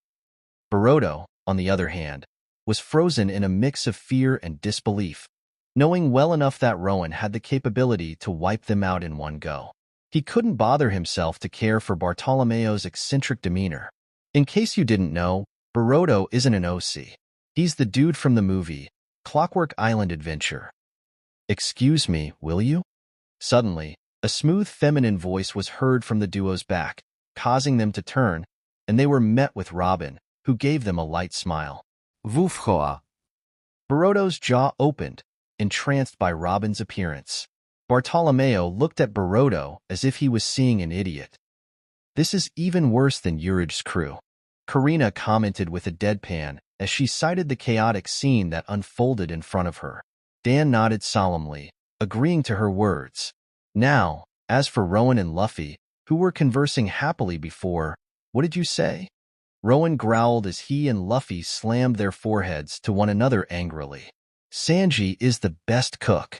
Barodo, on the other hand, was frozen in a mix of fear and disbelief, knowing well enough that Rowan had the capability to wipe them out in one go. He couldn't bother himself to care for Bartolomeo's eccentric demeanor. In case you didn't know, Barodo isn't an OC. He's the dude from the movie, Clockwork Island Adventure. Excuse me, will you? Suddenly, a smooth feminine voice was heard from the duo's back, causing them to turn, and they were met with Robin, who gave them a light smile. Wufchoa. Barodo's jaw opened, entranced by Robin's appearance. Bartolomeo looked at Barodo as if he was seeing an idiot. This is even worse than Uraj's crew, Karina commented with a deadpan as she cited the chaotic scene that unfolded in front of her. Dan nodded solemnly, agreeing to her words. Now, as for Rowan and Luffy, who were conversing happily before, what did you say? Rowan growled as he and Luffy slammed their foreheads to one another angrily. Sanji is the best cook.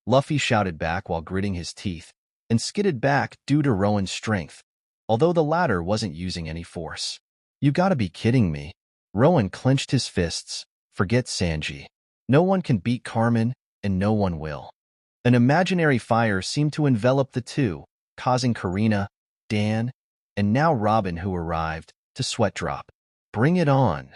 Luffy shouted back while gritting his teeth, and skidded back due to Rowan's strength, although the latter wasn't using any force. You gotta be kidding me. Rowan clenched his fists. Forget Sanji. No one can beat Carmen, and no one will. An imaginary fire seemed to envelop the two, causing Karina, Dan, and now Robin, who arrived, to sweat drop. Bring it on.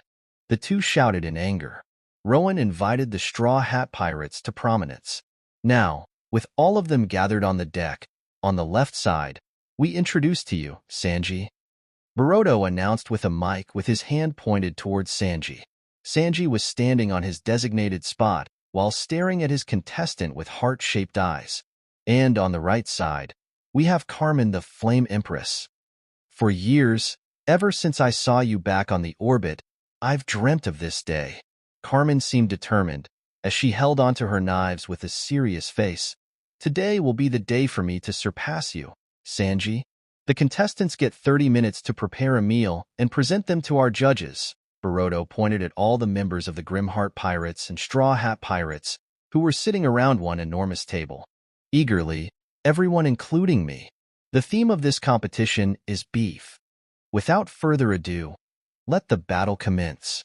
The two shouted in anger. Rowan invited the Straw Hat Pirates to prominence. Now, with all of them gathered on the deck, on the left side, we introduce to you, Sanji. Barodo announced with a mic with his hand pointed towards Sanji. Sanji was standing on his designated spot while staring at his contestant with heart-shaped eyes. And on the right side, we have Carmen the Flame Empress. For years, ever since I saw you back on the orbit, I've dreamt of this day. Carmen seemed determined, as she held onto her knives with a serious face. Today will be the day for me to surpass you, Sanji. The contestants get 30 minutes to prepare a meal and present them to our judges. Barodo pointed at all the members of the Grimheart Pirates and Straw Hat Pirates, who were sitting around one enormous table. Eagerly, everyone including me. The theme of this competition is beef. Without further ado, let the battle commence.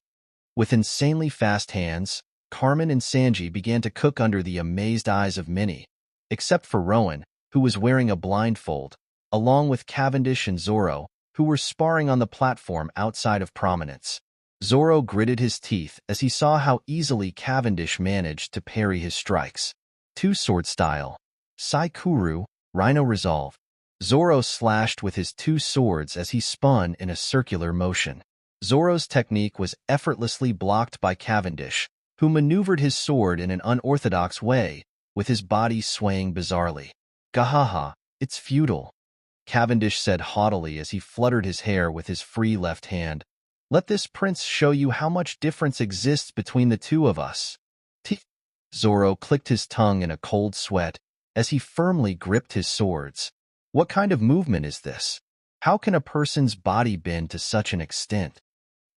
With insanely fast hands, Carmen and Sanji began to cook under the amazed eyes of many, except for Rowan, who was wearing a blindfold, along with Cavendish and Zoro, who were sparring on the platform outside of prominence. Zoro gritted his teeth as he saw how easily Cavendish managed to parry his strikes. Two-sword style. Saikuru, Rhino Resolve. Zoro slashed with his two swords as he spun in a circular motion. Zoro's technique was effortlessly blocked by Cavendish, who maneuvered his sword in an unorthodox way, with his body swaying bizarrely. Gahaha, it's futile, Cavendish said haughtily as he fluttered his hair with his free left hand. Let this prince show you how much difference exists between the two of us. Zoro clicked his tongue in a cold sweat as he firmly gripped his swords. What kind of movement is this? How can a person's body bend to such an extent?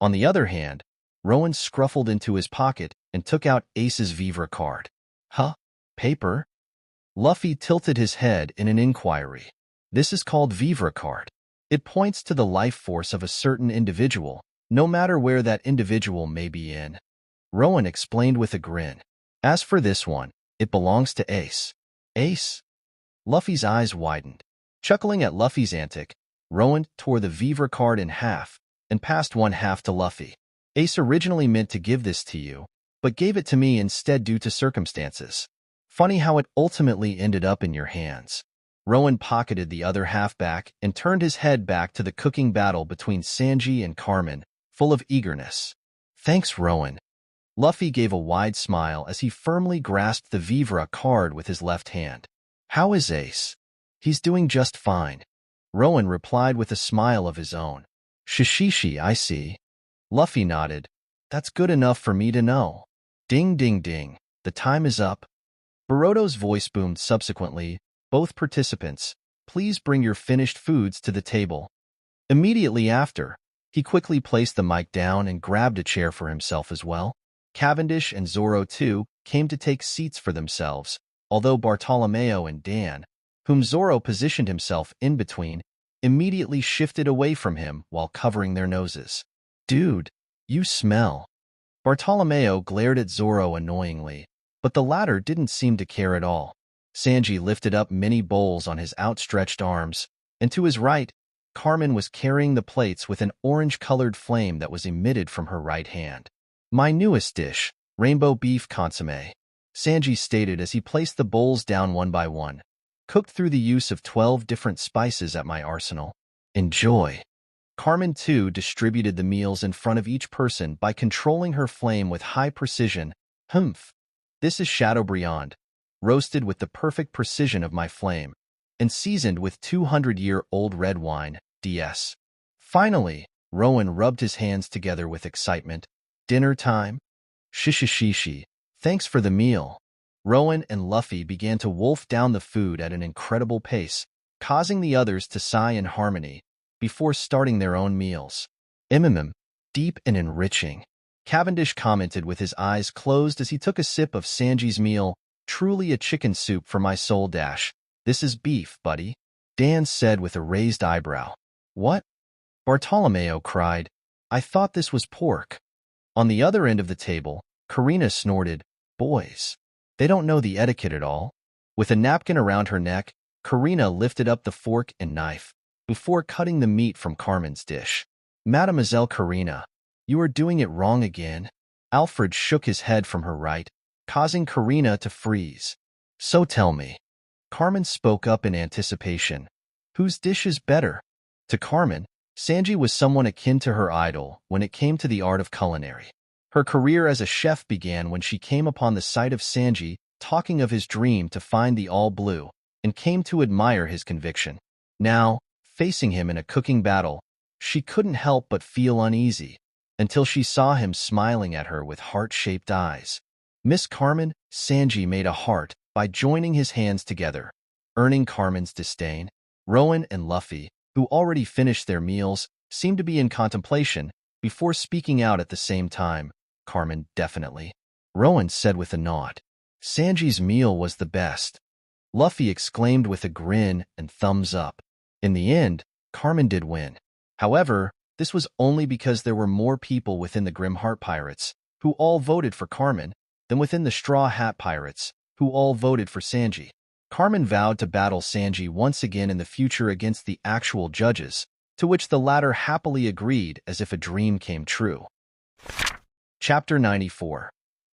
On the other hand, Rowan scruffled into his pocket and took out Ace's Vivre card. Huh? Paper? Luffy tilted his head in an inquiry. This is called Vivre card. It points to the life force of a certain individual, no matter where that individual may be in. Rowan explained with a grin. As for this one, it belongs to Ace. Ace? Luffy's eyes widened. Chuckling at Luffy's antic, Rowan tore the Vivre card in half and passed one half to Luffy. Ace originally meant to give this to you, but gave it to me instead due to circumstances. Funny how it ultimately ended up in your hands. Rowan pocketed the other half back and turned his head back to the cooking battle between Sanji and Carmen, full of eagerness. Thanks, Rowan. Luffy gave a wide smile as he firmly grasped the Vivre card with his left hand. How is Ace? He's doing just fine. Rowan replied with a smile of his own. Shishishi, I see. Luffy nodded. That's good enough for me to know. Ding ding ding, the time is up. Boruto's voice boomed subsequently. Both participants, please bring your finished foods to the table. Immediately after, he quickly placed the mic down and grabbed a chair for himself as well. Cavendish and Zoro, too, came to take seats for themselves, although Bartolomeo and Dan, whom Zoro positioned himself in between, immediately shifted away from him while covering their noses. Dude, you smell. Bartolomeo glared at Zoro annoyingly, but the latter didn't seem to care at all. Sanji lifted up many bowls on his outstretched arms, and to his right, Carmen was carrying the plates with an orange-colored flame that was emitted from her right hand. My newest dish, rainbow beef consommé, Sanji stated as he placed the bowls down one by one, cooked through the use of 12 different spices at my arsenal. Enjoy. Carmen, too, distributed the meals in front of each person by controlling her flame with high precision. Humph. This is Chateaubriand, roasted with the perfect precision of my flame, and seasoned with 200-year-old red wine, DS. Finally, Rowan rubbed his hands together with excitement. Dinner time? Shishishishi. Thanks for the meal. Rowan and Luffy began to wolf down the food at an incredible pace, causing the others to sigh in harmony before starting their own meals. Deep and enriching. Cavendish commented with his eyes closed as he took a sip of Sanji's meal. Truly a chicken soup for my soul dash. This is beef, buddy. Dan said with a raised eyebrow. What? Bartolomeo cried. I thought this was pork. On the other end of the table, Karina snorted. Boys. They don't know the etiquette at all. With a napkin around her neck, Karina lifted up the fork and knife before cutting the meat from Carmen's dish. Mademoiselle Karina, you are doing it wrong again. Alfred shook his head from her right, causing Karina to freeze. So tell me. Carmen spoke up in anticipation. Whose dish is better? To Carmen, Sanji was someone akin to her idol when it came to the art of culinary. Her career as a chef began when she came upon the sight of Sanji talking of his dream to find the all blue, and came to admire his conviction. Now, facing him in a cooking battle, she couldn't help but feel uneasy, until she saw him smiling at her with heart-shaped eyes. Miss Carmen, Sanji made a heart by joining his hands together, earning Carmen's disdain. Rowan and Luffy, who already finished their meals, seemed to be in contemplation before speaking out at the same time. Carmen, definitely. Rowan said with a nod. Sanji's meal was the best. Luffy exclaimed with a grin and thumbs up. In the end, Carmen did win. However, this was only because there were more people within the Grimheart Pirates who all voted for Carmen than within the Straw Hat Pirates who all voted for Sanji. Carmen vowed to battle Sanji once again in the future against the actual judges, to which the latter happily agreed as if a dream came true. Chapter 94.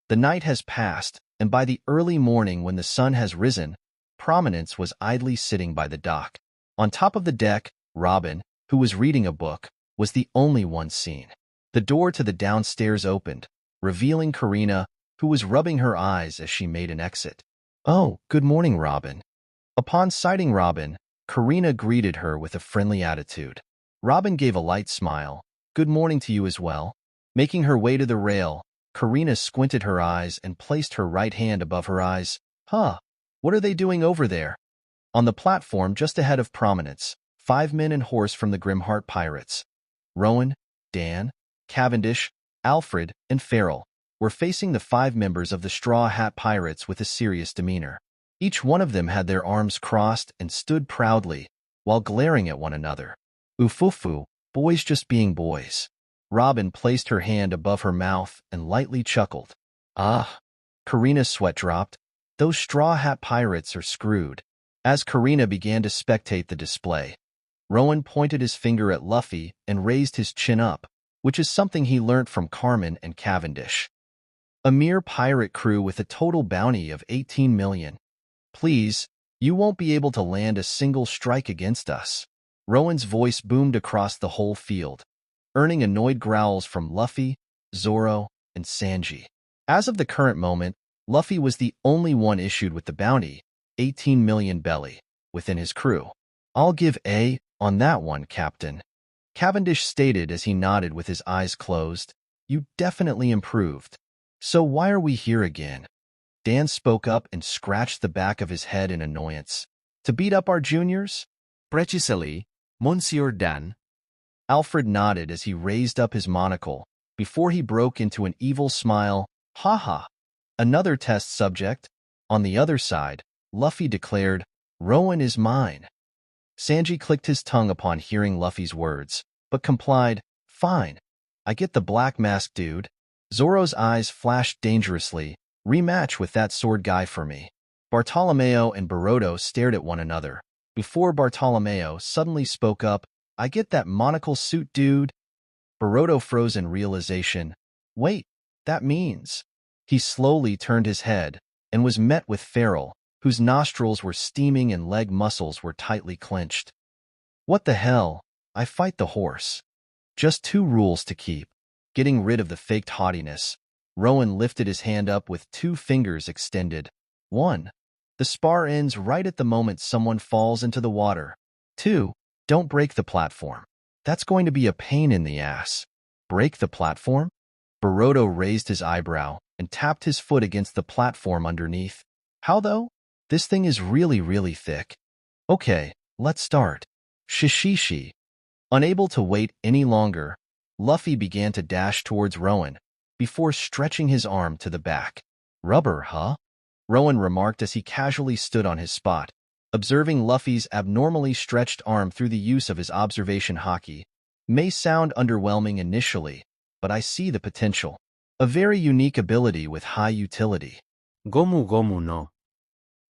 The night has passed, and by the early morning when the sun has risen, Prominence was idly sitting by the dock. On top of the deck, Robin, who was reading a book, was the only one seen. The door to the downstairs opened, revealing Karina, who was rubbing her eyes as she made an exit. Oh, good morning, Robin. Upon sighting Robin, Karina greeted her with a friendly attitude. Robin gave a light smile. Good morning to you as well. Making her way to the rail, Karina squinted her eyes and placed her right hand above her eyes. Huh, what are they doing over there? On the platform just ahead of Prominence, 5 men and horse from the Grimheart Pirates, Rowan, Dan, Cavendish, Alfred, and Farrell, were facing the 5 members of the Straw Hat Pirates with a serious demeanor. Each one of them had their arms crossed and stood proudly, while glaring at one another. Oof, boys just being boys. Robin placed her hand above her mouth and lightly chuckled. Ah, Karina's sweat dropped. Those Straw Hat Pirates are screwed. As Karina began to spectate the display, Rowan pointed his finger at Luffy and raised his chin up, which is something he learnt from Carmen and Cavendish. A mere pirate crew with a total bounty of 18 million. Please, You won't be able to land a single strike against us. Rowan's voice boomed across the whole field, earning annoyed growls from Luffy, Zoro, and Sanji. As of the current moment, Luffy was the only one issued with the bounty, 18 million belly, within his crew. I'll give A on that one, Captain. Cavendish stated as he nodded with his eyes closed. You definitely improved. So why are we here again? Dan spoke up and scratched the back of his head in annoyance. To beat up our juniors? Precisely, Monsieur Dan. Alfred nodded as he raised up his monocle, before he broke into an evil smile. Ha ha. Another test subject. On the other side, Luffy declared, Rowan is mine. Sanji clicked his tongue upon hearing Luffy's words, but complied, Fine. I get the black mask dude. Zoro's eyes flashed dangerously. Rematch with that sword guy for me. Bartolomeo and Baroto stared at one another, before Bartolomeo suddenly spoke up, I get that monocle suit dude. Baroto froze in realization. Wait, that means... He slowly turned his head, and was met with Farrell, whose nostrils were steaming and leg muscles were tightly clenched. What the hell? I fight the horse. Just 2 rules to keep. Getting rid of the faked haughtiness, Rowan lifted his hand up with 2 fingers extended. 1. The spar ends right at the moment someone falls into the water. 2. Don't break the platform. That's going to be a pain in the ass. Break the platform? Baroto raised his eyebrow and tapped his foot against the platform underneath. How though? This thing is really thick. Okay, let's start. Shishishi. Unable to wait any longer, Luffy began to dash towards Rowan, before stretching his arm to the back. Rubber, huh? Rowan remarked as he casually stood on his spot, observing Luffy's abnormally stretched arm through the use of his observation haki. May sound underwhelming initially, but I see the potential. A very unique ability with high utility. Gomu Gomu no.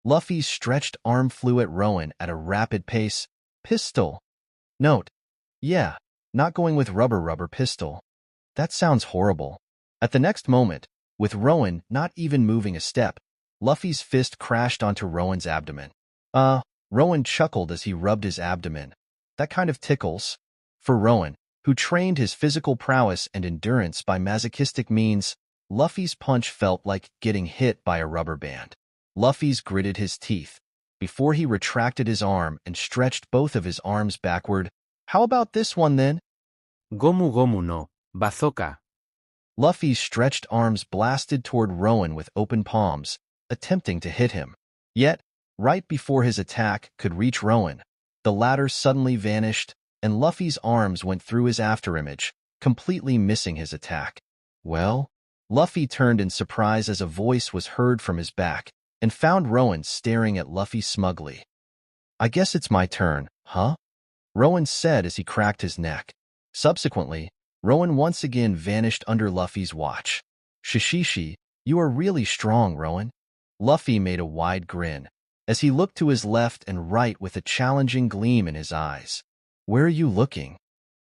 Luffy's stretched arm flew at Rowan at a rapid pace. Pistol. Note. Yeah, not going with rubber pistol. That sounds horrible. At the next moment, with Rowan not even moving a step, Luffy's fist crashed onto Rowan's abdomen. Rowan chuckled as he rubbed his abdomen. That kind of tickles. For Rowan, who trained his physical prowess and endurance by masochistic means, Luffy's punch felt like getting hit by a rubber band. Luffy's gritted his teeth, before he retracted his arm and stretched both of his arms backward. How about this one then? Gomu Gomu no. Bazooka. Luffy's stretched arms blasted toward Rowan with open palms, attempting to hit him. Yet, right before his attack could reach Rowan, the latter suddenly vanished, and Luffy's arms went through his afterimage, completely missing his attack. Well? Luffy turned in surprise as a voice was heard from his back, and found Rowan staring at Luffy smugly. I guess it's my turn, huh? Rowan said as he cracked his neck. Subsequently, Rowan once again vanished under Luffy's watch. Shishishi, you are really strong, Rowan. Luffy made a wide grin, as he looked to his left and right with a challenging gleam in his eyes. Where are you looking?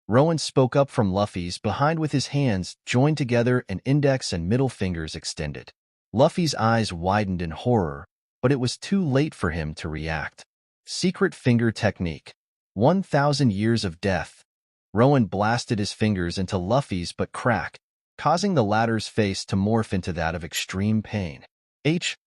Rowan spoke up from Luffy's behind with his hands joined together and index and middle fingers extended. Luffy's eyes widened in horror, but it was too late for him to react. Secret finger technique. 1,000 years of death. Rowan blasted his fingers into Luffy's but cracked, causing the latter's face to morph into that of extreme pain.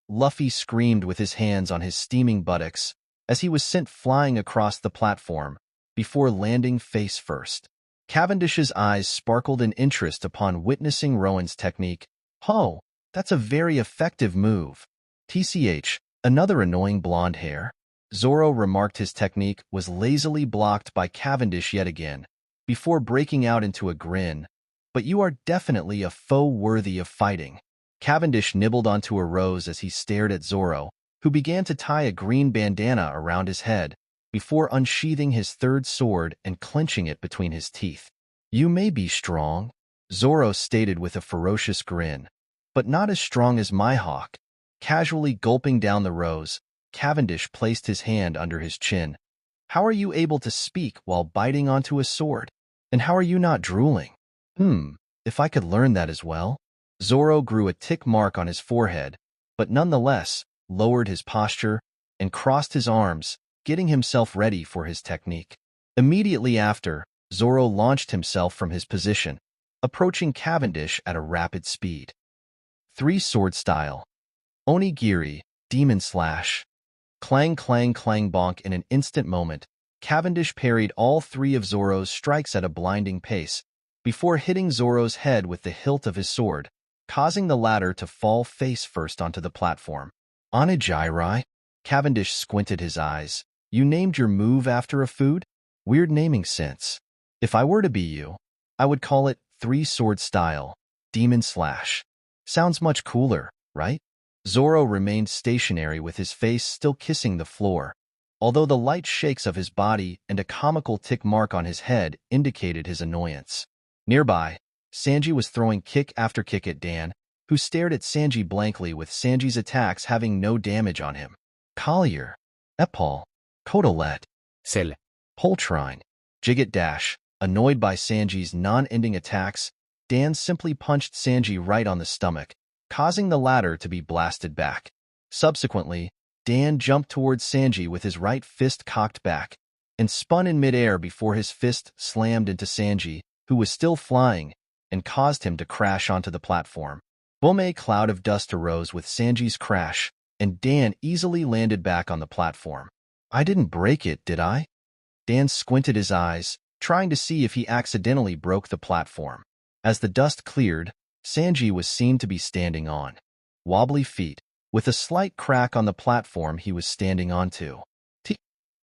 Luffy screamed with his hands on his steaming buttocks as he was sent flying across the platform, before landing face first. Cavendish's eyes sparkled in interest upon witnessing Rowan's technique. Oh, that's a very effective move. TCH, another annoying blonde hair. Zoro remarked his technique was lazily blocked by Cavendish yet again, before breaking out into a grin. But you are definitely a foe worthy of fighting. Cavendish nibbled onto a rose as he stared at Zoro, who began to tie a green bandana around his head, before unsheathing his third sword and clenching it between his teeth. You may be strong, Zoro stated with a ferocious grin, but not as strong as my hawk. Casually gulping down the rose, Cavendish placed his hand under his chin. How are you able to speak while biting onto a sword? And how are you not drooling? If I could learn that as well. Zoro grew a tick mark on his forehead, but nonetheless lowered his posture. and crossed his arms, getting himself ready for his technique. Immediately after, Zoro launched himself from his position, approaching Cavendish at a rapid speed. Three-sword style. Onigiri, demon slash. Clang clang clang bonk. In an instant moment, Cavendish parried all three of Zoro's strikes at a blinding pace, before hitting Zoro's head with the hilt of his sword, causing the latter to fall face first onto the platform. Onigiri? Cavendish squinted his eyes. You named your move after a food? Weird naming sense. If I were to be you, I would call it three-sword style, demon slash. Sounds much cooler, right? Zoro remained stationary with his face still kissing the floor, although the light shakes of his body and a comical tick mark on his head indicated his annoyance. Nearby, Sanji was throwing kick after kick at Dan, who stared at Sanji blankly with Sanji's attacks having no damage on him. Collier, Epal, Codolet, Cell. Poltrine, Jigget Dash. Annoyed by Sanji's non-ending attacks, Dan simply punched Sanji right on the stomach, causing the latter to be blasted back. Subsequently, Dan jumped towards Sanji with his right fist cocked back, and spun in midair before his fist slammed into Sanji, who was still flying, and caused him to crash onto the platform. Boom! A cloud of dust arose with Sanji's crash, and Dan easily landed back on the platform. I didn't break it, did I? Dan squinted his eyes, trying to see if he accidentally broke the platform. As the dust cleared, Sanji was seen to be standing on wobbly feet, with a slight crack on the platform he was standing onto.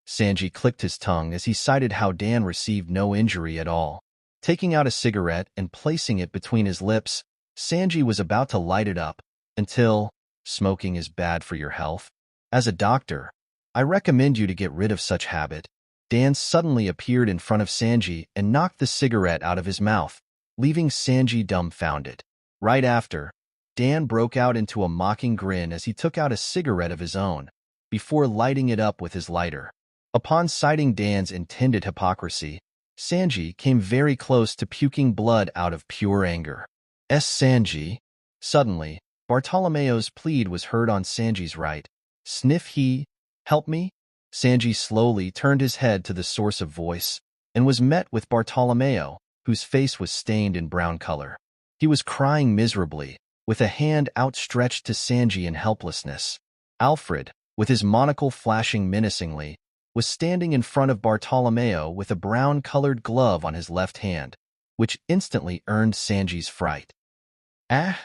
Sanji clicked his tongue as he cited how Dan received no injury at all. Taking out a cigarette and placing it between his lips, Sanji was about to light it up, until, smoking is bad for your health. As a doctor, I recommend you to get rid of such habit. Dan suddenly appeared in front of Sanji and knocked the cigarette out of his mouth, leaving Sanji dumbfounded. Right after, Dan broke out into a mocking grin as he took out a cigarette of his own, before lighting it up with his lighter. Upon citing Dan's intended hypocrisy, Sanji came very close to puking blood out of pure anger. Sanji. Suddenly, Bartolomeo's plead was heard on Sanji's right. Sniff he, help me? Sanji slowly turned his head to the source of voice, and was met with Bartolomeo, whose face was stained in brown color. He was crying miserably, with a hand outstretched to Sanji in helplessness. Alfred, with his monocle flashing menacingly, was standing in front of Bartolomeo with a brown-colored glove on his left hand, which instantly earned Sanji's fright. Ah!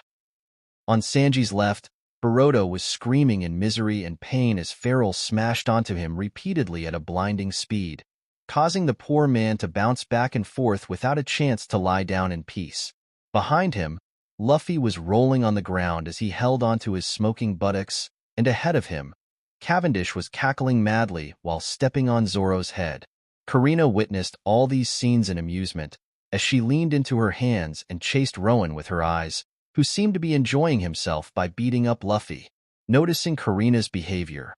On Sanji's left, Baroto was screaming in misery and pain as Farrell smashed onto him repeatedly at a blinding speed, causing the poor man to bounce back and forth without a chance to lie down in peace. Behind him, Luffy was rolling on the ground as he held onto his smoking buttocks, and ahead of him, Cavendish was cackling madly while stepping on Zoro's head. Karina witnessed all these scenes in amusement, as she leaned into her hands and chased Rowan with her eyes, who seemed to be enjoying himself by beating up Luffy. Noticing Karina's behavior,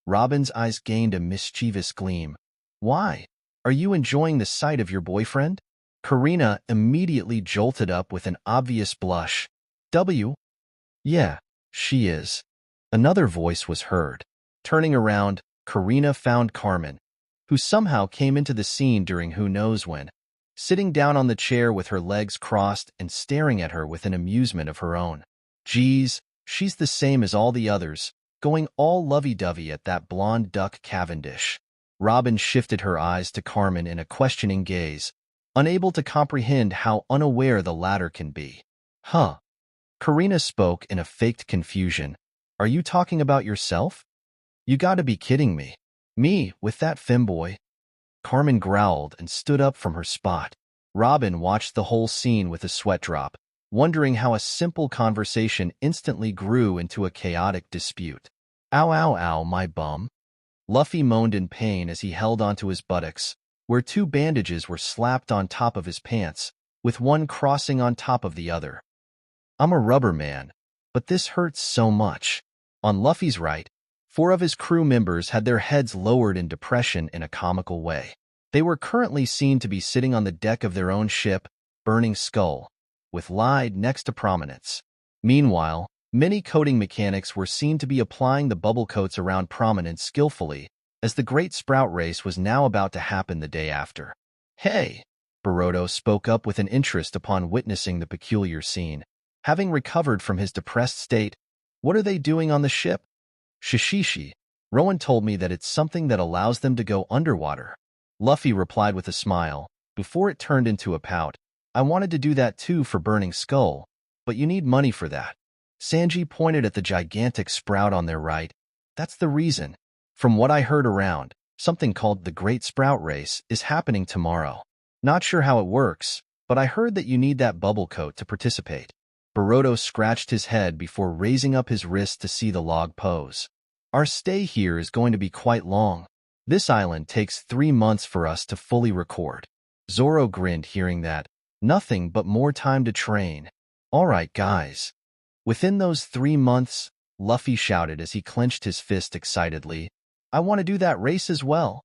Robin's eyes gained a mischievous gleam. Why? Are you enjoying the sight of your boyfriend? Karina immediately jolted up with an obvious blush. Yeah, she is. Another voice was heard. Turning around, Karina found Carmen, who somehow came into the scene during who knows when, sitting down on the chair with her legs crossed and staring at her with an amusement of her own. Geez, she's the same as all the others, going all lovey-dovey at that blonde duck Cavendish. Robin shifted her eyes to Carmen in a questioning gaze, unable to comprehend how unaware the latter can be. Huh. Karina spoke in a faked confusion. Are you talking about yourself? You gotta be kidding me. Me, with that femboy? Carmen growled and stood up from her spot. Robin watched the whole scene with a sweat drop, wondering how a simple conversation instantly grew into a chaotic dispute. Ow, ow, ow, my bum. Luffy moaned in pain as he held onto his buttocks, where two bandages were slapped on top of his pants, with one crossing on top of the other. I'm a rubber man, but this hurts so much. On Luffy's right, 4 of his crew members had their heads lowered in depression in a comical way. They were currently seen to be sitting on the deck of their own ship, Burning Skull, with Lyde next to prominence. Meanwhile, Many coating mechanics were seen to be applying the bubble coats around Prominence skillfully, as the Great Sprout race was now about to happen the day after. "Hey!" Barodo spoke up with an interest upon witnessing the peculiar scene. Having recovered from his depressed state, "What are they doing on the ship?" "Shishishi. Rowan told me that it's something that allows them to go underwater." Luffy replied with a smile, before it turned into a pout. "I wanted to do that too for Burning Skull, but you need money for that." Sanji pointed at the gigantic sprout on their right. "That's the reason. From what I heard around, something called the Great Sprout Race is happening tomorrow. Not sure how it works, but I heard that you need that bubble coat to participate." Barodo scratched his head before raising up his wrist to see the log pose. "Our stay here is going to be quite long. This island takes 3 months for us to fully record." Zoro grinned hearing that. "Nothing but more time to train." "All right, guys." "Within those 3 months," Luffy shouted as he clenched his fist excitedly, "I want to do that race as well."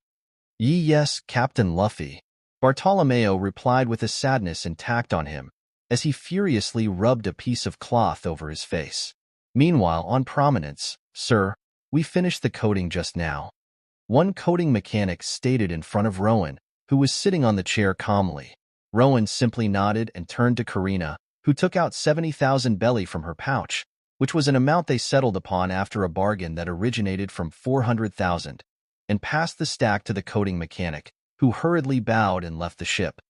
Yes, Captain Luffy." Bartolomeo replied with a sadness intact on him, as he furiously rubbed a piece of cloth over his face. Meanwhile, on Prominence, "Sir, we finished the coating just now." One coating mechanic stated in front of Rowan, who was sitting on the chair calmly. Rowan simply nodded and turned to Karina, who took out 70,000 belly from her pouch, which was an amount they settled upon after a bargain that originated from 400,000, and passed the stack to the coating mechanic, who hurriedly bowed and left the ship.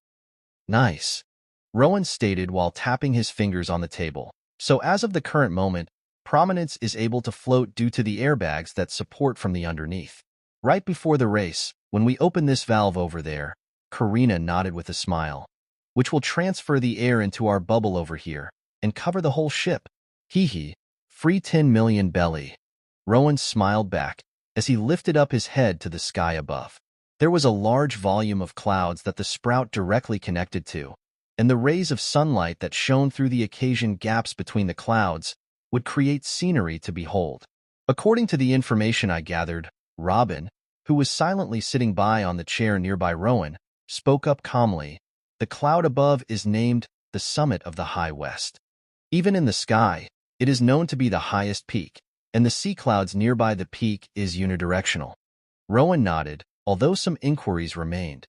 "Nice," Rowan stated while tapping his fingers on the table. "So as of the current moment, Prominence is able to float due to the airbags that support from the underneath. Right before the race, when we open this valve over there," Karina nodded with a smile, "which will transfer the air into our bubble over here and cover the whole ship. Hee hee, free 10 million belly." Rowan smiled back as he lifted up his head to the sky above. There was a large volume of clouds that the sprout directly connected to, and the rays of sunlight that shone through the occasion gaps between the clouds would create scenery to behold. According to the information I gathered, Robin, who was silently sitting by on the chair nearby Rowan, spoke up calmly. "The cloud above is named the summit of the High West. Even in the sky, it is known to be the highest peak, and the sea clouds nearby the peak is unidirectional." Rowan nodded, although some inquiries remained.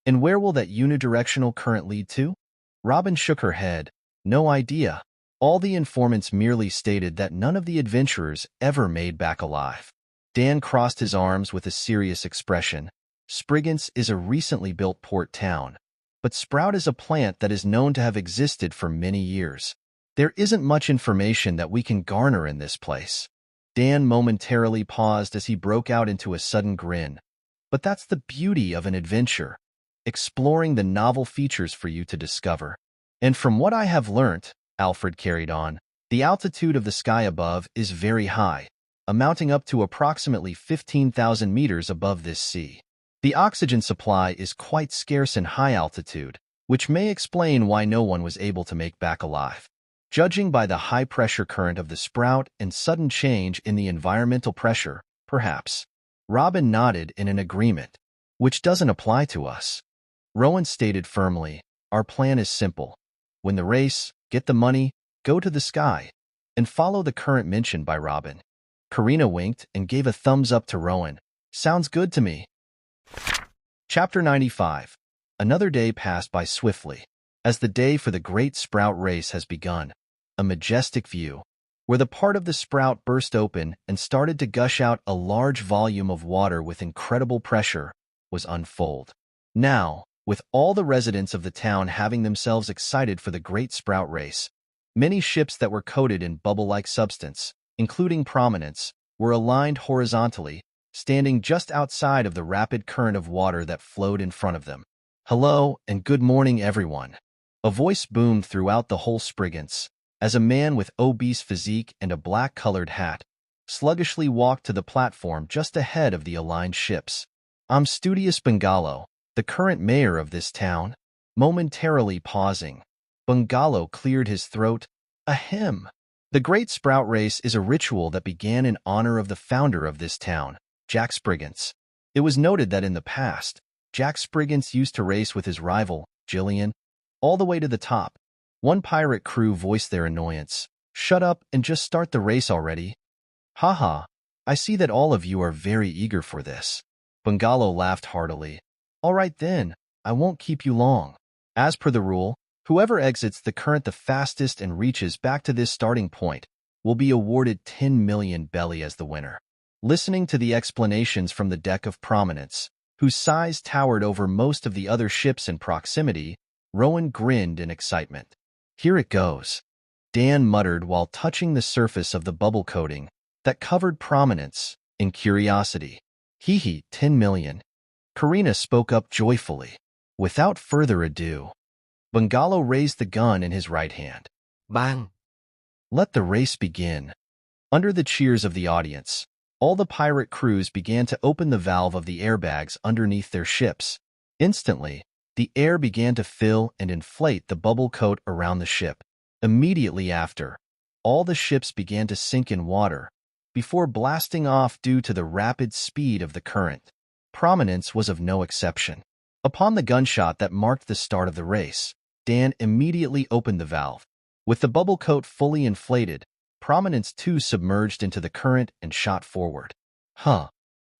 "And where will that unidirectional current lead to?" Robin shook her head. "No idea. All the informants merely stated that none of the adventurers ever made back alive." Dan crossed his arms with a serious expression. "Spriggans is a recently built port town, but Sprout is a plant that is known to have existed for many years. There isn't much information that we can garner in this place." Dan momentarily paused as he broke out into a sudden grin. "But that's the beauty of an adventure, exploring the novel features for you to discover. And from what I have learnt," Alfred carried on, "the altitude of the sky above is very high, amounting up to approximately 15,000 meters above this sea. The oxygen supply is quite scarce in high altitude, which may explain why no one was able to make back alive. Judging by the high-pressure current of the sprout and sudden change in the environmental pressure, perhaps." Robin nodded in an agreement. "Which doesn't apply to us." Rowan stated firmly, "Our plan is simple. Win the race, get the money, go to the sky, and follow the current mentioned by Robin." Karina winked and gave a thumbs up to Rowan. "Sounds good to me." Chapter 95. Another day passed by swiftly, as the day for the Great Sprout Race has begun. A majestic view, where the part of the sprout burst open and started to gush out a large volume of water with incredible pressure, was unfold. Now, with all the residents of the town having themselves excited for the Great Sprout Race, many ships that were coated in bubble-like substance, including Prominence, were aligned horizontally, standing just outside of the rapid current of water that flowed in front of them. "Hello and good morning, everyone." A voice boomed throughout the whole Spriggans, as a man with obese physique and a black-colored hat sluggishly walked to the platform just ahead of the aligned ships. "I'm Studious Bungalow, the current mayor of this town." Momentarily pausing, Bungalow cleared his throat. "Ahem. The Great Sprout Race is a ritual that began in honor of the founder of this town, Jack Spriggans. It was noted that in the past, Jack Spriggans used to race with his rival, Jillian, all the way to the top." One pirate crew voiced their annoyance. Shut up and just start the race already. Haha, I see that all of you are very eager for this. Bungalow laughed heartily. All right then, I won't keep you long. As per the rule, whoever exits the current the fastest and reaches back to this starting point will be awarded 10 million belly as the winner. Listening to the explanations from the deck of prominence, whose size towered over most of the other ships in proximity, Rowan grinned in excitement. Here it goes, Dan muttered while touching the surface of the bubble coating that covered prominence in curiosity. Hee, 10 million. Karina spoke up joyfully. Without further ado, Bungalow raised the gun in his right hand. Bang! Let the race begin. Under the cheers of the audience, all the pirate crews began to open the valve of the airbags underneath their ships. Instantly, the air began to fill and inflate the bubble coat around the ship. Immediately after, all the ships began to sink in water before blasting off due to the rapid speed of the current. Prominence was of no exception. Upon the gunshot that marked the start of the race, Dan immediately opened the valve. With the bubble coat fully inflated, Prominence too submerged into the current and shot forward.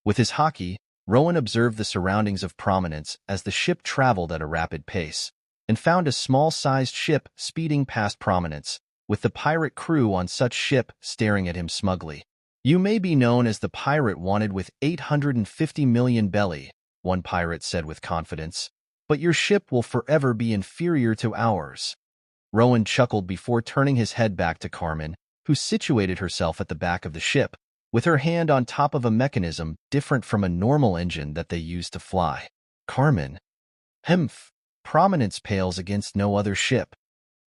With his hockey, Rowan observed the surroundings of Prominence as the ship traveled at a rapid pace, and found a small-sized ship speeding past Prominence, with the pirate crew on such ship staring at him smugly. You may be known as the pirate wanted with 850 million belly, one pirate said with confidence, but your ship will forever be inferior to ours. Rowan chuckled before turning his head back to Carmen, who situated herself at the back of the ship, with her hand on top of a mechanism different from a normal engine that they used to fly. Carmen. Hemph. Prominence pales against no other ship.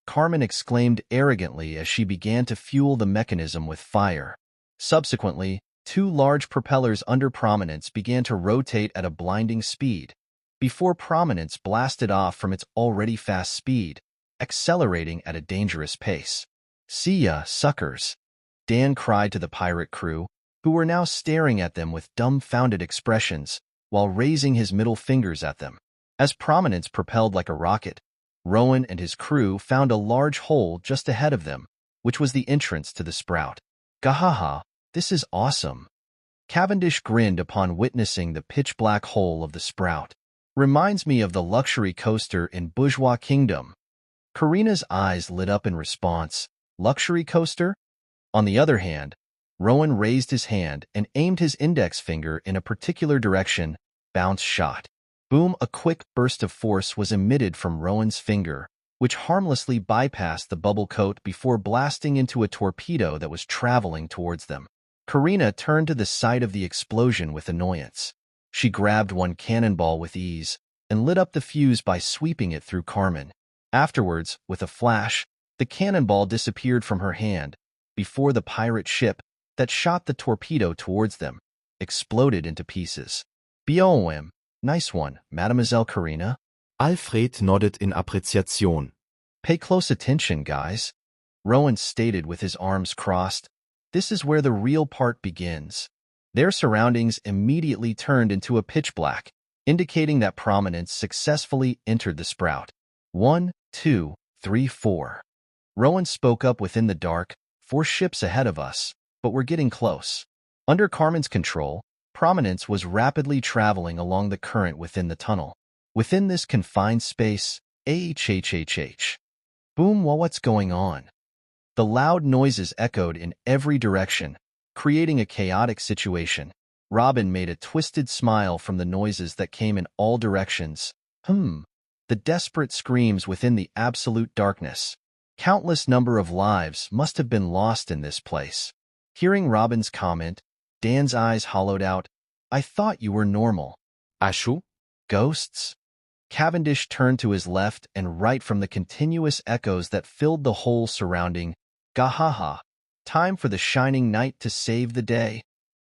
Carmen exclaimed arrogantly as she began to fuel the mechanism with fire. Subsequently, two large propellers under Prominence began to rotate at a blinding speed, before Prominence blasted off from its already fast speed, accelerating at a dangerous pace. See ya, suckers, Dan cried to the pirate crew, who were now staring at them with dumbfounded expressions, while raising his middle fingers at them. As Prominence propelled like a rocket, Rowan and his crew found a large hole just ahead of them, which was the entrance to the sprout. Gahaha, this is awesome. Cavendish grinned upon witnessing the pitch-black hole of the sprout. Reminds me of the luxury coaster in Bourgeois Kingdom. Karina's eyes lit up in response. Luxury coaster? On the other hand, Rowan raised his hand and aimed his index finger in a particular direction. Bounce shot. Boom! A quick burst of force was emitted from Rowan's finger, which harmlessly bypassed the bubble coat before blasting into a torpedo that was traveling towards them. Karina turned to the site of the explosion with annoyance. She grabbed one cannonball with ease and lit up the fuse by sweeping it through Carmen. Afterwards, with a flash, the cannonball disappeared from her hand before the pirate ship that shot the torpedo towards them exploded into pieces. BOM, nice one, Mademoiselle Karina. Alfred nodded in appreciation. Pay close attention, guys, Rowan stated with his arms crossed. This is where the real part begins. Their surroundings immediately turned into a pitch black, indicating that Prominence successfully entered the sprout. 1, 2, 3, 4. Rowan spoke up within the dark. 4 ships ahead of us, but we're getting close. Under Carmen's control, Prominence was rapidly traveling along the current within the tunnel. Within this confined space, Boom, well, what's going on? The loud noises echoed in every direction, creating a chaotic situation. Robin made a twisted smile from the noises that came in all directions. The desperate screams within the absolute darkness. Countless number of lives must have been lost in this place. Hearing Robin's comment, Dan's eyes hollowed out. I thought you were normal. Ashu? Ghosts? Cavendish turned to his left and right from the continuous echoes that filled the whole surrounding. Gahaha. Time for the shining knight to save the day.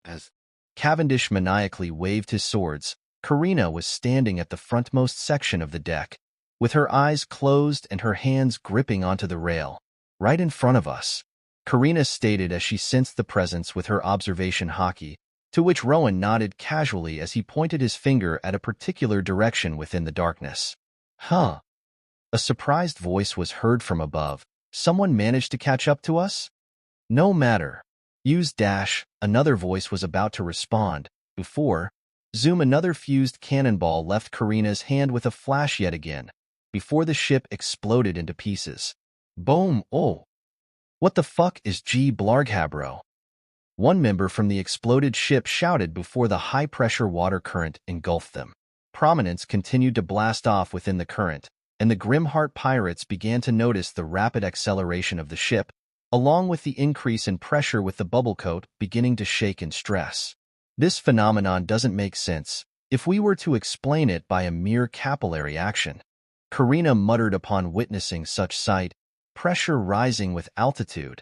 As Cavendish maniacally waved his swords, Karina was standing at the frontmost section of the deck, with her eyes closed and her hands gripping onto the rail. Right in front of us, Karina stated as she sensed the presence with her observation hockey, to which Rowan nodded casually as he pointed his finger at a particular direction within the darkness. A surprised voice was heard from above, Someone managed to catch up to us? No matter. Use dash, another voice was about to respond. Before, zoom another fused cannonball left Karina's hand with a flash yet again, before the ship exploded into pieces. Boom, oh. What the fuck is G Blarghabro? One member from the exploded ship shouted before the high-pressure water current engulfed them. Prominence continued to blast off within the current, and the Grimheart pirates began to notice the rapid acceleration of the ship, along with the increase in pressure with the bubble coat beginning to shake in stress. This phenomenon doesn't make sense if we were to explain it by a mere capillary action. Karina muttered upon witnessing such sight, pressure rising with altitude.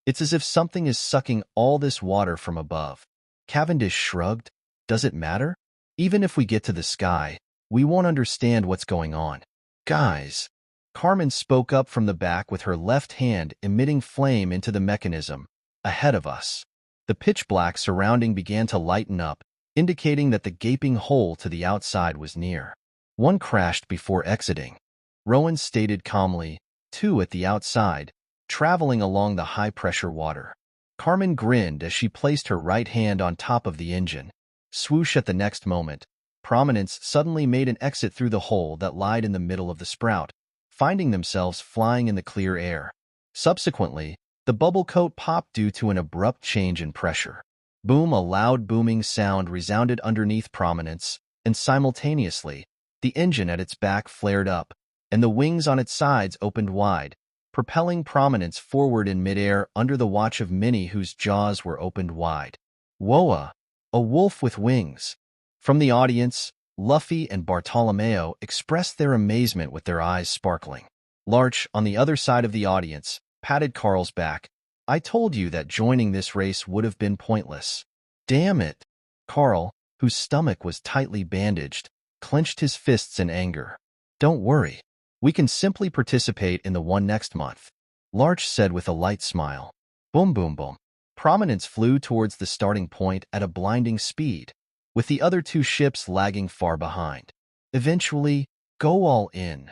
It's as if something is sucking all this water from above. Cavendish shrugged. Does it matter? Even if we get to the sky, we won't understand what's going on. Guys. Carmen spoke up from the back with her left hand emitting flame into the mechanism, ahead of us. The pitch-black surrounding began to lighten up, indicating that the gaping hole to the outside was near. One crashed before exiting. Rowan stated calmly, two at the outside, traveling along the high-pressure water. Carmen grinned as she placed her right hand on top of the engine. Swoosh at the next moment, Prominence suddenly made an exit through the hole that lied in the middle of the sprout, finding themselves flying in the clear air. Subsequently, the bubble coat popped due to an abrupt change in pressure. Boom! A loud booming sound resounded underneath Prominence, and simultaneously, the engine at its back flared up, and the wings on its sides opened wide, propelling Prominence forward in midair under the watch of many whose jaws were opened wide. Whoa! A wolf with wings! From the audience, Luffy and Bartolomeo expressed their amazement with their eyes sparkling. Larch, on the other side of the audience, patted Carl's back. I told you that joining this race would have been pointless. Damn it! Carl, whose stomach was tightly bandaged, clenched his fists in anger. Don't worry. We can simply participate in the one next month, Larch said with a light smile. Boom, boom, boom. Prominence flew towards the starting point at a blinding speed, with the other two ships lagging far behind. Eventually, go all in.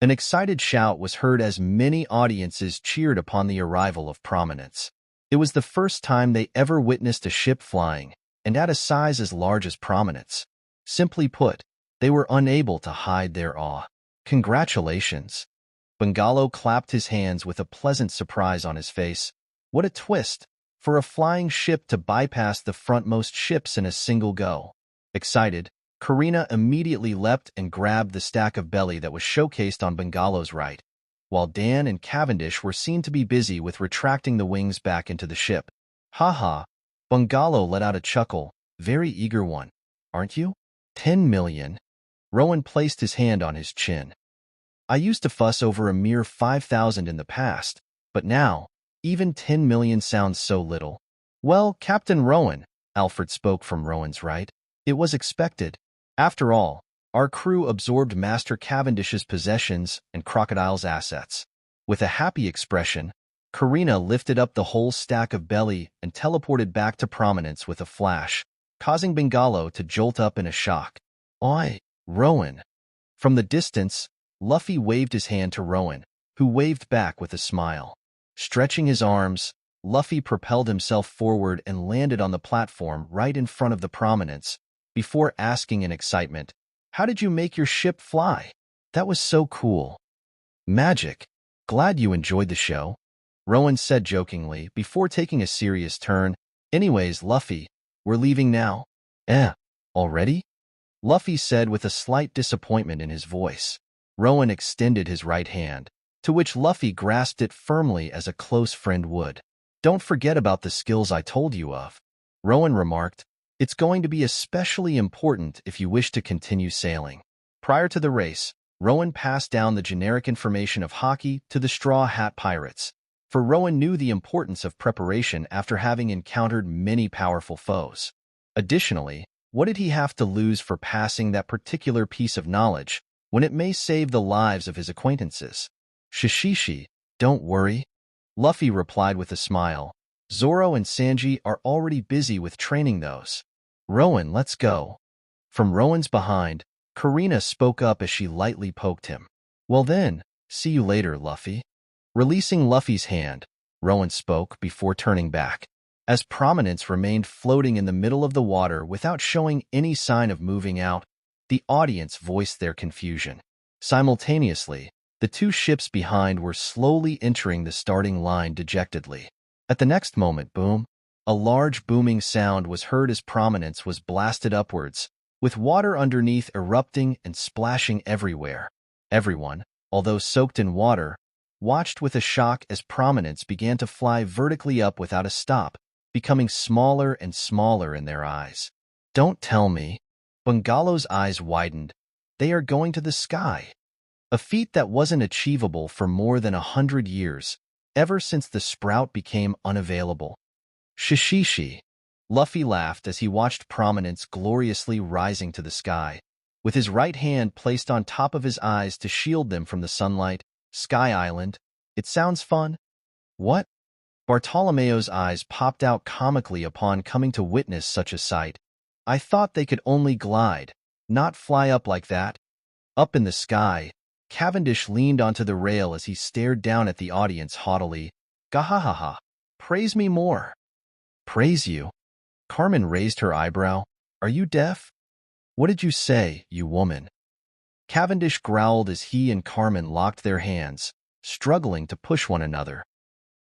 An excited shout was heard as many audiences cheered upon the arrival of Prominence. It was the first time they ever witnessed a ship flying, and at a size as large as Prominence. Simply put, they were unable to hide their awe. Congratulations. Bungalow clapped his hands with a pleasant surprise on his face. What a twist, for a flying ship to bypass the frontmost ships in a single go. Excited, Karina immediately leapt and grabbed the stack of belly that was showcased on Bungalow's right, while Dan and Cavendish were seen to be busy with retracting the wings back into the ship. Ha! Bungalow let out a chuckle, very eager one. Aren't you? 10 million. Rowan placed his hand on his chin. I used to fuss over a mere 5,000 in the past, but now, even 10 million sounds so little. Well, Captain Rowan, Alfred spoke from Rowan's right. It was expected. After all, our crew absorbed Master Cavendish's possessions and Crocodile's assets. With a happy expression, Karina lifted up the whole stack of belly and teleported back to Prominence with a flash, causing Bungalow to jolt up in a shock. Oi, Rowan. From the distance, Luffy waved his hand to Rowan, who waved back with a smile. Stretching his arms, Luffy propelled himself forward and landed on the platform right in front of the Prominence, before asking in excitement, How did you make your ship fly? That was so cool. Magic. Glad you enjoyed the show, Rowan said jokingly before taking a serious turn. Anyways, Luffy, we're leaving now. Already? Luffy said with a slight disappointment in his voice. Rowan extended his right hand, to which Luffy grasped it firmly as a close friend would. Don't forget about the skills I told you of, Rowan remarked. It's going to be especially important if you wish to continue sailing. Prior to the race, Rowan passed down the generic information of hockey to the Straw Hat Pirates, for Rowan knew the importance of preparation after having encountered many powerful foes. Additionally, what did he have to lose for passing that particular piece of knowledge when it may save the lives of his acquaintances? Shishishi, don't worry, Luffy replied with a smile. Zoro and Sanji are already busy with training those. Rowan, let's go. From Rowan's behind, Karina spoke up as she lightly poked him. Well then, see you later, Luffy. Releasing Luffy's hand, Rowan spoke before turning back. As Prominence remained floating in the middle of the water without showing any sign of moving out, the audience voiced their confusion. Simultaneously, the two ships behind were slowly entering the starting line dejectedly. At the next moment, boom, a large booming sound was heard as Prominence was blasted upwards, with water underneath erupting and splashing everywhere. Everyone, although soaked in water, watched with a shock as Prominence began to fly vertically up without a stop, becoming smaller and smaller in their eyes. Don't tell me. Bungalo's eyes widened. They are going to the sky. A feat that wasn't achievable for more than 100 years, ever since the sprout became unavailable. Shishishi. Luffy laughed as he watched Prominence gloriously rising to the sky, with his right hand placed on top of his eyes to shield them from the sunlight. Sky Island. It sounds fun. What? Bartolomeo's eyes popped out comically upon coming to witness such a sight. I thought they could only glide, not fly up like that. Up in the sky, Cavendish leaned onto the rail as he stared down at the audience haughtily. Gahahaha. Praise me more. Praise you? Carmen raised her eyebrow. Are you deaf? What did you say, you woman? Cavendish growled as he and Carmen locked their hands, struggling to push one another.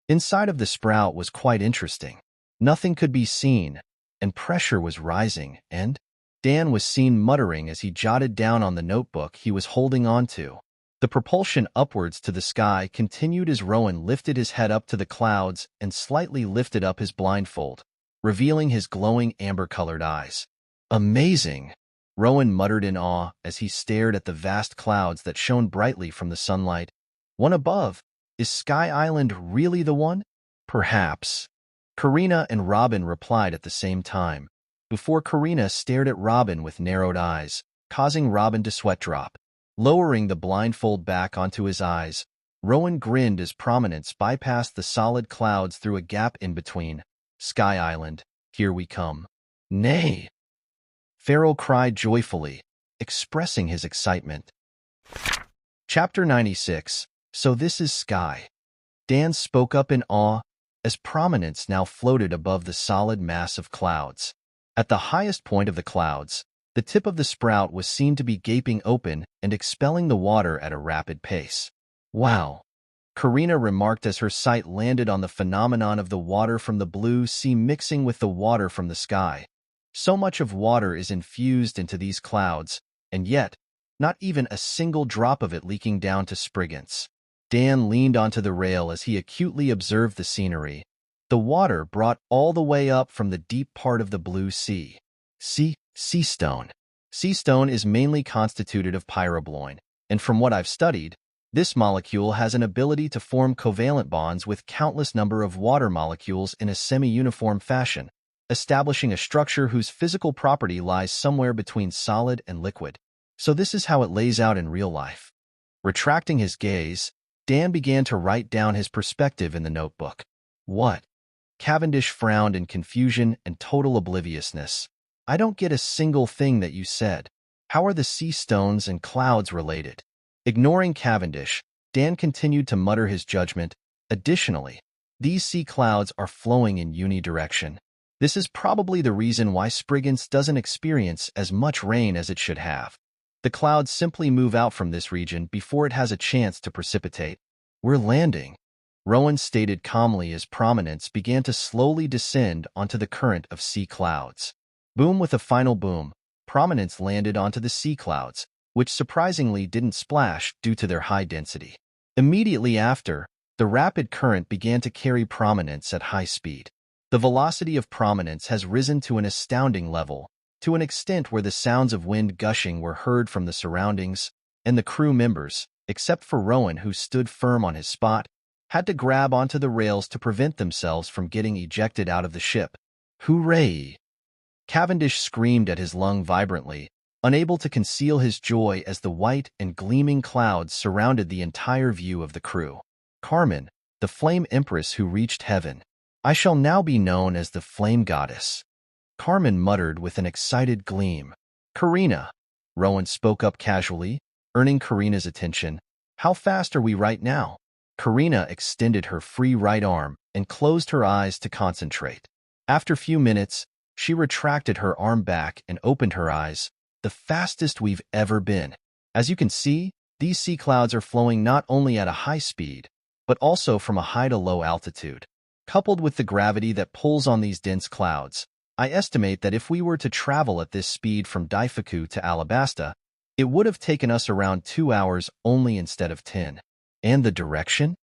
Inside of the sprout was quite interesting. Nothing could be seen, and pressure was rising, and Dan was seen muttering as he jotted down on the notebook he was holding on to. The propulsion upwards to the sky continued as Rowan lifted his head up to the clouds and slightly lifted up his blindfold, revealing his glowing amber-colored eyes. Amazing! Rowan muttered in awe as he stared at the vast clouds that shone brightly from the sunlight. One above. Is Sky Island really the one? Perhaps. Karina and Robin replied at the same time, before Karina stared at Robin with narrowed eyes, causing Robin to sweat drop. Lowering the blindfold back onto his eyes, Rowan grinned as Prominence bypassed the solid clouds through a gap in between. Sky Island, here we come. Nay! Pharaoh cried joyfully, expressing his excitement. Chapter 96. So this is Sky. Dan spoke up in awe, as Prominence now floated above the solid mass of clouds. At the highest point of the clouds, the tip of the sprout was seen to be gaping open and expelling the water at a rapid pace. Wow! Karina remarked as her sight landed on the phenomenon of the water from the blue sea mixing with the water from the sky. So much of water is infused into these clouds, and yet, not even a single drop of it leaking down to Spriggans. Dan leaned onto the rail as he acutely observed the scenery. The water brought all the way up from the deep part of the blue sea. Sea stone. Sea stone is mainly constituted of pyrobloin, and from what I've studied, this molecule has an ability to form covalent bonds with countless number of water molecules in a semi-uniform fashion, establishing a structure whose physical property lies somewhere between solid and liquid. So this is how it lays out in real life. Retracting his gaze, Dan began to write down his perspective in the notebook. What? Cavendish frowned in confusion and total obliviousness. I don't get a single thing that you said. How are the sea stones and clouds related? Ignoring Cavendish, Dan continued to mutter his judgment. Additionally, these sea clouds are flowing in unidirection. This is probably the reason why Spriggans doesn't experience as much rain as it should have. The clouds simply move out from this region before it has a chance to precipitate. We're landing, Rowan stated calmly as Prominence began to slowly descend onto the current of sea clouds. Boom! With a final boom, Prominence landed onto the sea clouds, which surprisingly didn't splash due to their high density. Immediately after, the rapid current began to carry Prominence at high speed. The velocity of Prominence has risen to an astounding level, to an extent where the sounds of wind gushing were heard from the surroundings, and the crew members, except for Rowan who stood firm on his spot, had to grab onto the rails to prevent themselves from getting ejected out of the ship. Hooray! Cavendish screamed at his lung vibrantly, unable to conceal his joy as the white and gleaming clouds surrounded the entire view of the crew. Carmen, the flame empress who reached heaven. I shall now be known as the flame goddess. Carmen muttered with an excited gleam. Karina, Rowan spoke up casually, earning Karina's attention. How fast are we right now? Karina extended her free right arm and closed her eyes to concentrate. After a few minutes, she retracted her arm back and opened her eyes, the fastest we've ever been. As you can see, these sea clouds are flowing not only at a high speed, but also from a high to low altitude. Coupled with the gravity that pulls on these dense clouds, I estimate that if we were to travel at this speed from Daifuku to Alabasta, it would have taken us around 2 hours only instead of 10. And the direction?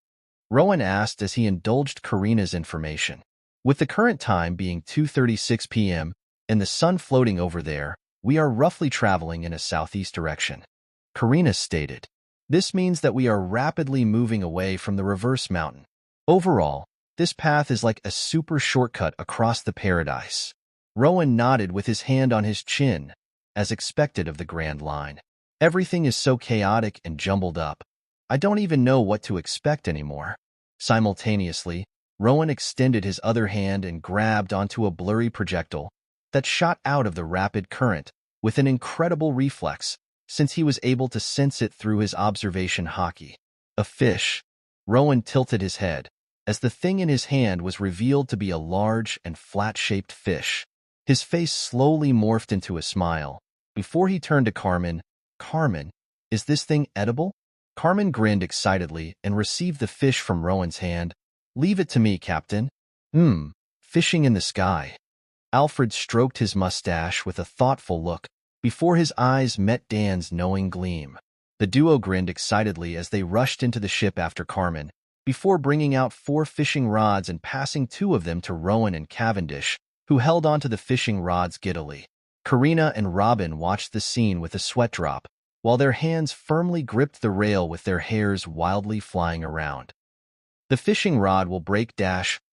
Rowan asked as he indulged Karina's information. With the current time being 2:36 p.m. and the sun floating over there, we are roughly traveling in a southeast direction. Karina stated, "This means that we are rapidly moving away from the reverse mountain. Overall, this path is like a super shortcut across the paradise." Rowan nodded with his hand on his chin, as expected of the Grand Line. "Everything is so chaotic and jumbled up. I don't even know what to expect anymore." Simultaneously, Rowan extended his other hand and grabbed onto a blurry projectile that shot out of the rapid current with an incredible reflex, since he was able to sense it through his observation haki. A fish. Rowan tilted his head, as the thing in his hand was revealed to be a large and flat-shaped fish. His face slowly morphed into a smile. Before he turned to Carmen, "Carmen, is this thing edible?" Carmen grinned excitedly and received the fish from Rowan's hand. "Leave it to me, Captain." Fishing in the sky." Alfred stroked his mustache with a thoughtful look before his eyes met Dan's knowing gleam. The duo grinned excitedly as they rushed into the ship after Carmen, before bringing out 4 fishing rods and passing 2 of them to Rowan and Cavendish, who held onto the fishing rods giddily. Karina and Robin watched the scene with a sweat drop, while their hands firmly gripped the rail with their hairs wildly flying around. "The fishing rod will break."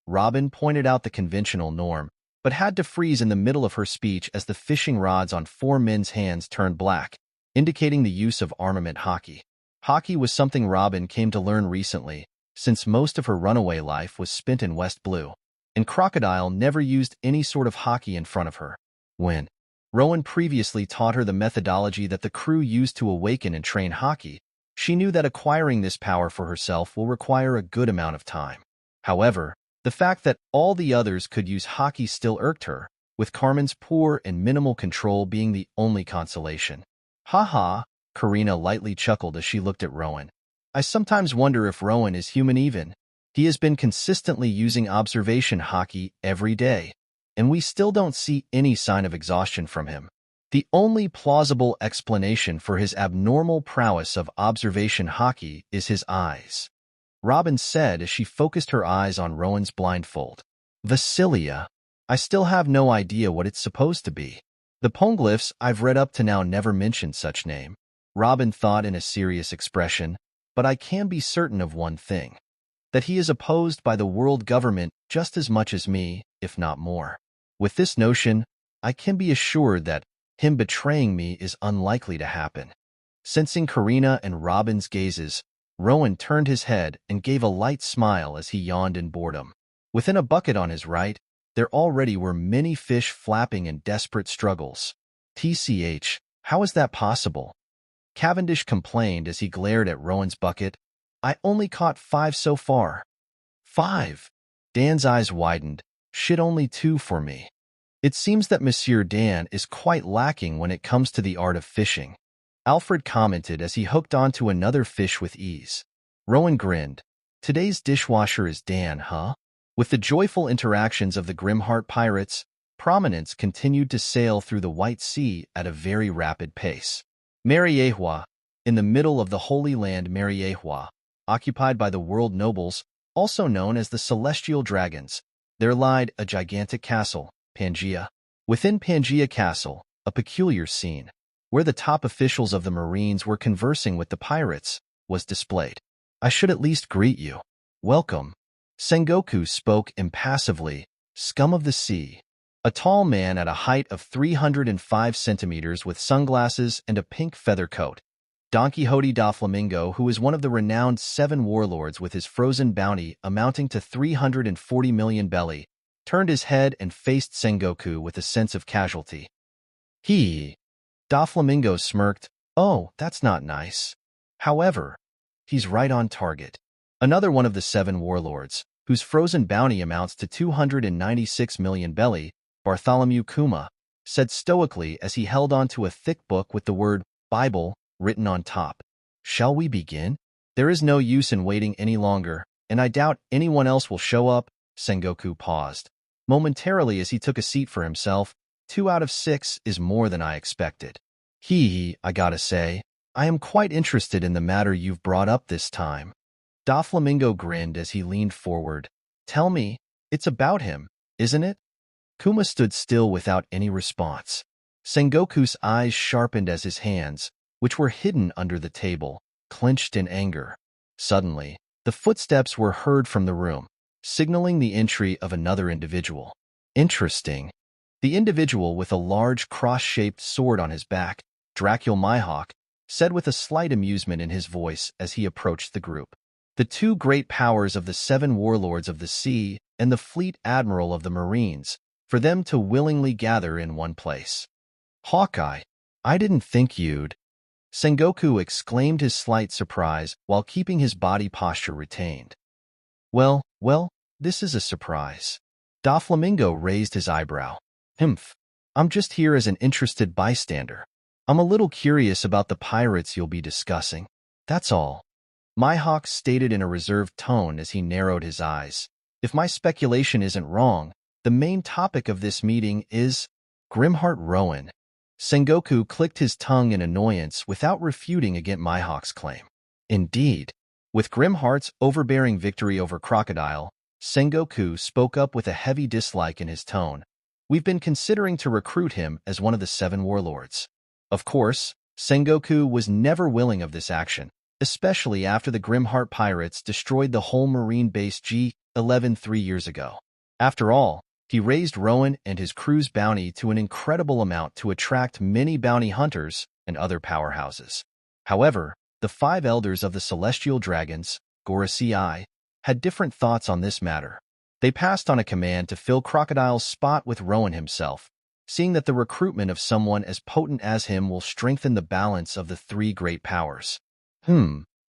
Robin pointed out the conventional norm, but had to freeze in the middle of her speech as the fishing rods on 4 men's hands turned black, indicating the use of armament haki. Haki was something Robin came to learn recently, since most of her runaway life was spent in West Blue, and Crocodile never used any sort of haki in front of her. When Rowan previously taught her the methodology that the crew used to awaken and train haki, she knew that acquiring this power for herself will require a good amount of time. However, the fact that all the others could use haki still irked her, with Carmen's poor and minimal control being the only consolation. "Ha," Karina lightly chuckled as she looked at Rowan. "I sometimes wonder if Rowan is human even. He has been consistently using observation haki every day, and we still don't see any sign of exhaustion from him. The only plausible explanation for his abnormal prowess of observation haki is his eyes," Robin said as she focused her eyes on Rowan's blindfold. "Vasilia, I still have no idea what it's supposed to be. The poneglyphs I've read up to now never mentioned such name," Robin thought in a serious expression, "but I can be certain of one thing, that he is opposed by the world government just as much as me, if not more. With this notion, I can be assured that him betraying me is unlikely to happen." Sensing Karina and Robin's gazes, Rowan turned his head and gave a light smile as he yawned in boredom. Within a bucket on his right, there already were many fish flapping in desperate struggles. "TCH, how is that possible?" Cavendish complained as he glared at Rowan's bucket. "I only caught 5 so far." "5?" Dan's eyes widened. "Shit, only 2 for me." "It seems that Monsieur Dan is quite lacking when it comes to the art of fishing," Alfred commented as he hooked onto another fish with ease. Rowan grinned. "Today's dishwasher is Dan, huh?" With the joyful interactions of the Grimheart pirates, Prominence continued to sail through the White Sea at a very rapid pace. Mariehua, in the middle of the Holy Land Mariehua, occupied by the world nobles, also known as the Celestial Dragons, there lied a gigantic castle, Pangaea. Within Pangaea Castle, a peculiar scene, where the top officials of the Marines were conversing with the pirates, was displayed. "I should at least greet you. Welcome." Sengoku spoke impassively, scum of the sea. A tall man at a height of 305 centimeters with sunglasses and a pink feather coat. Don Quixote da Flamingo, who is one of the renowned 7 warlords with his frozen bounty amounting to 340 million belly, turned his head and faced Sengoku with a sense of casualty. Da Flamingo smirked. "Oh, that's not nice. However, he's right on target." Another one of the 7 warlords, whose frozen bounty amounts to 296 million belly, Bartholomew Kuma, said stoically as he held onto a thick book with the word Bible written on top. Shall we begin? There is no use in waiting any longer, and I doubt anyone else will show up. Sengoku paused momentarily as he took a seat for himself. 2 out of 6 is more than I expected. I gotta say, I am quite interested in the matter you've brought up this time. Doflamingo grinned as he leaned forward. Tell me, it's about him, isn't it? Kuma stood still without any response. Sengoku's eyes sharpened as his hands, which were hidden under the table, clenched in anger. Suddenly, the footsteps were heard from the room, signaling the entry of another individual. Interesting. The individual with a large cross-shaped sword on his back, Dracul Mihawk, said with a slight amusement in his voice as he approached the group. The 2 great powers of the 7 warlords of the sea and the fleet admiral of the Marines, for them to willingly gather in one place. Hawkeye, I didn't think you'd... Sengoku exclaimed his slight surprise while keeping his body posture retained. Well, this is a surprise. Doflamingo raised his eyebrow. I'm just here as an interested bystander. I'm a little curious about the pirates you'll be discussing. That's all. Mihawk stated in a reserved tone as he narrowed his eyes. If my speculation isn't wrong, the main topic of this meeting is Grimheart Rowan. Sengoku clicked his tongue in annoyance without refuting against Mihawk's claim. Indeed. With Grimheart's overbearing victory over Crocodile, Sengoku spoke up with a heavy dislike in his tone. We've been considering to recruit him as one of the 7 warlords. Of course, Sengoku was never willing of this action, especially after the Grimheart pirates destroyed the whole Marine base G-11 3 years ago. After all, he raised Rowan and his crew's bounty to an incredible amount to attract many bounty hunters and other powerhouses. However, the 5 elders of the Celestial Dragons, Cocoyasi, had different thoughts on this matter. They passed on a command to fill Crocodile's spot with Rowan himself, seeing that the recruitment of someone as potent as him will strengthen the balance of the 3 great powers.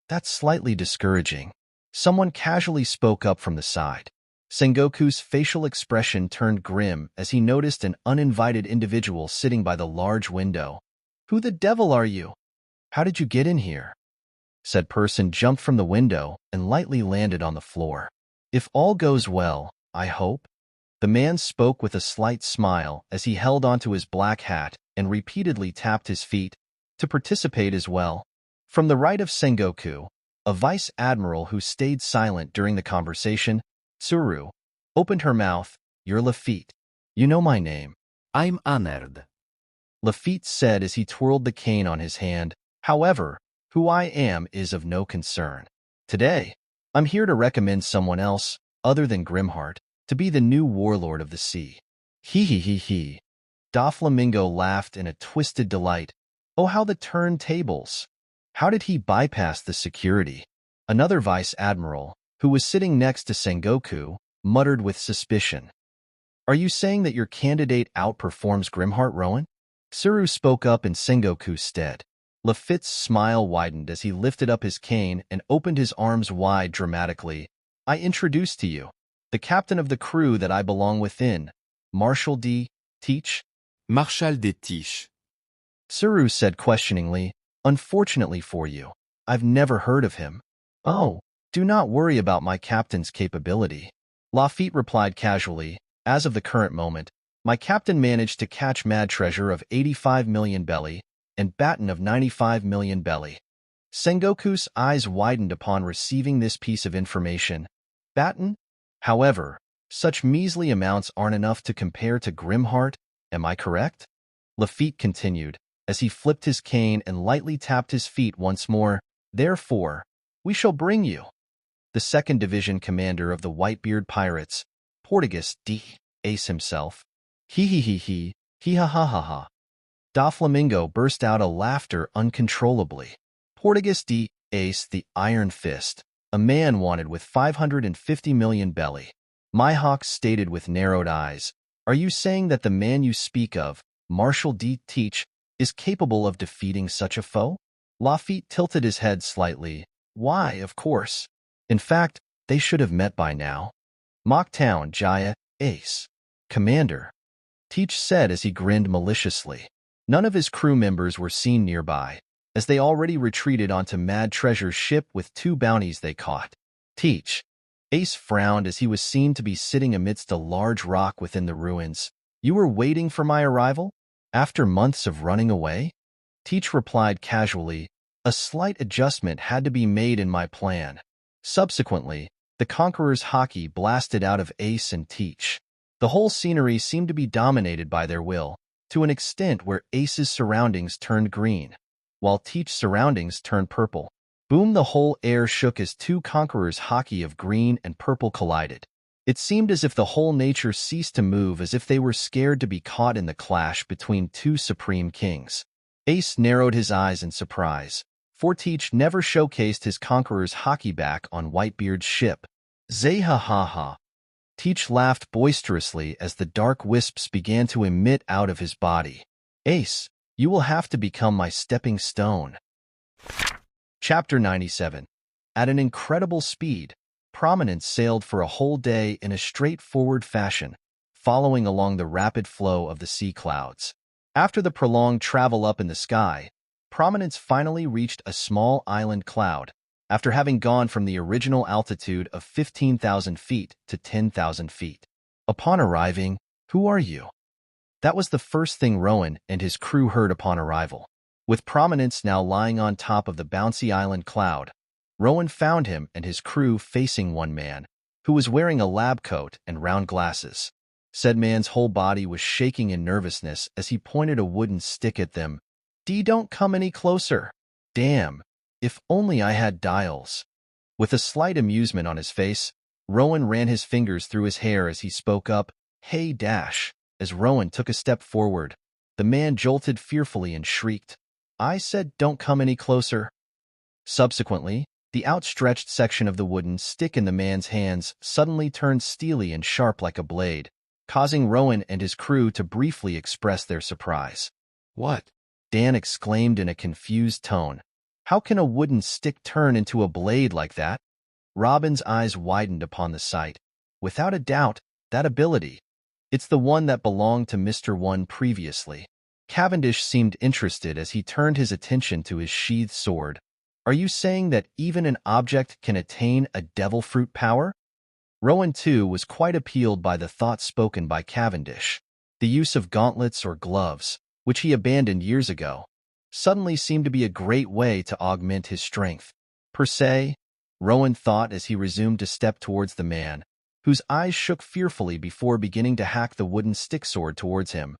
That's slightly discouraging. Someone casually spoke up from the side. Sengoku's facial expression turned grim as he noticed an uninvited individual sitting by the large window. Who the devil are you? How did you get in here? Said person jumped from the window and lightly landed on the floor. If all goes well, I hope. The man spoke with a slight smile as he held onto his black hat and repeatedly tapped his feet to participate as well. From the right of Sengoku, a vice admiral who stayed silent during the conversation, Tsuru, opened her mouth. You're Lafitte. You know my name. I'm honored. Lafitte said as he twirled the cane on his hand. However, who I am is of no concern. Today, I'm here to recommend someone else, other than Grimheart, to be the new warlord of the sea. He. Doflamingo laughed in a twisted delight. Oh, how the turntables! How did he bypass the security? Another vice admiral, who was sitting next to Sengoku, muttered with suspicion. Are you saying that your candidate outperforms Grimheart Rowan? Tsuru spoke up in Sengoku's stead. Lafitte's smile widened as he lifted up his cane and opened his arms wide dramatically. I introduce to you the captain of the crew that I belong within, Marshal D. Teach. Marshal de Tiche. Tsuru said questioningly, unfortunately for you, I've never heard of him. Oh, do not worry about my captain's capability. Lafitte replied casually, as of the current moment, my captain managed to catch Mad Treasure of 85 million belly and Batten of 95 million belly. Sengoku's eyes widened upon receiving this piece of information. Batten? However, such measly amounts aren't enough to compare to Grimheart, am I correct? Lafitte continued, as he flipped his cane and lightly tapped his feet once more. Therefore, we shall bring you the 2nd Division commander of the Whitebeard Pirates, Protagonist D. Ace himself. He ha ha ha ha. Doflamingo burst out a laughter uncontrollably. Protagonist D. Ace the Iron Fist, a man wanted with 550 million belly. Mihawk stated with narrowed eyes, are you saying that the man you speak of, Marshal D. Teach, is capable of defeating such a foe? Lafitte tilted his head slightly. Why, of course. In fact, they should have met by now. Mocktown, Jaya, Ace. Commander, Teach said as he grinned maliciously. None of his crew members were seen nearby, as they already retreated onto Mad Treasure's ship with 2 bounties they caught. Teach. Ace frowned as he was seen to be sitting amidst a large rock within the ruins. You were waiting for my arrival? After months of running away? Teach replied casually, a slight adjustment had to be made in my plan. Subsequently, the Conqueror's hockey blasted out of Ace and Teach. The whole scenery seemed to be dominated by their will, to an extent where Ace's surroundings turned green, while Teach's surroundings turned purple. Boom! The whole air shook as 2 Conquerors' hockey of green and purple collided. It seemed as if the whole nature ceased to move, as if they were scared to be caught in the clash between 2 supreme kings. Ace narrowed his eyes in surprise, for Teach never showcased his Conqueror's hockey back on Whitebeard's ship. Zay-ha-ha-ha. Teach laughed boisterously as the dark wisps began to emit out of his body. Ace, you will have to become my stepping stone. Chapter 97. At an incredible speed, Prominence sailed for a whole day in a straightforward fashion, following along the rapid flow of the sea clouds. After the prolonged travel up in the sky, Prominence finally reached a small island cloud, after having gone from the original altitude of 15,000 feet to 10,000 feet. Upon arriving, "Who are you?" That was the first thing Rowan and his crew heard upon arrival. With Prominence now lying on top of the bouncy island cloud, Rowan found him and his crew facing one man, who was wearing a lab coat and round glasses. Said man's whole body was shaking in nervousness as he pointed a wooden stick at them. Don't come any closer. Damn, if only I had dials. With a slight amusement on his face, Rowan ran his fingers through his hair as he spoke up, Hey Dash. As Rowan took a step forward, the man jolted fearfully and shrieked, I said don't come any closer. Subsequently, the outstretched section of the wooden stick in the man's hands suddenly turned steely and sharp like a blade, causing Rowan and his crew to briefly express their surprise. What? Dan exclaimed in a confused tone. How can a wooden stick turn into a blade like that? Robin's eyes widened upon the sight. Without a doubt, that ability. It's the one that belonged to Mr. One previously. Cavendish seemed interested as he turned his attention to his sheathed sword. Are you saying that even an object can attain a devil fruit power? Rowan, too, was quite appealed by the thought spoken by Cavendish. The use of gauntlets or gloves, which he abandoned years ago, suddenly seemed to be a great way to augment his strength. Per se, Rowan thought as he resumed to step towards the man, whose eyes shook fearfully before beginning to hack the wooden stick sword towards him.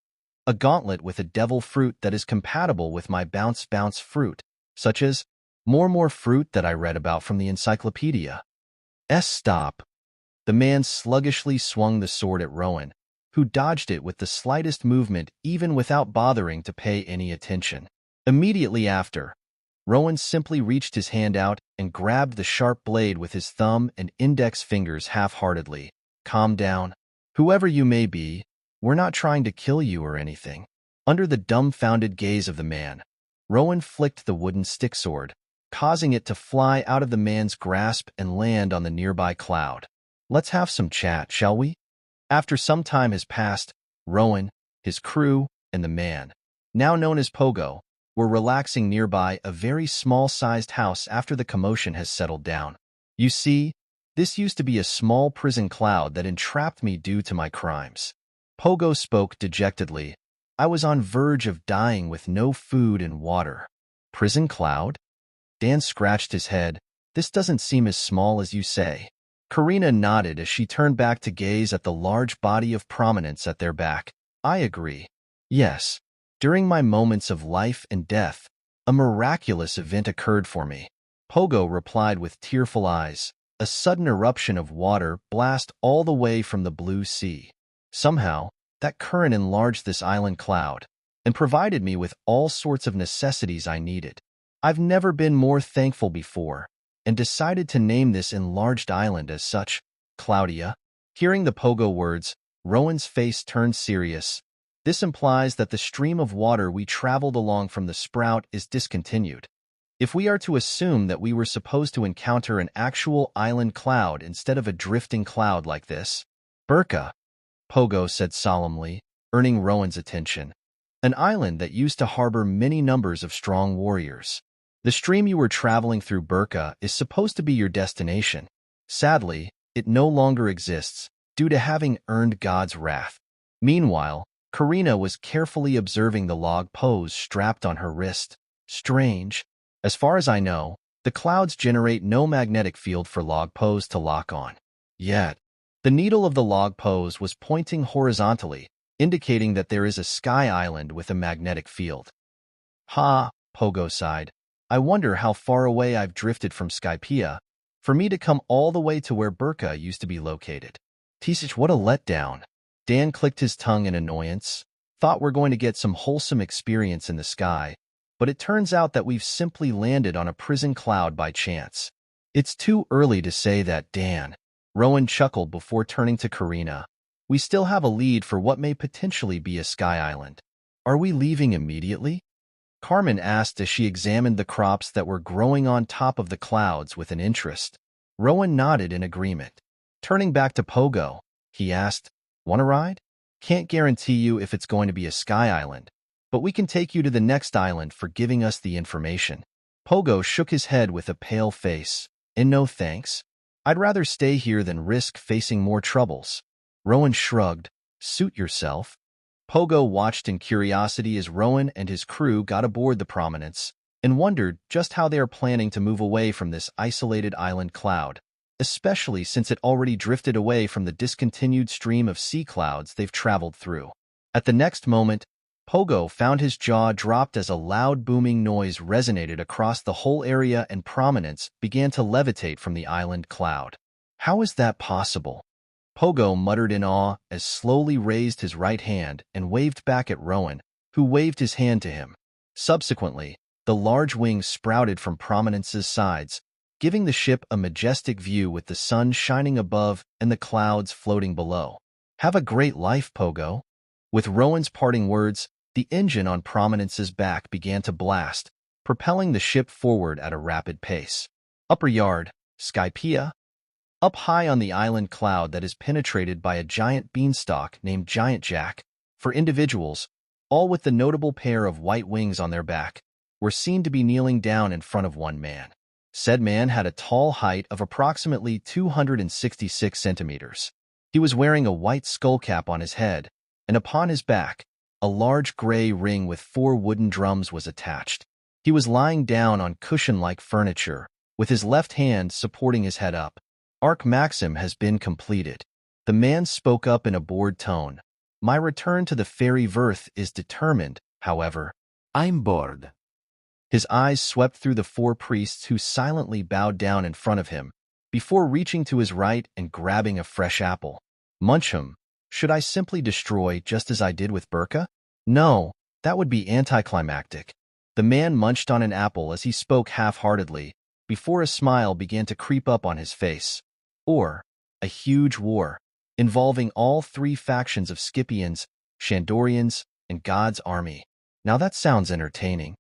A gauntlet with a devil fruit that is compatible with my bounce fruit, such as more fruit that I read about from the encyclopedia. Stop. The man sluggishly swung the sword at Rowan, who dodged it with the slightest movement even without bothering to pay any attention. Immediately after, Rowan simply reached his hand out and grabbed the sharp blade with his thumb and index fingers half-heartedly. Calm down. Whoever you may be, we're not trying to kill you or anything. Under the dumbfounded gaze of the man, Rowan flicked the wooden stick sword, causing it to fly out of the man's grasp and land on the nearby cloud. Let's have some chat, shall we? After some time has passed, Rowan, his crew, and the man, now known as Pogo, were relaxing nearby a very small-sized house after the commotion has settled down. You see, this used to be a small prison cloud that entrapped me due to my crimes. Pogo spoke dejectedly. I was on verge of dying with no food and water. Prison cloud? Dan scratched his head. This doesn't seem as small as you say. Karina nodded as she turned back to gaze at the large body of Prominence at their back. I agree. Yes. During my moments of life and death, a miraculous event occurred for me. Pogo replied with tearful eyes. A sudden eruption of water blast all the way from the blue sea. Somehow, that current enlarged this island cloud and provided me with all sorts of necessities I needed. I've never been more thankful before and decided to name this enlarged island as such, Claudia. Hearing the Pogo words, Rowan's face turned serious. This implies that the stream of water we traveled along from the sprout is discontinued. If we are to assume that we were supposed to encounter an actual island cloud instead of a drifting cloud like this, Burka, Pogo said solemnly, earning Rowan's attention. An island that used to harbor many numbers of strong warriors. The stream you were traveling through, Burka, is supposed to be your destination. Sadly, it no longer exists, due to having earned God's wrath. Meanwhile, Karina was carefully observing the log pose strapped on her wrist. Strange. As far as I know, the clouds generate no magnetic field for log pose to lock on. Yet, the needle of the log pose was pointing horizontally, indicating that there is a sky island with a magnetic field. Ha, Pogo sighed. I wonder how far away I've drifted from Skypea, for me to come all the way to where Burka used to be located. Tisich, what a letdown. Dan clicked his tongue in annoyance. Thought we're going to get some wholesome experience in the sky, but it turns out that we've simply landed on a prison cloud by chance. It's too early to say that, Dan. Rowan chuckled before turning to Karina. We still have a lead for what may potentially be a sky island. Are we leaving immediately? Carmen asked as she examined the crops that were growing on top of the clouds with an interest. Rowan nodded in agreement. Turning back to Pogo, he asked, "Want a ride? Can't guarantee you if it's going to be a sky island, but we can take you to the next island for giving us the information." Pogo shook his head with a pale face. "And no thanks. I'd rather stay here than risk facing more troubles." Rowan shrugged. "Suit yourself." Pogo watched in curiosity as Rowan and his crew got aboard the Prominence and wondered just how they are planning to move away from this isolated island cloud, especially since it already drifted away from the discontinued stream of sea clouds they've traveled through. At the next moment, Pogo found his jaw dropped as a loud booming noise resonated across the whole area and Prominence began to levitate from the island cloud. How is that possible? Pogo muttered in awe as slowly raised his right hand and waved back at Rowan, who waved his hand to him. Subsequently, the large wings sprouted from Prominence's sides, giving the ship a majestic view with the sun shining above and the clouds floating below. "Have a great life, Pogo." With Rowan's parting words, the engine on Prominence's back began to blast, propelling the ship forward at a rapid pace. Upper Yard, Skypea. Up high on the island cloud that is penetrated by a giant beanstalk named Giant Jack, for individuals, all with the notable pair of white wings on their back, were seen to be kneeling down in front of one man. Said man had a tall height of approximately 266 centimeters. He was wearing a white skull cap on his head, and upon his back, a large gray ring with 4 wooden drums was attached. He was lying down on cushion-like furniture, with his left hand supporting his head up. "Arc Maxim has been completed." The man spoke up in a bored tone. "My return to the fairy Verth is determined, however." I'm bored. His eyes swept through the 4 priests who silently bowed down in front of him, before reaching to his right and grabbing a fresh apple. "Munch 'em. Should I simply destroy just as I did with Burka? No, that would be anticlimactic." The man munched on an apple as he spoke half-heartedly, before a smile began to creep up on his face. Or, a huge war, involving all 3 factions of Scipians, Shandorians, and God's army. Now that sounds entertaining.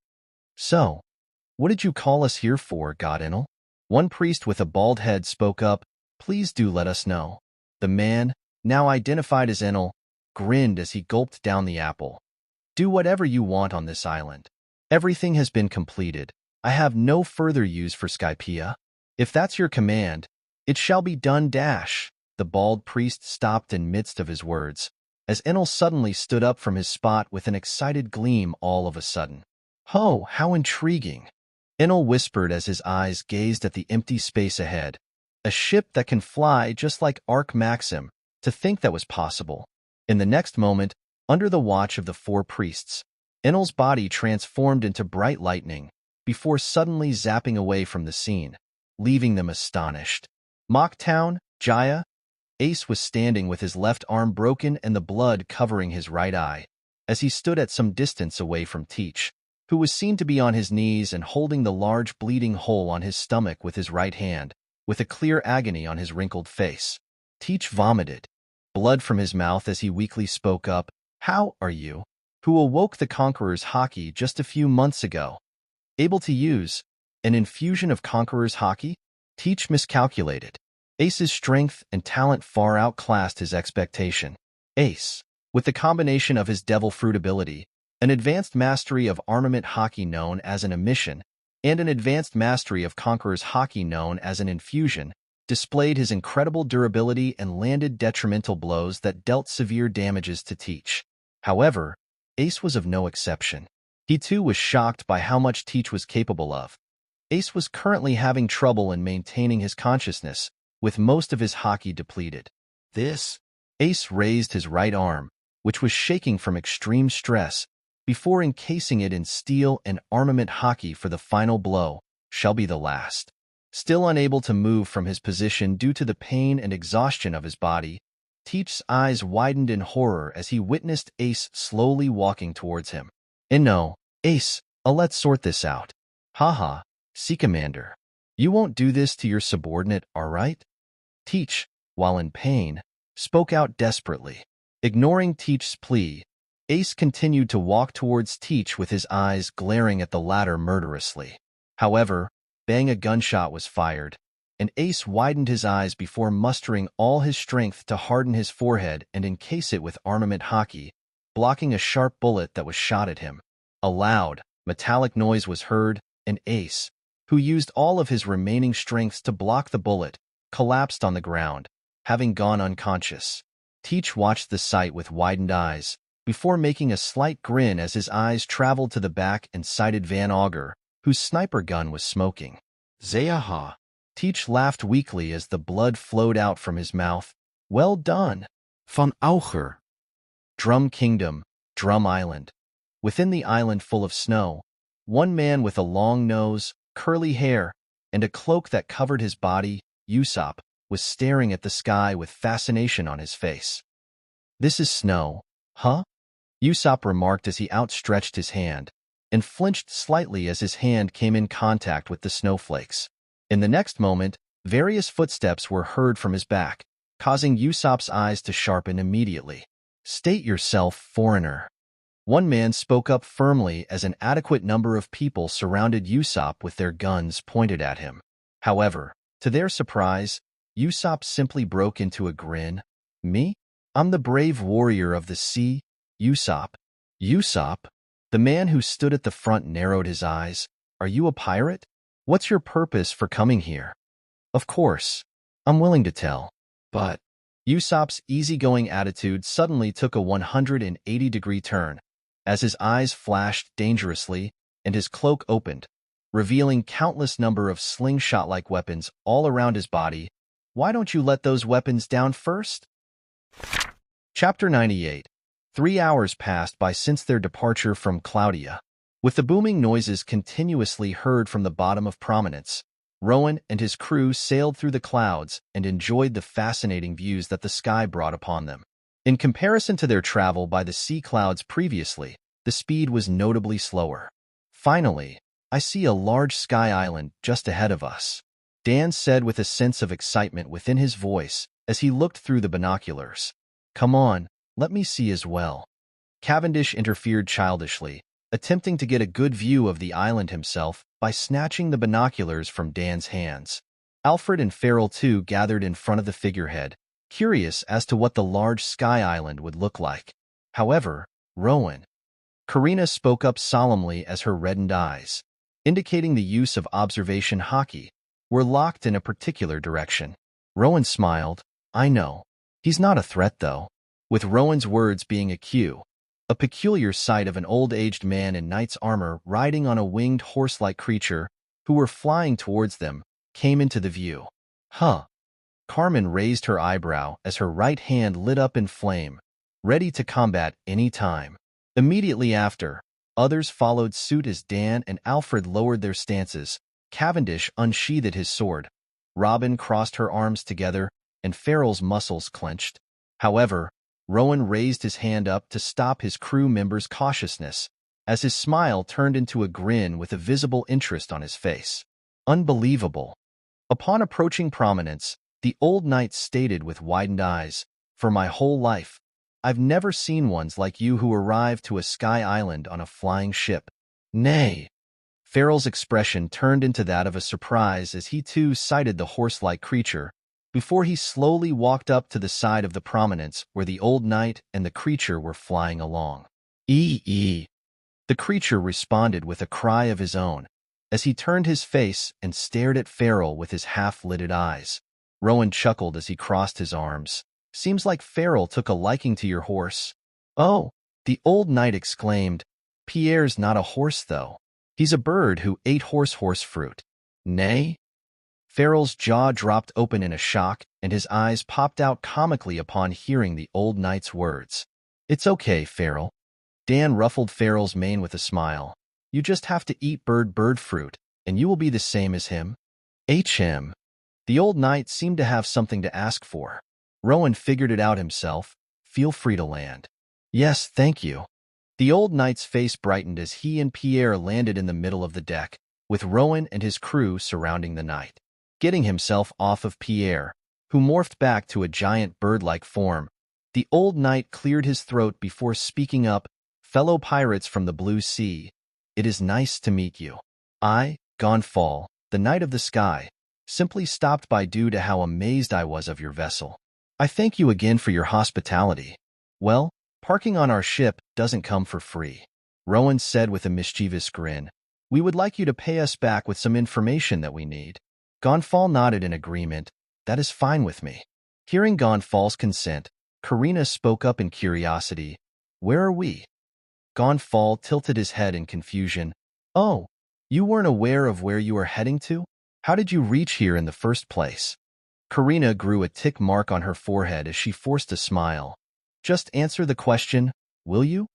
"So, what did you call us here for, God Enel?" One priest with a bald head spoke up. "Please do let us know." The man, now identified as Enel, grinned as he gulped down the apple. "Do whatever you want on this island. Everything has been completed. I have no further use for Skypea. If that's your command, it shall be done. The bald priest stopped in midst of his words, as Enel suddenly stood up from his spot with an excited gleam all of a sudden. "Oh, how intriguing!" Enel whispered as his eyes gazed at the empty space ahead. "A ship that can fly just like Arc Maxim, to think that was possible." In the next moment, under the watch of the 4 priests, Enel's body transformed into bright lightning, before suddenly zapping away from the scene, leaving them astonished. Mocktown, Jaya. Ace was standing with his left arm broken and the blood covering his right eye, as he stood at some distance away from Teach, who was seen to be on his knees and holding the large bleeding hole on his stomach with his right hand, with a clear agony on his wrinkled face. Teach vomited blood from his mouth as he weakly spoke up. "How are you? Who awoke the Conqueror's hockey just a few months ago? Able to use?" An infusion of Conqueror's Haki? Teach miscalculated. Ace's strength and talent far outclassed his expectation. Ace, with the combination of his Devil Fruit ability, an advanced mastery of Armament Haki known as an emission, and an advanced mastery of Conqueror's Haki known as an infusion, displayed his incredible durability and landed detrimental blows that dealt severe damages to Teach. However, Ace was of no exception. He too was shocked by how much Teach was capable of. Ace was currently having trouble in maintaining his consciousness, with most of his haki depleted. This? Ace raised his right arm, which was shaking from extreme stress, before encasing it in steel and armament haki for the final blow, shall be the last. Still unable to move from his position due to the pain and exhaustion of his body, Teach's eyes widened in horror as he witnessed Ace slowly walking towards him. No, Ace, let's sort this out. Haha, Sea Commander. You won't do this to your subordinate, alright? Teach, while in pain, spoke out desperately. Ignoring Teach's plea, Ace continued to walk towards Teach with his eyes glaring at the latter murderously. However, bang, a gunshot was fired, and Ace widened his eyes before mustering all his strength to harden his forehead and encase it with armament haki, blocking a sharp bullet that was shot at him. A loud, metallic noise was heard, and Ace, who used all of his remaining strength to block the bullet, collapsed on the ground, having gone unconscious. Teach watched the sight with widened eyes, before making a slight grin as his eyes traveled to the back and sighted Van Augur, whose sniper gun was smoking. Zayaha. Teach laughed weakly as the blood flowed out from his mouth. Well done. Van Augur. Drum Kingdom, Drum Island. Within the island full of snow, one man with a long nose, curly hair, and a cloak that covered his body, Usopp, was staring at the sky with fascination on his face. This is snow, huh? Usopp remarked as he outstretched his hand, and flinched slightly as his hand came in contact with the snowflakes. In the next moment, various footsteps were heard from his back, causing Usopp's eyes to sharpen immediately. State yourself, foreigner. One man spoke up firmly as an adequate number of people surrounded Usopp with their guns pointed at him. However, to their surprise, Usopp simply broke into a grin. Me? I'm the brave warrior of the sea, Usopp. Usopp? The man who stood at the front narrowed his eyes. Are you a pirate? What's your purpose for coming here? Of course, I'm willing to tell. But Usopp's easygoing attitude suddenly took a 180-degree turn, as his eyes flashed dangerously and his cloak opened, revealing countless number of slingshot-like weapons all around his body. Why don't you let those weapons down first? Chapter 98. 3 hours passed by since their departure from Claudia. With the booming noises continuously heard from the bottom of Prominence, Rowan and his crew sailed through the clouds and enjoyed the fascinating views that the sky brought upon them. In comparison to their travel by the sea clouds previously, the speed was notably slower. Finally, I see a large sky island just ahead of us, Dan said with a sense of excitement within his voice as he looked through the binoculars. Come on, let me see as well. Cavendish interfered childishly, attempting to get a good view of the island himself by snatching the binoculars from Dan's hands. Alfred and Farrell too gathered in front of the figurehead, curious as to what the large sky island would look like. However, Rowan. Karina spoke up solemnly as her reddened eyes, indicating the use of observation haki, were locked in a particular direction. Rowan smiled. I know. He's not a threat though. With Rowan's words being a cue, a peculiar sight of an old-aged man in knight's armor riding on a winged horse-like creature, who were flying towards them, came into the view. Huh. Carmen raised her eyebrow as her right hand lit up in flame, ready to combat any time. Immediately after, others followed suit as Dan and Alfred lowered their stances. Cavendish unsheathed his sword. Robin crossed her arms together, and Farrell's muscles clenched. However, Rowan raised his hand up to stop his crew member's cautiousness, as his smile turned into a grin with a visible interest on his face. Unbelievable. Upon approaching Prominence, the old knight stated with widened eyes, For my whole life, I've never seen ones like you who arrived to a sky island on a flying ship. Nay. Farrell's expression turned into that of a surprise as he too sighted the horse-like creature, before he slowly walked up to the side of the prominence where the old knight and the creature were flying along. "Ee." The creature responded with a cry of his own, as he turned his face and stared at Farrell with his half-lidded eyes. Rowan chuckled as he crossed his arms. "Seems like Farrell took a liking to your horse." "Oh," the old knight exclaimed. "Pierre's not a horse, though. He's a bird who ate horse fruit." "Nay?" Farrell's jaw dropped open in a shock, and his eyes popped out comically upon hearing the old knight's words. "It's okay, Farrell." Dan ruffled Farrell's mane with a smile. "You just have to eat bird fruit, and you will be the same as him." "HM." The old knight seemed to have something to ask for. Rowan figured it out himself. "Feel free to land." "Yes, thank you." The old knight's face brightened as he and Pierre landed in the middle of the deck, with Rowan and his crew surrounding the knight. Getting himself off of Pierre, who morphed back to a giant bird-like form, the old knight cleared his throat before speaking up. "Fellow pirates from the Blue Sea, it is nice to meet you. I, Gonfall, the Knight of the Sky, simply stopped by due to how amazed I was of your vessel. I thank you again for your hospitality. Well, parking on our ship doesn't come for free," Rowan said with a mischievous grin. "We would like you to pay us back with some information that we need." Gonfall nodded in agreement. "That is fine with me." Hearing Gonfall's consent, Karina spoke up in curiosity. "Where are we?" Gonfall tilted his head in confusion. "Oh, you weren't aware of where you were heading to? How did you reach here in the first place?" Karina grew a tick mark on her forehead as she forced a smile. "Just answer the question, will you?"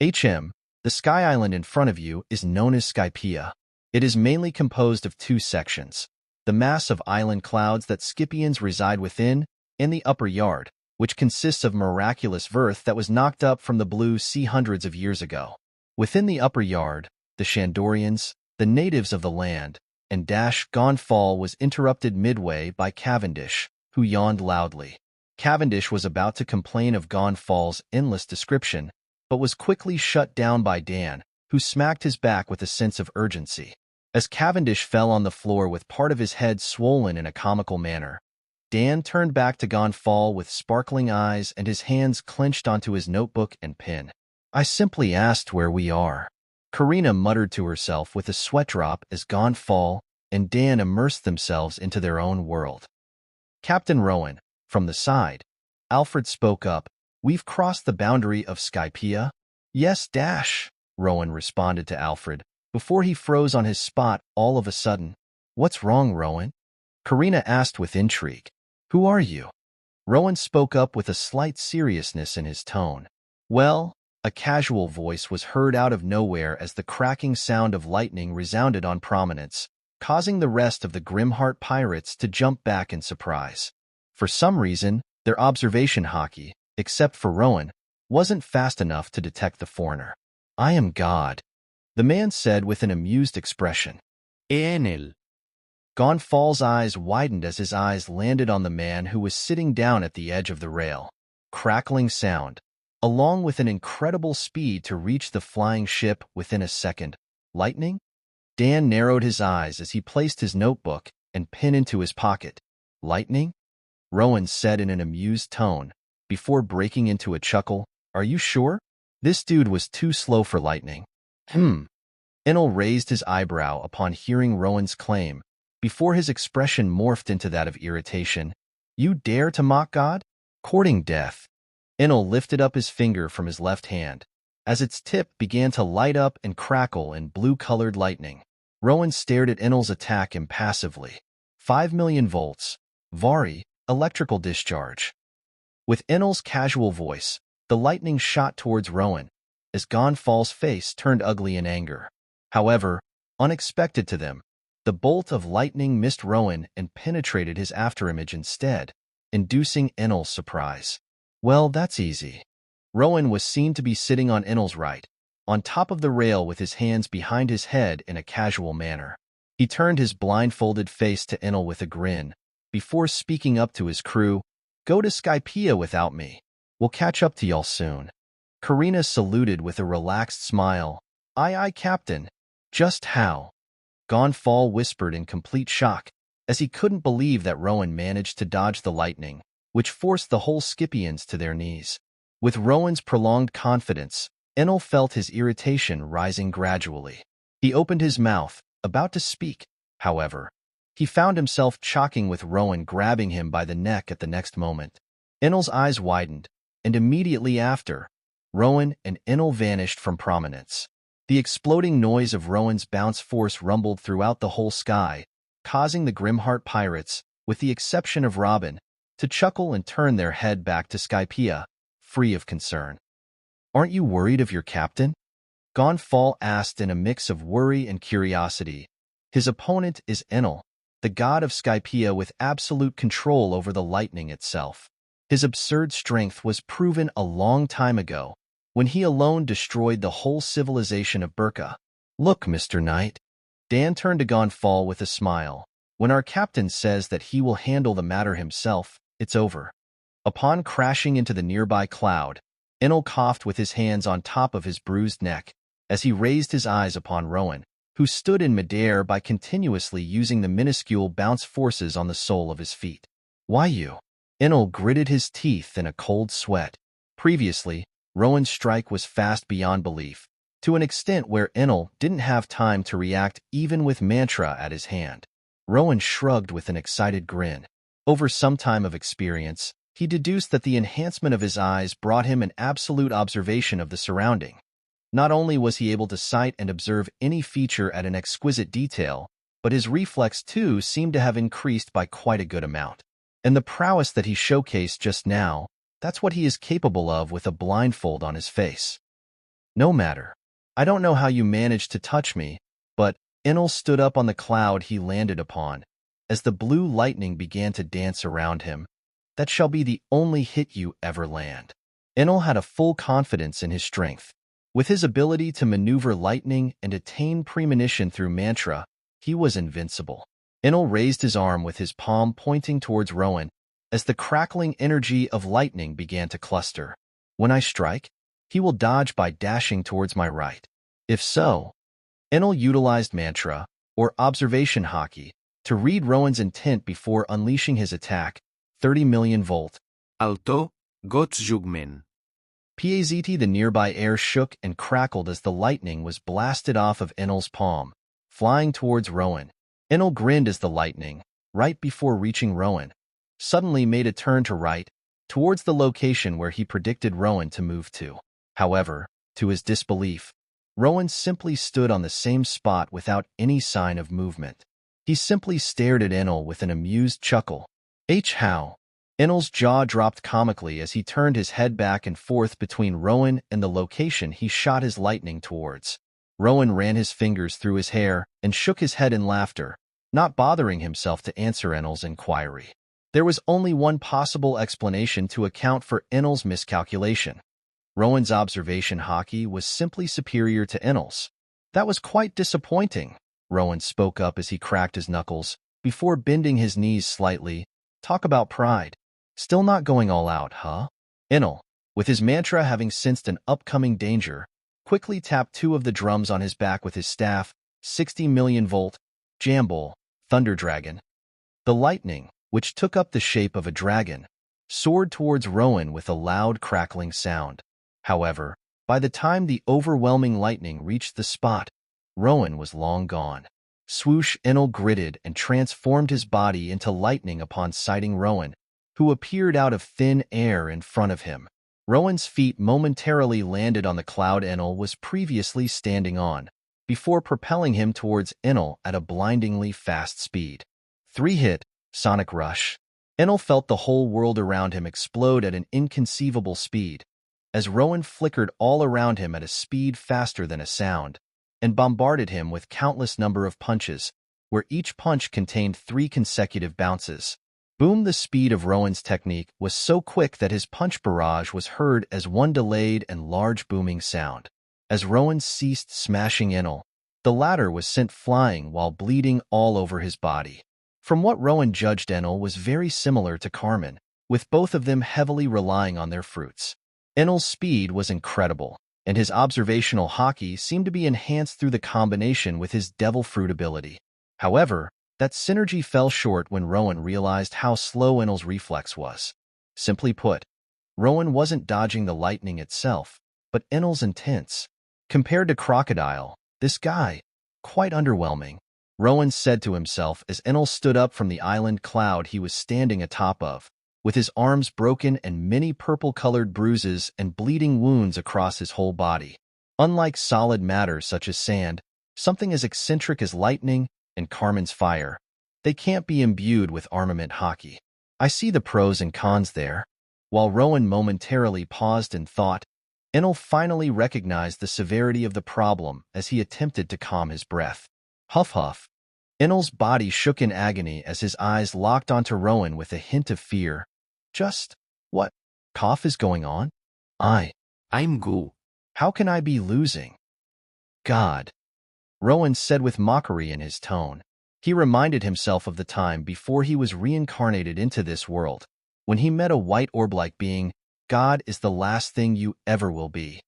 "HM, the sky island in front of you is known as Skypea. It is mainly composed of two sections: the mass of island clouds that Scypians reside within, and the upper yard, which consists of miraculous verth that was knocked up from the Blue Sea hundreds of years ago. Within the upper yard, the Shandorians, the natives of the land, and Gonfall was interrupted midway by Cavendish, who yawned loudly. Cavendish was about to complain of Gonfall's endless description, but was quickly shut down by Dan, who smacked his back with a sense of urgency. As Cavendish fell on the floor with part of his head swollen in a comical manner, Dan turned back to Gonfall with sparkling eyes and his hands clenched onto his notebook and pen. "I simply asked where we are," Karina muttered to herself with a sweat drop as Gonfall and Dan immersed themselves into their own world. "Captain Rowan," from the side, Alfred spoke up. "We've crossed the boundary of Skypea." "Yes, Rowan responded to Alfred, before he froze on his spot all of a sudden. "What's wrong, Rowan?" Karina asked with intrigue. "Who are you?" Rowan spoke up with a slight seriousness in his tone. "Well," a casual voice was heard out of nowhere as the cracking sound of lightning resounded on prominence, causing the rest of the Grimheart pirates to jump back in surprise. For some reason, their observation hockey, except for Rowan, wasn't fast enough to detect the foreigner. "I am God," the man said with an amused expression. Enel. Gonfall's eyes widened as his eyes landed on the man who was sitting down at the edge of the rail. Crackling sound, along with an incredible speed to reach the flying ship within a second. "Lightning?" Dan narrowed his eyes as he placed his notebook and pen into his pocket. "Lightning?" Rowan said in an amused tone, before breaking into a chuckle. "Are you sure? This dude was too slow for lightning." Enel raised his eyebrow upon hearing Rowan's claim, before his expression morphed into that of irritation. "You dare to mock God? Courting death." Enel lifted up his finger from his left hand, as its tip began to light up and crackle in blue-colored lightning. Rowan stared at Enel's attack impassively. 5,000,000 volts. Vari, electrical discharge. With Enel's casual voice, the lightning shot towards Rowan, as Gonfall's face turned ugly in anger. However, unexpected to them, the bolt of lightning missed Rowan and penetrated his afterimage instead, inducing Enel's surprise. "Well, that's easy." Rowan was seen to be sitting on Enel's right, on top of the rail with his hands behind his head in a casual manner. He turned his blindfolded face to Enel with a grin, before speaking up to his crew. "Go to Skypea without me. We'll catch up to y'all soon." Karina saluted with a relaxed smile. Aye, Captain." Just how? Gonfall whispered in complete shock, as he couldn't believe that Rowan managed to dodge the lightning, which forced the whole Scipians to their knees. With Rowan's prolonged confidence, Enel felt his irritation rising gradually. He opened his mouth, about to speak. However, he found himself choking with Rowan grabbing him by the neck at the next moment. Enel's eyes widened, and immediately after, Rowan and Enel vanished from prominence. The exploding noise of Rowan's bounce force rumbled throughout the whole sky, causing the Grimheart pirates, with the exception of Robin, to chuckle and turn their head back to Skypiea, free of concern. "Aren't you worried of your captain?" Gonfall asked in a mix of worry and curiosity. His opponent is Enel, the god of Skypiea with absolute control over the lightning itself. His absurd strength was proven a long time ago, when he alone destroyed the whole civilization of Burka. "Look, Mr. Knight." Dan turned to Gonfall with a smile. "When our captain says that he will handle the matter himself, it's over." Upon crashing into the nearby cloud, Enel coughed with his hands on top of his bruised neck, as he raised his eyes upon Rowan, who stood in midair by continuously using the minuscule bounce forces on the sole of his feet. "Why you?" Enel gritted his teeth in a cold sweat. Previously, Rowan's strike was fast beyond belief, to an extent where Enel didn't have time to react even with mantra at his hand. Rowan shrugged with an excited grin. Over some time of experience, he deduced that the enhancement of his eyes brought him an absolute observation of the surrounding. Not only was he able to sight and observe any feature at an exquisite detail, but his reflex too seemed to have increased by quite a good amount. And the prowess that he showcased just now, that's what he is capable of with a blindfold on his face. "No matter. I don't know how you managed to touch me, but..." Enel stood up on the cloud he landed upon, as the blue lightning began to dance around him. "That shall be the only hit you ever land." Enel had a full confidence in his strength. With his ability to maneuver lightning and attain premonition through mantra, he was invincible. Enel raised his arm with his palm pointing towards Rowan, as the crackling energy of lightning began to cluster. "When I strike, he will dodge by dashing towards my right. If so..." Enel utilized mantra, or observation hockey, to read Rowan's intent before unleashing his attack. 30 million volt. Alto, God's jugmen. PAZT. The nearby air shook and crackled as the lightning was blasted off of Enel's palm, flying towards Rowan. Enel grinned as the lightning, right before reaching Rowan, suddenly made a turn to right, towards the location where he predicted Rowan to move to. However, to his disbelief, Rowan simply stood on the same spot without any sign of movement. He simply stared at Enel with an amused chuckle. How? Enel's jaw dropped comically as he turned his head back and forth between Rowan and the location he shot his lightning towards. Rowan ran his fingers through his hair and shook his head in laughter, not bothering himself to answer Enel's inquiry. There was only one possible explanation to account for Enel's miscalculation. Rowan's observation hockey was simply superior to Enel's. "That was quite disappointing," Rowan spoke up as he cracked his knuckles, before bending his knees slightly. "Talk about pride. Still not going all out, huh?" Enel, with his mantra having sensed an upcoming danger, quickly tapped two of the drums on his back with his staff. 60 million volt, Jambol, Thunder Dragon. The lightning, which took up the shape of a dragon, soared towards Rowan with a loud crackling sound. However, by the time the overwhelming lightning reached the spot, Rowan was long gone. Swoosh! Enel gritted and transformed his body into lightning upon sighting Rowan, who appeared out of thin air in front of him. Rowan's feet momentarily landed on the cloud Enel was previously standing on, before propelling him towards Enel at a blindingly fast speed. 3-hit, Sonic Rush. Enel felt the whole world around him explode at an inconceivable speed, as Rowan flickered all around him at a speed faster than a sound, and bombarded him with countless number of punches, where each punch contained 3 consecutive bounces. Boom! The speed of Rowan's technique was so quick that his punch barrage was heard as one delayed and large booming sound. As Rowan ceased smashing Enel, the latter was sent flying while bleeding all over his body. From what Rowan judged, Enel was very similar to Carmen, with both of them heavily relying on their fruits. Enel's speed was incredible, and his observational hockey seemed to be enhanced through the combination with his devil fruit ability. However, that synergy fell short when Rowan realized how slow Enel's reflex was. Simply put, Rowan wasn't dodging the lightning itself, but Enel's intents. Compared to Crocodile, this guy, quite underwhelming, Rowan said to himself as Enel stood up from the island cloud he was standing atop of, with his arms broken and many purple-colored bruises and bleeding wounds across his whole body. Unlike solid matter such as sand, something as eccentric as lightning and Carmen's fire, they can't be imbued with armament hockey. I see the pros and cons there. While Rowan momentarily paused in thought, Enel finally recognized the severity of the problem as he attempted to calm his breath. Huff huff. Enel's body shook in agony as his eyes locked onto Rowan with a hint of fear. Just, what cough is going on? I'm go. How can I be losing? God, Rowan said with mockery in his tone. He reminded himself of the time before he was reincarnated into this world, when he met a white orb-like being. God is the last thing you ever will be.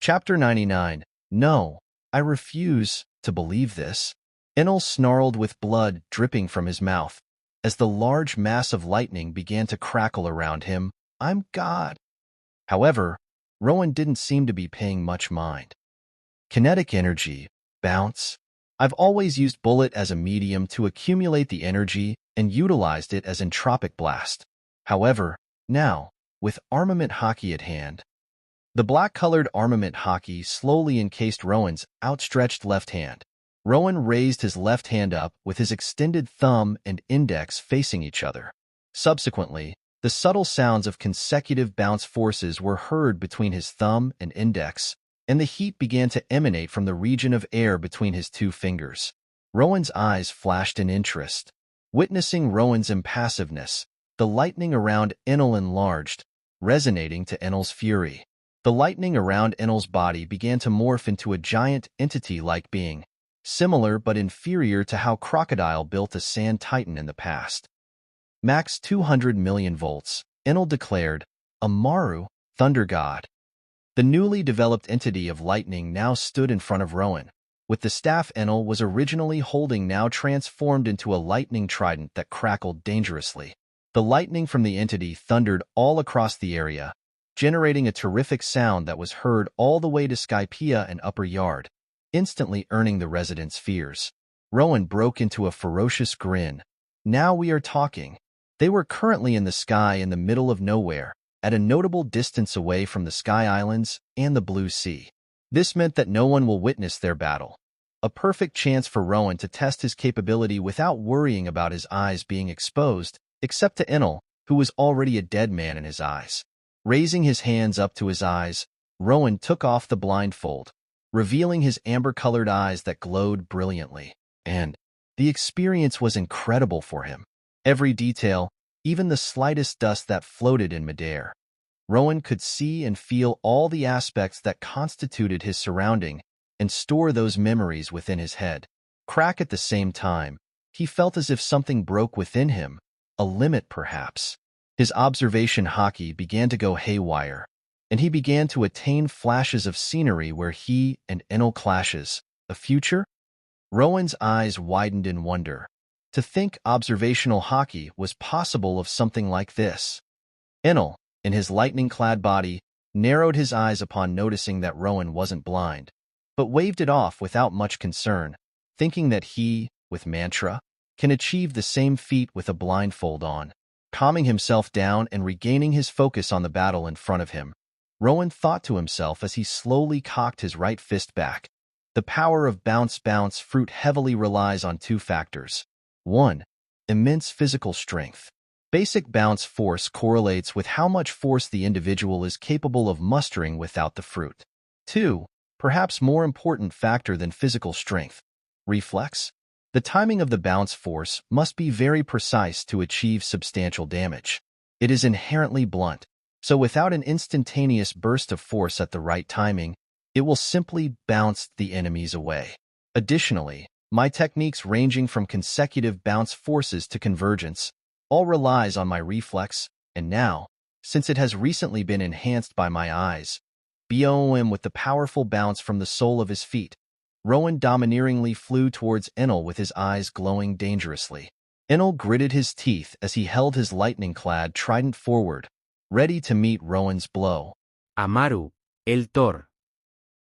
Chapter 99. No, I refuse to believe this. Enel snarled with blood dripping from his mouth. As the large mass of lightning began to crackle around him, I'm God. However, Rowan didn't seem to be paying much mind. Kinetic energy, bounce. I've always used bullet as a medium to accumulate the energy and utilized it as entropic blast. However, now, with armament hockey at hand, the black-colored armament hockey slowly encased Rowan's outstretched left hand. Rowan raised his left hand up with his extended thumb and index facing each other. Subsequently, the subtle sounds of consecutive bounce forces were heard between his thumb and index, and the heat began to emanate from the region of air between his two fingers. Rowan's eyes flashed in interest. Witnessing Rowan's impassiveness, the lightning around Enel enlarged, resonating to Enel's fury. The lightning around Enel's body began to morph into a giant entity-like being, similar but inferior to how Crocodile built a sand titan in the past. Max 200 million volts, Enel declared, a Maru, thunder god. The newly developed entity of lightning now stood in front of Rowan, with the staff Enel was originally holding now transformed into a lightning trident that crackled dangerously. The lightning from the entity thundered all across the area, generating a terrific sound that was heard all the way to Skypea and Upper Yard, instantly earning the residents' fears. Rowan broke into a ferocious grin. Now we are talking. They were currently in the sky in the middle of nowhere, at a notable distance away from the Sky Islands and the Blue Sea. This meant that no one will witness their battle. A perfect chance for Rowan to test his capability without worrying about his eyes being exposed, except to Enel, who was already a dead man in his eyes. Raising his hands up to his eyes, Rowan took off the blindfold, revealing his amber-colored eyes that glowed brilliantly. And the experience was incredible for him. Every detail, even the slightest dust that floated in midair. Rowan could see and feel all the aspects that constituted his surrounding and store those memories within his head. Crack at the same time, he felt as if something broke within him, a limit perhaps. His observation hockey began to go haywire, and he began to attain flashes of scenery where he and Enel clashes. A future? Rowan's eyes widened in wonder. To think observational hockey was possible of something like this. Enel, in his lightning-clad body, narrowed his eyes upon noticing that Rowan wasn't blind, but waved it off without much concern, thinking that he, with mantra, can achieve the same feat with a blindfold on. Calming himself down and regaining his focus on the battle in front of him, Rowan thought to himself as he slowly cocked his right fist back. The power of bounce fruit heavily relies on two factors. 1. Immense physical strength. Basic bounce force correlates with how much force the individual is capable of mustering without the fruit. 2. Perhaps more important factor than physical strength. Reflex. The timing of the bounce force must be very precise to achieve substantial damage. It is inherently blunt, so without an instantaneous burst of force at the right timing, it will simply bounce the enemies away. Additionally, my techniques ranging from consecutive bounce forces to convergence all relies on my reflex, and now, since it has recently been enhanced by my eyes, BOM with the powerful bounce from the sole of his feet. Rowan domineeringly flew towards Enel with his eyes glowing dangerously. Enel gritted his teeth as he held his lightning-clad trident forward, ready to meet Rowan's blow. Amaru, el Thor.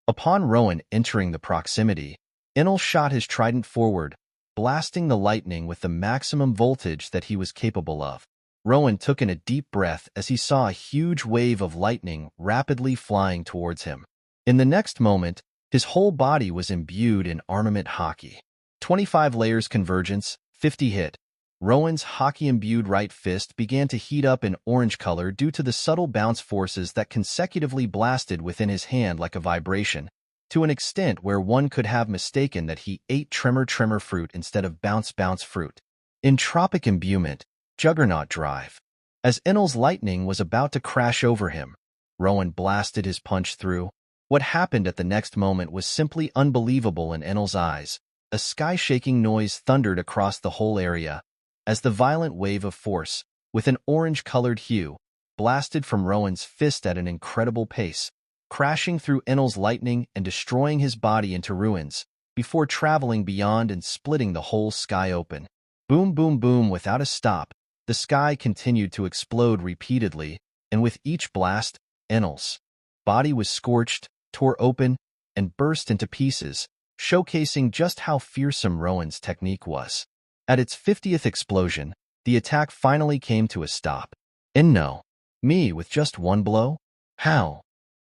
Upon Rowan entering the proximity, Enel shot his trident forward, blasting the lightning with the maximum voltage that he was capable of. Rowan took in a deep breath as he saw a huge wave of lightning rapidly flying towards him. In the next moment, his whole body was imbued in armament hockey. 25 layers convergence, 50 hit. Rowan's hockey-imbued right fist began to heat up in orange color due to the subtle bounce forces that consecutively blasted within his hand like a vibration, to an extent where one could have mistaken that he ate tremor fruit instead of bounce fruit. Entropic imbuement, juggernaut drive. As Enel's lightning was about to crash over him, Rowan blasted his punch through. What happened at the next moment was simply unbelievable in Enel's eyes. A sky-shaking noise thundered across the whole area, as the violent wave of force, with an orange-colored hue, blasted from Rowan's fist at an incredible pace, crashing through Enel's lightning and destroying his body into ruins, before traveling beyond and splitting the whole sky open. Boom, boom, boom without a stop, the sky continued to explode repeatedly, and with each blast, Enel's body was scorched, tore open, and burst into pieces, showcasing just how fearsome Rowan's technique was. At its 50th explosion, the attack finally came to a stop. And no, me with just one blow? How?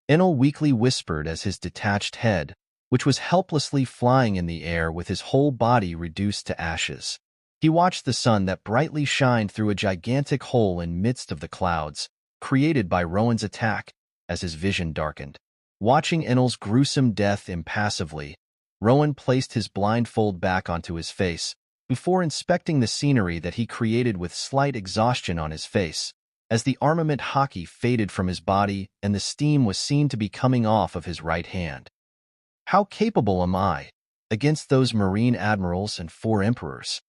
Enel weakly whispered as his detached head, which was helplessly flying in the air with his whole body reduced to ashes. He watched the sun that brightly shined through a gigantic hole in midst of the clouds, created by Rowan's attack, as his vision darkened. Watching Enel's gruesome death impassively, Rowan placed his blindfold back onto his face, before inspecting the scenery that he created with slight exhaustion on his face, as the armament hockey faded from his body and the steam was seen to be coming off of his right hand. How capable am I against those marine admirals and 4 emperors?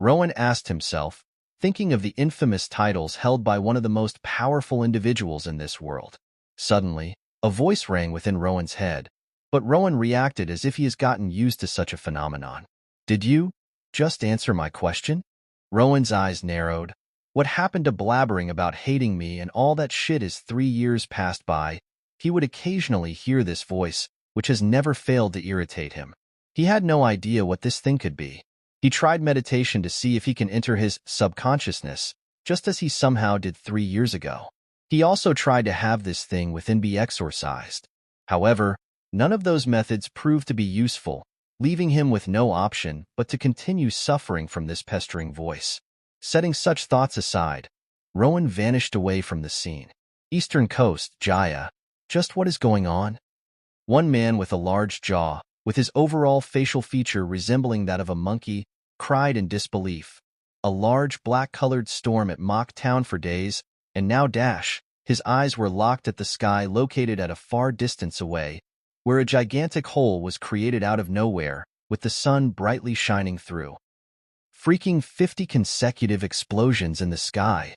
Rowan asked himself, thinking of the infamous titles held by one of the most powerful individuals in this world. Suddenly, a voice rang within Rowan's head, but Rowan reacted as if he has gotten used to such a phenomenon. Did you just answer my question? Rowan's eyes narrowed. What happened to blabbering about hating me and all that shit as 3 years passed by? He would occasionally hear this voice, which has never failed to irritate him. He had no idea what this thing could be. He tried meditation to see if he can enter his subconsciousness, just as he somehow did 3 years ago. He also tried to have this thing within be exorcised. However, none of those methods proved to be useful, leaving him with no option but to continue suffering from this pestering voice. Setting such thoughts aside, Rowan vanished away from the scene. Eastern Coast, Jaya. Just what is going on? One man with a large jaw, with his overall facial feature resembling that of a monkey, cried in disbelief. A large black-colored storm at Mock Town for days, and now dash. His eyes were locked at the sky located at a far distance away, where a gigantic hole was created out of nowhere, with the sun brightly shining through. Freaking 50 consecutive explosions in the sky.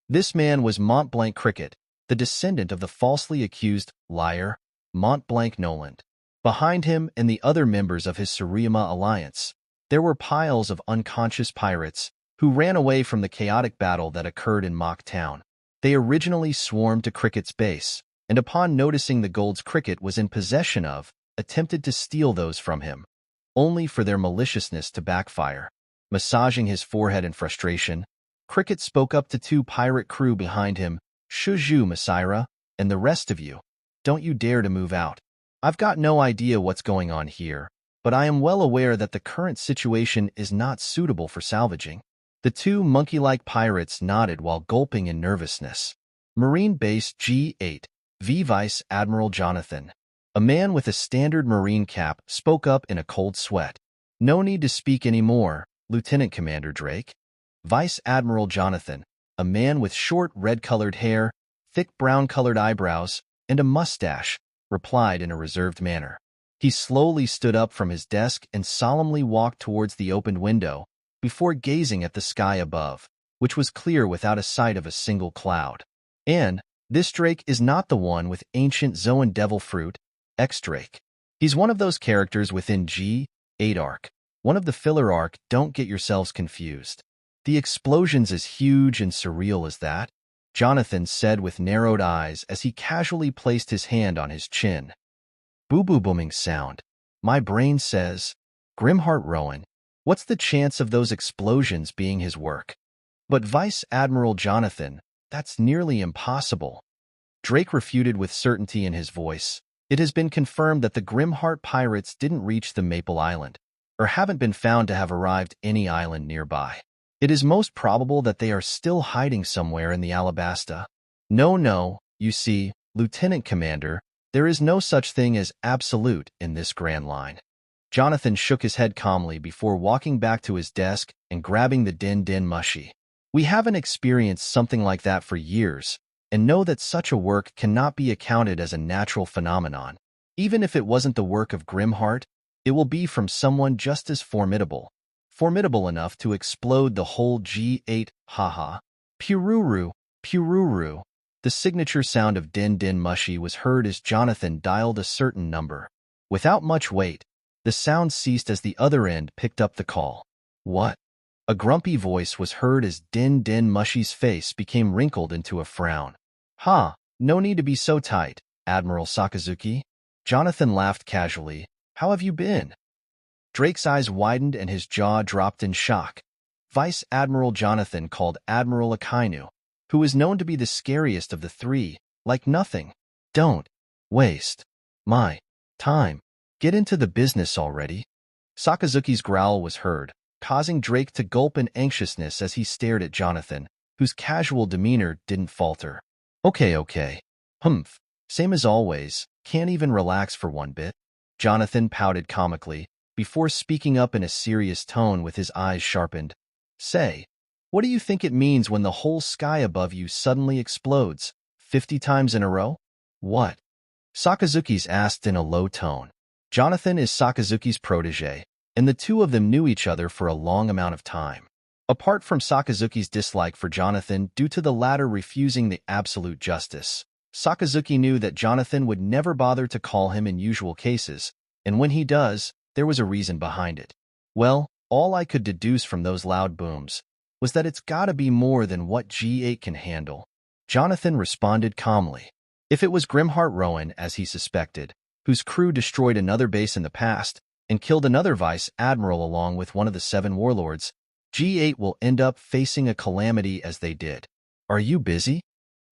This man was Mont Blanc Cricket, the descendant of the falsely accused liar, Mont Blanc Noland. Behind him and the other members of his Suriyama alliance, there were piles of unconscious pirates who ran away from the chaotic battle that occurred in Mock Town. They originally swarmed to Cricket's base, and upon noticing the golds Cricket was in possession of, attempted to steal those from him, only for their maliciousness to backfire. Massaging his forehead in frustration, Cricket spoke up to 2 pirate crew behind him, "Shuju, Masaira, and the rest of you, don't you dare to move out. I've got no idea what's going on here, but I am well aware that the current situation is not suitable for salvaging." The 2 monkey-like pirates nodded while gulping in nervousness. Marine Base G8, V Vice Admiral Jonathan, a man with a standard Marine cap, spoke up in a cold sweat. "No need to speak anymore, Lieutenant Commander Drake." Vice Admiral Jonathan, a man with short red-colored hair, thick brown-colored eyebrows, and a mustache, replied in a reserved manner. He slowly stood up from his desk and solemnly walked towards the opened window, before gazing at the sky above, which was clear without a sight of a single cloud. And, This Drake is not the one with ancient Zoan devil fruit, X-Drake. He's one of those characters within G8 arc. One of the filler arc, don't get yourselves confused. The explosions as huge and surreal as that, Jonathan said with narrowed eyes as he casually placed his hand on his chin. Boo-boo booming sound. My brain says, Grimheart Rowan, what's the chance of those explosions being his work? But Vice Admiral Jonathan, that's nearly impossible. Drake refuted with certainty in his voice. It has been confirmed that the Grimheart pirates didn't reach the Maple Island, or haven't been found to have arrived any island nearby. It is most probable that they are still hiding somewhere in the Alabasta. No, you see, Lieutenant Commander, there is no such thing as absolute in this Grand Line. Jonathan shook his head calmly before walking back to his desk and grabbing the Din Mushy. We haven't experienced something like that for years, and know that such a work cannot be accounted as a natural phenomenon. Even if it wasn't the work of Grimheart, it will be from someone just as formidable enough to explode the whole G8, haha. Pururu. The signature sound of Din Mushy was heard as Jonathan dialed a certain number. Without much wait, the sound ceased as the other end picked up the call. What? A grumpy voice was heard as Din Mushy's face became wrinkled into a frown. No need to be so tight, Admiral Sakazuki. Jonathan laughed casually. How have you been? Drake's eyes widened and his jaw dropped in shock. Vice Admiral Jonathan called Admiral Akainu, who is known to be the scariest of the three, like nothing. Don't waste my time. Get into the business already. Sakazuki's growl was heard, causing Drake to gulp in anxiousness as he stared at Jonathan, whose casual demeanor didn't falter. Okay. Humph. Same as always. Can't even relax for one bit. Jonathan pouted comically, before speaking up in a serious tone with his eyes sharpened. Say, what do you think it means when the whole sky above you suddenly explodes, 50 times in a row? What? Sakazuki's asked in a low tone. Jonathan is Sakazuki's protege, and the two of them knew each other for a long amount of time. Apart from Sakazuki's dislike for Jonathan due to the latter refusing the absolute justice, Sakazuki knew that Jonathan would never bother to call him in usual cases, and when he does, there was a reason behind it. Well, all I could deduce from those loud booms was that it's gotta be more than what G8 can handle. Jonathan responded calmly. If it was Grimheart Rowan, as he suspected, whose crew destroyed another base in the past and killed another vice admiral along with one of the 7 warlords, G8 will end up facing a calamity as they did. Are you busy?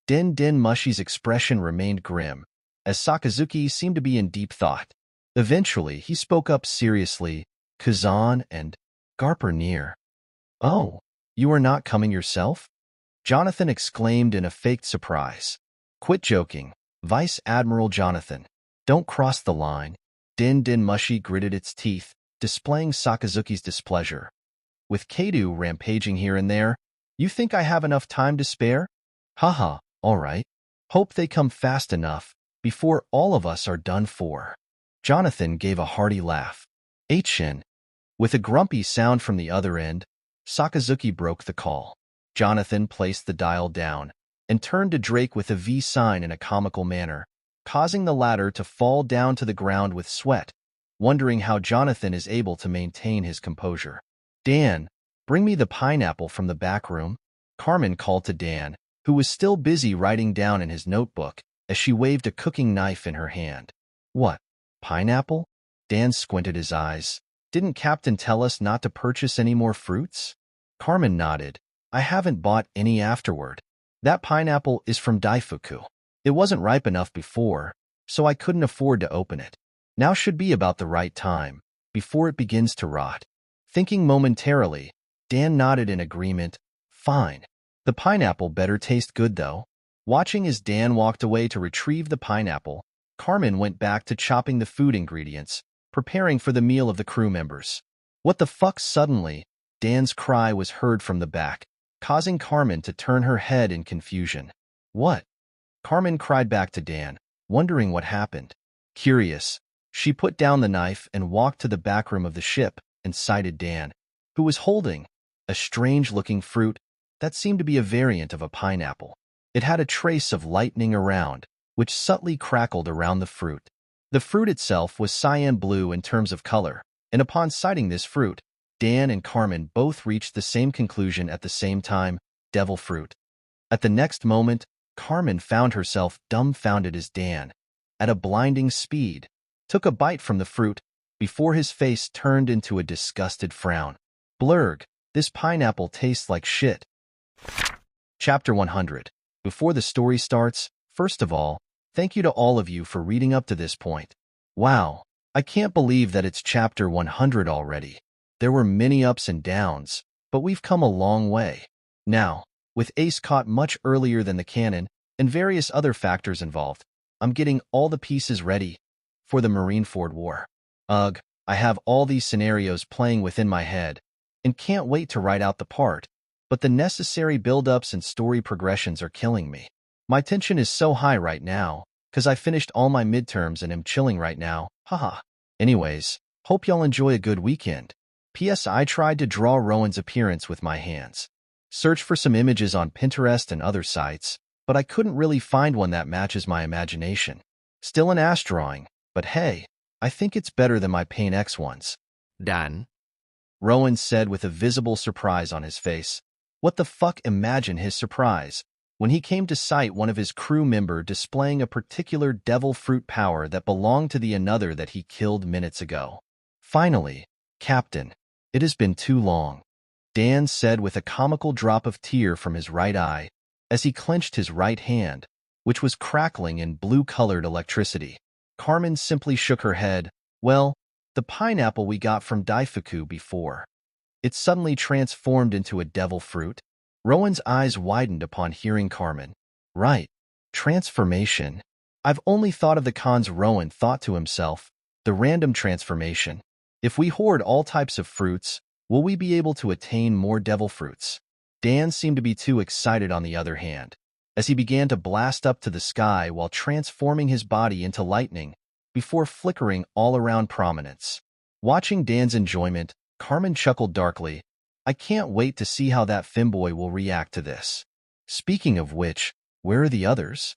Din Mushy's expression remained grim, as Sakazuki seemed to be in deep thought. Eventually, he spoke up seriously. Kazan and Garper near. Oh, you are not coming yourself? Jonathan exclaimed in a faked surprise. Quit joking, Vice Admiral Jonathan. Don't cross the line. Din Mushy gritted its teeth, displaying Sakazuki's displeasure. With Kadu rampaging here and there, you think I have enough time to spare? Haha, all right. Hope they come fast enough before all of us are done for. Jonathan gave a hearty laugh. H-in. With a grumpy sound from the other end, Sakazuki broke the call. Jonathan placed the dial down and turned to Drake with a V sign in a comical manner, causing the latter to fall down to the ground with sweat, wondering how Jonathan is able to maintain his composure. Dan, bring me the pineapple from the back room. Carmen called to Dan, who was still busy writing down in his notebook as she waved a cooking knife in her hand. What? Pineapple? Dan squinted his eyes. Didn't Captain tell us not to purchase any more fruits? Carmen nodded. I haven't bought any afterward. That pineapple is from Daifuku. It wasn't ripe enough before, so I couldn't afford to open it. Now should be about the right time, before it begins to rot. Thinking momentarily, Dan nodded in agreement. Fine. The pineapple better taste good, though. Watching as Dan walked away to retrieve the pineapple, Carmen went back to chopping the food ingredients, preparing for the meal of the crew members. What the fuck? Suddenly, Dan's cry was heard from the back, causing Carmen to turn her head in confusion. What? Carmen cried back to Dan, wondering what happened. Curious, she put down the knife and walked to the back room of the ship and sighted Dan, who was holding a strange-looking fruit that seemed to be a variant of a pineapple. It had a trace of lightning around, which subtly crackled around the fruit. The fruit itself was cyan blue in terms of color, and upon sighting this fruit, Dan and Carmen both reached the same conclusion at the same time: devil fruit. At the next moment, Carmen found herself dumbfounded as Dan, at a blinding speed, took a bite from the fruit before his face turned into a disgusted frown. Blurg, this pineapple tastes like shit. Chapter 100. Before the story starts, first of all, thank you to all of you for reading up to this point. Wow, I can't believe that it's chapter 100 already. There were many ups and downs, but we've come a long way. Now, with Ace caught much earlier than the canon and various other factors involved, I'm getting all the pieces ready for the Marineford War. Ugh, I have all these scenarios playing within my head and can't wait to write out the part, but the necessary build-ups and story progressions are killing me. My tension is so high right now, cause I finished all my midterms and am chilling right now, haha. Anyways, hope y'all enjoy a good weekend. P.S. I tried to draw Rowan's appearance with my hands. Searched for some images on Pinterest and other sites, but I couldn't really find one that matches my imagination. Still an ass drawing, but hey, I think it's better than my Paint X ones. Dan, Rowan said with a visible surprise on his face. What the fuck? Imagine his surprise when he came to sight one of his crew member displaying a particular devil fruit power that belonged to the another that he killed minutes ago. Finally, Captain, it has been too long, Dan said with a comical drop of tear from his right eye as he clenched his right hand, which was crackling in blue-colored electricity. Carmen simply shook her head. Well, the pineapple we got from Daifuku before. It suddenly transformed into a devil fruit. Rowan's eyes widened upon hearing Carmen. Right. Transformation. I've only thought of the cons. Rowan thought to himself. The random transformation. If we hoard all types of fruits, will we be able to attain more devil fruits? Dan seemed to be too excited on the other hand, as he began to blast up to the sky while transforming his body into lightning before flickering all around prominence. Watching Dan's enjoyment, Carmen chuckled darkly. I can't wait to see how that femboy will react to this. Speaking of which, where are the others?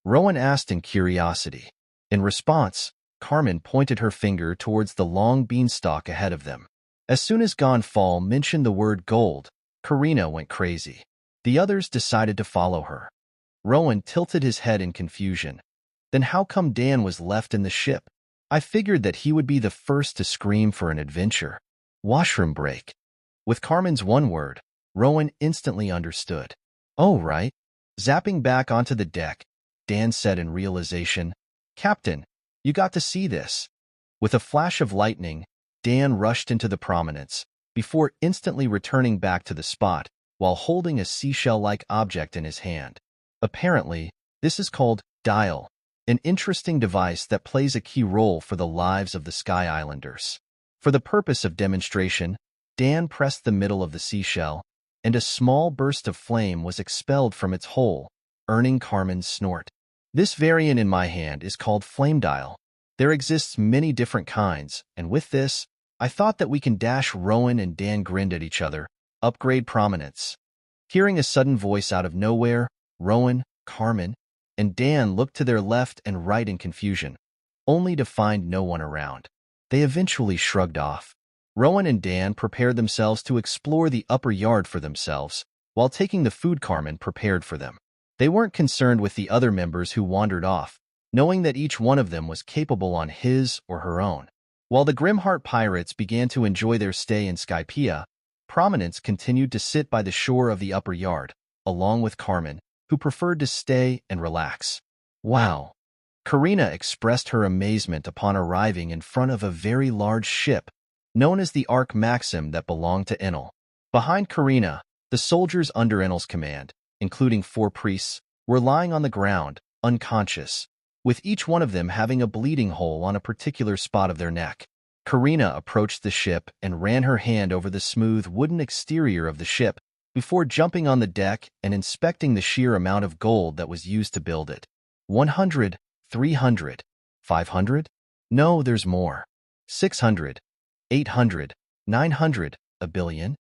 Rowan asked in curiosity. In response, Carmen pointed her finger towards the long beanstalk ahead of them. As soon as Gonfall mentioned the word gold, Karina went crazy. The others decided to follow her. Rowan tilted his head in confusion. Then how come Dan was left in the ship? I figured that he would be the first to scream for an adventure. Washroom break. With Carmen's one word, Rowan instantly understood. Oh, right. Zapping back onto the deck, Dan said in realization, Captain, you got to see this. With a flash of lightning, Dan rushed into the prominence, before instantly returning back to the spot while holding a seashell-like object in his hand. Apparently, this is called Dial, an interesting device that plays a key role for the lives of the Sky Islanders. For the purpose of demonstration, Dan pressed the middle of the seashell, and a small burst of flame was expelled from its hole, earning Carmen's snort. This variant in my hand is called Flame Dial. There exists many different kinds, and with this, I thought that we can dash. Rowan and Dan grinned at each other. Upgrade prominence. Hearing a sudden voice out of nowhere, Rowan, Carmen, and Dan looked to their left and right in confusion, only to find no one around. They eventually shrugged off. Rowan and Dan prepared themselves to explore the upper yard for themselves, while taking the food Carmen prepared for them. They weren't concerned with the other members who wandered off, knowing that each one of them was capable on his or her own. While the Grimheart pirates began to enjoy their stay in Skypiea, Prominence continued to sit by the shore of the upper yard, along with Carmen, who preferred to stay and relax. Wow! Karina expressed her amazement upon arriving in front of a very large ship, known as the Ark Maxim, that belonged to Enel. Behind Karina, the soldiers under Enel's command, including 4 priests, were lying on the ground, unconscious, with each one of them having a bleeding hole on a particular spot of their neck. Karina approached the ship and ran her hand over the smooth wooden exterior of the ship before jumping on the deck and inspecting the sheer amount of gold that was used to build it. 100, 300, 500? No, there's more. 600, 800, 900, a billion?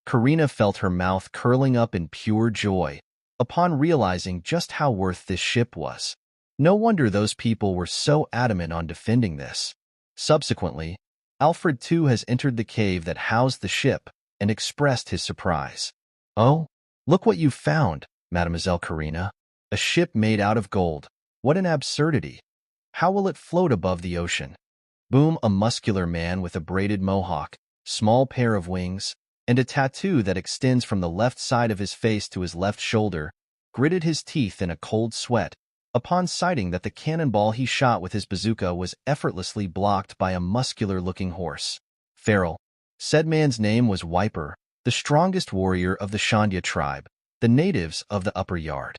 Karina felt her mouth curling up in pure joy upon realizing just how worth this ship was. No wonder those people were so adamant on defending this. Subsequently, Alfred too has entered the cave that housed the ship and expressed his surprise. "Oh, look what you've found, Mademoiselle Karina. A ship made out of gold. What an absurdity. How will it float above the ocean?" Boom, a muscular man with a braided mohawk, small pair of wings, and a tattoo that extends from the left side of his face to his left shoulder, gritted his teeth in a cold sweat upon sighting that the cannonball he shot with his bazooka was effortlessly blocked by a muscular-looking horse. Feral. Said man's name was Wiper, the strongest warrior of the Shandya tribe, the natives of the upper yard.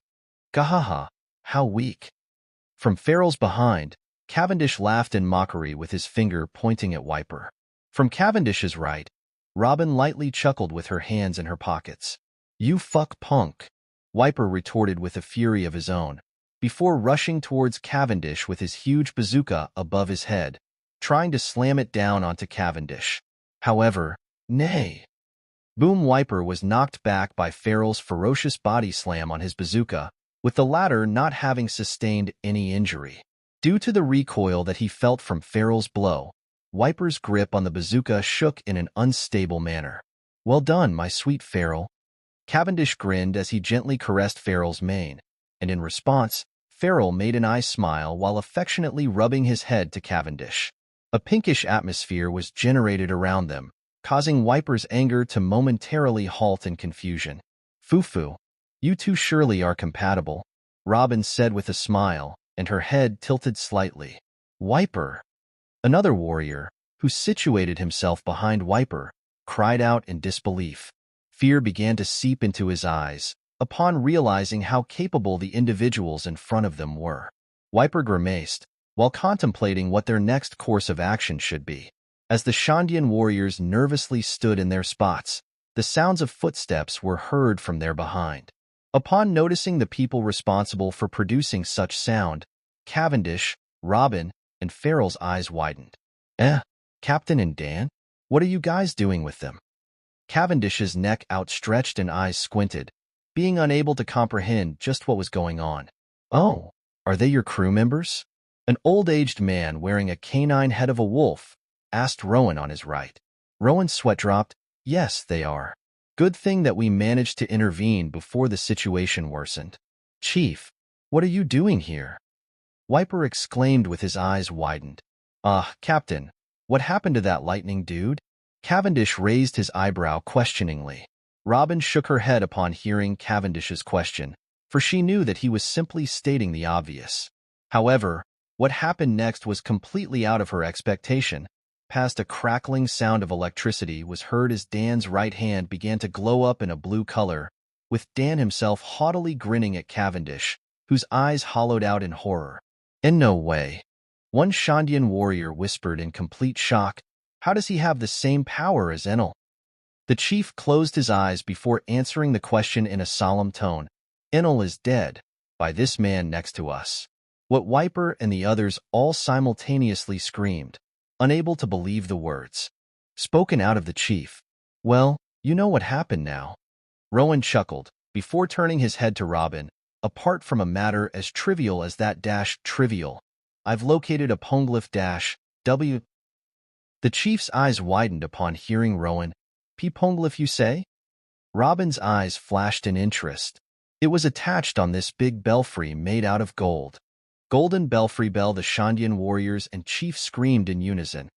Gahaha, how weak. From Feral's behind, Cavendish laughed in mockery with his finger pointing at Wiper. From Cavendish's right, Robin lightly chuckled with her hands in her pockets. "You fuck punk," Wiper retorted with a fury of his own, before rushing towards Cavendish with his huge bazooka above his head, trying to slam it down onto Cavendish. However, nay. Boom, Wiper was knocked back by Feral's ferocious body slam on his bazooka, with the latter not having sustained any injury. Due to the recoil that he felt from Feral's blow, Wiper's grip on the bazooka shook in an unstable manner. "Well done, my sweet Feral." Cavendish grinned as he gently caressed Feral's mane, and in response, Feral made an eye smile while affectionately rubbing his head to Cavendish. A pinkish atmosphere was generated around them, causing Wiper's anger to momentarily halt in confusion. "Foo-foo, you two surely are compatible," Robin said with a smile, and her head tilted slightly. "Wiper!" Another warrior, who situated himself behind Wiper, cried out in disbelief. Fear began to seep into his eyes, upon realizing how capable the individuals in front of them were. Wiper grimaced, while contemplating what their next course of action should be. As the Shandyan warriors nervously stood in their spots, the sounds of footsteps were heard from their behind. Upon noticing the people responsible for producing such sound, Cavendish, Robin, and Feral's eyes widened. Captain and Dan? What are you guys doing with them?" Cavendish's neck outstretched and eyes squinted, being unable to comprehend just what was going on. "Oh, are they your crew members?" An old-aged man wearing a canine head of a wolf asked Rowan on his right. Rowan's sweat dropped. "Yes, they are. Good thing that we managed to intervene before the situation worsened." "Chief, what are you doing here?" Wiper exclaimed with his eyes widened. Captain, what happened to that lightning dude?" Cavendish raised his eyebrow questioningly. Robin shook her head upon hearing Cavendish's question, for she knew that he was simply stating the obvious. However, what happened next was completely out of her expectation. Past a crackling sound of electricity was heard as Dan's right hand began to glow up in a blue color, with Dan himself haughtily grinning at Cavendish, whose eyes hollowed out in horror. "In no way," one Shandyan warrior whispered in complete shock. "How does he have the same power as Enel?" The chief closed his eyes before answering the question in a solemn tone. "Enel is dead, by this man next to us." What Wiper and the others all simultaneously screamed, unable to believe the words spoken out of the chief. "Well, you know what happened now." Rowan chuckled, before turning his head to Robin. "Apart from a matter as trivial as that trivial, I've located a poneglyph W. The chief's eyes widened upon hearing Rowan. "Poneglyph, you say?" Robin's eyes flashed in interest. It was attached on this big belfry made out of gold. "Golden belfry bell," the Shandyan warriors and chief screamed in unison,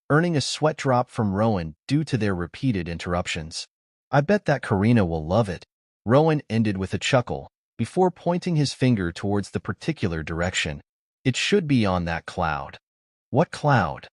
earning a sweat drop from Rowan due to their repeated interruptions. "I bet that Karina will love it." Rowan ended with a chuckle, before pointing his finger towards the particular direction. "It should be on that cloud." "What cloud?"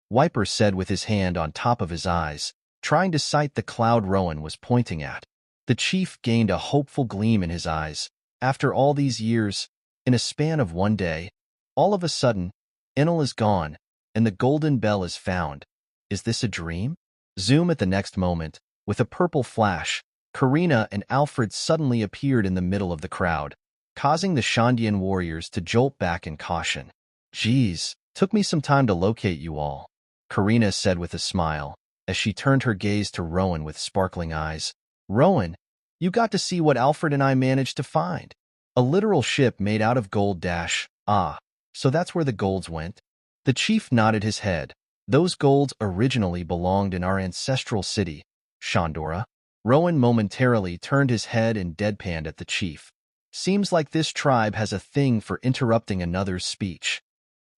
Wiper said with his hand on top of his eyes, trying to sight the cloud Rowan was pointing at. The chief gained a hopeful gleam in his eyes. After all these years, in a span of one day, all of a sudden, Enel is gone, and the golden bell is found. Is this a dream? Zoom at the next moment, with a purple flash, Karina and Alfred suddenly appeared in the middle of the crowd, causing the Shandyan warriors to jolt back in caution. "Geez, took me some time to locate you all," Karina said with a smile, as she turned her gaze to Rowan with sparkling eyes. "Rowan, You got to see what Alfred and I managed to find. A literal ship made out of gold dash. Ah, so that's where the golds went? The chief nodded his head. Those golds originally belonged in our ancestral city, Shandora. Rowan momentarily turned his head and deadpanned at the chief. Seems like this tribe has a thing for interrupting another's speech.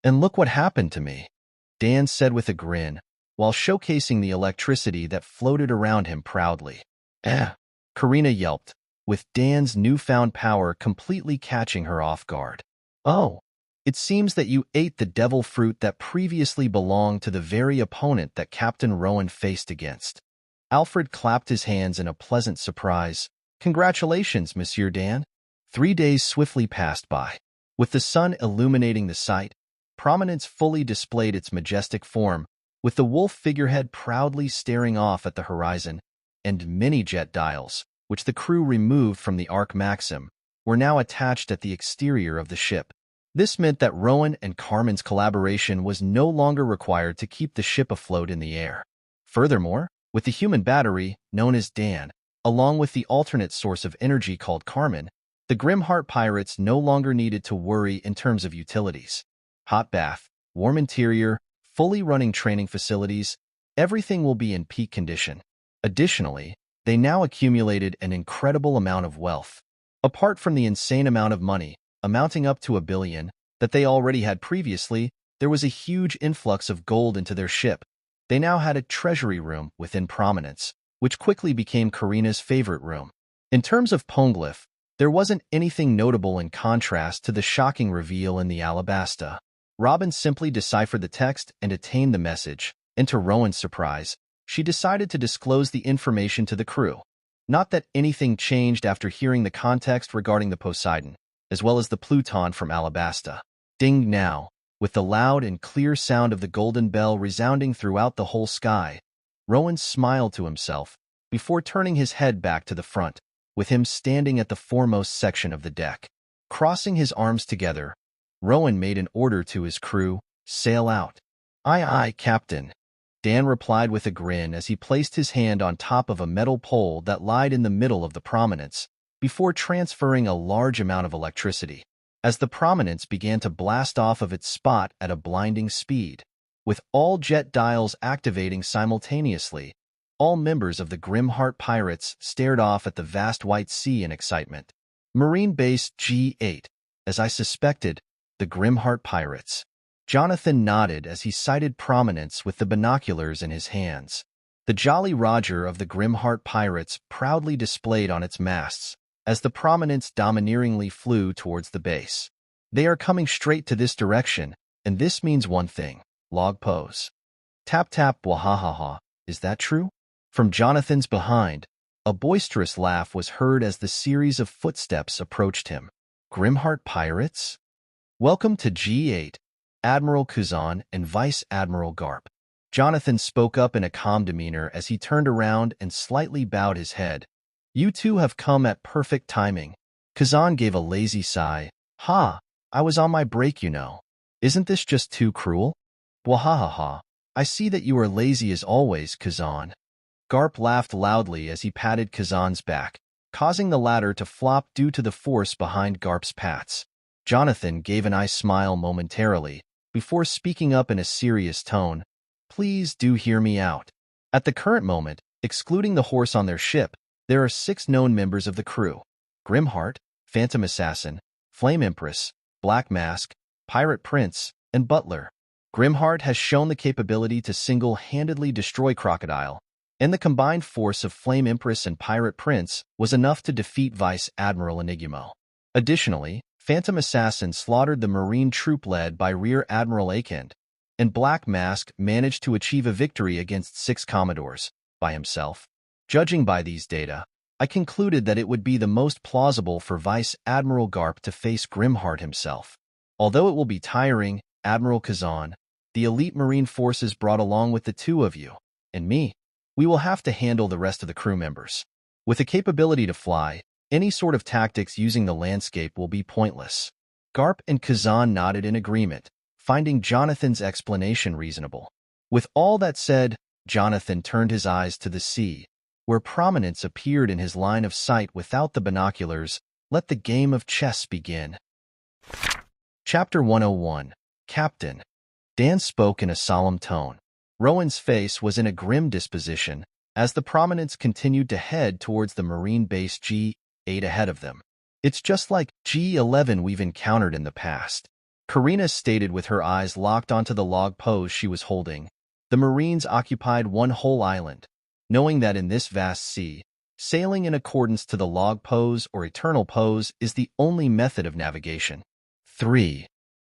And look what happened to me, Dan said with a grin, while showcasing the electricity that floated around him proudly. Karina yelped, with Dan's newfound power completely catching her off guard. Oh, it seems that you ate the devil fruit that previously belonged to the very opponent that Captain Rowan faced against. Alfred clapped his hands in a pleasant surprise. Congratulations, Monsieur Dan. 3 days swiftly passed by. With the sun illuminating the sight, Prominence fully displayed its majestic form, with the wolf figurehead proudly staring off at the horizon, and many jet dials, which the crew removed from the Arc Maxim, were now attached at the exterior of the ship. This meant that Rowan and Carmen's collaboration was no longer required to keep the ship afloat in the air. Furthermore, with the human battery, known as Dan, along with the alternate source of energy called Carmen, the Grimheart pirates no longer needed to worry in terms of utilities. Hot bath, warm interior, fully running training facilities, everything will be in peak condition. Additionally, they now accumulated an incredible amount of wealth. Apart from the insane amount of money, amounting up to $1 billion, that they already had previously, there was a huge influx of gold into their ship. They now had a treasury room within Prominence, which quickly became Karina's favorite room. In terms of Poneglyph, there wasn't anything notable in contrast to the shocking reveal in the Alabasta. Robin simply deciphered the text and attained the message, and to Rowan's surprise, she decided to disclose the information to the crew. Not that anything changed after hearing the context regarding the Poseidon, as well as the Pluton from Alabasta. Ding now, with the loud and clear sound of the golden bell resounding throughout the whole sky, Rowan smiled to himself before turning his head back to the front, with him standing at the foremost section of the deck. Crossing his arms together, Rowan made an order to his crew, "Sail out." "Aye, aye, Captain," Dan replied with a grin as he placed his hand on top of a metal pole that lied in the middle of the Prominence, before transferring a large amount of electricity. As the Prominence began to blast off of its spot at a blinding speed, with all jet dials activating simultaneously, all members of the Grimheart pirates stared off at the vast white sea in excitement. Marine Base G8, as I suspected, the Grimheart pirates. Jonathan nodded as he sighted Prominence with the binoculars in his hands. The Jolly Roger of the Grimheart pirates proudly displayed on its masts, as the Prominence domineeringly flew towards the base. "They are coming straight to this direction, and this means one thing. Log pose." Tap tap wahahaha. "Is that true?" From Jonathan's behind, a boisterous laugh was heard as the series of footsteps approached him. "Grimheart pirates? Welcome to G8, Admiral Kazan and Vice Admiral Garp." Jonathan spoke up in a calm demeanor as he turned around and slightly bowed his head. "You two have come at perfect timing." Kazan gave a lazy sigh. "Ha, I was on my break, you know. Isn't this just too cruel?" "Wahahaha, I see that you are lazy as always, Kazan." Garp laughed loudly as he patted Kazan's back, causing the latter to flop due to the force behind Garp's pats. Jonathan gave an eye smile momentarily, before speaking up in a serious tone. "Please do hear me out. At the current moment, excluding the horse on their ship, there are 6 known members of the crew: Grimheart, Phantom Assassin, Flame Empress, Black Mask, Pirate Prince, and Butler. Grimheart has shown the capability to single-handedly destroy Crocodile, and the combined force of Flame Empress and Pirate Prince was enough to defeat Vice Admiral Enigmo. Additionally, Phantom Assassin slaughtered the Marine troop led by Rear Admiral Akend, and Black Mask managed to achieve a victory against 6 Commodores by himself. Judging by these data, I concluded that it would be the most plausible for Vice Admiral Garp to face Grimheart himself. Although it will be tiring, Admiral Kazan, the elite Marine forces brought along with the 2 of you, and me, we will have to handle the rest of the crew members. With the capability to fly, any sort of tactics using the landscape will be pointless." Garp and Kazan nodded in agreement, finding Jonathan's explanation reasonable. With all that said, Jonathan turned his eyes to the sea, where prominence appeared in his line of sight without the binoculars. Let the game of chess begin. Chapter 101. Captain. Dan spoke in a solemn tone. Rowan's face was in a grim disposition as the prominence continued to head towards the Marine base G8 ahead of them. It's just like G11 we've encountered in the past, Karina stated with her eyes locked onto the log pose she was holding. The Marines occupied one whole island, knowing that in this vast sea, sailing in accordance to the log pose or eternal pose is the only method of navigation. 3.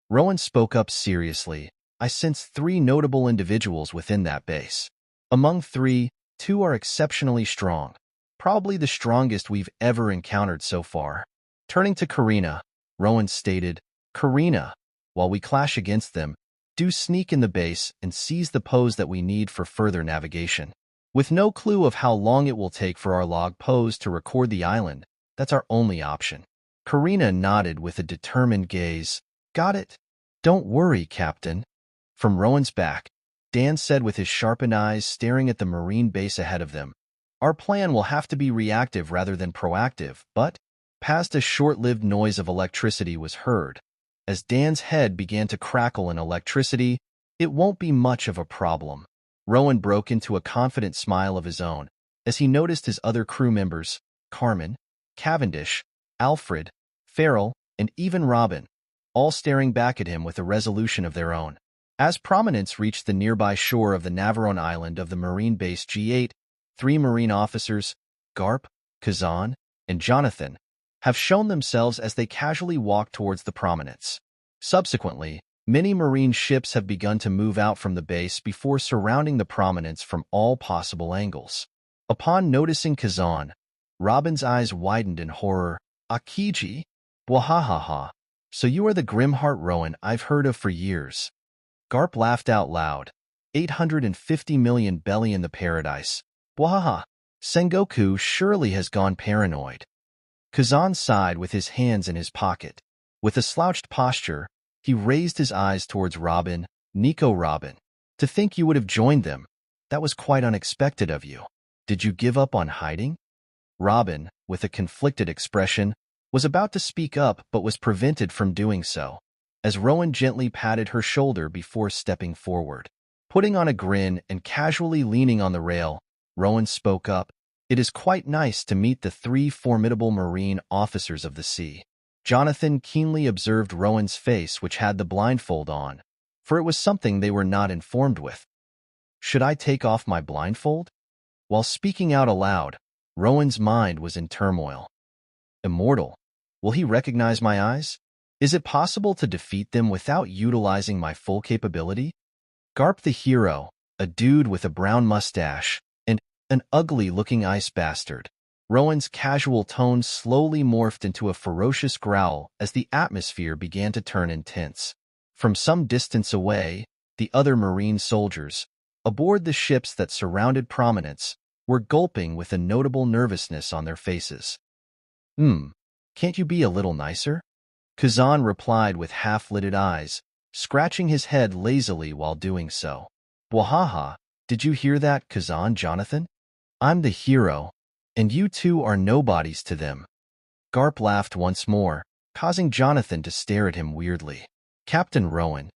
Rowan spoke up seriously. I sense 3 notable individuals within that base. Among 3, 2 are exceptionally strong, probably the strongest we've ever encountered so far. Turning to Karina, Rowan stated, Karina, while we clash against them, do sneak in the base and seize the pose that we need for further navigation. With no clue of how long it will take for our log pose to record the island, that's our only option. Karina nodded with a determined gaze. Got it? Don't worry, Captain. From Rowan's back, Dan said with his sharpened eyes staring at the Marine base ahead of them. Our plan will have to be reactive rather than proactive, but past a short-lived noise of electricity was heard. As Dan's head began to crackle in electricity, it won't be much of a problem. Rowan broke into a confident smile of his own as he noticed his other crew members, Carmen, Cavendish, Alfred, Farrell, and even Robin, all staring back at him with a resolution of their own. As prominence reached the nearby shore of the Navarone island of the Marine base G8, 3 Marine officers, Garp, Kazan, and Jonathan, have shown themselves as they casually walk towards the prominence. Subsequently, many Marine ships have begun to move out from the base before surrounding the prominence from all possible angles. Upon noticing Kazan, Robin's eyes widened in horror. Akiji? Wahahaha. So you are the Grimheart Rowan I've heard of for years. Garp laughed out loud. 850 million belly in the paradise. Wahaha. Sengoku surely has gone paranoid. Kazan sighed with his hands in his pocket. With a slouched posture, he raised his eyes towards Robin. Nico Robin. To think you would have joined them. That was quite unexpected of you. Did you give up on hiding? Robin, with a conflicted expression, was about to speak up but was prevented from doing so, as Rowan gently patted her shoulder before stepping forward. Putting on a grin and casually leaning on the rail, Rowan spoke up. It is quite nice to meet the 3 formidable Marine officers of the sea. Jonathan keenly observed Rowan's face, which had the blindfold on, for it was something they were not informed with. Should I take off my blindfold? While speaking out aloud, Rowan's mind was in turmoil. Immortal. Will he recognize my eyes? Is it possible to defeat them without utilizing my full capability? Garp the hero, a dude with a brown mustache, and an ugly-looking ice bastard. Rowan's casual tone slowly morphed into a ferocious growl as the atmosphere began to turn intense. From some distance away, the other Marine soldiers, aboard the ships that surrounded Prominence, were gulping with a notable nervousness on their faces. Can't you be a little nicer? Kazan replied with half-lidded eyes, scratching his head lazily while doing so. Wahaha, did you hear that, Kazan, Jonathan? I'm the hero, and you two are nobodies to them. Garp laughed once more, causing Jonathan to stare at him weirdly. Captain Rowan.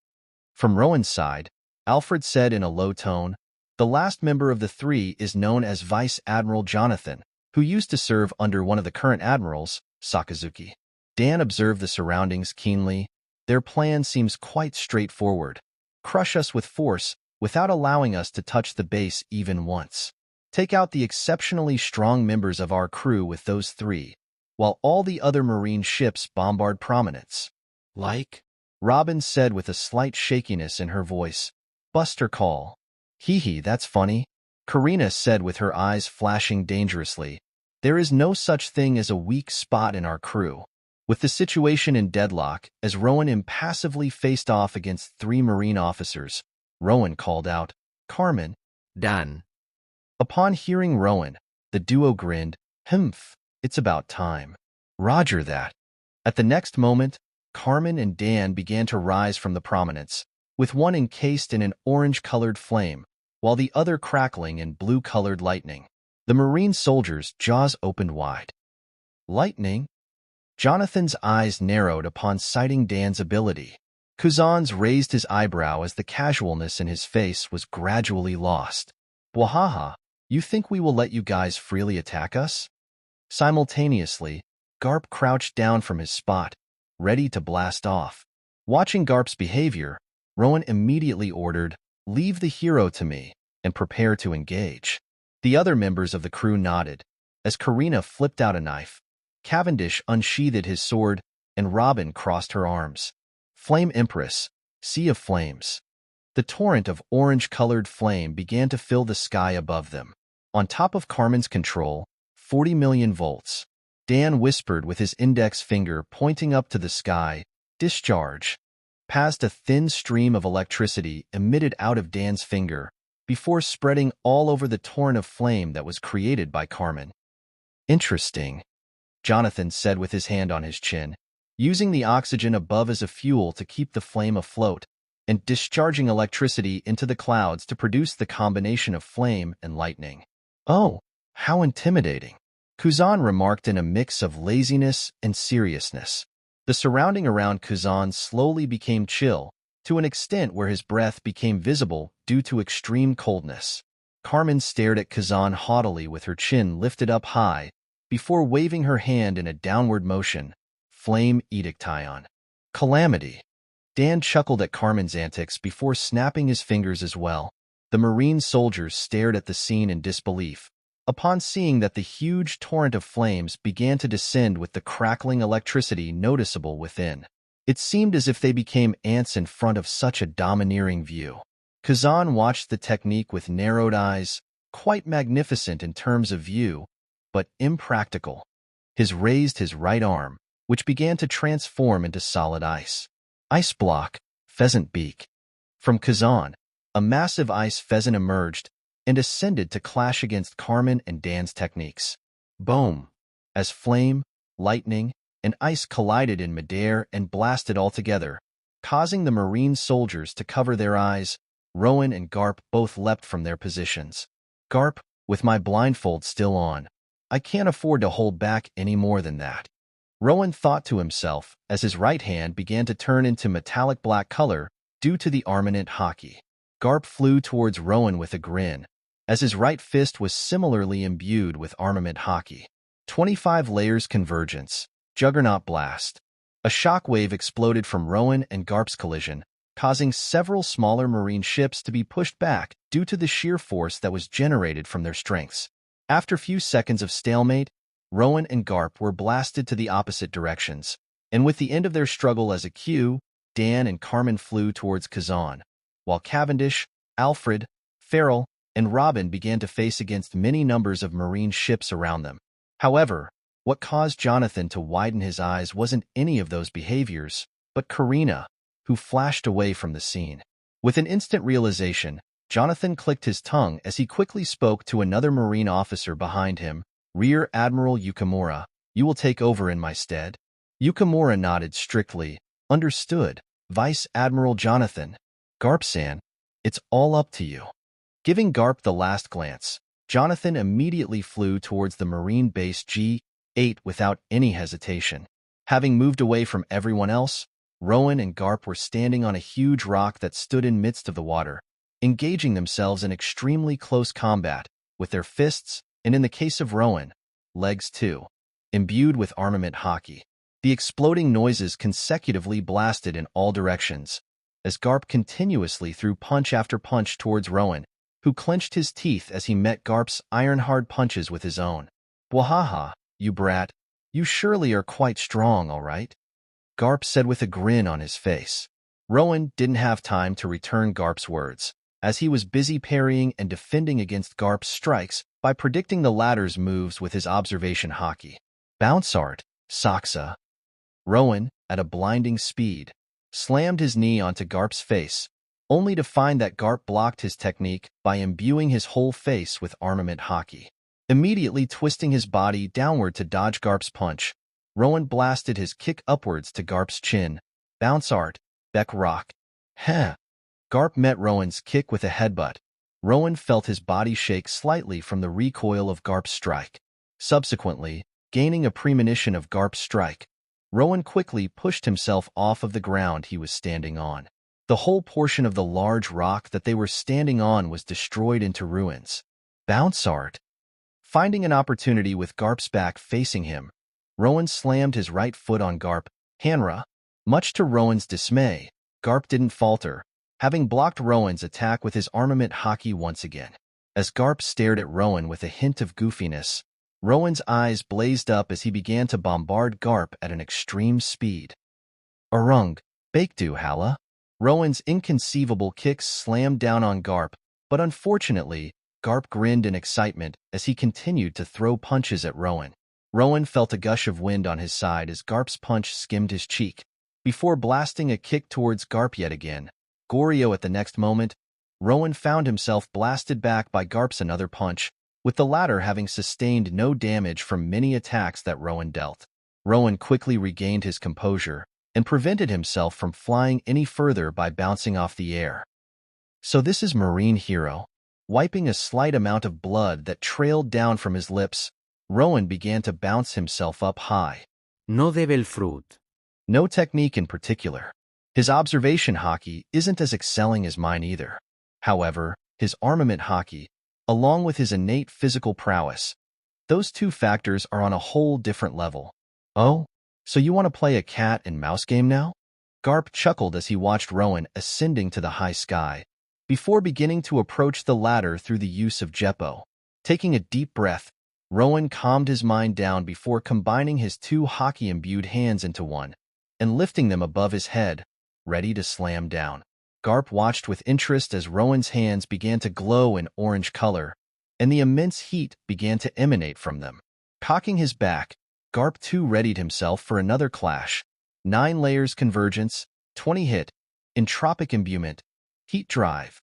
From Rowan's side, Alfred said in a low tone, the last member of the 3 is known as Vice Admiral Jonathan, who used to serve under one of the current admirals, Sakazuki. Dan observed the surroundings keenly. Their plan seems quite straightforward. Crush us with force without allowing us to touch the base even once. Take out the exceptionally strong members of our crew with those 3, while all the other Marine ships bombard Prominence. Like? Robin said with a slight shakiness in her voice. Buster call. Hee, that's funny. Karina said with her eyes flashing dangerously. There is no such thing as a weak spot in our crew. With the situation in deadlock, as Rowan impassively faced off against 3 Marine officers, Rowan called out, Carmen. Dan. Upon hearing Rowan, the duo grinned. It's about time. Roger that. At the next moment, Carmen and Dan began to rise from the Prominence, with one encased in an orange-colored flame, while the other crackling in blue-colored lightning. The Marine soldier's jaws opened wide. Lightning? Jonathan's eyes narrowed upon sighting Dan's ability. Kuzan's raised his eyebrow as the casualness in his face was gradually lost. Wahaha, you think we will let you guys freely attack us? Simultaneously, Garp crouched down from his spot, ready to blast off. Watching Garp's behavior, Rowan immediately ordered, "Leave the hero to me," and prepare to engage. The other members of the crew nodded. As Karina flipped out a knife, Cavendish unsheathed his sword, and Robin crossed her arms. Flame Empress, Sea of Flames. The torrent of orange-colored flame began to fill the sky above them. On top of Carmen's control, 40 million volts. Dan whispered with his index finger pointing up to the sky, "Discharge." Past a thin stream of electricity emitted out of Dan's finger, before spreading all over the torrent of flame that was created by Carmen. "Interesting," Jonathan said with his hand on his chin, using the oxygen above as a fuel to keep the flame afloat, and discharging electricity into the clouds to produce the combination of flame and lightning. "Oh, how intimidating," Kuzan remarked in a mix of laziness and seriousness. The surrounding around Kuzan slowly became chill, to an extent where his breath became visible due to extreme coldness. Carmen stared at Kuzan haughtily with her chin lifted up high, before waving her hand in a downward motion. "Flame Ediction." "Calamity." Dan chuckled at Carmen's antics before snapping his fingers as well. The Marine soldiers stared at the scene in disbelief, upon seeing that the huge torrent of flames began to descend with the crackling electricity noticeable within. It seemed as if they became ants in front of such a domineering view. Kazan watched the technique with narrowed eyes, quite magnificent in terms of view, but impractical. He raised his right arm, which began to transform into solid ice. "Ice block, pheasant beak." From Kazan, a massive ice pheasant emerged and ascended to clash against Carmen and Dan's techniques. Boom! As flame, lightning, and ice collided in midair and blasted all together, causing the Marine soldiers to cover their eyes, Rowan and Garp both leapt from their positions. "Garp, with my blindfold still on, I can't afford to hold back any more than that," Rowan thought to himself as his right hand began to turn into metallic black color due to the armament hockey. Garp flew towards Rowan with a grin, as his right fist was similarly imbued with armament hockey. 25 layers convergence, Juggernaut blast. A shockwave exploded from Rowan and Garp's collision, causing several smaller Marine ships to be pushed back due to the sheer force that was generated from their strengths. After few seconds of stalemate, Rowan and Garp were blasted to the opposite directions, and with the end of their struggle as a cue, Dan and Carmen flew towards Kazan, while Cavendish, Alfred, Farrell, and Robin began to face against many numbers of Marine ships around them. However, what caused Jonathan to widen his eyes wasn't any of those behaviors, but Karina, who flashed away from the scene. With an instant realization, Jonathan clicked his tongue as he quickly spoke to another Marine officer behind him, "Rear Admiral Yukimura, you will take over in my stead?" Yukimura nodded strictly. "Understood, Vice Admiral Jonathan." "Garp-san, it's all up to you." Giving Garp the last glance, Jonathan immediately flew towards the Marine base G8 without any hesitation. Having moved away from everyone else, Rowan and Garp were standing on a huge rock that stood in midst of the water, engaging themselves in extremely close combat, with their fists, and in the case of Rowan, legs too, imbued with armament hockey. The exploding noises consecutively blasted in all directions, as Garp continuously threw punch after punch towards Rowan, who clenched his teeth as he met Garp's iron-hard punches with his own. "Wahaha, you brat, you surely are quite strong, all right?" Garp said with a grin on his face. Rowan didn't have time to return Garp's words, as he was busy parrying and defending against Garp's strikes by predicting the latter's moves with his observation hockey. "Bounce art, Saksa." Rowan, at a blinding speed, slammed his knee onto Garp's face, only to find that Garp blocked his technique by imbuing his whole face with armament hockey. Immediately twisting his body downward to dodge Garp's punch, Rowan blasted his kick upwards to Garp's chin. "Bounce art, Beck rock." Heh. Garp met Rowan's kick with a headbutt, Rowan felt his body shake slightly from the recoil of Garp's strike. Subsequently, gaining a premonition of Garp's strike, Rowan quickly pushed himself off of the ground he was standing on. The whole portion of the large rock that they were standing on was destroyed into ruins. Bounce art. Finding an opportunity with Garp's back facing him, Rowan slammed his right foot on Garp. Hanra. Much to Rowan's dismay, Garp didn't falter, having blocked Rowan's attack with his armament haki once again. As Garp stared at Rowan with a hint of goofiness, Rowan's eyes blazed up as he began to bombard Garp at an extreme speed. Arung, Baekdu Hala. Rowan's inconceivable kicks slammed down on Garp, but unfortunately, Garp grinned in excitement as he continued to throw punches at Rowan. Rowan felt a gush of wind on his side as Garp's punch skimmed his cheek, before blasting a kick towards Garp yet again. Goryo at the next moment, Rowan found himself blasted back by Garp's another punch, with the latter having sustained no damage from many attacks that Rowan dealt. Rowan quickly regained his composure and prevented himself from flying any further by bouncing off the air. So this is Marine Hero. Wiping a slight amount of blood that trailed down from his lips, Rowan began to bounce himself up high. No debe el fruit. No technique in particular. His observation haki isn't as excelling as mine either. However, his armament haki, along with his innate physical prowess, those two factors are on a whole different level. Oh, so you want to play a cat and mouse game now? Garp chuckled as he watched Rowan ascending to the high sky, before beginning to approach the ladder through the use of Jeppo. Taking a deep breath, Rowan calmed his mind down before combining his two haki-imbued hands into one and lifting them above his head, ready to slam down. Garp watched with interest as Rowan's hands began to glow in orange color, and the immense heat began to emanate from them. Cocking his back, Garp too readied himself for another clash. 9 layers convergence, 20 hit, entropic imbuement, heat drive.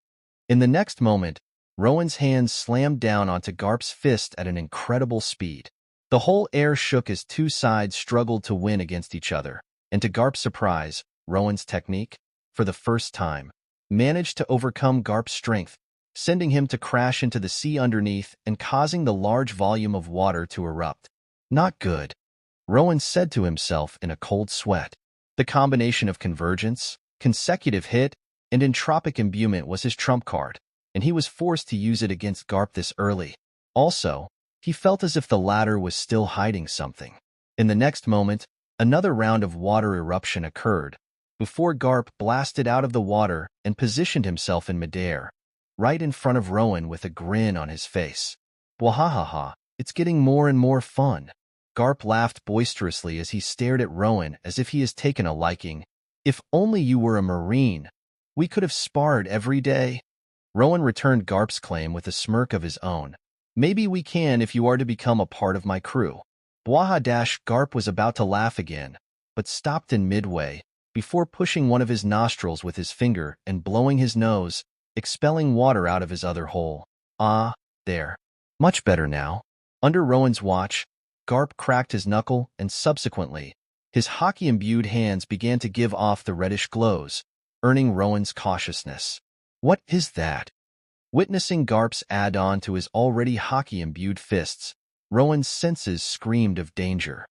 In the next moment, Rowan's hands slammed down onto Garp's fist at an incredible speed. The whole air shook as two sides struggled to win against each other, and to Garp's surprise, Rowan's technique, for the first time, managed to overcome Garp's strength, sending him to crash into the sea underneath and causing the large volume of water to erupt. Not good, Rowan said to himself in a cold sweat. The combination of convergence, consecutive hit, and entropic imbuement was his trump card, and he was forced to use it against Garp this early. Also, he felt as if the latter was still hiding something. In the next moment, another round of water eruption occurred, before Garp blasted out of the water and positioned himself in midair, right in front of Rowan with a grin on his face. Wahahaha, it's getting more and more fun. Garp laughed boisterously as he stared at Rowan as if he has taken a liking. If only you were a Marine. We could have sparred every day. Rowan returned Garp's claim with a smirk of his own. Maybe we can if you are to become a part of my crew. Garp was about to laugh again, but stopped in midway, before pushing one of his nostrils with his finger and blowing his nose, expelling water out of his other hole. Ah, there. Much better now. Under Rowan's watch, Garp cracked his knuckle and subsequently, his haki-imbued hands began to give off the reddish glows, earning Rowan's cautiousness. What is that? Witnessing Garp's add-on to his already haki-imbued fists, Rowan's senses screamed of danger.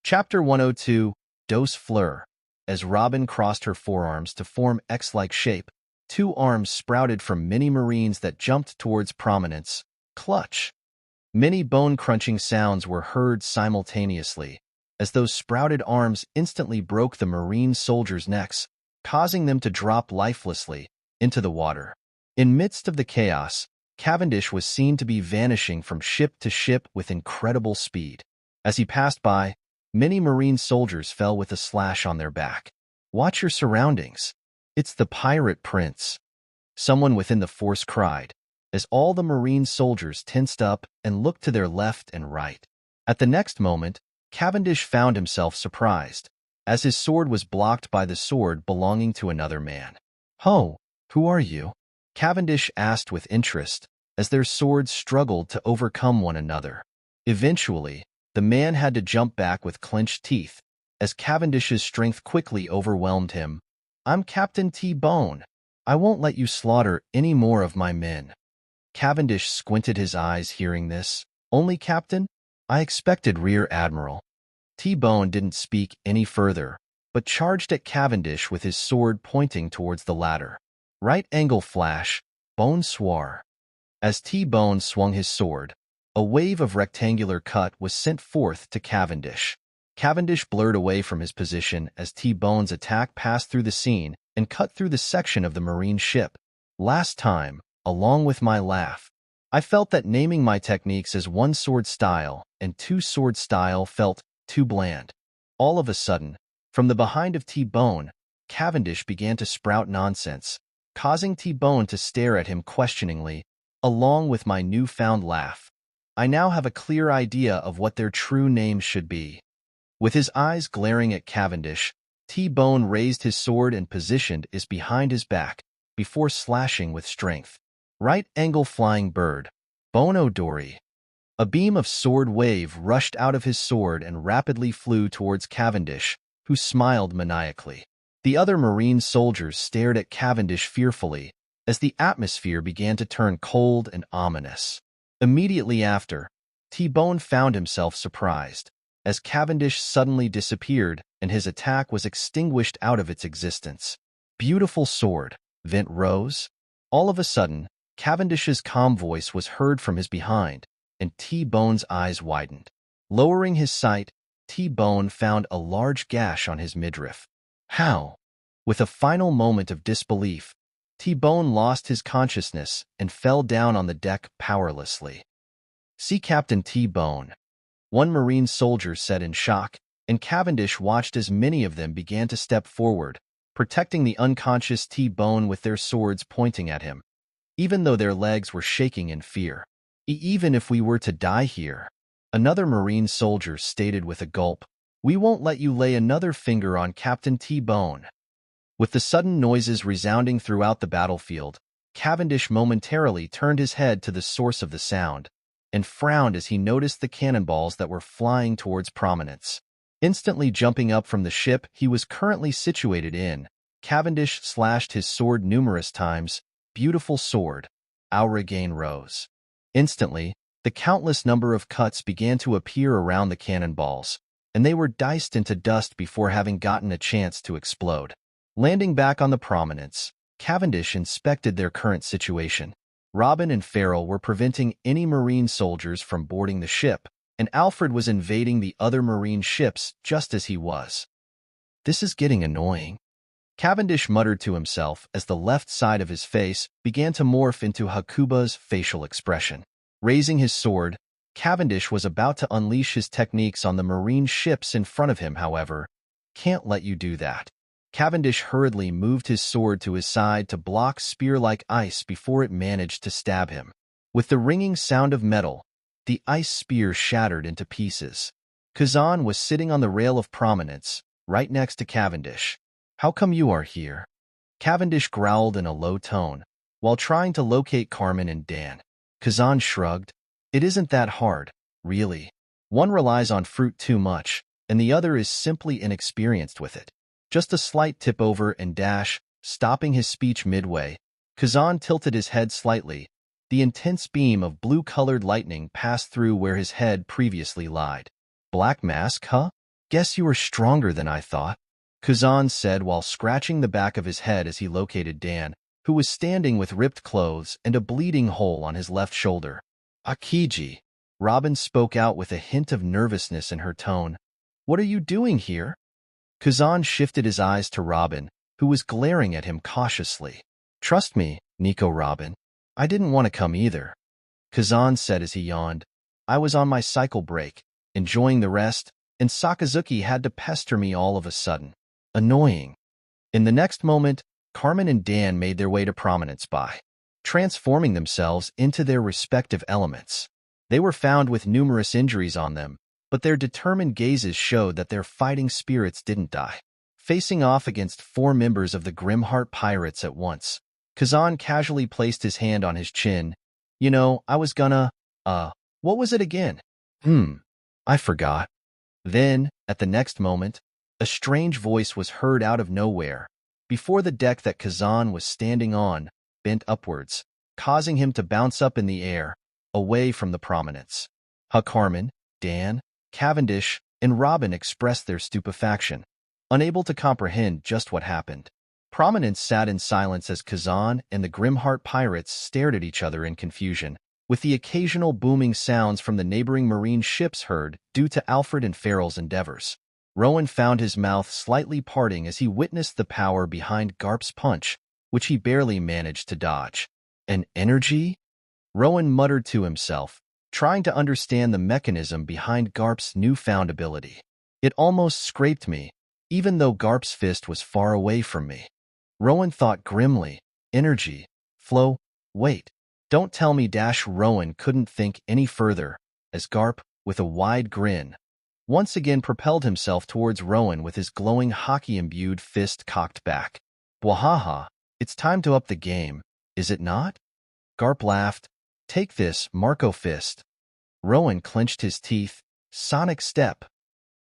Chapter 102, Dos Fleur. As Robin crossed her forearms to form X-like shape, 2 arms sprouted from many Marines that jumped towards prominence. Clutch. Many bone-crunching sounds were heard simultaneously, as those sprouted arms instantly broke the Marine soldiers' necks, causing them to drop lifelessly into the water. In midst of the chaos, Cavendish was seen to be vanishing from ship to ship with incredible speed. As he passed by, many Marine soldiers fell with a slash on their back. Watch your surroundings. It's the Pirate Prince. Someone within the force cried, as all the Marine soldiers tensed up and looked to their left and right. At the next moment, Cavendish found himself surprised, as his sword was blocked by the sword belonging to another man. Ho, who are you? Cavendish asked with interest, as their swords struggled to overcome one another. Eventually, the man had to jump back with clenched teeth, as Cavendish's strength quickly overwhelmed him. I'm Captain T-Bone. I won't let you slaughter any more of my men. Cavendish squinted his eyes hearing this. Only Captain? I expected Rear Admiral. T-Bone didn't speak any further, but charged at Cavendish with his sword pointing towards the latter. Right angle flash, Bone swar. As T-Bone swung his sword, a wave of rectangular cut was sent forth to Cavendish. Cavendish blurred away from his position as T-Bone's attack passed through the scene and cut through the section of the marine ship. Last time, along with my laugh, I felt that naming my techniques as one sword style and two sword style felt too bland. All of a sudden, from the behind of T-Bone, Cavendish began to sprout nonsense, causing T-Bone to stare at him questioningly, along with my newfound laugh. I now have a clear idea of what their true names should be. With his eyes glaring at Cavendish, T-Bone raised his sword and positioned it behind his back, before slashing with strength. Right angle flying bird, Bone Odori. A beam of sword wave rushed out of his sword and rapidly flew towards Cavendish, who smiled maniacally. The other marine soldiers stared at Cavendish fearfully, as the atmosphere began to turn cold and ominous. Immediately after, T-Bone found himself surprised, as Cavendish suddenly disappeared and his attack was extinguished out of its existence. Beautiful sword, Vent Rose. All of a sudden, Cavendish's calm voice was heard from his behind, and T-Bone's eyes widened. Lowering his sight, T-Bone found a large gash on his midriff. How? With a final moment of disbelief, T-Bone lost his consciousness and fell down on the deck powerlessly. See Captain T-Bone, one marine soldier said in shock, and Cavendish watched as many of them began to step forward, protecting the unconscious T-Bone with their swords pointing at him, even though their legs were shaking in fear. Even if we were to die here, another marine soldier stated with a gulp, we won't let you lay another finger on Captain T-Bone. With the sudden noises resounding throughout the battlefield, Cavendish momentarily turned his head to the source of the sound, and frowned as he noticed the cannonballs that were flying towards prominence. Instantly jumping up from the ship he was currently situated in, Cavendish slashed his sword numerous times. Beautiful sword, Aurigane Rose. Instantly, the countless number of cuts began to appear around the cannonballs, and they were diced into dust before having gotten a chance to explode. Landing back on the prominence, Cavendish inspected their current situation. Robin and Farrell were preventing any marine soldiers from boarding the ship, and Alfred was invading the other marine ships just as he was. This is getting annoying, Cavendish muttered to himself as the left side of his face began to morph into Hakuba's facial expression. Raising his sword, Cavendish was about to unleash his techniques on the marine ships in front of him, however. Can't let you do that. Cavendish hurriedly moved his sword to his side to block spear-like ice before it managed to stab him. With the ringing sound of metal, the ice spear shattered into pieces. Kazan was sitting on the rail of prominence, right next to Cavendish. How come you are here? Cavendish growled in a low tone, while trying to locate Carmen and Dan. Kazan shrugged. It isn't that hard, really. One relies on fruit too much, and the other is simply inexperienced with it. Just a slight tip over and dash, stopping his speech midway. Kazan tilted his head slightly. The intense beam of blue-colored lightning passed through where his head previously lied. Black mask, huh? Guess you are stronger than I thought, Kazan said while scratching the back of his head as he located Dan, who was standing with ripped clothes and a bleeding hole on his left shoulder. Akiji, Robin spoke out with a hint of nervousness in her tone. What are you doing here? Kazan shifted his eyes to Robin, who was glaring at him cautiously. Trust me, Nico Robin. I didn't want to come either, Kazan said as he yawned. I was on my cycle break, enjoying the rest, and Sakazuki had to pester me all of a sudden. Annoying. In the next moment, Carmen and Dan made their way to prominence by transforming themselves into their respective elements. They were found with numerous injuries on them, but their determined gazes showed that their fighting spirits didn't die. Facing off against 4 members of the Grimheart Pirates at once, Kazan casually placed his hand on his chin. You know, I was gonna, what was it again? I forgot. Then, at the next moment, a strange voice was heard out of nowhere, before the deck that Kazan was standing on bent upwards, causing him to bounce up in the air, away from the prominence. Huck Harmon, Dan, Cavendish, and Robin expressed their stupefaction, unable to comprehend just what happened. Prominence sat in silence as Kazan and the Grimheart pirates stared at each other in confusion, with the occasional booming sounds from the neighboring marine ships heard due to Alfred and Farrell's endeavors. Rowan found his mouth slightly parting as he witnessed the power behind Garp's punch, which he barely managed to dodge. An energy? Rowan muttered to himself, trying to understand the mechanism behind Garp's newfound ability. It almost scraped me, even though Garp's fist was far away from me. Rowan thought grimly. Energy. Flow. Wait. Don't tell me. Rowan couldn't think any further, as Garp, with a wide grin, once again propelled himself towards Rowan with his glowing hockey-imbued fist cocked back. Wahaha, it's time to up the game, is it not? Garp laughed. Take this, Marco Fist. Rowan clenched his teeth. Sonic Step.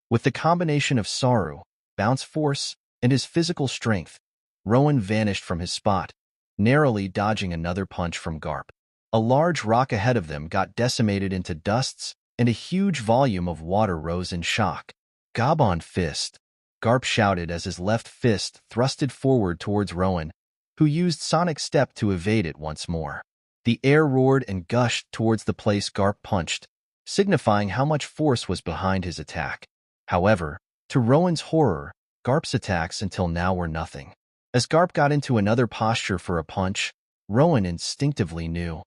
With the combination of Saru, bounce force, and his physical strength, Rowan vanished from his spot, narrowly dodging another punch from Garp. A large rock ahead of them got decimated into dusts, and a huge volume of water rose in shock. Gabon Fist, Garp shouted as his left fist thrusted forward towards Rowan, who used Sonic Step to evade it once more. The air roared and gushed towards the place Garp punched, signifying how much force was behind his attack. However, to Rowan's horror, Garp's attacks until now were nothing. As Garp got into another posture for a punch, Rowan instinctively knew,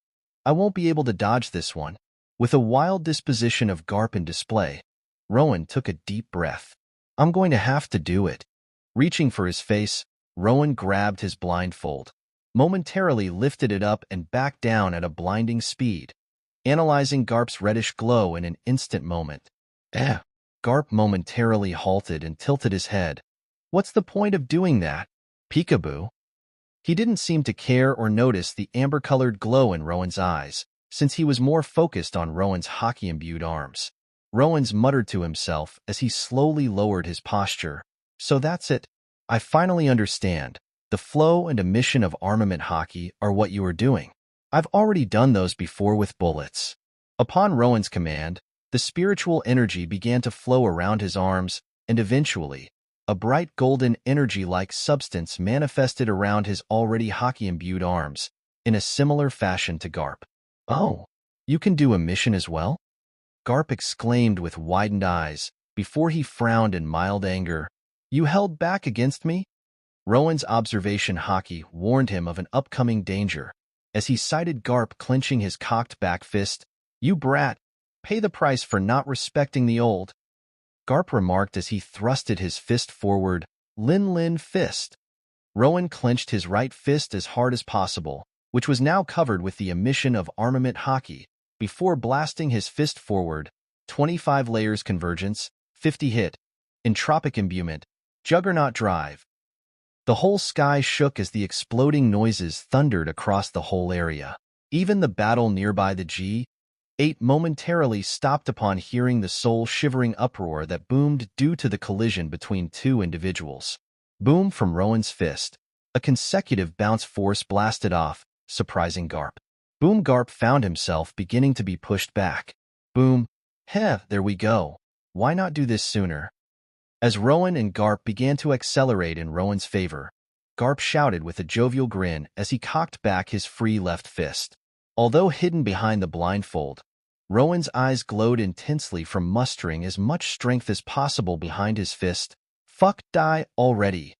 I won't be able to dodge this one. With a wild disposition of Garp in display, Rowan took a deep breath. I'm going to have to do it. Reaching for his face, Rowan grabbed his blindfold, momentarily lifted it up and back down at a blinding speed, analyzing Garp's reddish glow in an instant moment. Garp momentarily halted and tilted his head. What's the point of doing that? Peekaboo. He didn't seem to care or notice the amber-colored glow in Rowan's eyes, since he was more focused on Rowan's hockey-imbued arms. Rowan muttered to himself as he slowly lowered his posture. So that's it. I finally understand. The flow and emission of armament hockey are what you are doing. I've already done those before with bullets. Upon Rowan's command, the spiritual energy began to flow around his arms, and eventually, a bright golden energy-like substance manifested around his already hockey-imbued arms, in a similar fashion to Garp. Oh, you can do emission as well? Garp exclaimed with widened eyes, before he frowned in mild anger. You held back against me? Rowan's observation hockey warned him of an upcoming danger, as he sighted Garp clenching his cocked back fist. You brat, pay the price for not respecting the old. Garp remarked as he thrusted his fist forward. Lin fist. Rowan clenched his right fist as hard as possible, which was now covered with the emission of armament hockey, before blasting his fist forward. 25 layers convergence, 50 hit, entropic imbuement, juggernaut drive. The whole sky shook as the exploding noises thundered across the whole area. Even the battle nearby the G8 momentarily stopped upon hearing the soul-shivering uproar that boomed due to the collision between two individuals. Boom from Rowan's fist. A consecutive bounce force blasted off, surprising Garp. Boom. Garp found himself beginning to be pushed back. Boom. There we go. Why not do this sooner? As Rowan and Garp began to accelerate in Rowan's favor, Garp shouted with a jovial grin as he cocked back his free left fist. Although hidden behind the blindfold, Rowan's eyes glowed intensely from mustering as much strength as possible behind his fist. Fuck die already.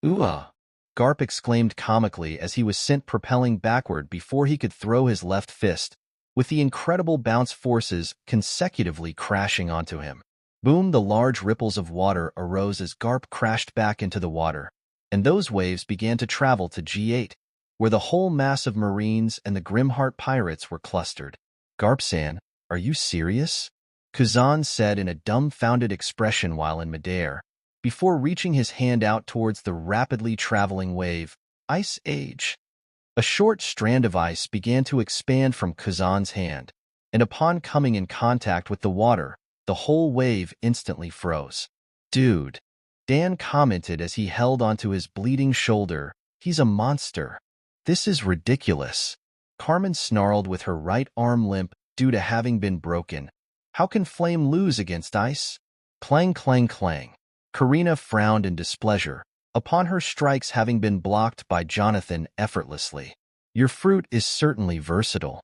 Ooh-ah. Garp exclaimed comically as he was sent propelling backward before he could throw his left fist, with the incredible bounce forces consecutively crashing onto him. Boom. The large ripples of water arose as Garp crashed back into the water, and those waves began to travel to G8, where the whole mass of Marines and the Grimheart pirates were clustered. Garp-san, are you serious? Kazan said in a dumbfounded expression while in midair, before reaching his hand out towards the rapidly traveling wave. Ice Age. A short strand of ice began to expand from Kazan's hand, and upon coming in contact with the water, the whole wave instantly froze. Dude. Dan commented as he held onto his bleeding shoulder. He's a monster. This is ridiculous. Carmen snarled with her right arm limp due to having been broken. How can Flame lose against ice? Clang, clang, clang. Karina frowned in displeasure, upon her strikes having been blocked by Jonathan effortlessly. Your fruit is certainly versatile,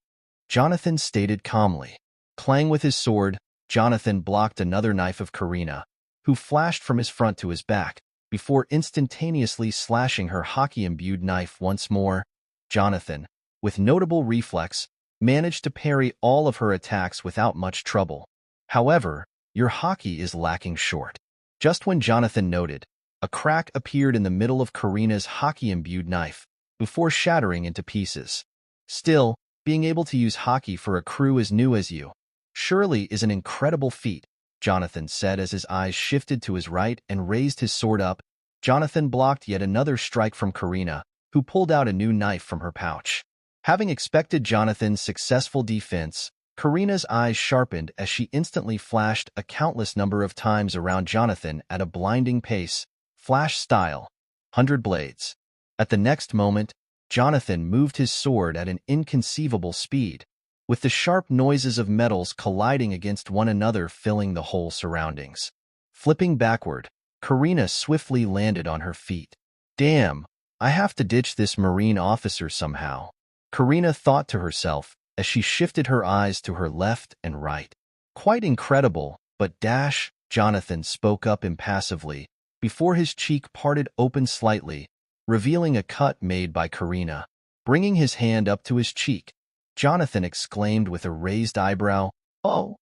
Jonathan stated calmly. Clang with his sword, Jonathan blocked another knife of Karina, who flashed from his front to his back, before instantaneously slashing her hockey-imbued knife once more. Jonathan, with notable reflex, managed to parry all of her attacks without much trouble. However, your hockey is lacking short. Just when Jonathan noted, a crack appeared in the middle of Karina's hockey-imbued knife, before shattering into pieces. Still, being able to use hockey for a crew as new as you surely is an incredible feat, Jonathan said as his eyes shifted to his right and raised his sword up. Jonathan blocked yet another strike from Karina, who pulled out a new knife from her pouch. Having expected Jonathan's successful defense, Karina's eyes sharpened as she instantly flashed a countless number of times around Jonathan at a blinding pace, flash style, 100 blades. At the next moment, Jonathan moved his sword at an inconceivable speed, with the sharp noises of metals colliding against one another filling the whole surroundings. Flipping backward, Karina swiftly landed on her feet. Damn, I have to ditch this Marine officer somehow, Karina thought to herself as she shifted her eyes to her left and right. Quite incredible, but Jonathan spoke up impassively, before his cheek parted open slightly, revealing a cut made by Karina. Bringing his hand up to his cheek, Jonathan exclaimed with a raised eyebrow, "Oh!"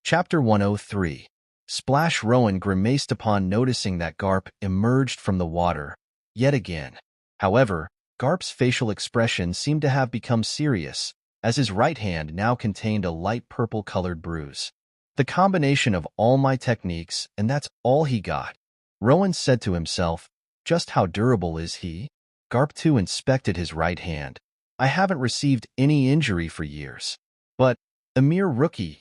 Chapter 103. Splash. Rowan grimaced upon noticing that Garp emerged from the water, yet again. However, Garp's facial expression seemed to have become serious, as his right hand now contained a light purple-colored bruise. The combination of all my techniques, and that's all he got, Rowan said to himself. Just how durable is he? Garp too inspected his right hand. I haven't received any injury for years. But a mere rookie,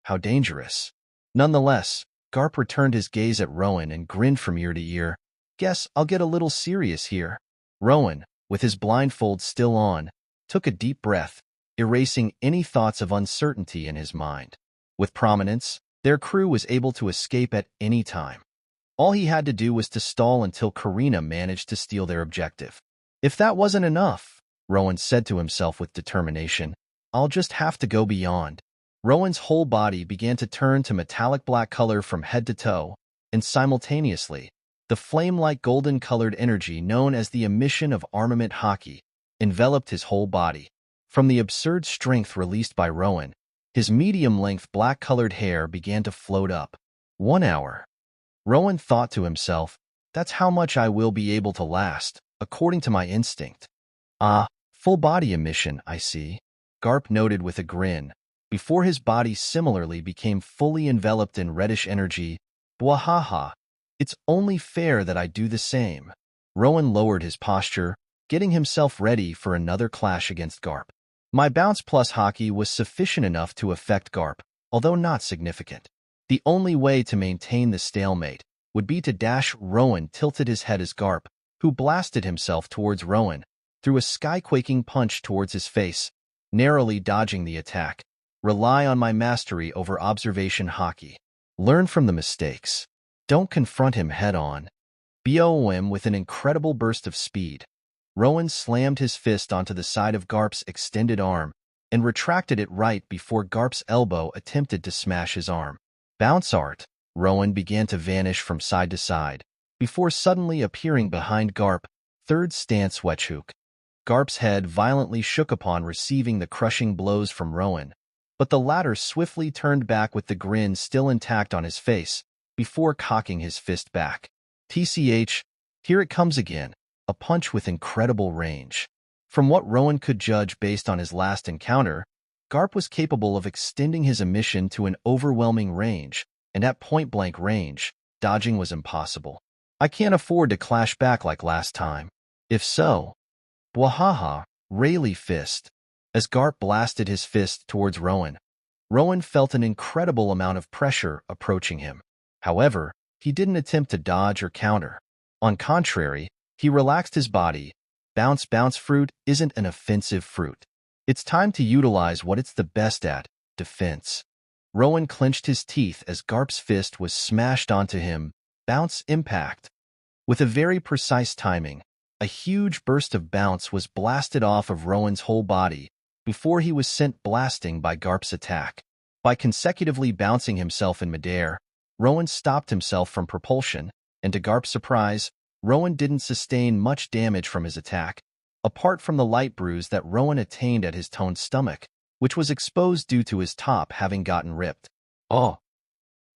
how dangerous. Nonetheless, Garp returned his gaze at Rowan and grinned from ear to ear. Guess I'll get a little serious here. Rowan, with his blindfold still on, took a deep breath, erasing any thoughts of uncertainty in his mind. With prominence, their crew was able to escape at any time. All he had to do was to stall until Karina managed to steal their objective. If that wasn't enough, Rowan said to himself with determination, I'll just have to go beyond. Rowan's whole body began to turn to metallic black color from head to toe, and simultaneously, the flame-like golden-colored energy known as the emission of armament hockey enveloped his whole body. From the absurd strength released by Rowan, his medium-length black-colored hair began to float up. 1 hour. Rowan thought to himself, that's how much I will be able to last, according to my instinct. Ah, full body emission, I see, Garp noted with a grin, before his body similarly became fully enveloped in reddish energy. Bwahaha, it's only fair that I do the same. Rowan lowered his posture, getting himself ready for another clash against Garp. My bounce plus hockey was sufficient enough to affect Garp, although not significant. The only way to maintain the stalemate would be to dash. Rowan tilted his head as Garp, who blasted himself towards Rowan, threw a sky-quaking punch towards his face, narrowly dodging the attack. Rely on my mastery over observation hockey. Learn from the mistakes. Don't confront him head-on. BOM. With an incredible burst of speed, Rowan slammed his fist onto the side of Garp's extended arm and retracted it right before Garp's elbow attempted to smash his arm. Bounce art. Rowan began to vanish from side to side, before suddenly appearing behind Garp. Third stance wedgehook. Garp's head violently shook upon receiving the crushing blows from Rowan, but the latter swiftly turned back with the grin still intact on his face, before cocking his fist back. TCH, here it comes again, a punch with incredible range. From what Rowan could judge based on his last encounter, Garp was capable of extending his emission to an overwhelming range, and at point-blank range, dodging was impossible. I can't afford to clash back like last time. If so, Bwahaha, Rayleigh fist. As Garp blasted his fist towards Rowan, Rowan felt an incredible amount of pressure approaching him. However, he didn't attempt to dodge or counter. On contrary, he relaxed his body. Bounce, bounce fruit isn't an offensive fruit. It's time to utilize what it's the best at, defense. Rowan clenched his teeth as Garp's fist was smashed onto him. Bounce, impact. With a very precise timing, a huge burst of bounce was blasted off of Rowan's whole body before he was sent blasting by Garp's attack. By consecutively bouncing himself in midair, Rowan stopped himself from propulsion, and to Garp's surprise, Rowan didn't sustain much damage from his attack, apart from the light bruise that Rowan attained at his toned stomach, which was exposed due to his top having gotten ripped. "Oh!"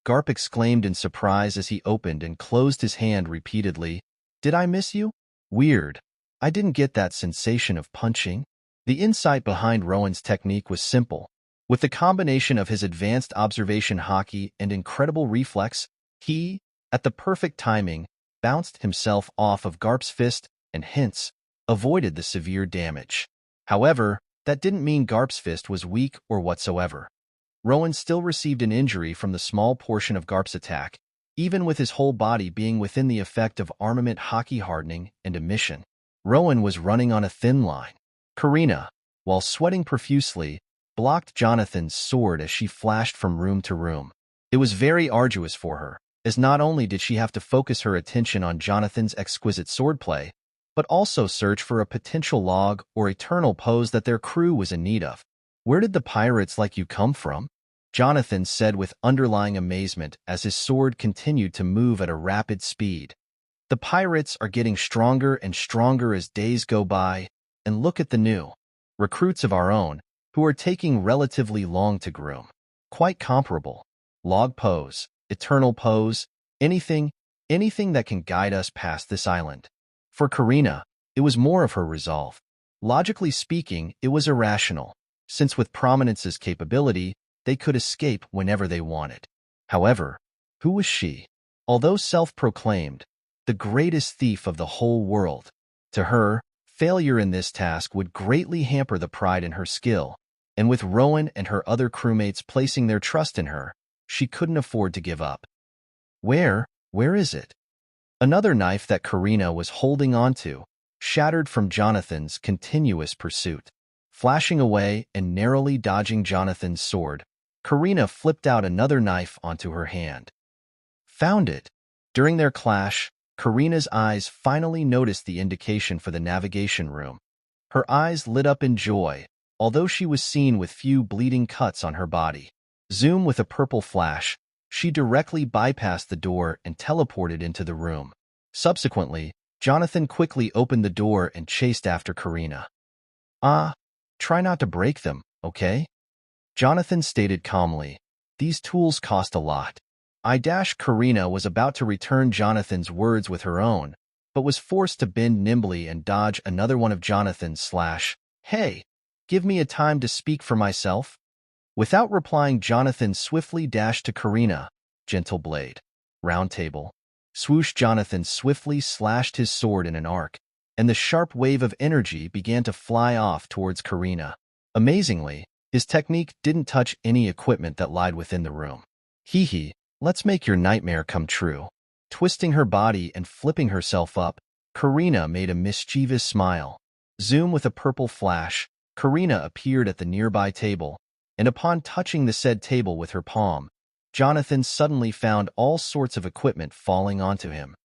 Garp exclaimed in surprise as he opened and closed his hand repeatedly. "Did I miss you? Weird. I didn't get that sensation of punching." The insight behind Rowan's technique was simple. With the combination of his advanced observation hockey and incredible reflex, he, at the perfect timing, bounced himself off of Garp's fist and hence avoided the severe damage. However, that didn't mean Garp's fist was weak or whatsoever. Rowan still received an injury from the small portion of Garp's attack, even with his whole body being within the effect of armament hockey hardening and emission. Rowan was running on a thin line. Karina, while sweating profusely, blocked Jonathan's sword as she flashed from room to room. It was very arduous for her, as not only did she have to focus her attention on Jonathan's exquisite swordplay, but also search for a potential log or eternal pose that their crew was in need of. "Where did the pirates like you come from?" Jonathan said with underlying amazement as his sword continued to move at a rapid speed. "The pirates are getting stronger and stronger as days go by, and look at the new recruits of our own, who are taking relatively long to groom. Quite comparable. Log pose, eternal pose, anything that can guide us past this island." For Karina, it was more of her resolve. Logically speaking, it was irrational, since with Prominence's capability, they could escape whenever they wanted. However, who was she? Although self-proclaimed, the greatest thief of the whole world, to her, failure in this task would greatly hamper the pride in her skill, and with Rowan and her other crewmates placing their trust in her, she couldn't afford to give up. Where is it?" Another knife that Karina was holding onto shattered from Jonathan's continuous pursuit. Flashing away and narrowly dodging Jonathan's sword, Karina flipped out another knife onto her hand. "Found it." During their clash, Karina's eyes finally noticed the indication for the navigation room. Her eyes lit up in joy, although she was seen with few bleeding cuts on her body. Zoom with a purple flash, she directly bypassed the door and teleported into the room. Subsequently, Jonathan quickly opened the door and chased after Karina. Try not to break them, okay?" Jonathan stated calmly. "These tools cost a lot." Karina was about to return Jonathan's words with her own, but was forced to bend nimbly and dodge another one of Jonathan's "Hey, give me a time to speak for myself." Without replying, Jonathan swiftly dashed to Karina. Gentle blade. Round table. Swoosh. Jonathan swiftly slashed his sword in an arc, and the sharp wave of energy began to fly off towards Karina. Amazingly, his technique didn't touch any equipment that lied within the room. "Hee, let's make your nightmare come true." Twisting her body and flipping herself up, Karina made a mischievous smile. Zoom with a purple flash, Karina appeared at the nearby table, and upon touching the said table with her palm, Jonathan suddenly found all sorts of equipment falling onto him.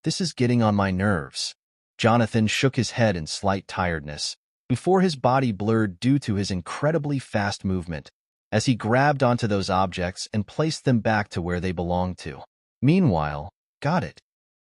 This is getting on my nerves." Jonathan shook his head in slight tiredness, before his body blurred due to his incredibly fast movement, as he grabbed onto those objects and placed them back to where they belonged to. Meanwhile, "Got it."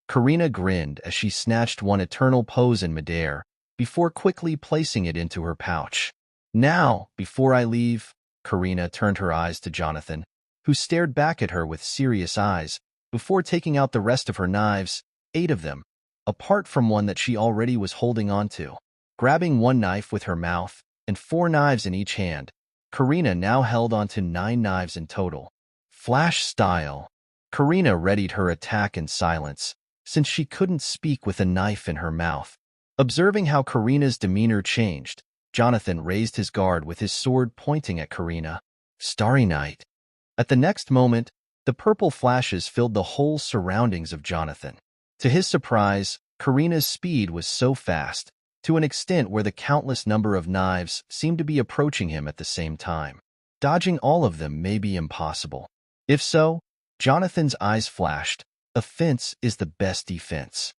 Karina grinned as she snatched one eternal pose in midair, before quickly placing it into her pouch. "Now, before I leave," Karina turned her eyes to Jonathan, who stared back at her with serious eyes, before taking out the rest of her knives, 8 of them, apart from one that she already was holding onto. Grabbing one knife with her mouth and 4 knives in each hand, Karina now held onto 9 knives in total. Flash style. Karina readied her attack in silence, since she couldn't speak with a knife in her mouth. Observing how Karina's demeanor changed, Jonathan raised his guard with his sword pointing at Karina. Starry night. At the next moment, The purple flashes filled the whole surroundings of Jonathan. To his surprise, Karina's speed was so fast, to an extent where the countless number of knives seemed to be approaching him at the same time. Dodging all of them may be impossible. If so, Jonathan's eyes flashed. Offense is the best defense.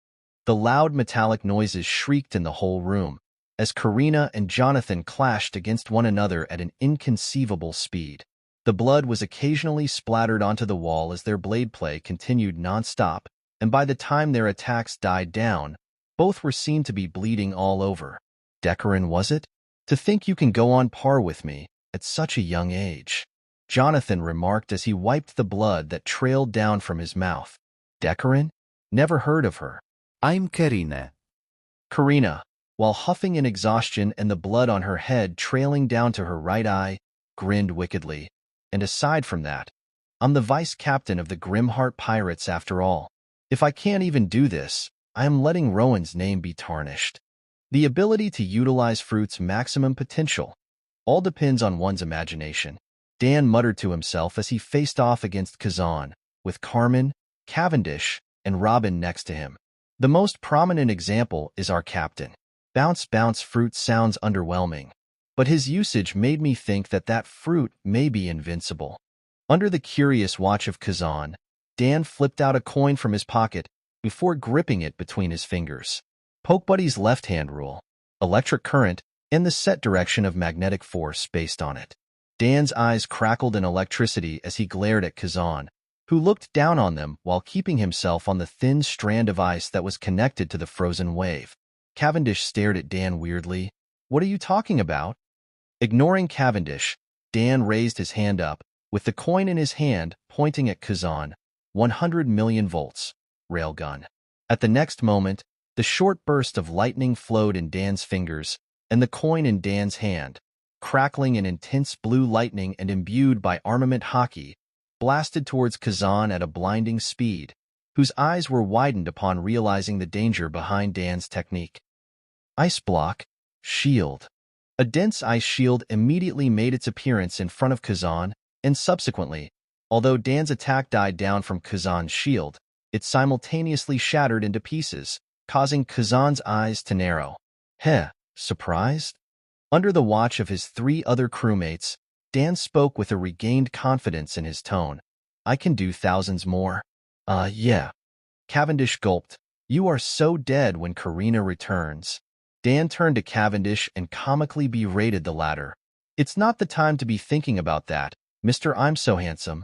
The loud metallic noises shrieked in the whole room, as Karina and Jonathan clashed against one another at an inconceivable speed. The blood was occasionally splattered onto the wall as their blade play continued nonstop, and by the time their attacks died down, both were seen to be bleeding all over. Decorin, was it? To think you can go on par with me at such a young age, Jonathan remarked as he wiped the blood that trailed down from his mouth. Decorin? Never heard of her. I'm Karina. Karina, while huffing in exhaustion and the blood on her head trailing down to her right eye, grinned wickedly. And aside from that, I'm the vice captain of the Grimheart Pirates after all. If I can't even do this, I am letting Rowan's name be tarnished. The ability to utilize fruit's maximum potential all depends on one's imagination, Dan muttered to himself as he faced off against Kazan, with Carmen, Cavendish, and Robin next to him. The most prominent example is our captain. Bounce bounce fruit sounds underwhelming, but his usage made me think that fruit may be invincible. Under the curious watch of Kazan, Dan flipped out a coin from his pocket before gripping it between his fingers. Pokebuddy's left-hand rule, electric current, and the set direction of magnetic force based on it. Dan's eyes crackled in electricity as he glared at Kazan, who looked down on them while keeping himself on the thin strand of ice that was connected to the frozen wave. Cavendish stared at Dan weirdly. What are you talking about? Ignoring Cavendish, Dan raised his hand up, with the coin in his hand pointing at Kazan. 100 million volts. Railgun. At the next moment, the short burst of lightning flowed in Dan's fingers, and the coin in Dan's hand, crackling in intense blue lightning and imbued by armament hockey, blasted towards Kazan at a blinding speed, whose eyes were widened upon realizing the danger behind Dan's technique. Ice block, shield. A dense ice shield immediately made its appearance in front of Kazan, and subsequently, although Dan's attack died down from Kazan's shield, it simultaneously shattered into pieces, causing Kazan's eyes to narrow. Heh, surprised? Under the watch of his 3 other crewmates, Dan spoke with a regained confidence in his tone. I can do thousands more. Yeah. Cavendish gulped. You are so dead when Karina returns. Dan turned to Cavendish and comically berated the latter. It's not the time to be thinking about that, Mr. I'm so handsome.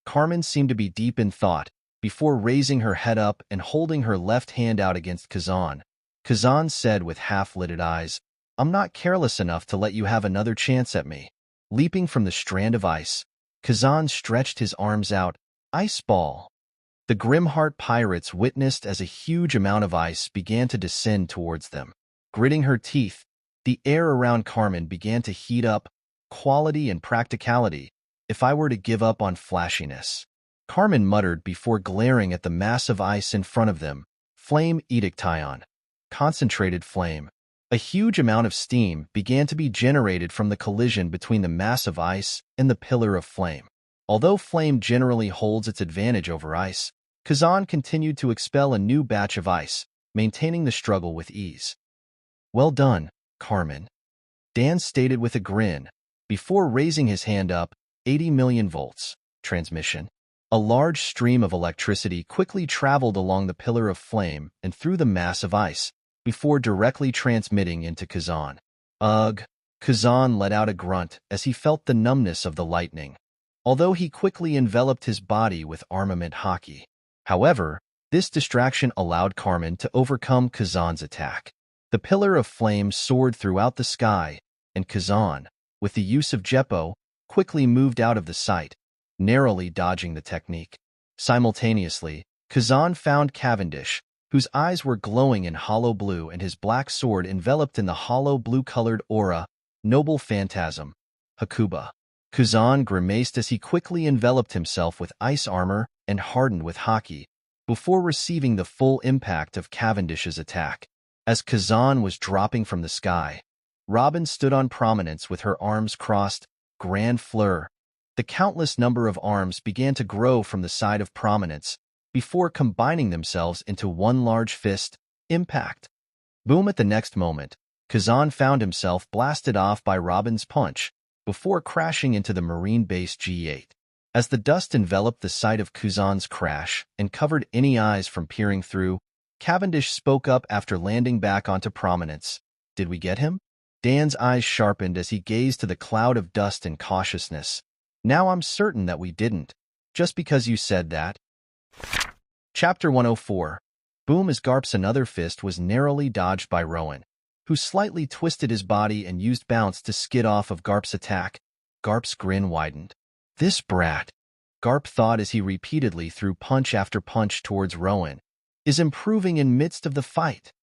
Carmen seemed to be deep in thought, before raising her head up and holding her left hand out against Kazan. Kazan said with half-lidded eyes, I'm not careless enough to let you have another chance at me. Leaping from the strand of ice, Kazan stretched his arms out. Ice ball. The Grimheart Pirates witnessed as a huge amount of ice began to descend towards them. Gritting her teeth, the air around Carmen began to heat up. Quality and practicality, if I were to give up on flashiness. Carmen muttered before glaring at the mass of ice in front of them. Flame Edictation. Concentrated flame. A huge amount of steam began to be generated from the collision between the mass of ice and the pillar of flame. Although flame generally holds its advantage over ice, Kazan continued to expel a new batch of ice, maintaining the struggle with ease. Well done, Carmen. Dan stated with a grin, before raising his hand up. 80 million volts. Transmission. A large stream of electricity quickly traveled along the pillar of flame and through the mass of ice, before directly transmitting into Kazan. Ugh! Kazan let out a grunt as he felt the numbness of the lightning, although he quickly enveloped his body with armament hockey. However, this distraction allowed Carmen to overcome Kazan's attack. The pillar of flame soared throughout the sky, and Kazan, with the use of Jeppo, quickly moved out of the sight, narrowly dodging the technique. Simultaneously, Kazan found Cavendish, whose eyes were glowing in hollow blue and his black sword enveloped in the hollow blue-colored aura, Noble Phantasm, Hakuba. Kazan grimaced as he quickly enveloped himself with ice armor and hardened with hockey, before receiving the full impact of Cavendish's attack. As Kazan was dropping from the sky, Robin stood on prominence with her arms crossed. Grand fleur. The countless number of arms began to grow from the side of prominence before combining themselves into one large fist. Impact. Boom! At the next moment, Kazan found himself blasted off by Robin's punch before crashing into the Marine base G8. As the dust enveloped the site of Kazan's crash and covered any eyes from peering through, Cavendish spoke up after landing back onto prominence. Did we get him? Dan's eyes sharpened as he gazed to the cloud of dust in cautiousness. Now I'm certain that we didn't, just because you said that. Chapter 104. Boom! As Garp's another fist was narrowly dodged by Rowan, who slightly twisted his body and used bounce to skid off of Garp's attack. Garp's grin widened. This brat, Garp thought as he repeatedly threw punch after punch towards Rowan, is improving in midst of the fight.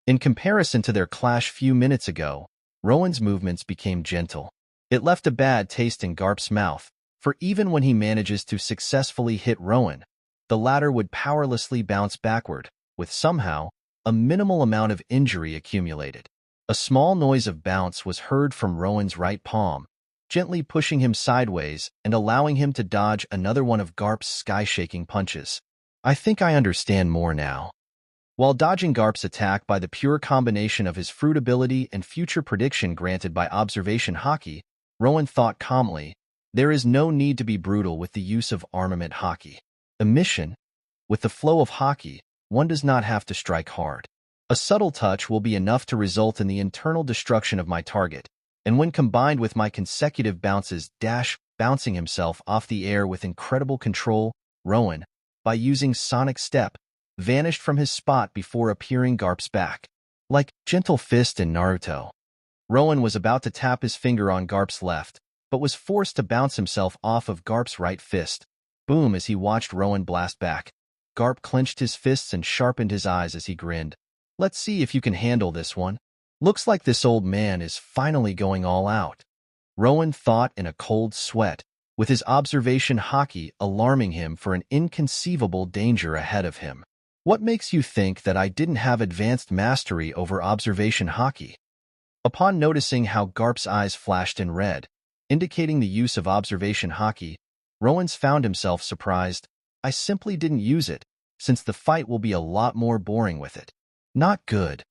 In comparison to their clash few minutes ago, Rowan's movements became gentle. It left a bad taste in Garp's mouth, for even when he manages to successfully hit Rowan, the latter would powerlessly bounce backward, with somehow a minimal amount of injury accumulated. A small noise of bounce was heard from Rowan's right palm, gently pushing him sideways and allowing him to dodge another one of Garp's sky-shaking punches. I think I understand more now. While dodging Garp's attack by the pure combination of his fruit ability and future prediction granted by observation hockey, Rowan thought calmly, there is no need to be brutal with the use of armament hockey. Emission, with the flow of hockey, one does not have to strike hard. A subtle touch will be enough to result in the internal destruction of my target, and when combined with my consecutive bounces bouncing himself off the air with incredible control, Rowan, by using Sonic Step, vanished from his spot before appearing Garp's back. Like Gentle Fist in Naruto. Rowan was about to tap his finger on Garp's left, but was forced to bounce himself off of Garp's right fist. Boom! As he watched Rowan blast back, Garp clenched his fists and sharpened his eyes as he grinned. Let's see if you can handle this one. Looks like this old man is finally going all out. Rowan thought in a cold sweat, with his observation hockey alarming him for an inconceivable danger ahead of him. What makes you think that I didn't have advanced mastery over observation hockey? Upon noticing how Garp's eyes flashed in red, indicating the use of observation hockey, Rowan's found himself surprised. I simply didn't use it, since the fight will be a lot more boring with it. Not good.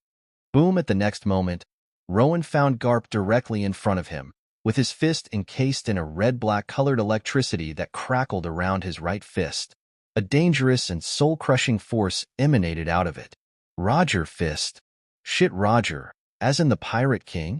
Boom! At the next moment, Rowan found Garp directly in front of him, with his fist encased in a red-black colored electricity that crackled around his right fist. A dangerous and soul-crushing force emanated out of it. Roger Fist. Shit Roger, as in the Pirate King?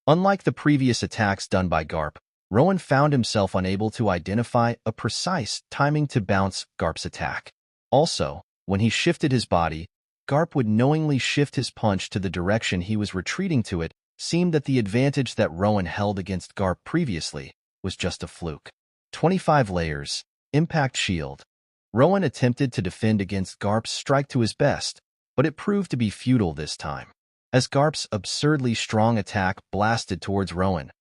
Unlike the previous attacks done by Garp, Rowan found himself unable to identify a precise timing to bounce Garp's attack. Also, when he shifted his body, Garp would knowingly shift his punch to the direction he was retreating to. It seemed that the advantage that Rowan held against Garp previously was just a fluke. 25 layers. Impact shield. Rowan attempted to defend against Garp's strike to his best, but it proved to be futile this time. As Garp's absurdly strong attack blasted towards Rowan,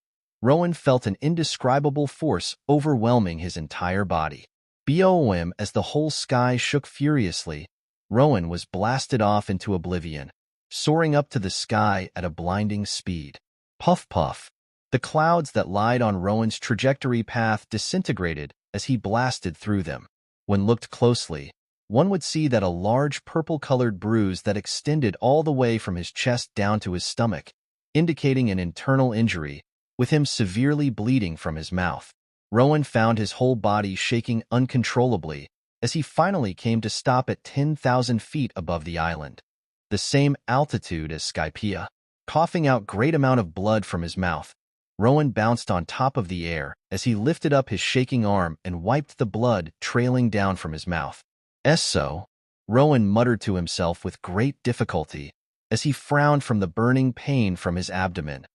Rowan felt an indescribable force overwhelming his entire body. Boom! As the whole sky shook furiously, Rowan was blasted off into oblivion, soaring up to the sky at a blinding speed. Puff puff. The clouds that lied on Rowan's trajectory path disintegrated as he blasted through them. When looked closely, one would see that a large purple-colored bruise that extended all the way from his chest down to his stomach, indicating an internal injury, with him severely bleeding from his mouth. Rowan found his whole body shaking uncontrollably as he finally came to stop at 10,000 feet above the island, the same altitude as Skypea. Coughing out great amount of blood from his mouth, Rowan bounced on top of the air as he lifted up his shaking arm and wiped the blood trailing down from his mouth. So, Rowan muttered to himself with great difficulty as he frowned from the burning pain from his abdomen.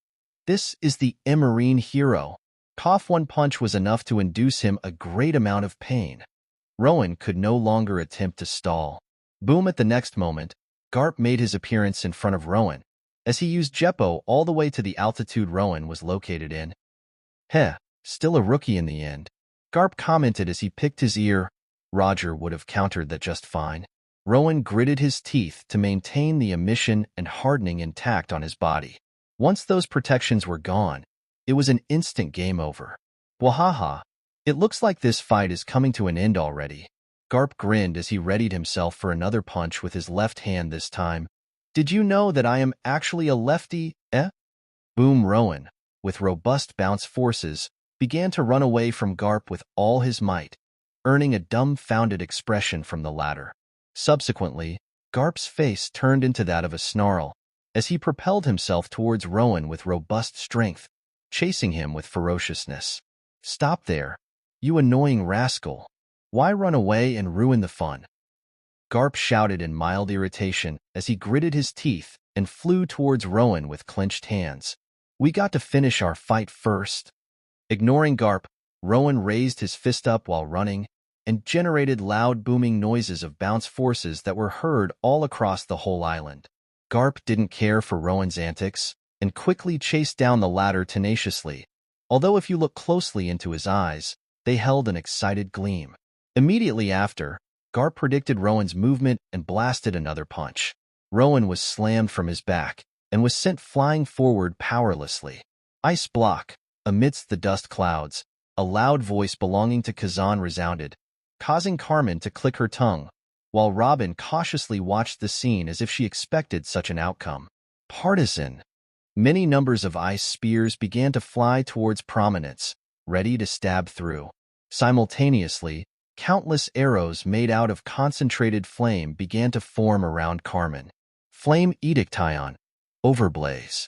This is the Marine hero. Cough one punch was enough to induce him a great amount of pain. Rowan could no longer attempt to stall. Boom! At the next moment, Garp made his appearance in front of Rowan, as he used Jeppo all the way to the altitude Rowan was located in. Heh, still a rookie in the end. Garp commented as he picked his ear. Roger would have countered that just fine. Rowan gritted his teeth to maintain the emission and hardening intact on his body. Once those protections were gone, it was an instant game over. Wahaha, It looks like this fight is coming to an end already. Garp grinned as he readied himself for another punch with his left hand this time. Did you know that I am actually a lefty, eh? Boom. Rowan, with robust bounce forces, began to run away from Garp with all his might, earning a dumbfounded expression from the latter. Subsequently, Garp's face turned into that of a snarl, as he propelled himself towards Rowan with robust strength, chasing him with ferociousness. Stop there, you annoying rascal. Why run away and ruin the fun? Garp shouted in mild irritation as he gritted his teeth and flew towards Rowan with clenched hands. We got to finish our fight first. Ignoring Garp, Rowan raised his fist up while running and generated loud booming noises of bounce forces that were heard all across the whole island. Garp didn't care for Rowan's antics and quickly chased down the latter tenaciously, although if you look closely into his eyes, they held an excited gleam. Immediately after, Garp predicted Rowan's movement and blasted another punch. Rowan was slammed from his back and was sent flying forward powerlessly. Ice block. Amidst the dust clouds, a loud voice belonging to Kazan resounded, causing Carmen to click her tongue, while Robin cautiously watched the scene as if she expected such an outcome. Partisan. Many numbers of ice spears began to fly towards Prominence, ready to stab through. Simultaneously, countless arrows made out of concentrated flame began to form around Carmen. Flame Ediction. Overblaze.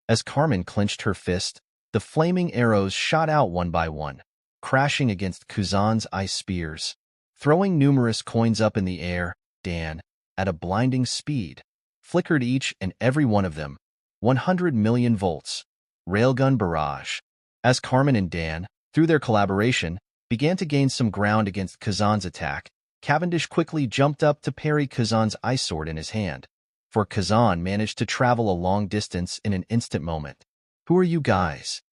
As Carmen clenched her fist, the flaming arrows shot out one by one, crashing against Kazan's ice spears. Throwing numerous coins up in the air, Dan, at a blinding speed, flickered each and every one of them. 100 million volts. Railgun barrage. As Carmen and Dan, through their collaboration, began to gain some ground against Kazan's attack, Cavendish quickly jumped up to parry Kazan's ice sword in his hand, for Kazan managed to travel a long distance in an instant moment. Who are you guys?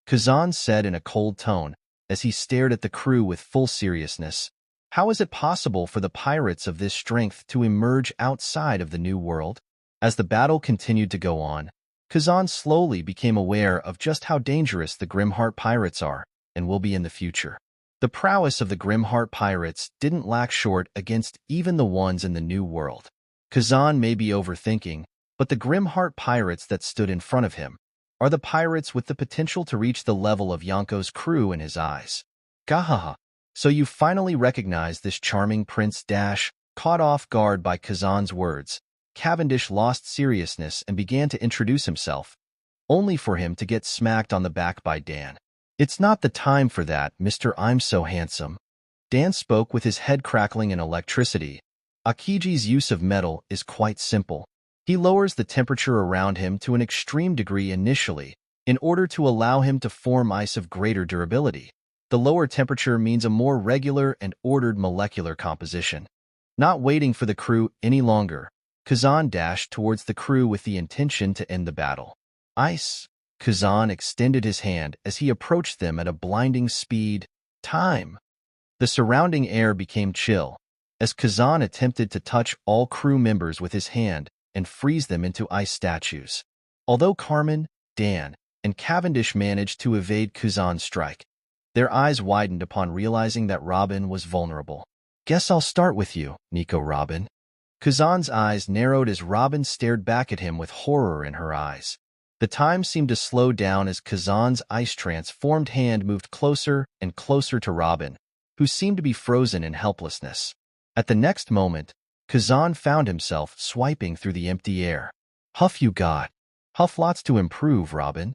Kazan said in a cold tone as he stared at the crew with full seriousness. How is it possible for the pirates of this strength to emerge outside of the New World? As the battle continued to go on, Kazan slowly became aware of just how dangerous the Grimheart pirates are and will be in the future. The prowess of the Grimheart pirates didn't lack short against even the ones in the New World. Kazan may be overthinking, but the Grimheart pirates that stood in front of him are the pirates with the potential to reach the level of Yonko's crew in his eyes. Gahaha. So you finally recognize this charming Prince Dash. Caught off guard by Kazan's words, Cavendish lost seriousness and began to introduce himself, only for him to get smacked on the back by Dan. It's not the time for that, Mr. I'm so handsome. Dan spoke with his head crackling in electricity. Akiji's use of metal is quite simple. He lowers the temperature around him to an extreme degree initially, in order to allow him to form ice of greater durability. The lower temperature means a more regular and ordered molecular composition. Not waiting for the crew any longer, Kazan dashed towards the crew with the intention to end the battle. Ice. Kazan extended his hand as he approached them at a blinding speed. Time. The surrounding air became chill, as Kazan attempted to touch all crew members with his hand and freeze them into ice statues. Although Carmen, Dan, and Cavendish managed to evade Kazan's strike, their eyes widened upon realizing that Robin was vulnerable. Guess I'll start with you, Nico Robin. Kazan's eyes narrowed as Robin stared back at him with horror in her eyes. The time seemed to slow down as Kazan's ice-transformed hand moved closer and closer to Robin, who seemed to be frozen in helplessness. At the next moment, Kazan found himself swiping through the empty air. Huff you got. Huff lots to improve, Robin.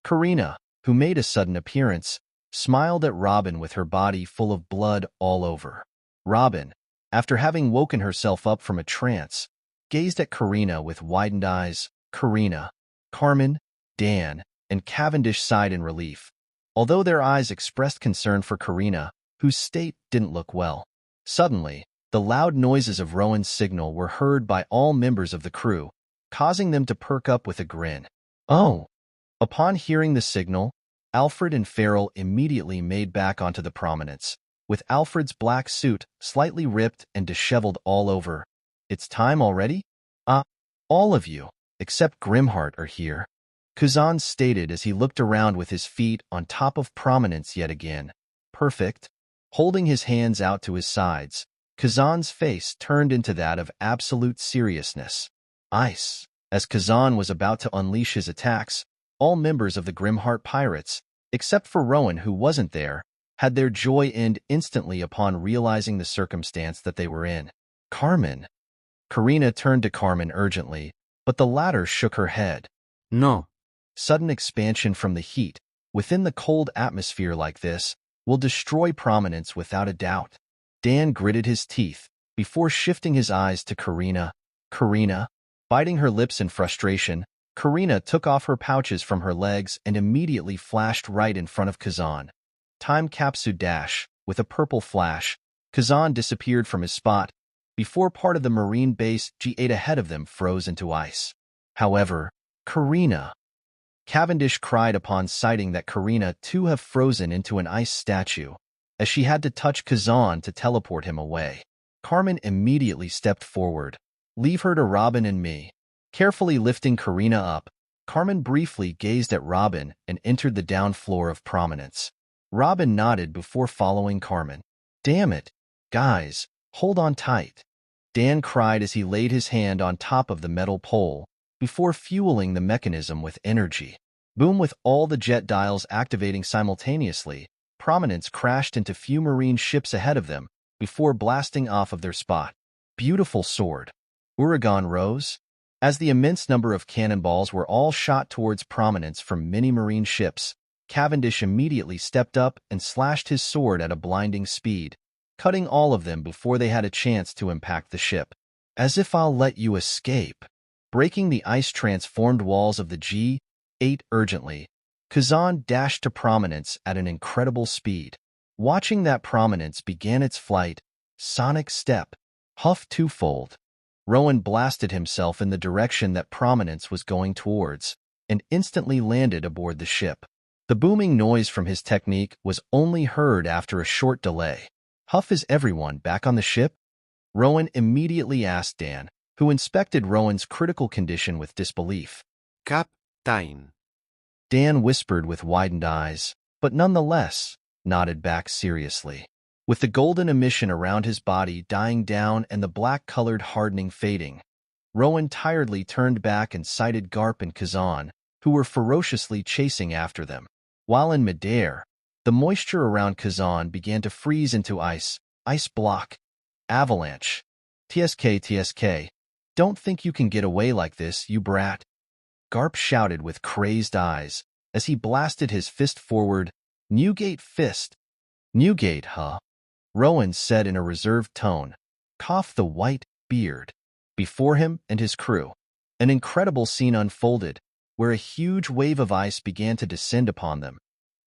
Karina, who made a sudden appearance, smiled at Robin with her body full of blood all over. Robin, after having woken herself up from a trance, gazed at Karina with widened eyes. Karina, Carmen, Dan, and Cavendish sighed in relief, although their eyes expressed concern for Karina, whose state didn't look well. Suddenly, the loud noises of Rowan's signal were heard by all members of the crew, causing them to perk up with a grin. Oh! Upon hearing the signal, Alfred and Farrell immediately made back onto the Prominence, with Alfred's black suit slightly ripped and disheveled all over. It's time already? All of you, except Grimheart, are here, Kazan stated as he looked around with his feet on top of Prominence yet again. Perfect. Holding his hands out to his sides, Kazan's face turned into that of absolute seriousness. Ice. As Kazan was about to unleash his attacks, all members of the Grimheart Pirates, except for Rowan who wasn't there, had their joy end instantly upon realizing the circumstance that they were in. Carmen. Karina turned to Carmen urgently, but the latter shook her head. No. Sudden expansion from the heat, within the cold atmosphere like this, will destroy prominence without a doubt. Dan gritted his teeth, before shifting his eyes to Karina. Karina. Biting her lips in frustration, Karina took off her pouches from her legs and immediately flashed right in front of Kazan. Time capsule dash. With a purple flash, Kazan disappeared from his spot, before part of the marine base G8 ahead of them froze into ice. However, Karina. Cavendish cried upon sighting that Karina too have frozen into an ice statue, as she had to touch Kazan to teleport him away. Carmen immediately stepped forward. Leave her to Robin and me. Carefully lifting Karina up, Carmen briefly gazed at Robin and entered the down floor of prominence. Robin nodded before following Carmen. Damn it, guys, hold on tight. Dan cried as he laid his hand on top of the metal pole, before fueling the mechanism with energy. Boom! With all the jet dials activating simultaneously, Prominence crashed into few marine ships ahead of them, before blasting off of their spot. Beautiful sword. Uragan rose. As the immense number of cannonballs were all shot towards Prominence from many marine ships, Cavendish immediately stepped up and slashed his sword at a blinding speed, cutting all of them before they had a chance to impact the ship. As if I'll let you escape. Breaking the ice-transformed walls of the G8 urgently, Kazan dashed to Prominence at an incredible speed. Watching that Prominence began its flight, sonic step, huff twofold. Rowan blasted himself in the direction that Prominence was going towards, and instantly landed aboard the ship. The booming noise from his technique was only heard after a short delay. Huff, is everyone back on the ship? Rowan immediately asked Dan, who inspected Rowan's critical condition with disbelief. Captain. Dan whispered with widened eyes, but nonetheless nodded back seriously. With the golden emission around his body dying down and the black-colored hardening fading, Rowan tiredly turned back and sighted Garp and Kazan, who were ferociously chasing after them. While in midair, the moisture around Kazan began to freeze into ice block, avalanche. TSK, don't think you can get away like this, you brat. Garp shouted with crazed eyes as he blasted his fist forward. Newgate fist. Newgate, huh? Rowan said in a reserved tone, coughed the white beard. Before him and his crew, an incredible scene unfolded, where a huge wave of ice began to descend upon them,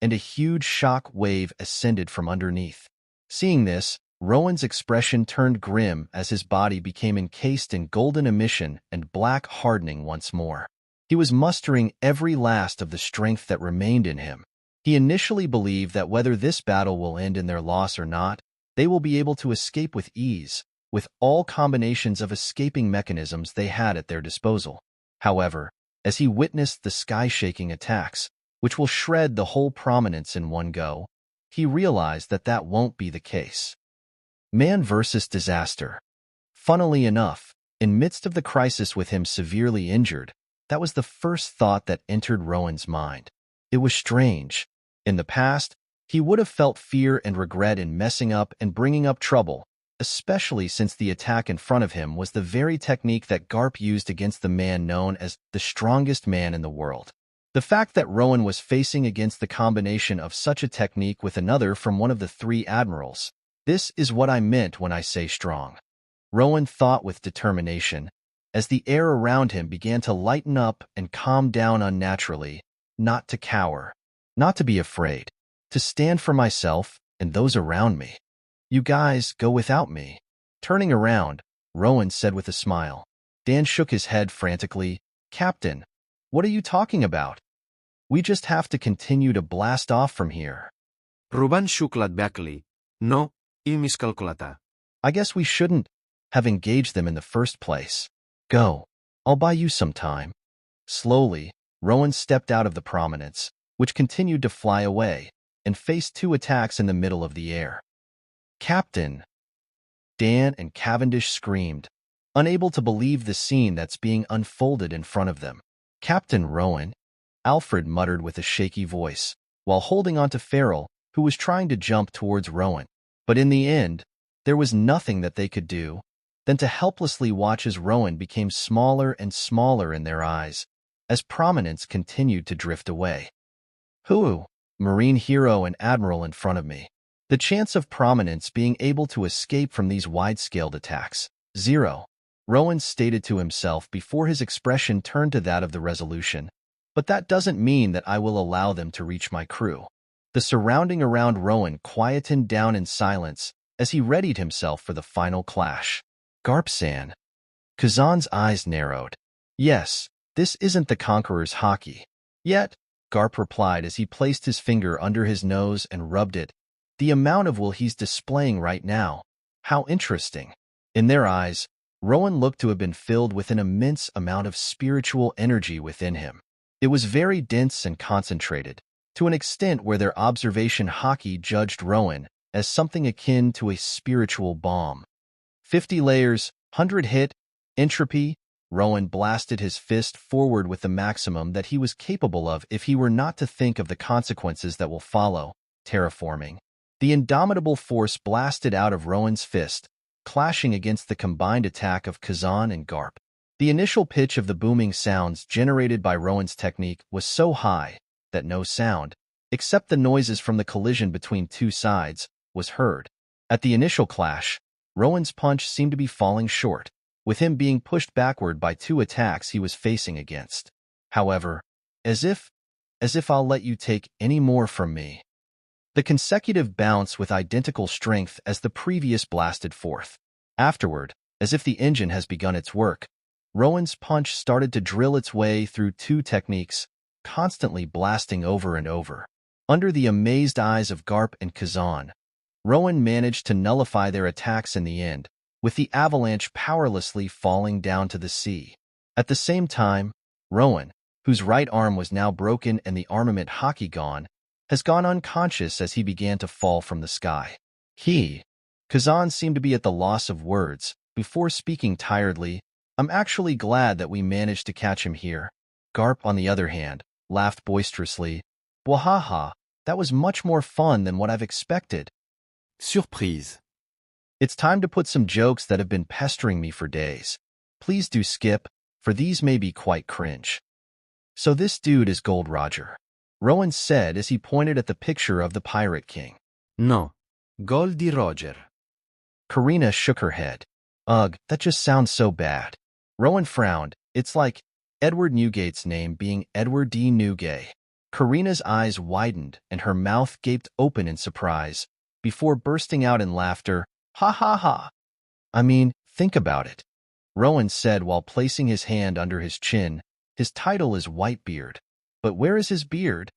and a huge shock wave ascended from underneath. Seeing this, Rowan's expression turned grim as his body became encased in golden emission and black hardening once more. He was mustering every last of the strength that remained in him. He initially believed that whether this battle will end in their loss or not, they will be able to escape with ease, with all combinations of escaping mechanisms they had at their disposal. However, as he witnessed the sky-shaking attacks, which will shred the whole Prominence in one go, he realized that that won't be the case. Man versus disaster. Funnily enough, in midst of the crisis with him severely injured, that was the first thought that entered Rowan's mind. It was strange. In the past, he would have felt fear and regret in messing up and bringing up trouble, especially since the attack in front of him was the very technique that Garp used against the man known as the strongest man in the world. The fact that Rowan was facing against the combination of such a technique with another from one of the three admirals. This is what I meant when I say strong. Rowan thought with determination, as the air around him began to lighten up and calm down unnaturally, not to cower, not to be afraid, to stand for myself and those around me. You guys go without me. Turning around, Rowan said with a smile. Dan shook his head frantically. Captain, what are you talking about? We just have to continue to blast off from here. Ruban shuklat bakli. No, il miscalculata. I guess we shouldn't have engaged them in the first place. Go. I'll buy you some time. Slowly, Rowan stepped out of the Prominence, which continued to fly away, and faced two attacks in the middle of the air. "Captain!" Dan and Cavendish screamed, unable to believe the scene that's being unfolded in front of them. "Captain Rowan," Alfred muttered with a shaky voice, while holding on to Farrell, who was trying to jump towards Rowan. But in the end, there was nothing that they could do than to helplessly watch as Rowan became smaller and smaller in their eyes, as Prominence continued to drift away. "Who? Marine hero and admiral in front of me. The chance of Prominence being able to escape from these wide-scaled attacks, 0. Rowan stated to himself before his expression turned to that of the Resolution. "But that doesn't mean that I will allow them to reach my crew." The surrounding around Rowan quietened down in silence as he readied himself for the final clash. "Garp-san." Kazan's eyes narrowed. "Yes, this isn't the Conqueror's hockey." "Yet," Garp replied as he placed his finger under his nose and rubbed it, "the amount of will he's displaying right now. How interesting." In their eyes, Rowan looked to have been filled with an immense amount of spiritual energy within him. It was very dense and concentrated, to an extent where their observation hockey judged Rowan as something akin to a spiritual bomb. 50 layers, 100 hit, entropy. Rowan blasted his fist forward with the maximum that he was capable of if he were not to think of the consequences that will follow. Terraforming. The indomitable force blasted out of Rowan's fist, clashing against the combined attack of Kazan and Garp. The initial pitch of the booming sounds generated by Rowan's technique was so high that no sound, except the noises from the collision between two sides, was heard. At the initial clash, Rowan's punch seemed to be falling short, with him being pushed backward by two attacks he was facing against. However, as if I'll let you take any more from me. The consecutive bounce with identical strength as the previous blasted forth. Afterward, as if the engine has begun its work, Rowan's punch started to drill its way through two techniques, constantly blasting over and over. Under the amazed eyes of Garp and Kazan, Rowan managed to nullify their attacks in the end, with the avalanche powerlessly falling down to the sea. At the same time, Rowan, whose right arm was now broken and the armament hockey gone, has gone unconscious as he began to fall from the sky. Kazan seemed to be at the loss of words, before speaking tiredly, "I'm actually glad that we managed to catch him here." Garp, on the other hand, laughed boisterously. "Wahaha, that was much more fun than what I've expected." Surprise. It's time to put some jokes that have been pestering me for days. Please do skip, for these may be quite cringe. "So this dude is Gold Roger," Rowan said as he pointed at the picture of the Pirate King. No. Goldie Roger. Karina shook her head. "Ugh, that just sounds so bad." Rowan frowned. "It's like Edward Newgate's name being Edward D. Newgate." Karina's eyes widened and her mouth gaped open in surprise, before bursting out in laughter. "Ha ha ha. I mean, think about it," Rowan said while placing his hand under his chin. "His title is Whitebeard. But where is his beard?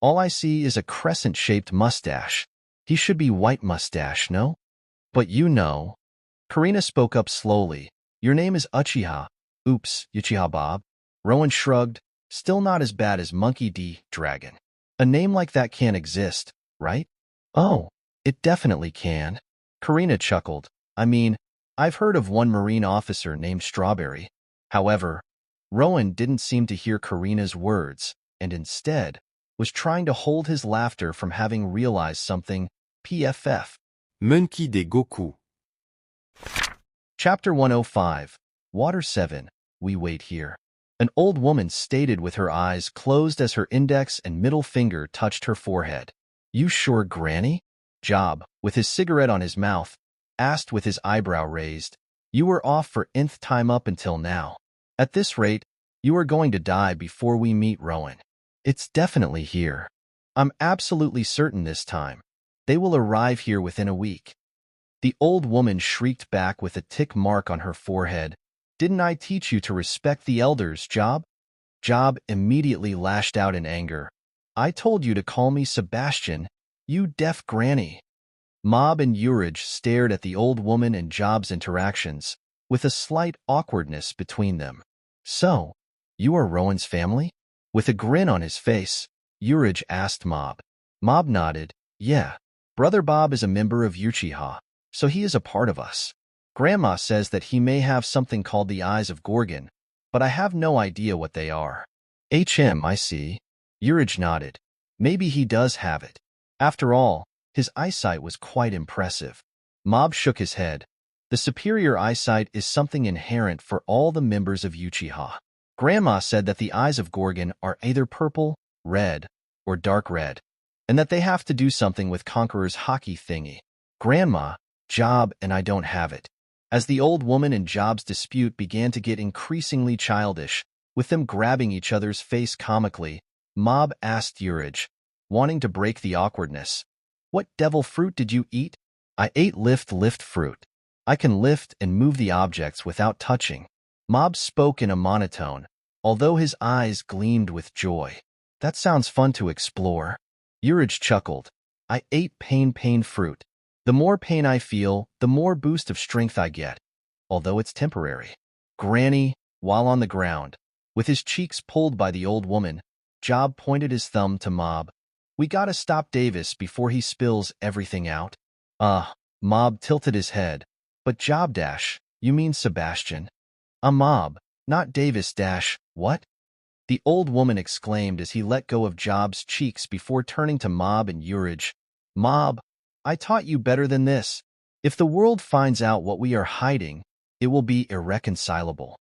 All I see is a crescent-shaped mustache. He should be White Mustache, no?" "But you know." Karina spoke up slowly. "Your name is Uchiha." "Oops, Uchiha Bob." Rowan shrugged. "Still not as bad as Monkey D. Dragon. A name like that can't exist, right?" "Oh, it definitely can." Karina chuckled. "I mean, I've heard of one Marine officer named Strawberry." However, Rowan didn't seem to hear Karina's words, and instead was trying to hold his laughter from having realized something. PFF. Monkey D. Goku. Chapter 105. Water 7. We wait here. An old woman stated with her eyes closed as her index and middle finger touched her forehead. "You sure, Granny?" Job, with his cigarette on his mouth, asked with his eyebrow raised. "You were off for nth time up until now. At this rate, you are going to die before we meet Rowan." "It's definitely here. I'm absolutely certain this time. They will arrive here within a week." The old woman shrieked back with a tick mark on her forehead. "Didn't I teach you to respect the elders, Job?" Job immediately lashed out in anger. "I told you to call me Sebastian, you deaf granny." Mob and Urage stared at the old woman and Job's interactions, with a slight awkwardness between them. "So, you are Rowan's family?" With a grin on his face, Urage asked Mob. Mob nodded. Yeah. Brother Bob is a member of Uchiha, so he is a part of us. Grandma says that he may have something called the Eyes of Gorgon, but I have no idea what they are. I see. Urich nodded. Maybe he does have it. After all, his eyesight was quite impressive. Mob shook his head. The superior eyesight is something inherent for all the members of Uchiha. Grandma said that the eyes of Gorgon are either purple, red, or dark red, and that they have to do something with Conqueror's hockey thingy. Grandma, Job, and I don't have it. As the old woman and Job's dispute began to get increasingly childish, with them grabbing each other's face comically, Mob asked Urich, wanting to break the awkwardness. What devil fruit did you eat? I ate lift fruit. I can lift and move the objects without touching. Mob spoke in a monotone, although his eyes gleamed with joy. That sounds fun to explore. Urich chuckled. I ate pain fruit. The more pain I feel, the more boost of strength I get, although it's temporary. Granny, while on the ground, with his cheeks pulled by the old woman, Job pointed his thumb to Mob. We gotta stop Davis before he spills everything out. Mob tilted his head. But Job dash, you mean Sebastian? Mob, not Davis dash, what? The old woman exclaimed as he let go of Job's cheeks before turning to Mob and Urich. Mob, I taught you better than this. If the world finds out what we are hiding, it will be irreconcilable.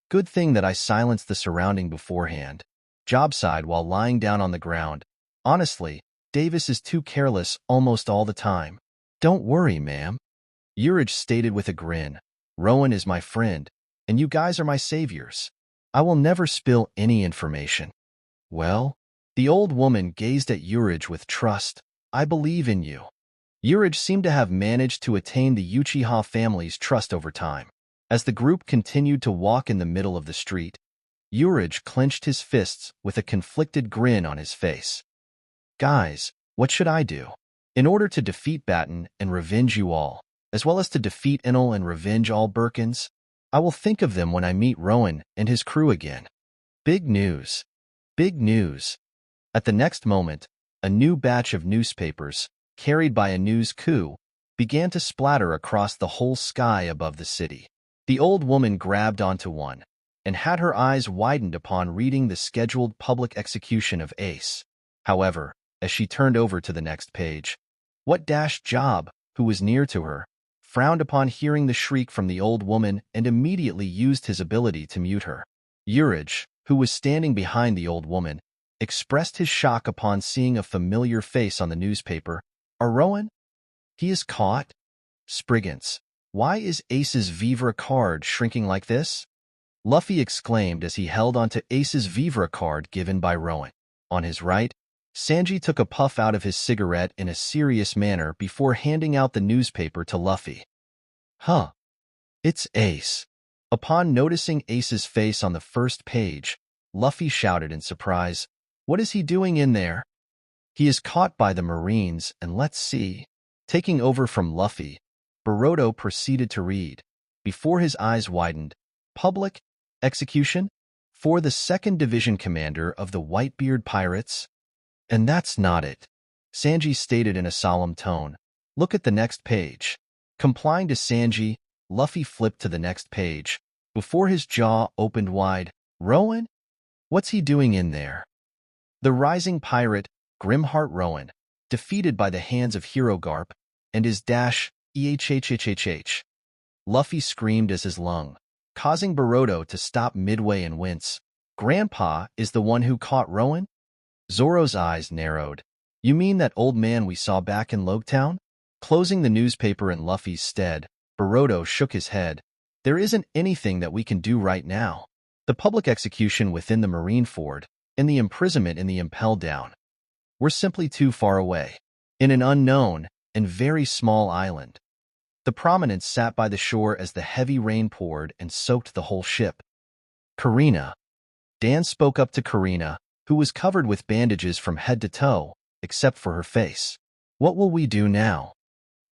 Good thing that I silenced the surrounding beforehand. Job sighed while lying down on the ground. Honestly, Davis is too careless almost all the time. Don't worry, ma'am. Urich stated with a grin. Rowan is my friend, and you guys are my saviors. I will never spill any information. Well, the old woman gazed at Urich with trust. I believe in you. Urich seemed to have managed to attain the Uchiha family's trust over time. As the group continued to walk in the middle of the street, Urich clenched his fists with a conflicted grin on his face. Guys, what should I do? In order to defeat Batten and revenge you all, as well as to defeat Enel and revenge all Birkins, I will think of them when I meet Rowan and his crew again. Big news. Big news. At the next moment, a new batch of newspapers, carried by a news coup, began to splatter across the whole sky above the city. The old woman grabbed onto one, and had her eyes widened upon reading the scheduled public execution of Ace. However, as she turned over to the next page, Job, who was near to her, frowned upon hearing the shriek from the old woman and immediately used his ability to mute her. Urich, who was standing behind the old woman, expressed his shock upon seeing a familiar face on the newspaper. Rowan? He is caught? Spriggans, why is Ace's Vivre card shrinking like this? Luffy exclaimed as he held onto Ace's Vivre card given by Rowan. On his right, Sanji took a puff out of his cigarette in a serious manner before handing out the newspaper to Luffy. It's Ace. Upon noticing Ace's face on the first page, Luffy shouted in surprise, What is he doing in there? He is caught by the Marines, and let's see. Taking over from Luffy, Boruto proceeded to read. Before his eyes widened, public execution for the 2nd Division commander of the Whitebeard Pirates. And that's not it, Sanji stated in a solemn tone. Look at the next page. Complying to Sanji, Luffy flipped to the next page. Before his jaw opened wide, Rowan? What's he doing in there? The rising pirate, Grimheart Rowan, defeated by the hands of Hero Garp, and his ehhhhh. Luffy screamed as his lung, causing Boruto to stop midway and wince. Grandpa is the one who caught Rowan? Zoro's eyes narrowed. You mean that old man we saw back in Logtown? Closing the newspaper in Luffy's stead, Boruto shook his head. There isn't anything that we can do right now. The public execution within the Marineford, and the imprisonment in the Impel Down. We're simply too far away, in an unknown and very small island. The prominents sat by the shore as the heavy rain poured and soaked the whole ship. Karina. Dan spoke up to Karina, who was covered with bandages from head to toe, except for her face. What will we do now?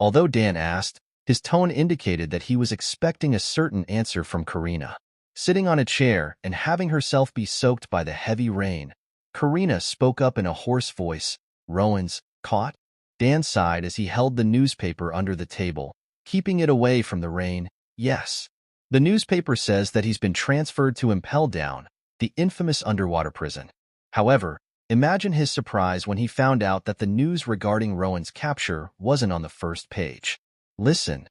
Although Dan asked, his tone indicated that he was expecting a certain answer from Karina. Sitting on a chair and having herself be soaked by the heavy rain, Karina spoke up in a hoarse voice. Rowan's caught? Dan sighed as he held the newspaper under the table, keeping it away from the rain. Yes. The newspaper says that he's been transferred to Impel Down, the infamous underwater prison. However, imagine his surprise when he found out that the news regarding Rowan's capture wasn't on the first page. Listen,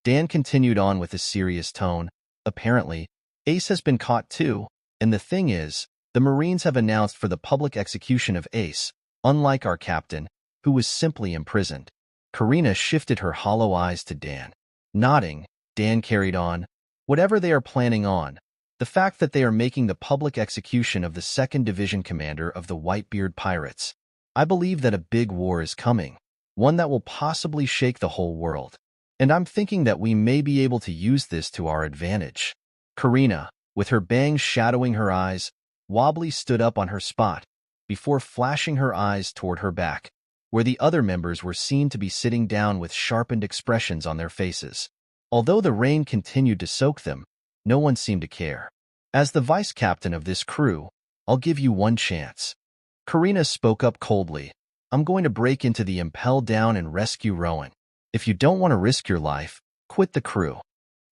Dan continued on with a serious tone. Apparently, Ace has been caught too, and the thing is, the Marines have announced for the public execution of Ace, unlike our captain, who was simply imprisoned. Karina shifted her hollow eyes to Dan. Nodding, Dan carried on. Whatever they are planning on, the fact that they are making the public execution of the 2nd Division commander of the Whitebeard Pirates, I believe that a big war is coming, one that will possibly shake the whole world. And I'm thinking that we may be able to use this to our advantage. Karina, with her bangs shadowing her eyes, wobbly stood up on her spot, before flashing her eyes toward her back, where the other members were seen to be sitting down with sharpened expressions on their faces. Although the rain continued to soak them, no one seemed to care. As the vice captain of this crew, I'll give you one chance. Karina spoke up coldly. I'm going to break into the Impel Down and rescue Rowan. If you don't want to risk your life, quit the crew.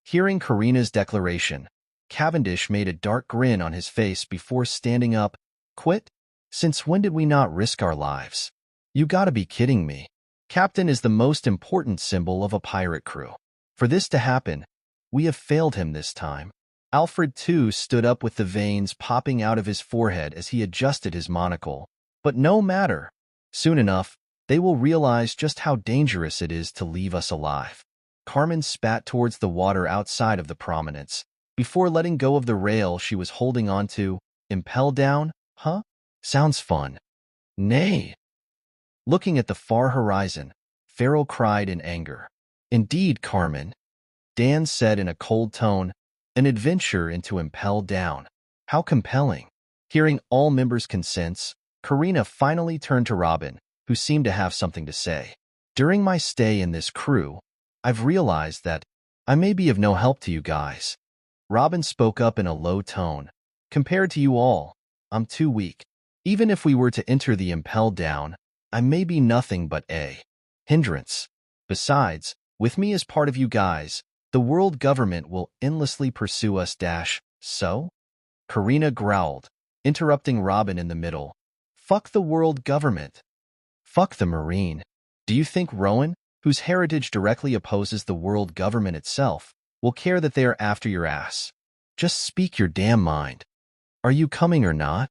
Hearing Karina's declaration, Cavendish made a dark grin on his face before standing up. Quit? Since when did we not risk our lives? You gotta be kidding me. Captain is the most important symbol of a pirate crew. For this to happen, we have failed him this time. Alfred, too, stood up with the veins popping out of his forehead as he adjusted his monocle. But no matter. Soon enough, they will realize just how dangerous it is to leave us alive. Carmen spat towards the water outside of the prominence, before letting go of the rail she was holding onto. Impel Down? Huh? Sounds fun. Nay. Looking at the far horizon, Farrell cried in anger. Indeed, Carmen, Dan said in a cold tone, an adventure into Impel Down. How compelling. Hearing all members' consents, Karina finally turned to Robin, who seemed to have something to say. During my stay in this crew, I've realized that I may be of no help to you guys. Robin spoke up in a low tone. Compared to you all, I'm too weak. Even if we were to enter the Impel Down, I may be nothing but a hindrance. Besides, with me as part of you guys, the world government will endlessly pursue us. So? Karina growled, interrupting Robin in the middle. Fuck the world government. Fuck the Marine. Do you think Rowan, whose heritage directly opposes the world government itself, will care that they are after your ass? Just speak your damn mind. Are you coming or not?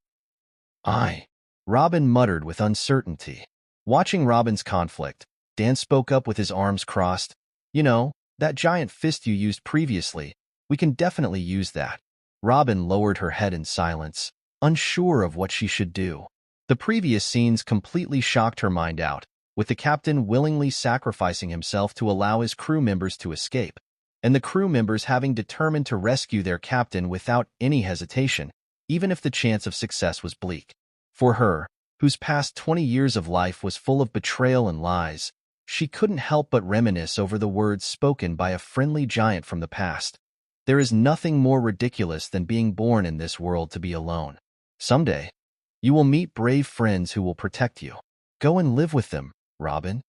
Robin muttered with uncertainty. Watching Robin's conflict, Dan spoke up with his arms crossed. You know, that giant fist you used previously, we can definitely use that. Robin lowered her head in silence, unsure of what she should do. The previous scenes completely shocked her mind out, with the captain willingly sacrificing himself to allow his crew members to escape, and the crew members having determined to rescue their captain without any hesitation, even if the chance of success was bleak. For her, whose past 20 years of life was full of betrayal and lies, she couldn't help but reminisce over the words spoken by a friendly giant from the past. There is nothing more ridiculous than being born in this world to be alone. Someday, you will meet brave friends who will protect you. Go and live with them, Robin.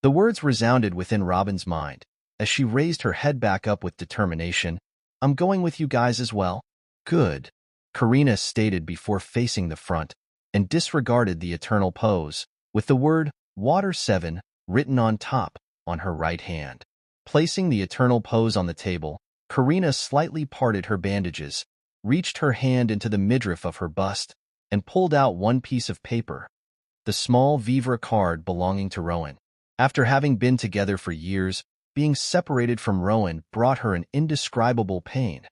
The words resounded within Robin's mind, as she raised her head back up with determination. I'm going with you guys as well. Good, Karina stated before facing the front, and disregarded the eternal pose, with the word Water 7 written on top, on her right hand. Placing the eternal pose on the table, Karina slightly parted her bandages, reached her hand into the midriff of her bust, and pulled out one piece of paper, the small vivre card belonging to Rowan. After having been together for years, being separated from Rowan brought her an indescribable pain.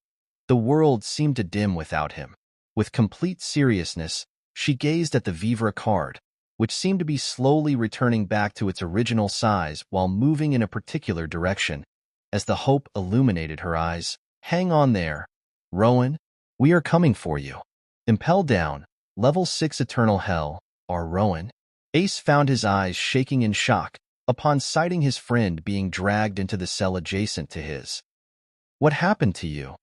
The world seemed to dim without him. With complete seriousness, she gazed at the vivre card, which seemed to be slowly returning back to its original size while moving in a particular direction. As the hope illuminated her eyes, hang on there, Rowan, we are coming for you. Impel Down, Level 6 Eternal Hell, our Rowan. Ace found his eyes shaking in shock upon sighting his friend being dragged into the cell adjacent to his. What happened to you?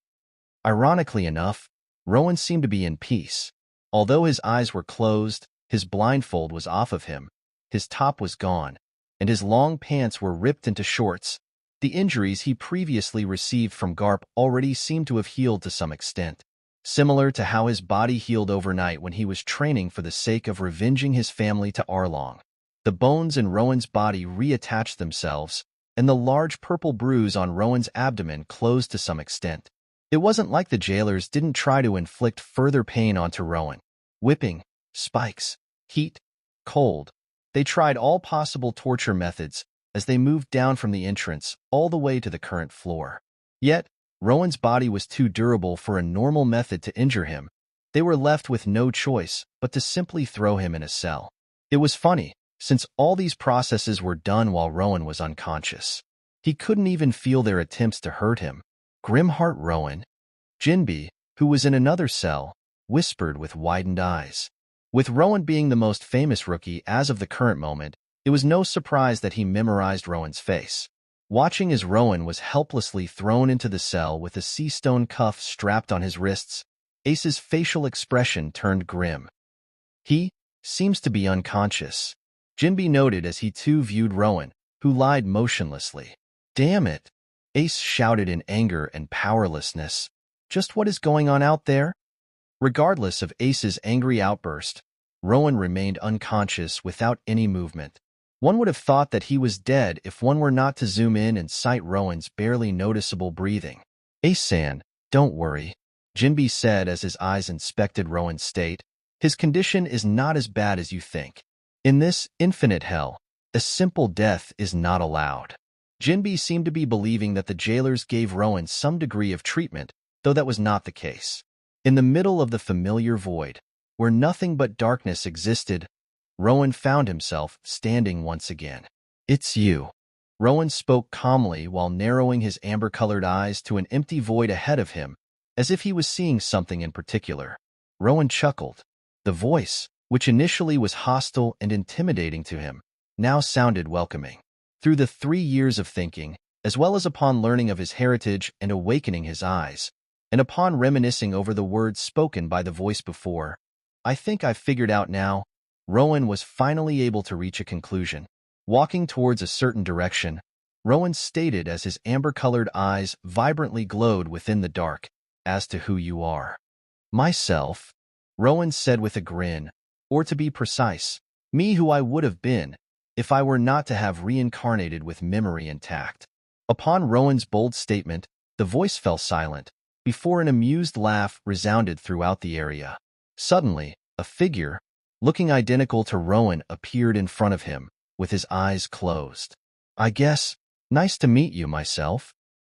Ironically enough, Rowan seemed to be in peace. Although his eyes were closed, his blindfold was off of him, his top was gone, and his long pants were ripped into shorts. The injuries he previously received from Garp already seemed to have healed to some extent, similar to how his body healed overnight when he was training for the sake of revenging his family to Arlong. The bones in Rowan's body reattached themselves, and the large purple bruise on Rowan's abdomen closed to some extent. It wasn't like the jailers didn't try to inflict further pain onto Rowan. Whipping, spikes, heat, cold. They tried all possible torture methods as they moved down from the entrance all the way to the current floor. Yet, Rowan's body was too durable for a normal method to injure him. They were left with no choice but to simply throw him in a cell. It was funny, since all these processes were done while Rowan was unconscious. He couldn't even feel their attempts to hurt him. Grimheart Rowan. Jinbi, who was in another cell, whispered with widened eyes. With Rowan being the most famous rookie as of the current moment, it was no surprise that he memorized Rowan's face. Watching as Rowan was helplessly thrown into the cell with a sea-stone cuff strapped on his wrists, Ace's facial expression turned grim. He seems to be unconscious, Jinbi noted as he too viewed Rowan, who lied motionlessly. Damn it! Ace shouted in anger and powerlessness. Just what is going on out there? Regardless of Ace's angry outburst, Rowan remained unconscious without any movement. One would have thought that he was dead if one were not to zoom in and sight Rowan's barely noticeable breathing. Ace-san, don't worry, Jinbi said as his eyes inspected Rowan's state. His condition is not as bad as you think. In this infinite hell, a simple death is not allowed. Jinbi seemed to be believing that the jailers gave Rowan some degree of treatment, though that was not the case. In the middle of the familiar void, where nothing but darkness existed, Rowan found himself standing once again. It's you. Rowan spoke calmly while narrowing his amber-colored eyes to an empty void ahead of him, as if he was seeing something in particular. Rowan chuckled. The voice, which initially was hostile and intimidating to him, now sounded welcoming. Through the 3 years of thinking, as well as upon learning of his heritage and awakening his eyes, and upon reminiscing over the words spoken by the voice before, I think I've figured out now. Rowan was finally able to reach a conclusion. Walking towards a certain direction, Rowan stated as his amber-colored eyes vibrantly glowed within the dark, as to who you are. Myself, Rowan said with a grin, or to be precise, me who I would have been, if I were not to have reincarnated with memory intact. Upon Rowan's bold statement, the voice fell silent, before an amused laugh resounded throughout the area. Suddenly, a figure, looking identical to Rowan, appeared in front of him, with his eyes closed. I guess, nice to meet you, myself.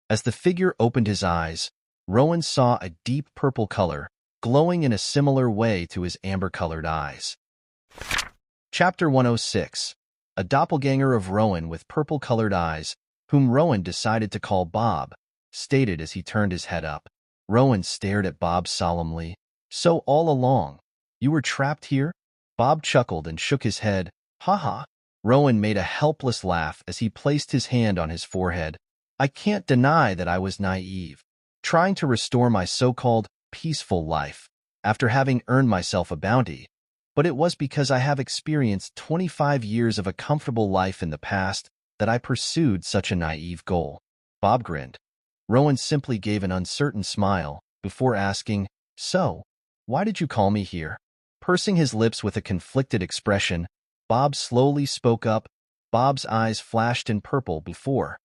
As the figure opened his eyes, Rowan saw a deep purple color, glowing in a similar way to his amber-colored eyes. Chapter 106. A doppelganger of Rowan with purple-colored eyes, whom Rowan decided to call Bob, stated as he turned his head up. Rowan stared at Bob solemnly. So all along, you were trapped here? Bob chuckled and shook his head. Ha. Rowan made a helpless laugh as he placed his hand on his forehead. I can't deny that I was naive, trying to restore my so-called peaceful life after having earned myself a bounty, but it was because I have experienced 25 years of a comfortable life in the past that I pursued such a naive goal. Bob grinned. Rowan simply gave an uncertain smile before asking, So, why did you call me here? Pursing his lips with a conflicted expression, Bob slowly spoke up. Bob's eyes flashed in purple before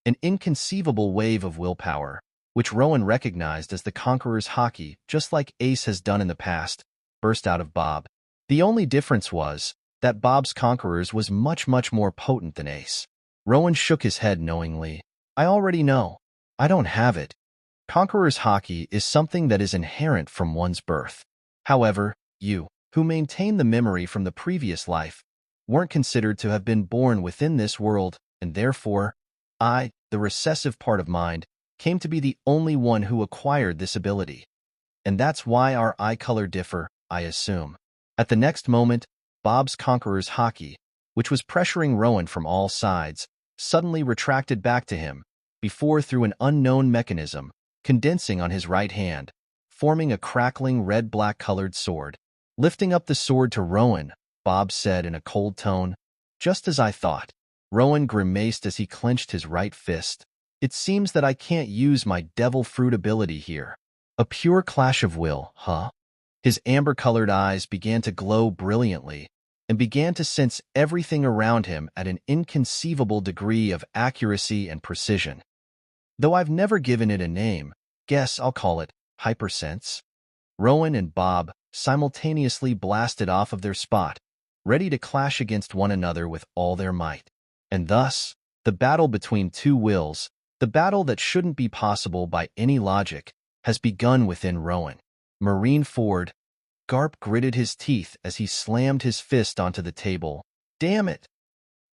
an inconceivable wave of willpower, which Rowan recognized as the Conqueror's Haki, just like Ace has done in the past, burst out of Bob. The only difference was that Bob's Conqueror's was much more potent than Ace. Rowan shook his head knowingly. I already know. I don't have it. Conqueror's Haki is something that is inherent from one's birth. However, you, who maintain the memory from the previous life, weren't considered to have been born within this world, and therefore, I, the recessive part of mind, came to be the only one who acquired this ability. And that's why our eye color differ, I assume. At the next moment, Bob's Conqueror's Haki, which was pressuring Rowan from all sides, suddenly retracted back to him, before through an unknown mechanism, condensing on his right hand, forming a crackling red-black colored sword. Lifting up the sword to Rowan, Bob said in a cold tone, Just as I thought. Rowan grimaced as he clenched his right fist. It seems that I can't use my devil fruit ability here. A pure clash of will, huh? His amber-colored eyes began to glow brilliantly and began to sense everything around him at an inconceivable degree of accuracy and precision. Though I've never given it a name, guess I'll call it hypersense. Rowan and Bob simultaneously blasted off of their spot, ready to clash against one another with all their might. And thus, the battle between two wills, the battle that shouldn't be possible by any logic, has begun within Rowan. Marineford. Garp gritted his teeth as he slammed his fist onto the table. Damn it!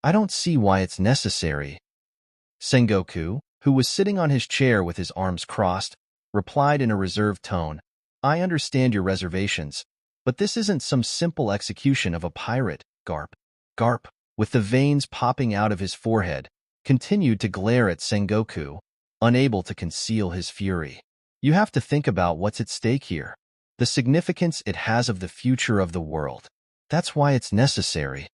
I don't see why it's necessary. Sengoku, who was sitting on his chair with his arms crossed, replied in a reserved tone, I understand your reservations, but this isn't some simple execution of a pirate, Garp. Garp, with the veins popping out of his forehead, continued to glare at Sengoku, unable to conceal his fury. You have to think about what's at stake here. The significance it has of the future of the world. That's why it's necessary.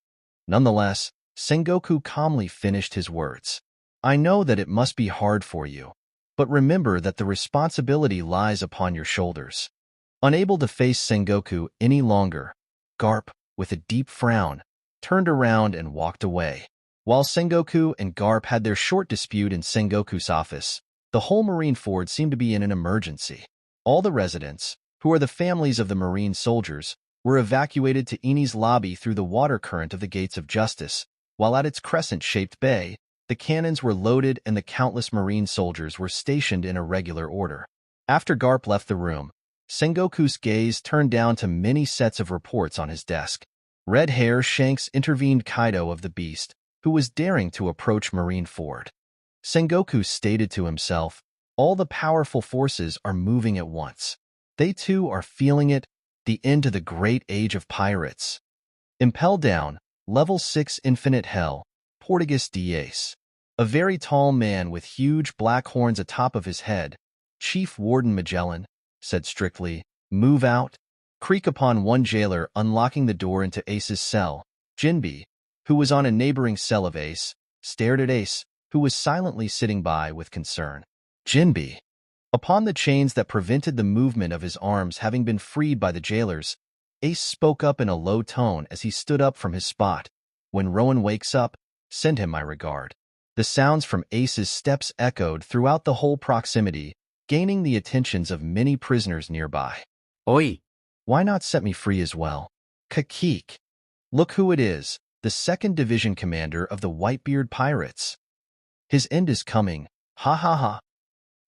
Nonetheless, Sengoku calmly finished his words. I know that it must be hard for you, but remember that the responsibility lies upon your shoulders. Unable to face Sengoku any longer, Garp, with a deep frown, turned around and walked away. While Sengoku and Garp had their short dispute in Sengoku's office, the whole Marineford seemed to be in an emergency. All the residents, who are the families of the Marine soldiers, were evacuated to Eni's lobby through the water current of the Gates of Justice, while at its crescent-shaped bay, the cannons were loaded and the countless Marine soldiers were stationed in a regular order. After Garp left the room, Sengoku's gaze turned down to many sets of reports on his desk. Red Hair Shanks intervened Kaido of the Beast, who was daring to approach Marineford. Sengoku stated to himself, all the powerful forces are moving at once. They too are feeling it, the end of the great age of pirates. Impel down, level 6 Infinite Hell, Portuguese Dias. A very tall man with huge black horns atop of his head, Chief Warden Magellan, said strictly, move out. Creak upon one jailer unlocking the door into Ace's cell. Jinbe, who was on a neighboring cell of Ace, stared at Ace, who was silently sitting by with concern. Jinbe. Upon the chains that prevented the movement of his arms having been freed by the jailers, Ace spoke up in a low tone as he stood up from his spot. When Rowan wakes up, send him my regard. The sounds from Ace's steps echoed throughout the whole proximity, gaining the attentions of many prisoners nearby. Oi! Why not set me free as well? Kakik. Look who it is, the 2nd Division commander of the Whitebeard Pirates. His end is coming, ha ha ha.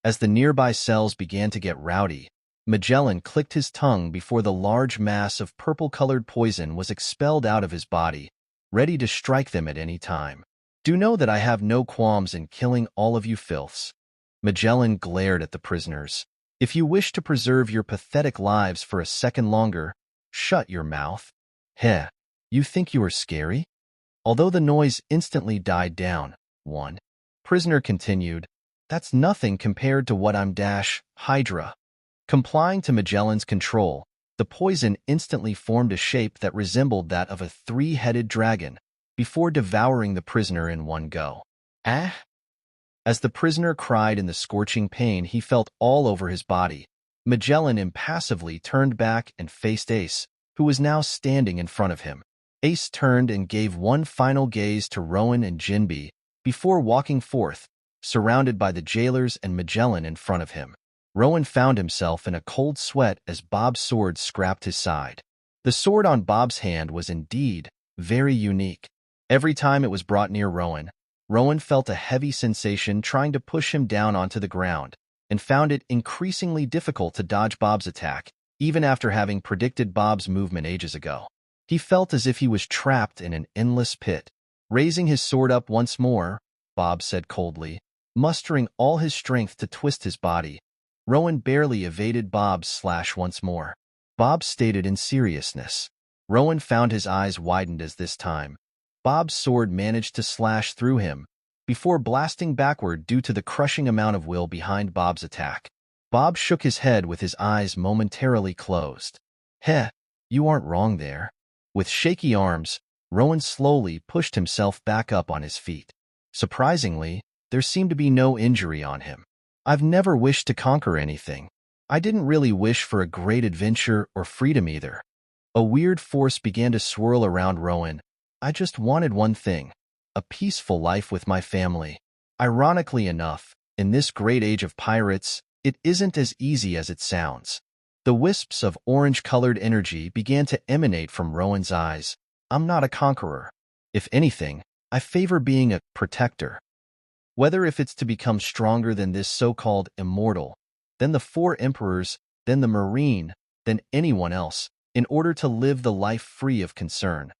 As the nearby cells began to get rowdy, Magellan clicked his tongue before the large mass of purple-colored poison was expelled out of his body, ready to strike them at any time. Do know that I have no qualms in killing all of you filths. Magellan glared at the prisoners. If you wish to preserve your pathetic lives for a second longer, shut your mouth. Heh, you think you are scary? Although the noise instantly died down, one prisoner continued, that's nothing compared to what I'm Hydra. Complying to Magellan's control, the poison instantly formed a shape that resembled that of a 3-headed dragon, before devouring the prisoner in one go. Ah! As the prisoner cried in the scorching pain he felt all over his body, Magellan impassively turned back and faced Ace, who was now standing in front of him. Ace turned and gave one final gaze to Rowan and Jinbe, before walking forth, surrounded by the jailers and Magellan in front of him. Rowan found himself in a cold sweat as Bob's sword scrapped his side. The sword on Bob's hand was indeed very unique. Every time it was brought near Rowan, Rowan felt a heavy sensation trying to push him down onto the ground, and found it increasingly difficult to dodge Bob's attack, even after having predicted Bob's movement ages ago. He felt as if he was trapped in an endless pit. Raising his sword up once more, Bob said coldly, mustering all his strength to twist his body. Rowan barely evaded Bob's slash once more. Bob stated in seriousness. Rowan found his eyes widened as this time. Bob's sword managed to slash through him, before blasting backward due to the crushing amount of will behind Bob's attack. Bob shook his head with his eyes momentarily closed. Heh, you aren't wrong there. With shaky arms, Rowan slowly pushed himself back up on his feet. Surprisingly, there seemed to be no injury on him. I've never wished to conquer anything. I didn't really wish for a great adventure or freedom either. A weird force began to swirl around Rowan. I just wanted one thing, a peaceful life with my family. Ironically enough, in this great age of pirates, it isn't as easy as it sounds. The wisps of orange-colored energy began to emanate from Rowan's eyes. I'm not a conqueror. If anything, I favor being a protector. Whether if it's to become stronger than this so-called immortal, then the four emperors, then the marine, then anyone else, in order to live the life free of concern.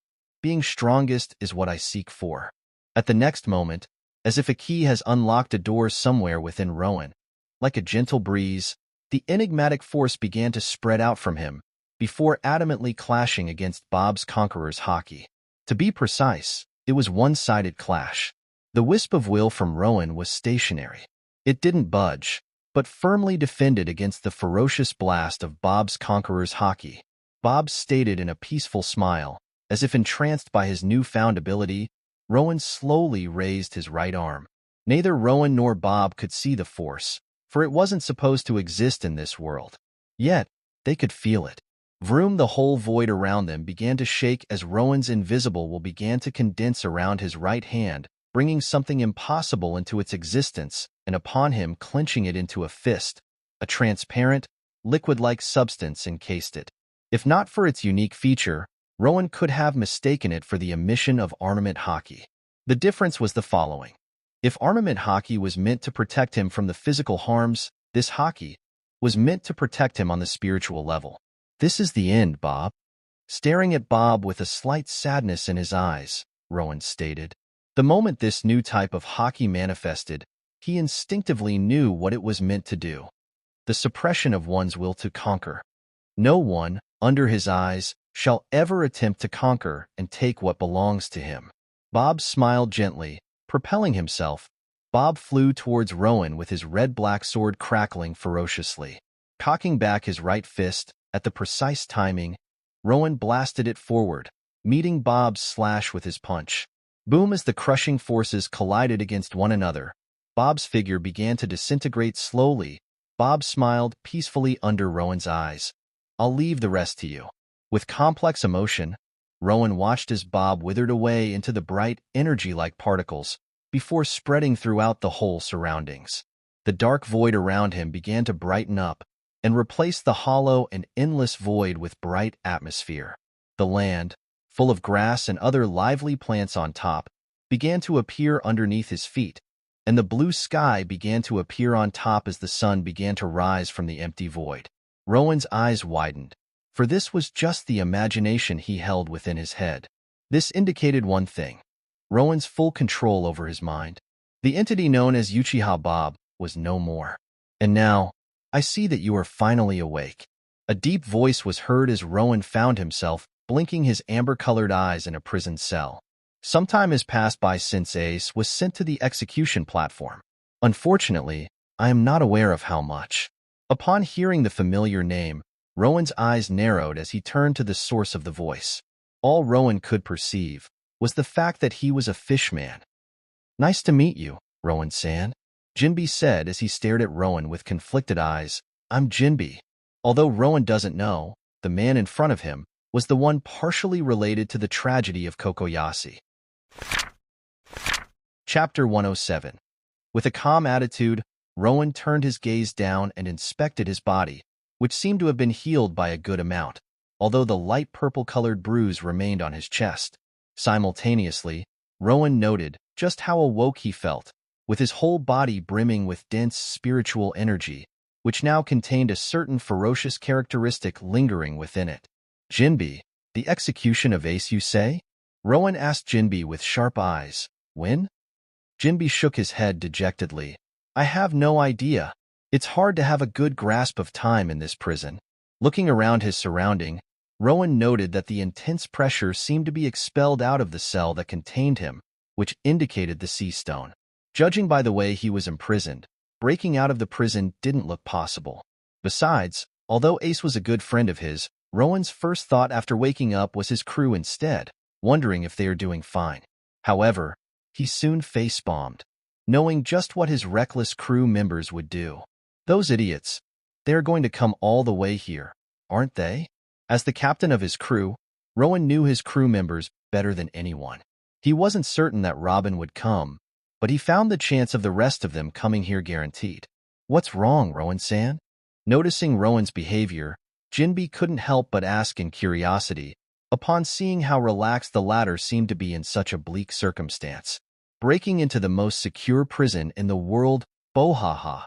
Being strongest is what I seek for. At the next moment, as if a key has unlocked a door somewhere within Rowan, like a gentle breeze, the enigmatic force began to spread out from him, before adamantly clashing against Bob's Conqueror's haki. To be precise, it was one-sided clash. The wisp of will from Rowan was stationary. It didn't budge, but firmly defended against the ferocious blast of Bob's Conqueror's haki. Bob stated in a peaceful smile, as if entranced by his newfound ability. Rowan slowly raised his right arm. Neither Rowan nor Bob could see the force, for it wasn't supposed to exist in this world. Yet, they could feel it. Vroom, the whole void around them began to shake as Rowan's invisible will began to condense around his right hand, bringing something impossible into its existence, and upon him clenching it into a fist. A transparent, liquid-like substance encased it. If not for its unique feature, Rowan could have mistaken it for the emission of armament haki. The difference was the following. If armament haki was meant to protect him from the physical harms, this haki was meant to protect him on the spiritual level. This is the end, Bob. Staring at Bob with a slight sadness in his eyes, Rowan stated. The moment this new type of haki manifested, he instinctively knew what it was meant to do. The suppression of one's will to conquer. No one, under his eyes, shall ever attempt to conquer and take what belongs to him. Bob smiled gently, propelling himself. Bob flew towards Rowan with his red-black sword crackling ferociously. Cocking back his right fist, at the precise timing, Rowan blasted it forward, meeting Bob's slash with his punch. Boom! As the crushing forces collided against one another, Bob's figure began to disintegrate slowly. Bob smiled peacefully under Rowan's eyes. I'll leave the rest to you. With complex emotion, Rowan watched as Bob withered away into the bright, energy-like particles, before spreading throughout the whole surroundings. The dark void around him began to brighten up, and replace the hollow and endless void with bright atmosphere. The land, full of grass and other lively plants on top, began to appear underneath his feet, and the blue sky began to appear on top as the sun began to rise from the empty void. Rowan's eyes widened, for this was just the imagination he held within his head. This indicated one thing: Rowan's full control over his mind. The entity known as Uchiha Bob was no more. And now, I see that you are finally awake. A deep voice was heard as Rowan found himself blinking his amber-colored eyes in a prison cell. Some time has passed by since Ace was sent to the execution platform. Unfortunately, I am not aware of how much. Upon hearing the familiar name, Rowan's eyes narrowed as he turned to the source of the voice. All Rowan could perceive was the fact that he was a fishman. Nice to meet you, Rowan-san, Jinbi said as he stared at Rowan with conflicted eyes. I'm Jinbi. Although Rowan doesn't know, the man in front of him was the one partially related to the tragedy of Cocoyasi. Chapter 107. With a calm attitude, Rowan turned his gaze down and inspected his body, which seemed to have been healed by a good amount, although the light purple-colored bruise remained on his chest. Simultaneously, Rowan noted just how awoke he felt, with his whole body brimming with dense spiritual energy, which now contained a certain ferocious characteristic lingering within it. Jinbi, the execution of Ace, you say? Rowan asked Jinbi with sharp eyes. When? Jinbi shook his head dejectedly. I have no idea. It's hard to have a good grasp of time in this prison. Looking around his surrounding, Rowan noted that the intense pressure seemed to be expelled out of the cell that contained him, which indicated the sea stone. Judging by the way he was imprisoned, breaking out of the prison didn't look possible. Besides, although Ace was a good friend of his, Rowan's first thought after waking up was his crew instead. wondering if they are doing fine. However, he soon face-bombed, knowing just what his reckless crew members would do. Those idiots. They are going to come all the way here, aren't they? As the captain of his crew, Rowan knew his crew members better than anyone. He wasn't certain that Robin would come, but he found the chance of the rest of them coming here guaranteed. What's wrong, Rowan-san? Noticing Rowan's behavior, Jinbi couldn't help but ask in curiosity, upon seeing how relaxed the latter seemed to be in such a bleak circumstance. Breaking into the most secure prison in the world, bohaha.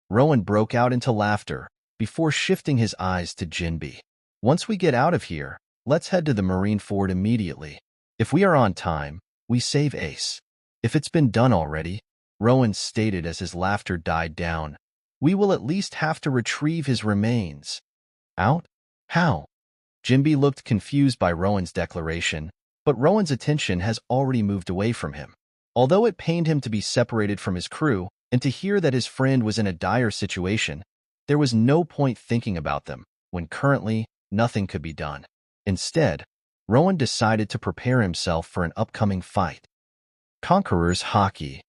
Rowan broke out into laughter, before shifting his eyes to Jinbi. Once we get out of here, let's head to the Marine Fort immediately. If we are on time, we save Ace. If it's been done already, Rowan stated as his laughter died down, we will at least have to retrieve his remains. Out? How? Jinbi looked confused by Rowan's declaration, but Rowan's attention has already moved away from him. Although it pained him to be separated from his crew and to hear that his friend was in a dire situation, there was no point thinking about them when currently nothing could be done. Instead, Rowan decided to prepare himself for an upcoming fight. Conqueror's Hockey.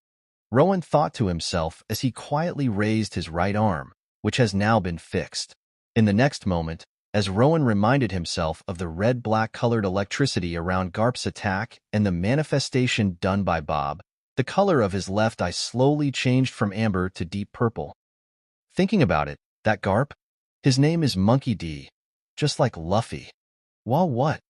Rowan thought to himself as he quietly raised his right arm, which has now been fixed. In the next moment, as Rowan reminded himself of the red-black colored electricity around Garp's attack and the manifestation done by Bob, the color of his left eye slowly changed from amber to deep purple. Thinking about it, that Garp? His name is Monkey D, just like Luffy. Well, what?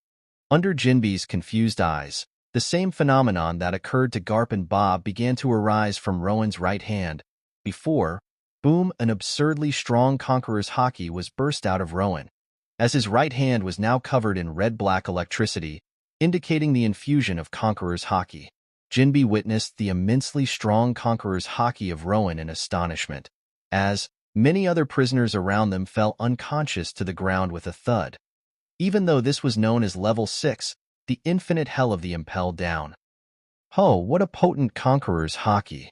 Under Jinbi's confused eyes, the same phenomenon that occurred to Garp and Bob began to arise from Rowan's right hand. Before, boom, an absurdly strong Conqueror's Hockey was burst out of Rowan, as his right hand was now covered in red-black electricity, indicating the infusion of Conqueror's Hockey. Jinbi witnessed the immensely strong Conqueror's Hockey of Rowan in astonishment, as many other prisoners around them fell unconscious to the ground with a thud. Even though this was known as Level 6, the infinite hell of the impel down. Oh, what a potent Conqueror's Hockey!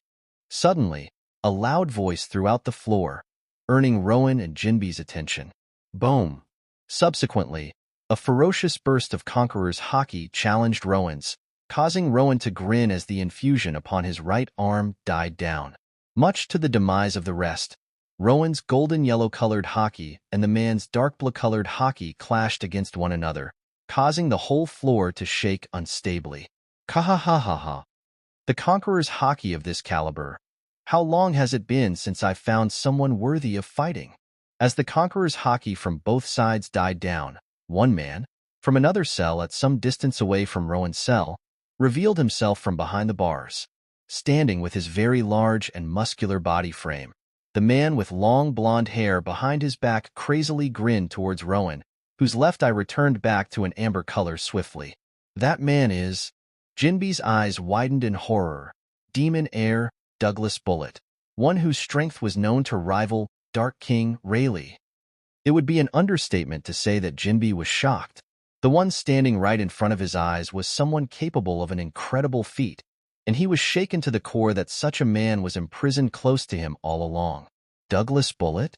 Suddenly, a loud voice throughout the floor, earning Rowan and Jinbi's attention. Boom! Subsequently, a ferocious burst of Conqueror's Hockey challenged Rowan's, causing Rowan to grin as the infusion upon his right arm died down. Much to the demise of the rest, Rowan's golden yellow-colored Hockey and the man's dark blue-colored Hockey clashed against one another, causing the whole floor to shake unstably. Kahahaha. The Conqueror's Hockey of this caliber. How long has it been since I found someone worthy of fighting? As the Conqueror's Hockey from both sides died down, one man, from another cell at some distance away from Rowan's cell, revealed himself from behind the bars, standing with his very large and muscular body frame. The man with long blonde hair behind his back crazily grinned towards Rowan, whose left eye returned back to an amber color swiftly. That man is... Jinbi's eyes widened in horror. Demon Heir, Douglas Bullet, one whose strength was known to rival Dark King Rayleigh. It would be an understatement to say that Jinbi was shocked. The one standing right in front of his eyes was someone capable of an incredible feat, and he was shaken to the core that such a man was imprisoned close to him all along. Douglas Bullet?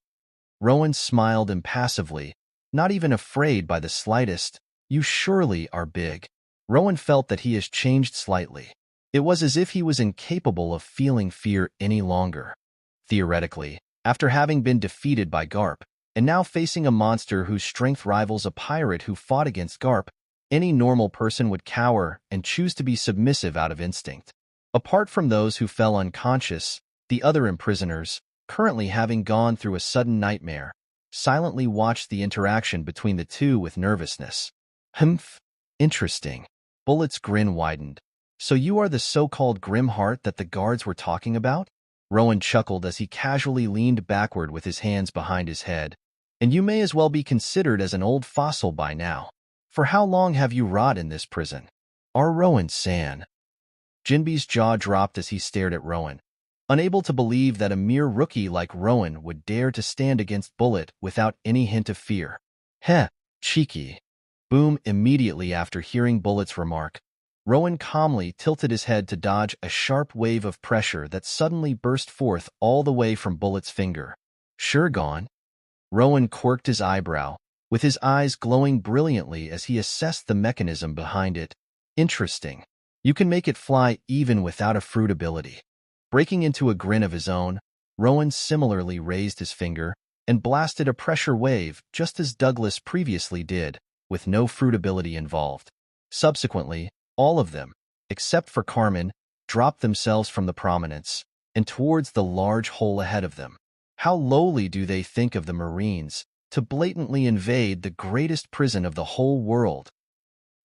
Rowan smiled impassively, not even afraid by the slightest. You surely are big. Rowan felt that he has changed slightly. It was as if he was incapable of feeling fear any longer. Theoretically, after having been defeated by Garp, and now facing a monster whose strength rivals a pirate who fought against Garp, any normal person would cower and choose to be submissive out of instinct. Apart from those who fell unconscious, the other imprisoners, currently having gone through a sudden nightmare, silently watched the interaction between the two with nervousness. Humph. Interesting. Bullet's grin widened. So you are the so-called grim heart that the guards were talking about? Rowan chuckled as he casually leaned backward with his hands behind his head. And you may as well be considered as an old fossil by now. For how long have you rot in this prison? Our Rowan-san. Jinbi's jaw dropped as he stared at Rowan, unable to believe that a mere rookie like Rowan would dare to stand against Bullet without any hint of fear. Heh, cheeky. Boom. Immediately after hearing Bullet's remark, Rowan calmly tilted his head to dodge a sharp wave of pressure that suddenly burst forth all the way from Bullet's finger. Sure gone? Rowan quirked his eyebrow, with his eyes glowing brilliantly as he assessed the mechanism behind it. Interesting. You can make it fly even without a fruit ability. Breaking into a grin of his own, Rowan similarly raised his finger and blasted a pressure wave just as Douglas previously did, with no fruit ability involved. Subsequently, all of them, except for Carmen, dropped themselves from the prominence and towards the large hole ahead of them. How lowly do they think of the Marines to blatantly invade the greatest prison of the whole world?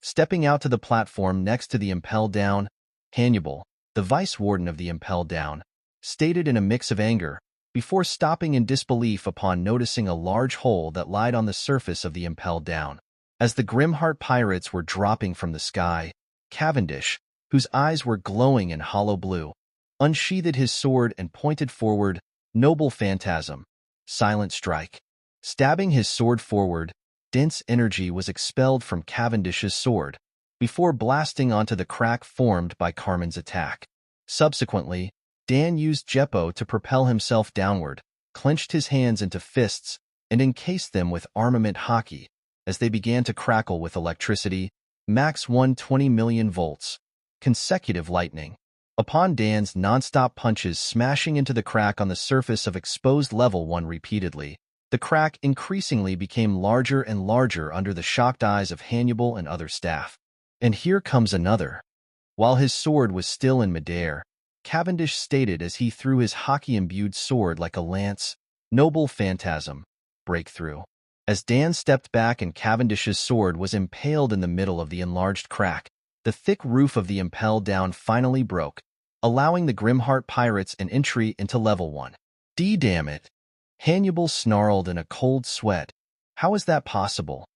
Stepping out to the platform next to the Impel Down, Hannibal, the vice warden of the Impel Down, stated in a mix of anger, before stopping in disbelief upon noticing a large hole that lied on the surface of the Impel Down. As the Grimheart pirates were dropping from the sky, Cavendish, whose eyes were glowing in hollow blue, unsheathed his sword and pointed forward. Noble phantasm, silent strike. Stabbing his sword forward, dense energy was expelled from Cavendish's sword, before blasting onto the crack formed by Carmen's attack. Subsequently, Dan used Jeppo to propel himself downward, clenched his hands into fists, and encased them with armament hockey. As they began to crackle with electricity, max 120 million volts. Consecutive lightning. Upon Dan's non-stop punches smashing into the crack on the surface of exposed level 1 repeatedly, the crack increasingly became larger and larger under the shocked eyes of Hannibal and other staff. And here comes another. While his sword was still in midair, Cavendish stated as he threw his hockey-imbued sword like a lance, "Noble phantasm, breakthrough." As Dan stepped back and Cavendish's sword was impaled in the middle of the enlarged crack, the thick roof of the Impel Down finally broke, allowing the Grimheart pirates an entry into level 1. Damn it! Hannibal snarled in a cold sweat. How is that possible?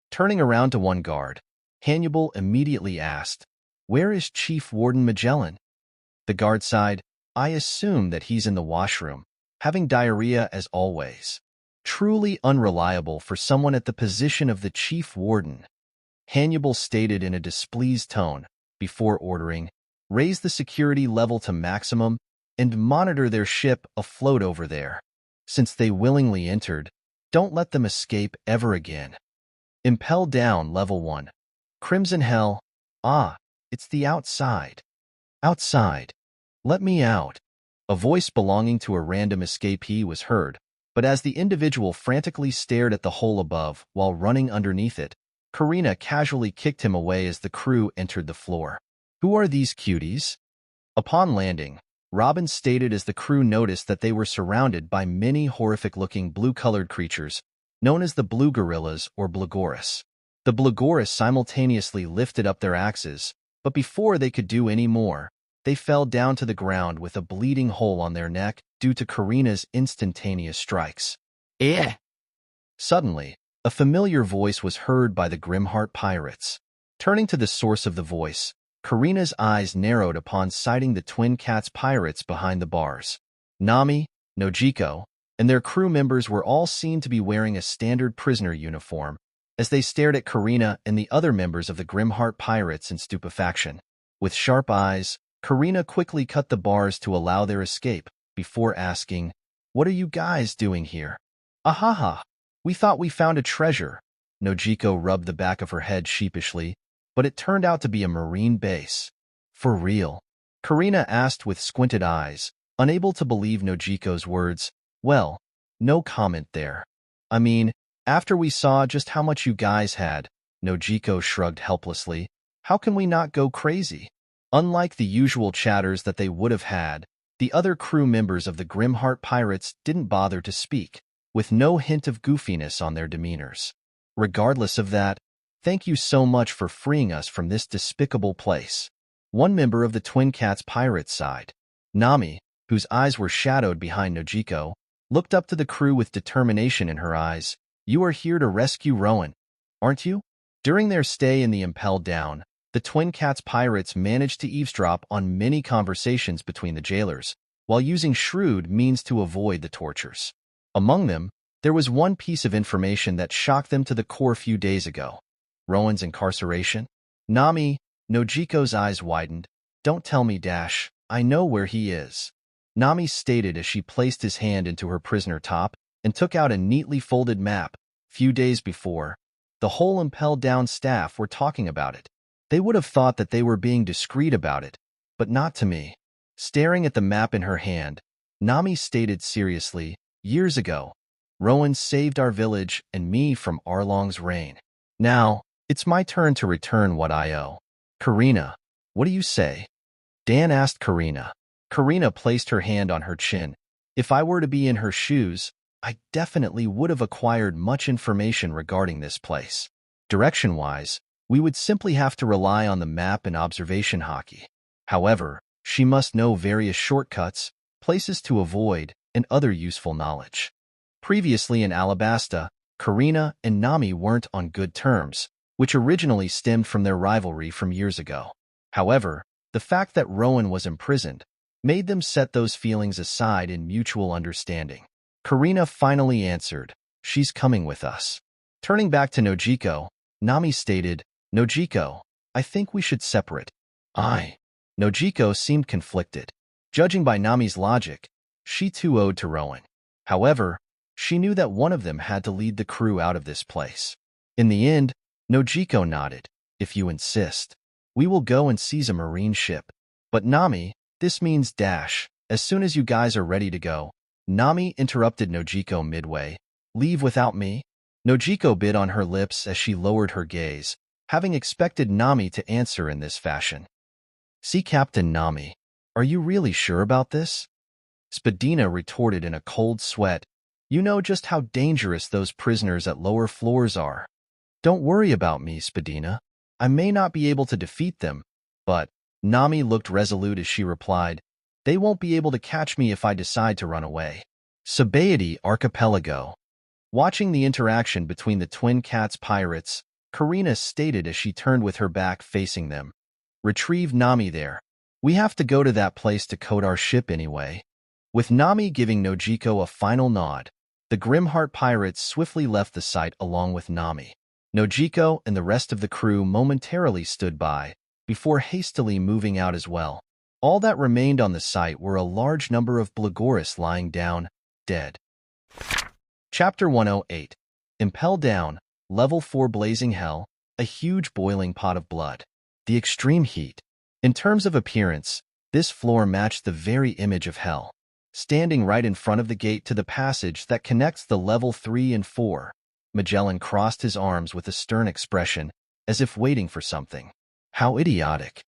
Turning around to one guard, Hannibal immediately asked, "Where is Chief Warden Magellan?" The guard sighed, "I assume that he's in the washroom, having diarrhea as always." Truly unreliable for someone at the position of the Chief Warden, Hannibal stated in a displeased tone, before ordering, "Raise the security level to maximum and monitor their ship afloat over there. Since they willingly entered, don't let them escape ever again." Impel Down level 1. Crimson Hell. Ah, it's the outside. Outside. Let me out. A voice belonging to a random escapee was heard, but as the individual frantically stared at the hole above while running underneath it, Karina casually kicked him away as the crew entered the floor. "Who are these cuties?" Upon landing, Robin stated as the crew noticed that they were surrounded by many horrific-looking blue-colored creatures, known as the Blue Gorillas or Blagoris. The Blagoris simultaneously lifted up their axes, but before they could do any more, they fell down to the ground with a bleeding hole on their neck due to Karina's instantaneous strikes. Eh! Suddenly, a familiar voice was heard by the Grimheart pirates. Turning to the source of the voice, Karina's eyes narrowed upon sighting the Twin Cats pirates behind the bars. Nami, Nojiko, and their crew members were all seen to be wearing a standard prisoner uniform, as they stared at Karina and the other members of the Grimheart pirates in stupefaction. With sharp eyes, Karina quickly cut the bars to allow their escape, before asking, "What are you guys doing here?" "Ahaha, we thought we found a treasure." Nojiko rubbed the back of her head sheepishly, but it turned out to be a marine base. "For real?" Karina asked with squinted eyes, unable to believe Nojiko's words. "Well, no comment there. I mean, after we saw just how much you guys had," Nojiko shrugged helplessly, "how can we not go crazy?" Unlike the usual chatters that they would have had, the other crew members of the Grimheart pirates didn't bother to speak, with no hint of goofiness on their demeanors. Regardless of that, "Thank you so much for freeing us from this despicable place." One member of the Twin Cats pirates sighed. Nami, whose eyes were shadowed behind Nojiko, looked up to the crew with determination in her eyes. "You are here to rescue Rowan, aren't you?" During their stay in the Impel Down, the Twin Cats pirates managed to eavesdrop on many conversations between the jailers, while using shrewd means to avoid the tortures. Among them, there was one piece of information that shocked them to the core a few days ago. Rowan's incarceration? Nami, Nojiko's eyes widened. "Don't tell me, Dash. I know where he is." Nami stated as she placed his hand into her prisoner top and took out a neatly folded map. Few days before, the whole Impel Down staff were talking about it. They would have thought that they were being discreet about it, but not to me. Staring at the map in her hand, Nami stated seriously, "Years ago, Rowan saved our village and me from Arlong's reign. Now, it's my turn to return what I owe. Karina, what do you say?" Dan asked Karina. Karina placed her hand on her chin. If I were to be in her shoes, I definitely would have acquired much information regarding this place. Direction-wise, we would simply have to rely on the map and observation hockey. However, she must know various shortcuts, places to avoid, and other useful knowledge. Previously in Alabasta, Karina and Nami weren't on good terms, which originally stemmed from their rivalry from years ago. However, the fact that Rowan was imprisoned made them set those feelings aside in mutual understanding. Karina finally answered, "She's coming with us." Turning back to Nojiko, Nami stated, "Nojiko, I think we should separate." Nojiko seemed conflicted. Judging by Nami's logic, she too owed to Rowan. However, she knew that one of them had to lead the crew out of this place. In the end, Nojiko nodded. "If you insist, we will go and seize a marine ship." "But Nami, this means dash. As soon as you guys are ready to go." Nami interrupted Nojiko midway. "Leave without me?" Nojiko bit on her lips as she lowered her gaze, having expected Nami to answer in this fashion. "See Captain Nami, are you really sure about this?" Spadina retorted in a cold sweat. "You know just how dangerous those prisoners at lower floors are." "Don't worry about me, Spadina. I may not be able to defeat them, but..." Nami looked resolute as she replied, "They won't be able to catch me if I decide to run away." Sabaody Archipelago. Watching the interaction between the twin cats pirates, Karina stated as she turned with her back facing them, "Retrieve Nami there. We have to go to that place to coat our ship anyway." With Nami giving Nojiko a final nod, the Grimheart pirates swiftly left the site along with Nami. Nojiko and the rest of the crew momentarily stood by, before hastily moving out as well. All that remained on the site were a large number of Blagoris lying down, dead. Chapter 108. Impel Down, Level 4 Blazing Hell, a huge boiling pot of blood. The extreme heat. In terms of appearance, this floor matched the very image of hell. Standing right in front of the gate to the passage that connects the Level 3 and 4, Magellan crossed his arms with a stern expression, as if waiting for something. "How idiotic,"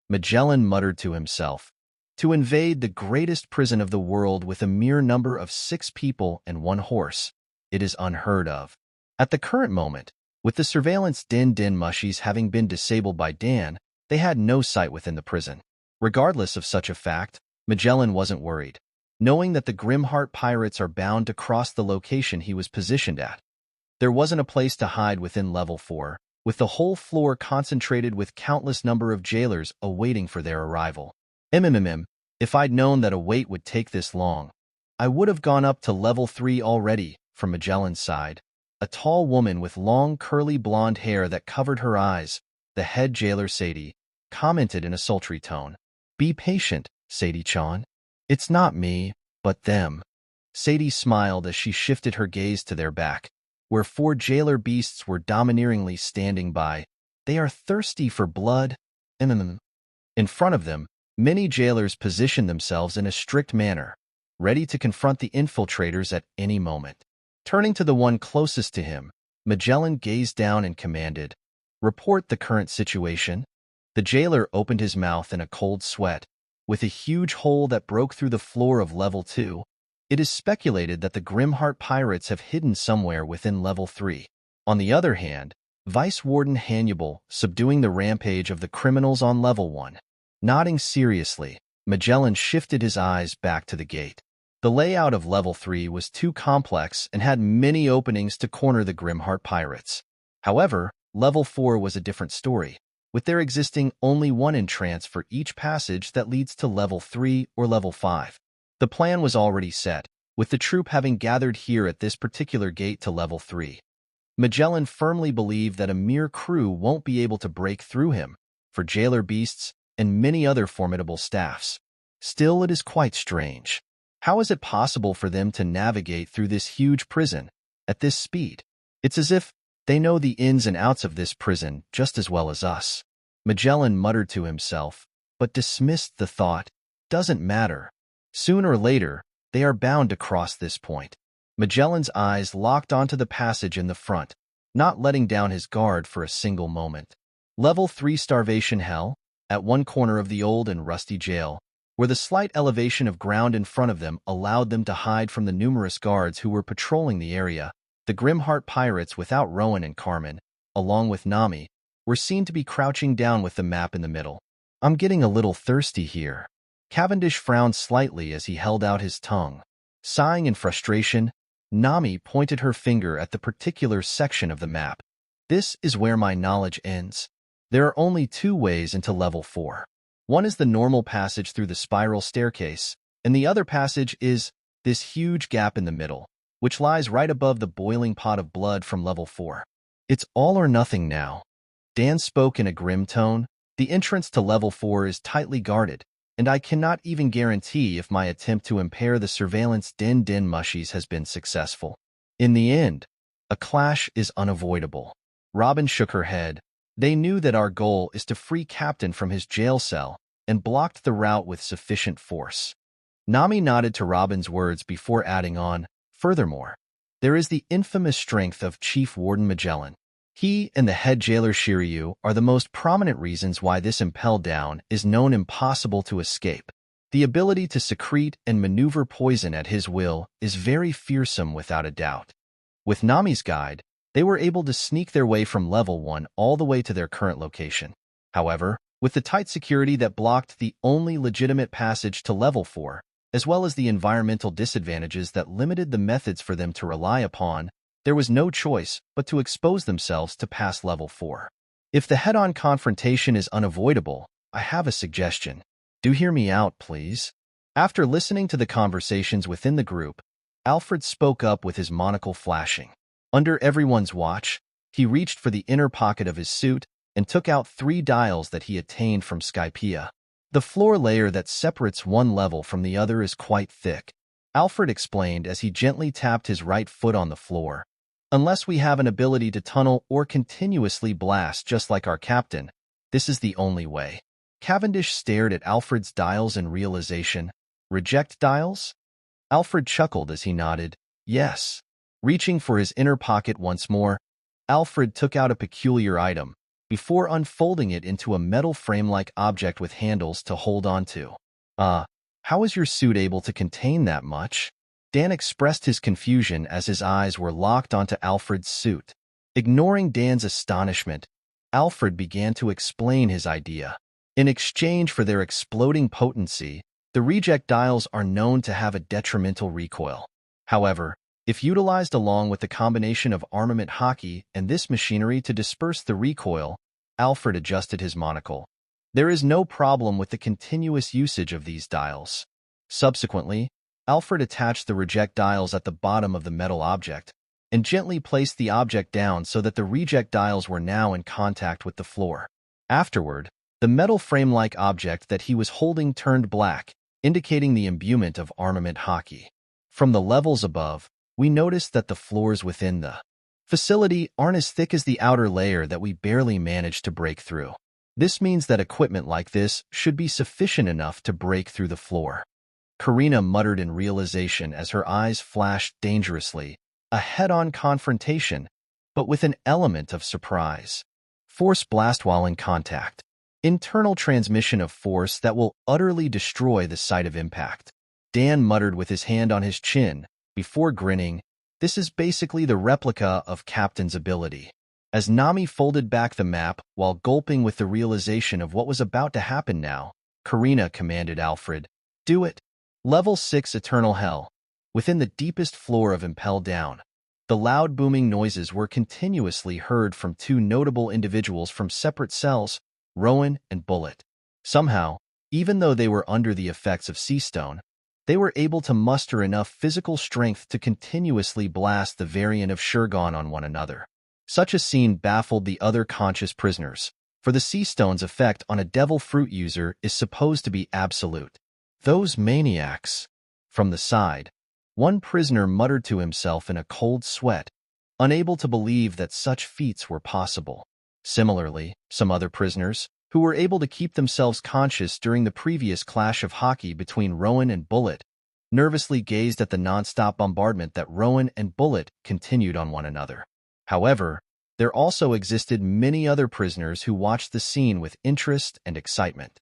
Magellan muttered to himself. "To invade the greatest prison of the world with a mere number of 6 people and 1 horse. It is unheard of." At the current moment, with the surveillance Din Mushies having been disabled by Dan, they had no sight within the prison. Regardless of such a fact, Magellan wasn't worried, knowing that the Grimheart pirates are bound to cross the location he was positioned at. There wasn't a place to hide within Level 4, with the whole floor concentrated with countless number of jailers awaiting for their arrival. If I'd known that a wait would take this long, I would have gone up to Level 3 already." From Magellan's side, a tall woman with long curly blonde hair that covered her eyes, the head jailer Sadie, commented in a sultry tone. "Be patient, Sadie-chan. It's not me, but them." Sadie smiled as she shifted her gaze to their back, where 4 jailer beasts were domineeringly standing by. "They are thirsty for blood." In front of them, many jailers positioned themselves in a strict manner, ready to confront the infiltrators at any moment. Turning to the one closest to him, Magellan gazed down and commanded, "Report the current situation." The jailer opened his mouth in a cold sweat, with a huge hole that broke through the floor of Level 2. It is speculated that the Grimheart pirates have hidden somewhere within Level 3. On the other hand, Vice Warden Hannibal subduing the rampage of the criminals on Level 1. Nodding seriously, Magellan shifted his eyes back to the gate. The layout of Level 3 was too complex and had many openings to corner the Grimheart pirates. However, Level 4 was a different story, with there existing only one entrance for each passage that leads to Level 3 or Level 5. The plan was already set, with the troop having gathered here at this particular gate to Level 3. Magellan firmly believed that a mere crew won't be able to break through him, for jailer beasts and many other formidable staffs. Still, it is quite strange. How is it possible for them to navigate through this huge prison at this speed? It's as if they know the ins and outs of this prison just as well as us. Magellan muttered to himself, but dismissed the thought. Doesn't matter. Sooner or later, they are bound to cross this point. Magellan's eyes locked onto the passage in the front, not letting down his guard for a single moment. Level 3 Starvation Hell, at one corner of the old and rusty jail, where the slight elevation of ground in front of them allowed them to hide from the numerous guards who were patrolling the area. The Grimheart pirates without Rowan and Carmen, along with Nami, were seen to be crouching down with the map in the middle. I'm getting a little thirsty here. Cavendish frowned slightly as he held out his tongue. Sighing in frustration, Nami pointed her finger at the particular section of the map. This is where my knowledge ends. There are only 2 ways into level 4. One is the normal passage through the spiral staircase, and the other passage is this huge gap in the middle, which lies right above the boiling pot of blood from level 4. It's all or nothing now. Dan spoke in a grim tone. The entrance to level 4 is tightly guarded, and I cannot even guarantee if my attempt to impair the surveillance Den Mushies has been successful. In the end, a clash is unavoidable. Robin shook her head. They knew that our goal is to free Captain from his jail cell and blocked the route with sufficient force. Nami nodded to Robin's words before adding on, furthermore, there is the infamous strength of Chief Warden Magellan. He and the head jailer Shiryu are the most prominent reasons why this impel down is known impossible to escape. The ability to secrete and maneuver poison at his will is very fearsome without a doubt. With Nami's guide, they were able to sneak their way from level 1 all the way to their current location. However, with the tight security that blocked the only legitimate passage to level 4, as well as the environmental disadvantages that limited the methods for them to rely upon, there was no choice but to expose themselves to pass level 4. If the head-on confrontation is unavoidable, I have a suggestion. Do hear me out, please. After listening to the conversations within the group, Alfred spoke up with his monocle flashing. Under everyone's watch, he reached for the inner pocket of his suit and took out 3 dials that he attained from Skypea. The floor layer that separates one level from the other is quite thick, Alfred explained as he gently tapped his right foot on the floor. Unless we have an ability to tunnel or continuously blast just like our captain, this is the only way. Cavendish stared at Alfred's dials in realization. Reject dials? Alfred chuckled as he nodded. Yes. Reaching for his inner pocket once more, Alfred took out a peculiar item, before unfolding it into a metal frame-like object with handles to hold on to. How is your suit able to contain that much? Dan expressed his confusion as his eyes were locked onto Alfred's suit. Ignoring Dan's astonishment, Alfred began to explain his idea. In exchange for their exploding potency, the reject dials are known to have a detrimental recoil. However, if utilized along with the combination of armament hockey and this machinery to disperse the recoil, Alfred adjusted his monocle. There is no problem with the continuous usage of these dials. Subsequently, Alfred attached the reject dials at the bottom of the metal object and gently placed the object down so that the reject dials were now in contact with the floor. Afterward, the metal frame-like object that he was holding turned black, indicating the imbuement of armament hockey. From the levels above, we noticed that the floors within the facility aren't as thick as the outer layer that we barely managed to break through. This means that equipment like this should be sufficient enough to break through the floor. Karina muttered in realization as her eyes flashed dangerously, a head-on confrontation, but with an element of surprise. Force blast while in contact. Internal transmission of force that will utterly destroy the site of impact. Dan muttered with his hand on his chin, before grinning. This is basically the replica of Captain's ability. As Nami folded back the map while gulping with the realization of what was about to happen now, Karina commanded Alfred, "Do it." Level 6 Eternal Hell. Within the deepest floor of Impel Down, the loud booming noises were continuously heard from 2 notable individuals from separate cells, Rowan and Bullet. Somehow, even though they were under the effects of Seastone, they were able to muster enough physical strength to continuously blast the variant of Shurgon on one another. Such a scene baffled the other conscious prisoners, for the Seastone's effect on a devil fruit user is supposed to be absolute. Those maniacs. From the side, one prisoner muttered to himself in a cold sweat, unable to believe that such feats were possible. Similarly, some other prisoners, who were able to keep themselves conscious during the previous clash of hockey between Rowan and Bullet, nervously gazed at the non-stop bombardment that Rowan and Bullet continued on one another. However, there also existed many other prisoners who watched the scene with interest and excitement.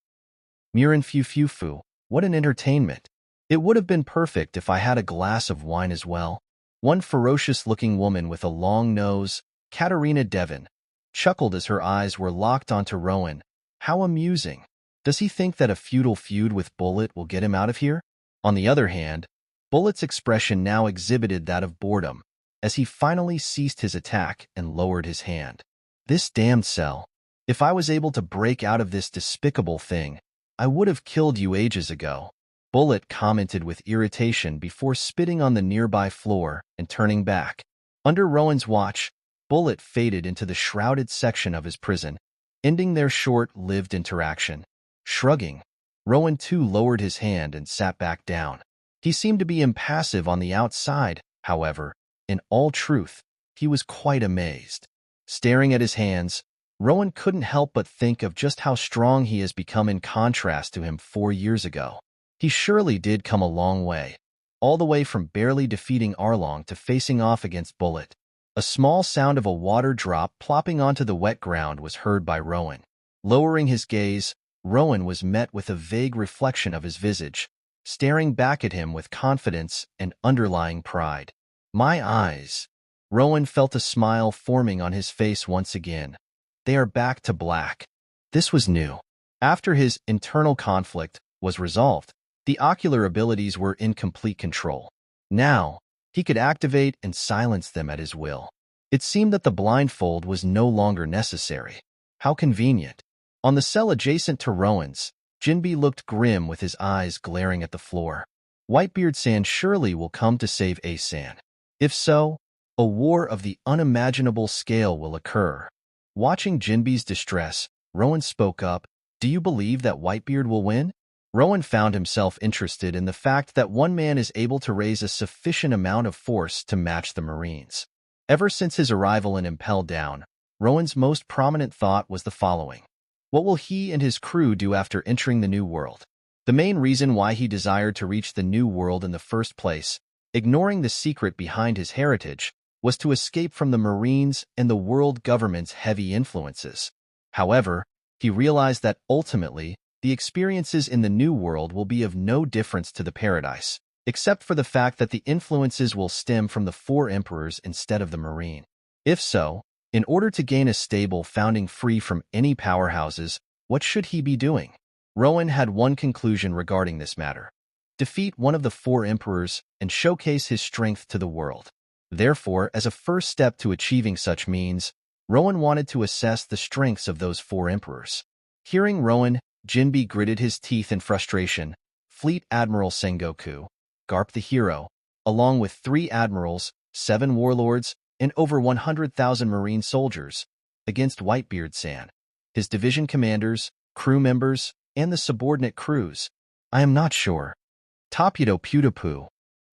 Murin Fu, what an entertainment! It would have been perfect if I had a glass of wine as well. One ferocious-looking woman with a long nose, Katerina Devon, chuckled as her eyes were locked onto Rowan. How amusing! Does he think that a feudal feud with Bullet will get him out of here? On the other hand, Bullet's expression now exhibited that of boredom, as he finally ceased his attack and lowered his hand. This damned cell. If I was able to break out of this despicable thing, I would have killed you ages ago. Bullet commented with irritation before spitting on the nearby floor and turning back. Under Rowan's watch, Bullet faded into the shrouded section of his prison, ending their short-lived interaction. Shrugging, Rowan too lowered his hand and sat back down. He seemed to be impassive on the outside, however. In all truth, he was quite amazed. Staring at his hands, Rowan couldn't help but think of just how strong he has become in contrast to him 4 years ago. He surely did come a long way, all the way from barely defeating Arlong to facing off against Bullet. A small sound of a water drop plopping onto the wet ground was heard by Rowan. Lowering his gaze, Rowan was met with a vague reflection of his visage, staring back at him with confidence and underlying pride. My eyes. Rowan felt a smile forming on his face once again. They are back to black. This was new. After his internal conflict was resolved, the ocular abilities were in complete control. Now, he could activate and silence them at his will. It seemed that the blindfold was no longer necessary. How convenient. On the cell adjacent to Rowan's, Jinbi looked grim with his eyes glaring at the floor. Whitebeard-san surely will come to save A-san. If so, a war of the unimaginable scale will occur. Watching Jinbi's distress, Rowan spoke up, "Do you believe that Whitebeard will win?" Rowan found himself interested in the fact that one man is able to raise a sufficient amount of force to match the Marines. Ever since his arrival in Impel Down, Rowan's most prominent thought was the following. What will he and his crew do after entering the New World? The main reason why he desired to reach the New World in the first place, ignoring the secret behind his heritage, was to escape from the Marines and the world government's heavy influences. However, he realized that ultimately, the experiences in the New World will be of no difference to the Paradise, except for the fact that the influences will stem from the 4 emperors instead of the Marine. If so, in order to gain a stable founding free from any powerhouses, what should he be doing? Rowan had one conclusion regarding this matter. Defeat one of the 4 emperors and showcase his strength to the world. Therefore, as a first step to achieving such means, Rowan wanted to assess the strengths of those 4 emperors. Hearing Rowan, Jinbi gritted his teeth in frustration. Fleet Admiral Sengoku, Garp the Hero, along with 3 admirals, 7 warlords, and over 100,000 Marine soldiers, against Whitebeard-san, his division commanders, crew members, and the subordinate crews. I am not sure. Taputo Putapu.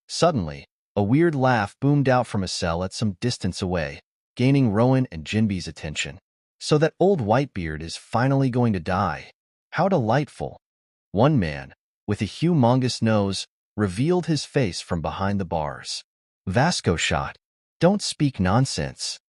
Suddenly, a weird laugh boomed out from a cell at some distance away, gaining Rowan and Jinbi's attention. So that old Whitebeard is finally going to die. How delightful. One man, with a humongous nose, revealed his face from behind the bars. Vasco shot. Don't speak nonsense.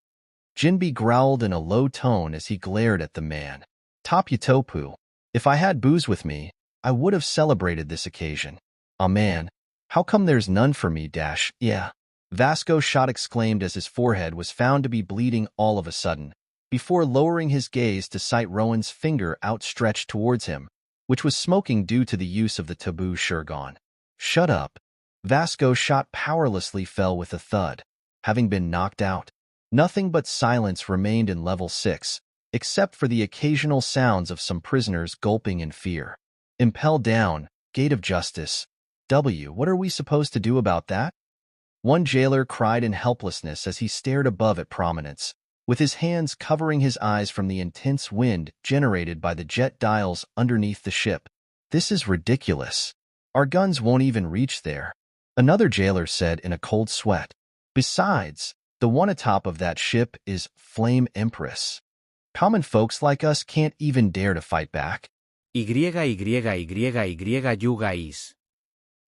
Jinbi growled in a low tone as he glared at the man. Taputopu. If I had booze with me, I would have celebrated this occasion. Ah man, how come there's none for me dash, yeah. Vasco shot exclaimed as his forehead was found to be bleeding all of a sudden, before lowering his gaze to sight Rowan's finger outstretched towards him, which was smoking due to the use of the taboo Shurgon. Shut up. Vasco shot powerlessly fell with a thud, having been knocked out. Nothing but silence remained in level 6, except for the occasional sounds of some prisoners gulping in fear. Impel Down, Gate of Justice. What are we supposed to do about that? One jailer cried in helplessness as he stared above at Prominence, with his hands covering his eyes from the intense wind generated by the jet dials underneath the ship. This is ridiculous. Our guns won't even reach there. Another jailer said in a cold sweat. Besides, the one atop of that ship is Flame Empress. Common folks like us can't even dare to fight back. You guys.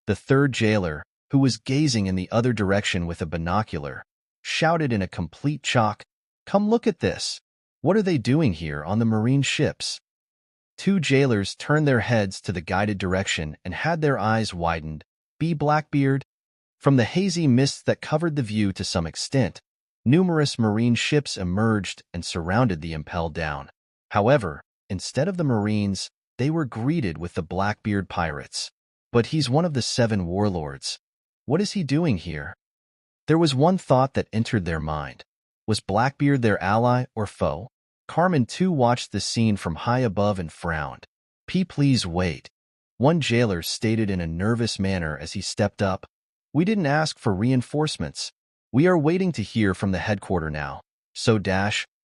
The third jailer, who was gazing in the other direction with a binocular, shouted in a complete shock, "Come look at this! What are they doing here on the marine ships?" Two jailers turned their heads to the guided direction and had their eyes widened. "B. Blackbeard?" From the hazy mists that covered the view to some extent, numerous marine ships emerged and surrounded the impelled down. However, instead of the Marines, they were greeted with the Blackbeard pirates. "But he's one of the 7 warlords. What is he doing here?" There was one thought that entered their mind. Was Blackbeard their ally or foe? Carmen too watched the scene from high above and frowned. Please wait," one jailer stated in a nervous manner as he stepped up. "We didn't ask for reinforcements. We are waiting to hear from the headquarters now." So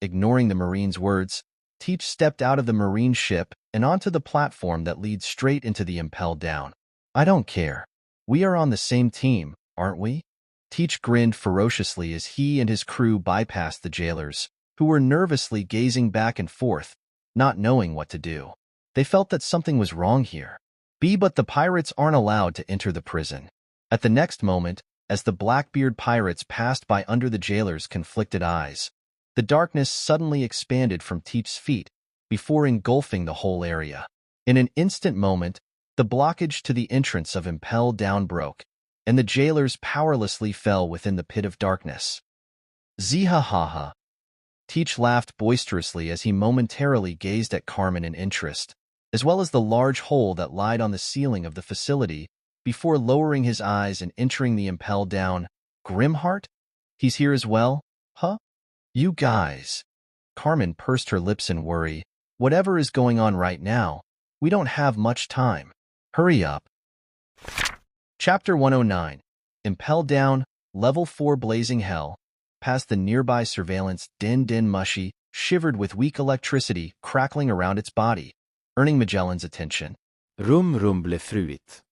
ignoring the Marine's words, Teach stepped out of the Marine ship and onto the platform that leads straight into the impelled down. "I don't care. We are on the same team, aren't we?" Teach grinned ferociously as he and his crew bypassed the jailers, who were nervously gazing back and forth, not knowing what to do. They felt that something was wrong here. But the pirates aren't allowed to enter the prison. At the next moment, as the Blackbeard pirates passed by under the jailers' conflicted eyes, the darkness suddenly expanded from Teach's feet before engulfing the whole area. In an instant moment, the blockage to the entrance of Impelled Down broke, and the jailers powerlessly fell within the pit of darkness. "Ziha-ha-ha." Teach laughed boisterously as he momentarily gazed at Carmen in interest, as well as the large hole that lied on the ceiling of the facility, before lowering his eyes and entering the Impelled Down. "Grimheart? He's here as well, huh? You guys." Carmen pursed her lips in worry. "Whatever is going on right now, we don't have much time. Hurry up." Chapter 109. Impelled Down, Level 4 Blazing Hell. Past the nearby surveillance, Din Mushy shivered with weak electricity crackling around its body, earning Magellan's attention. Rumble fruit.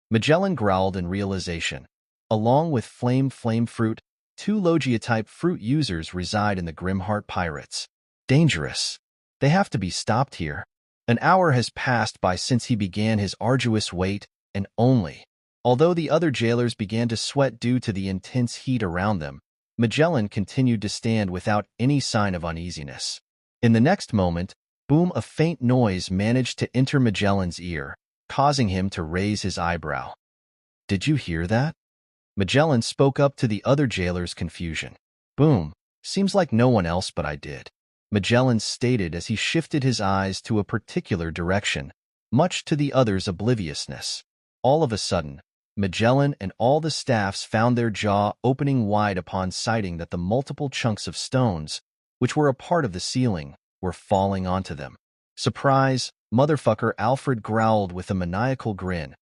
Magellan growled in realization. Along with Flame Fruit, 2 Logia-type fruit users reside in the Grimheart Pirates. Dangerous. They have to be stopped here. An hour has passed by since he began his arduous wait, and although the other jailers began to sweat due to the intense heat around them, Magellan continued to stand without any sign of uneasiness. In the next moment, boom, a faint noise managed to enter Magellan's ear, causing him to raise his eyebrow. "Did you hear that?" Magellan spoke up to the other jailer's confusion. "Boom, seems like no one else but I did," Magellan stated as he shifted his eyes to a particular direction, much to the others' obliviousness. All of a sudden, Magellan and all the staffs found their jaw opening wide upon sighting that the multiple chunks of stones, which were a part of the ceiling, were falling onto them. "Surprise, motherfucker," Alfred growled with a maniacal grin,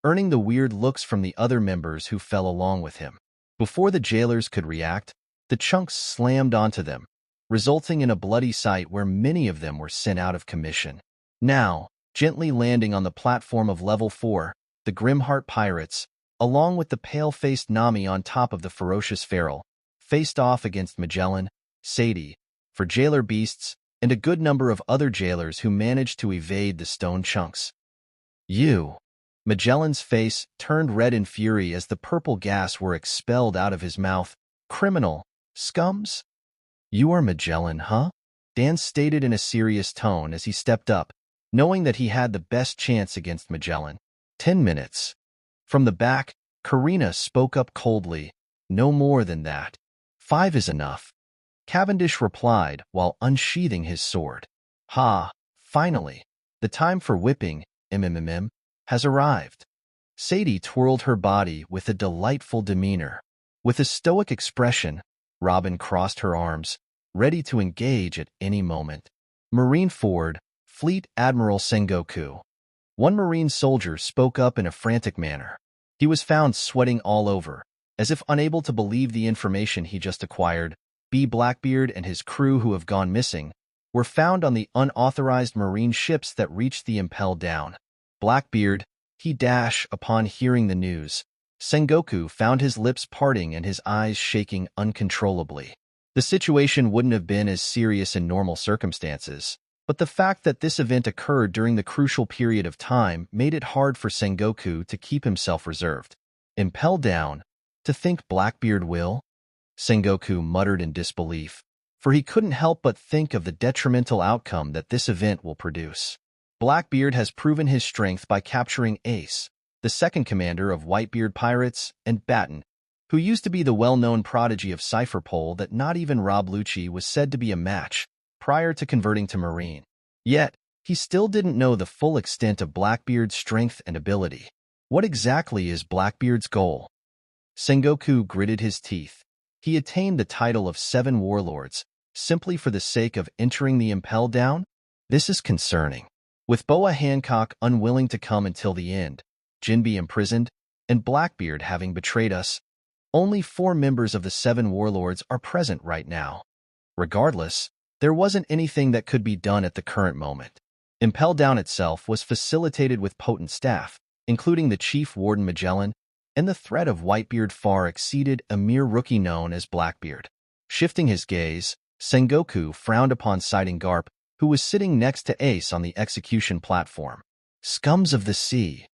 earning the weird looks from the other members who fell along with him. Before the jailers could react, the chunks slammed onto them, resulting in a bloody sight where many of them were sent out of commission. Now, gently landing on the platform of Level 4, the Grimheart Pirates, along with the pale-faced Nami on top of the ferocious feral, faced off against Magellan, Sadie, for jailer beasts, and a good number of other jailers who managed to evade the stone chunks. "You!" Magellan's face turned red in fury as the purple gas were expelled out of his mouth. "Criminal! Scums! You are Magellan, huh?" Dan stated in a serious tone as he stepped up, knowing that he had the best chance against Magellan. 10 minutes. From the back, Karina spoke up coldly. "No more than that. 5 is enough," Cavendish replied while unsheathing his sword. "Ha, finally. The time for whipping, has arrived." Sadie twirled her body with a delightful demeanor. With a stoic expression, Robin crossed her arms, ready to engage at any moment. Marine Ford, Fleet Admiral Sengoku. One Marine soldier spoke up in a frantic manner. He was found sweating all over, as if unable to believe the information he just acquired. Blackbeard and his crew who have gone missing were found on the unauthorized Marine ships that reached the Impelled Down. Blackbeard, upon hearing the news. Sengoku found his lips parting and his eyes shaking uncontrollably. The situation wouldn't have been as serious in normal circumstances, but the fact that this event occurred during the crucial period of time made it hard for Sengoku to keep himself reserved. Impelled down, to think Blackbeard will? Sengoku muttered in disbelief, for he couldn't help but think of the detrimental outcome that this event will produce. Blackbeard has proven his strength by capturing Ace, the second commander of Whitebeard pirates, and Batten, who used to be the well-known prodigy of Cypherpole that not even Rob Lucci was said to be a match prior to converting to Marine. Yet, he still didn't know the full extent of Blackbeard's strength and ability. What exactly is Blackbeard's goal? Sengoku gritted his teeth. He attained the title of 7 warlords, simply for the sake of entering the Impel Down? This is concerning. With Boa Hancock unwilling to come until the end, Jinbe imprisoned, and Blackbeard having betrayed us, only 4 members of the 7 warlords are present right now. Regardless, there wasn't anything that could be done at the current moment. Impel Down itself was facilitated with potent staff, including the Chief Warden Magellan, and the threat of Whitebeard far exceeded a mere rookie known as Blackbeard. Shifting his gaze, Sengoku frowned upon sighting Garp, who was sitting next to Ace on the execution platform. Scums of the sea.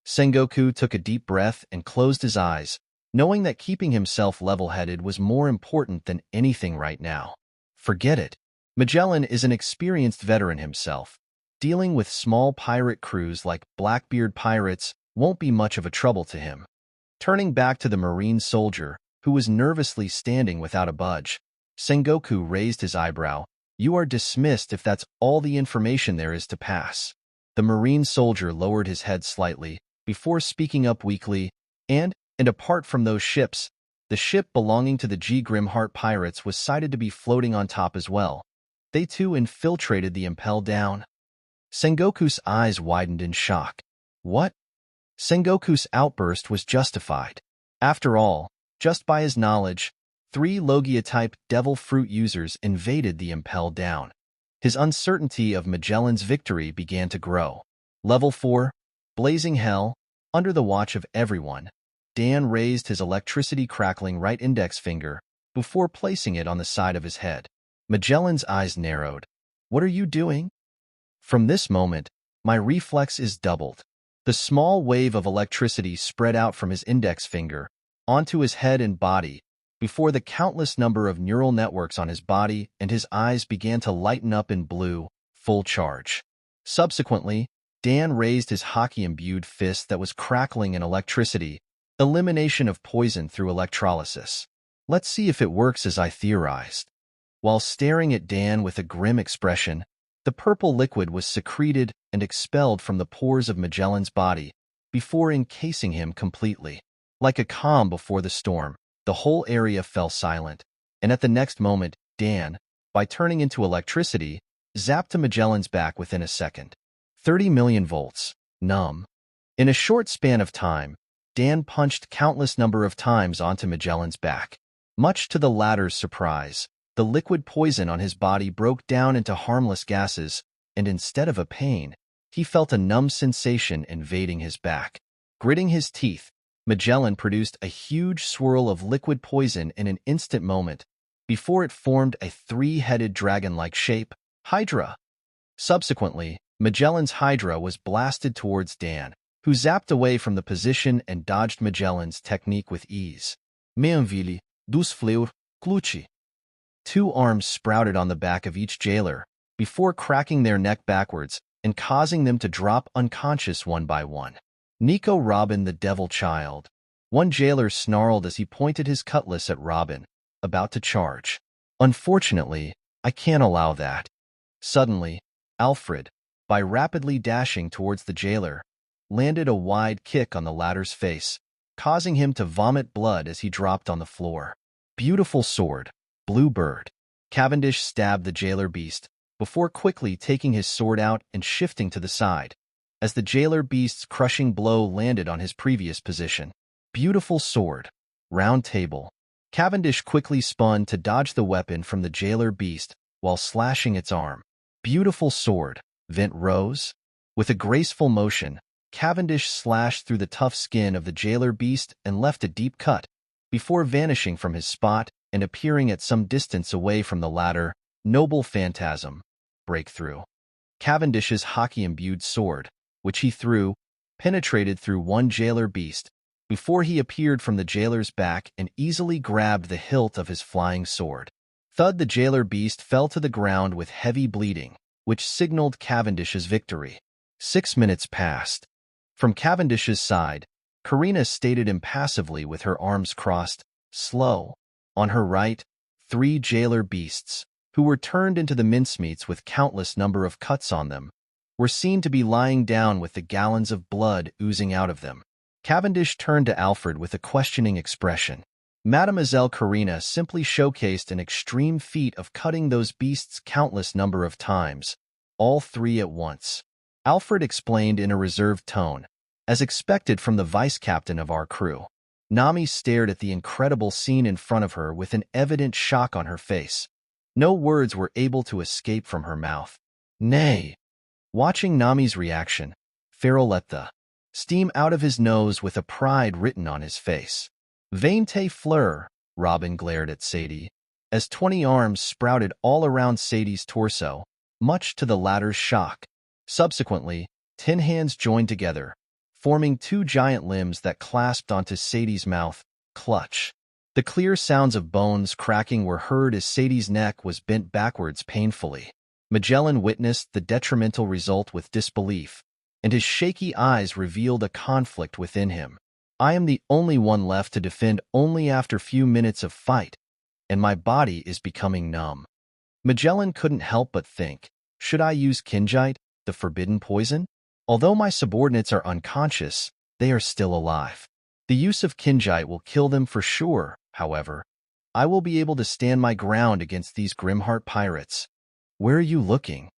Sengoku took a deep breath and closed his eyes, knowing that keeping himself level-headed was more important than anything right now. Forget it. Magellan is an experienced veteran himself. Dealing with small pirate crews like Blackbeard pirates won't be much of a trouble to him. Turning back to the Marine soldier, who was nervously standing without a budge, Sengoku raised his eyebrow. You are dismissed if that's all the information there is to pass. The Marine soldier lowered his head slightly, before speaking up weakly, and apart from those ships, the ship belonging to the G. Grimheart pirates was cited to be floating on top as well. They too infiltrated the Impel Down. Sengoku's eyes widened in shock. What? Sengoku's outburst was justified. After all, just by his knowledge, 3 Logia-type Devil Fruit users invaded the Impel Down. His uncertainty of Magellan's victory began to grow. Level 4, Blazing Hell, under the watch of everyone. Dan raised his electricity-crackling right index finger before placing it on the side of his head. Magellan's eyes narrowed. What are you doing? From this moment, my reflex is doubled. The small wave of electricity spread out from his index finger onto his head and body before the countless number of neural networks on his body and his eyes began to lighten up in blue, full charge. Subsequently, Dan raised his hockey-imbued fist that was crackling in electricity, elimination of poison through electrolysis. Let's see if it works as I theorized. While staring at Dan with a grim expression, the purple liquid was secreted and expelled from the pores of Magellan's body before encasing him completely. Like a calm before the storm, the whole area fell silent, and at the next moment, Dan, by turning into electricity, zapped to Magellan's back within a second. 30 million volts. Numb. In a short span of time, Dan punched countless number of times onto Magellan's back. Much to the latter's surprise, the liquid poison on his body broke down into harmless gases, and instead of a pain, he felt a numb sensation invading his back. Gritting his teeth, Magellan produced a huge swirl of liquid poison in an instant moment, before it formed a 3-headed dragon-like shape, Hydra. Subsequently, Magellan's Hydra was blasted towards Dan, who zapped away from the position and dodged Magellan's technique with ease. Meanville, dus fleur, clutchy. 2 arms sprouted on the back of each jailer, before cracking their neck backwards and causing them to drop unconscious one by one. Nico Robin the Devil Child. One jailer snarled as he pointed his cutlass at Robin, about to charge. Unfortunately, I can't allow that. Suddenly, Alfred, by rapidly dashing towards the jailer, landed a wide kick on the latter's face, causing him to vomit blood as he dropped on the floor. Beautiful sword, Blue Bird. Cavendish stabbed the jailer beast, before quickly taking his sword out and shifting to the side, as the jailer beast's crushing blow landed on his previous position. Beautiful sword, Round Table. Cavendish quickly spun to dodge the weapon from the jailer beast while slashing its arm. Beautiful sword, Vent Rose. With a graceful motion, Cavendish slashed through the tough skin of the jailer beast and left a deep cut, before vanishing from his spot and appearing at some distance away from the latter, noble phantasm, breakthrough. Cavendish's hockey-imbued sword, which he threw, penetrated through one jailer beast before he appeared from the jailer's back and easily grabbed the hilt of his flying sword. Thud, the jailer beast fell to the ground with heavy bleeding, which signaled Cavendish's victory. 6 minutes passed. From Cavendish's side, Karina stated impassively with her arms crossed, slow. On her right, 3 jailer beasts, who were turned into the mincemeats with countless number of cuts on them, were seen to be lying down with the gallons of blood oozing out of them. Cavendish turned to Alfred with a questioning expression. Mademoiselle Karina simply showcased an extreme feat of cutting those beasts countless number of times, all 3 at once. Alfred explained in a reserved tone, as expected from the vice-captain of our crew. Nami stared at the incredible scene in front of her with an evident shock on her face. No words were able to escape from her mouth. Nay. Watching Nami's reaction, Farrell let the steam out of his nose with a pride written on his face. Vainte fleur, Robin glared at Sadie, as 20 arms sprouted all around Sadie's torso, much to the latter's shock. Subsequently, 10 hands joined together, forming 2 giant limbs that clasped onto Sadie's mouth, clutch. The clear sounds of bones cracking were heard as Sadie's neck was bent backwards painfully. Magellan witnessed the detrimental result with disbelief, and his shaky eyes revealed a conflict within him. I am the only one left to defend only after few minutes of fight, and my body is becoming numb. Magellan couldn't help but think, should I use Kinjite, the forbidden poison? Although my subordinates are unconscious, they are still alive. The use of Kinjite will kill them for sure, however. I will be able to stand my ground against these Grimheart pirates. Where are you looking?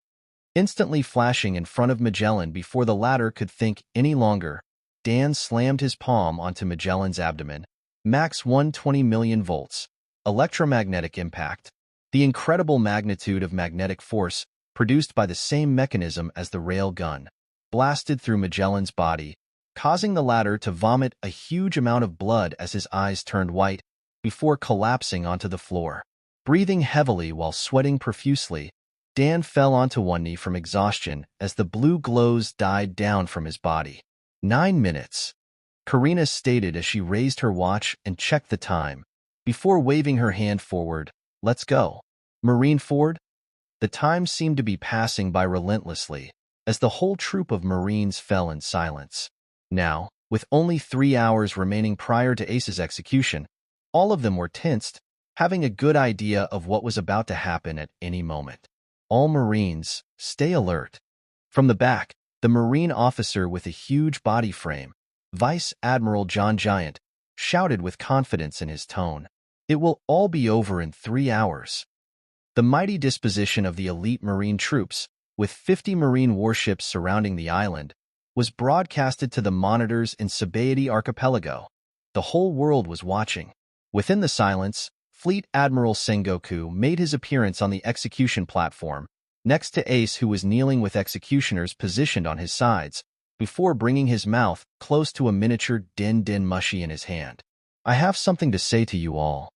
Instantly flashing in front of Magellan before the latter could think any longer, Dan slammed his palm onto Magellan's abdomen. Max 120 million volts. Electromagnetic impact. The incredible magnitude of magnetic force, produced by the same mechanism as the rail gun, blasted through Magellan's body, causing the latter to vomit a huge amount of blood as his eyes turned white, before collapsing onto the floor. Breathing heavily while sweating profusely, Dan fell onto one knee from exhaustion as the blue glows died down from his body. 9 minutes. Karina stated as she raised her watch and checked the time, before waving her hand forward. Let's go. Marineford? The time seemed to be passing by relentlessly, as the whole troop of Marines fell in silence. Now, with only 3 hours remaining prior to Ace's execution, all of them were tensed, having a good idea of what was about to happen at any moment. All Marines, stay alert. From the back, the Marine officer with a huge body frame, Vice Admiral John Giant, shouted with confidence in his tone. It will all be over in 3 hours. The mighty disposition of the elite Marine troops, with 50 Marine warships surrounding the island, was broadcasted to the monitors in Sabaody Archipelago. The whole world was watching. Within the silence, Fleet Admiral Sengoku made his appearance on the execution platform, next to Ace, who was kneeling with executioners positioned on his sides, before bringing his mouth close to a miniature din-din mushi in his hand. I have something to say to you all.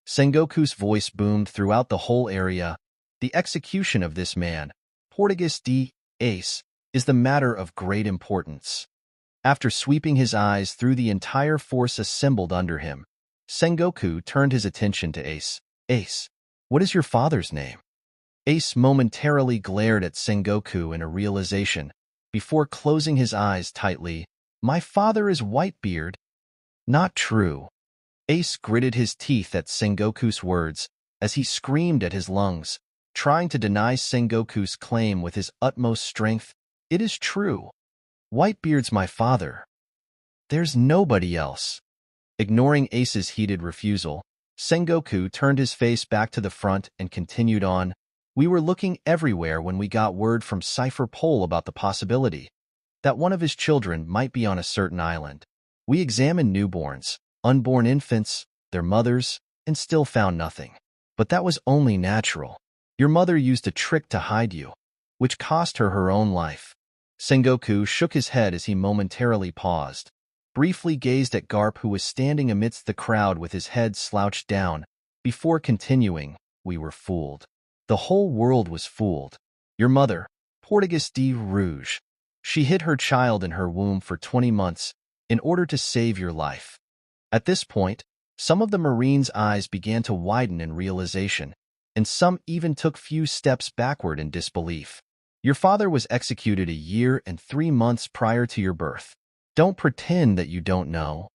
Sengoku's voice boomed throughout the whole area. The execution of this man, Portuguese D. Ace, is the matter of great importance. After sweeping his eyes through the entire force assembled under him, Sengoku turned his attention to Ace. Ace, what is your father's name? Ace momentarily glared at Sengoku in a realization, before closing his eyes tightly. My father is Whitebeard. Not true. Ace gritted his teeth at Sengoku's words, as he screamed at his lungs, trying to deny Sengoku's claim with his utmost strength. It is true. Whitebeard's my father. There's nobody else. Ignoring Ace's heated refusal, Sengoku turned his face back to the front and continued on. We were looking everywhere when we got word from Cypher Pole about the possibility that one of his children might be on a certain island. We examined newborns, unborn infants, their mothers, and still found nothing. But that was only natural. Your mother used a trick to hide you, which cost her her own life. Sengoku shook his head as he momentarily paused, briefly gazed at Garp, who was standing amidst the crowd with his head slouched down, Before continuing, we were fooled. The whole world was fooled. Your mother, Portegas de Rouge, she hid her child in her womb for 20 months in order to save your life. At this point, some of the Marines' eyes began to widen in realization, and some even took few steps backward in disbelief. Your father was executed a year and 3 months prior to your birth. Don't pretend that you don't know.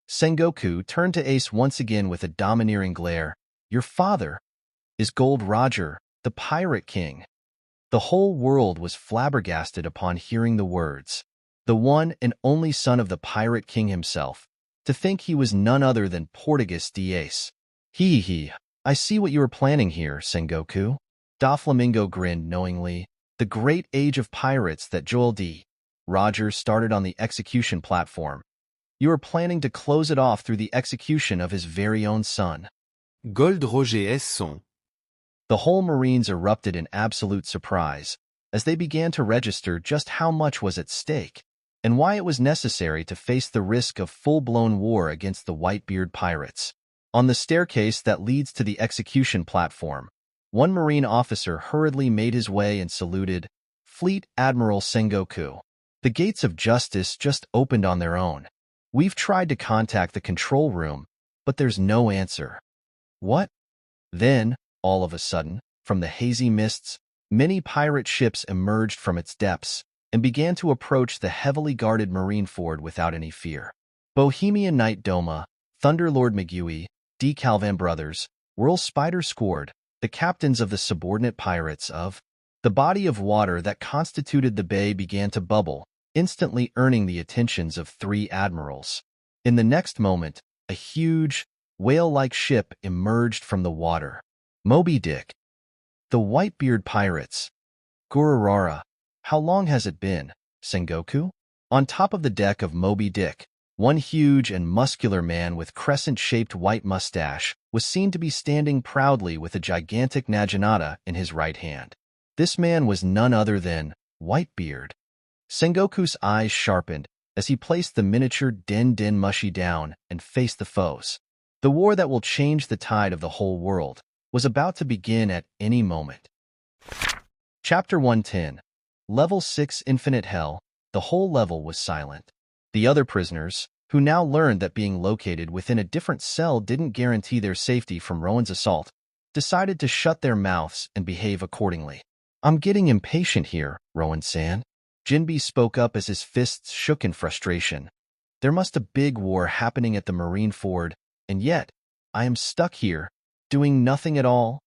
Sengoku turned to Ace once again with a domineering glare. Your father is Gold Roger, the Pirate King. The whole world was flabbergasted upon hearing the words. The one and only son of the Pirate King himself. To think he was none other than Portegas de Ace. He, I see what you are planning here, Sengoku. Doflamingo grinned knowingly. The great age of pirates that Joel D. Roger started on the execution platform. You are planning to close it off through the execution of his very own son. Gold Roger est son. The whole Marines erupted in absolute surprise as they began to register just how much was at stake and why it was necessary to face the risk of full-blown war against the Whitebeard pirates. On the staircase that leads to the execution platform, one Marine officer hurriedly made his way and saluted, Fleet Admiral Sengoku. The gates of justice just opened on their own. We've tried to contact the control room, but there's no answer. What? Then, all of a sudden, from the hazy mists, many pirate ships emerged from its depths and began to approach the heavily guarded marine fort without any fear. Bohemian Knight Doma, Thunderlord McGuey, D. Calvin Brothers, Whirl Spider Squad, the captains of the subordinate pirates of the body of water that constituted the bay began to bubble, instantly earning the attentions of 3 admirals. In the next moment, a huge, whale-like ship emerged from the water. Moby Dick. The Whitebeard pirates. Gururara. How long has it been, Sengoku? On top of the deck of Moby Dick, one huge and muscular man with crescent-shaped white mustache was seen to be standing proudly with a gigantic naginata in his right hand. This man was none other than Whitebeard. Sengoku's eyes sharpened as he placed the miniature Den Mushi down and faced the foes. The war that will change the tide of the whole world was about to begin at any moment. Chapter 110. Level 6 Infinite Hell. The whole level was silent. The other prisoners, who now learned that being located within a different cell didn't guarantee their safety from Rowan's assault, decided to shut their mouths and behave accordingly. I'm getting impatient here, Rowan-san. Jinbe spoke up as his fists shook in frustration. There must a big war happening at the marine fort, and yet, I am stuck here, doing nothing at all.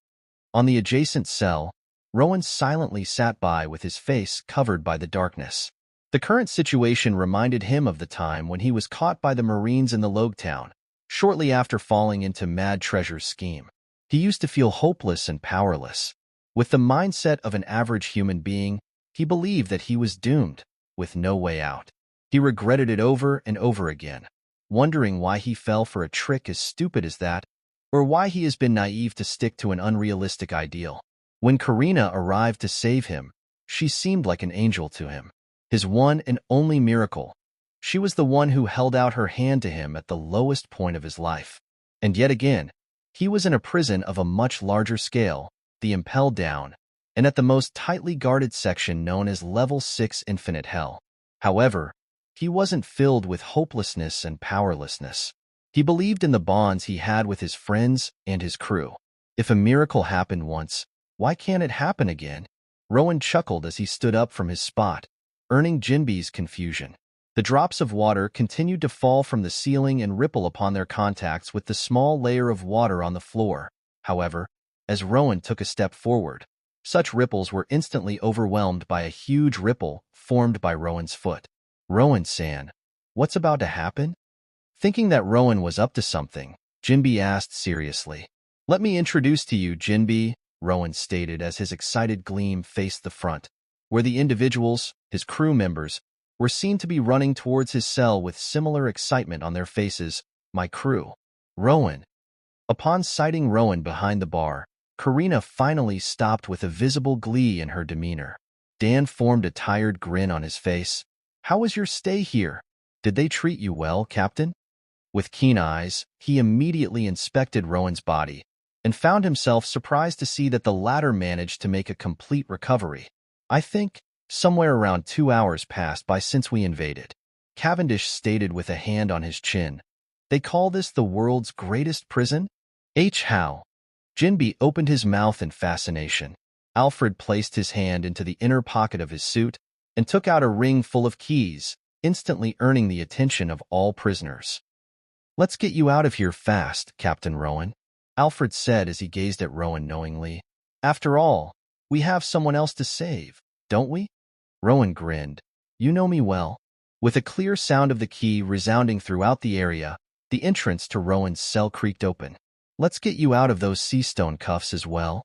On the adjacent cell, Rowan silently sat by with his face covered by the darkness. The current situation reminded him of the time when he was caught by the Marines in the Logue Town, shortly after falling into Mad Treasure's scheme. He used to feel hopeless and powerless. With the mindset of an average human being, he believed that he was doomed, with no way out. He regretted it over and over again, wondering why he fell for a trick as stupid as that, or why he has been naive to stick to an unrealistic ideal. When Karina arrived to save him, she seemed like an angel to him, his one and only miracle. She was the one who held out her hand to him at the lowest point of his life. And yet again, he was in a prison of a much larger scale, the Impelled Down, and at the most tightly guarded section known as Level 6 Infinite Hell. However, he wasn't filled with hopelessness and powerlessness. He believed in the bonds he had with his friends and his crew. If a miracle happened once, why can't it happen again? Rowan chuckled as he stood up from his spot, earning Jinbe's confusion. The drops of water continued to fall from the ceiling and ripple upon their contacts with the small layer of water on the floor. However, as Rowan took a step forward, such ripples were instantly overwhelmed by a huge ripple formed by Rowan's foot. Rowan-san, what's about to happen? Thinking that Rowan was up to something, Jinbe asked seriously. Let me introduce to you Jinbe, Rowan stated as his excited gleam faced the front, where the individuals, his crew members, were seen to be running towards his cell with similar excitement on their faces. My crew. Rowan. Upon sighting Rowan behind the bar, Karina finally stopped with a visible glee in her demeanor. Dan formed a tired grin on his face. How was your stay here? Did they treat you well, Captain? With keen eyes, he immediately inspected Rowan's body, and found himself surprised to see that the latter managed to make a complete recovery. I think somewhere around 2 hours passed by since we invaded, Cavendish stated with a hand on his chin. They call this the world's greatest prison? How? Jinbi opened his mouth in fascination. Alfred placed his hand into the inner pocket of his suit and took out a ring full of keys, instantly earning the attention of all prisoners. Let's get you out of here fast, Captain Rowan, Alfred said as he gazed at Rowan knowingly. After all, we have someone else to save, don't we? Rowan grinned. You know me well. With a clear sound of the key resounding throughout the area, the entrance to Rowan's cell creaked open. Let's get you out of those sea stone cuffs as well.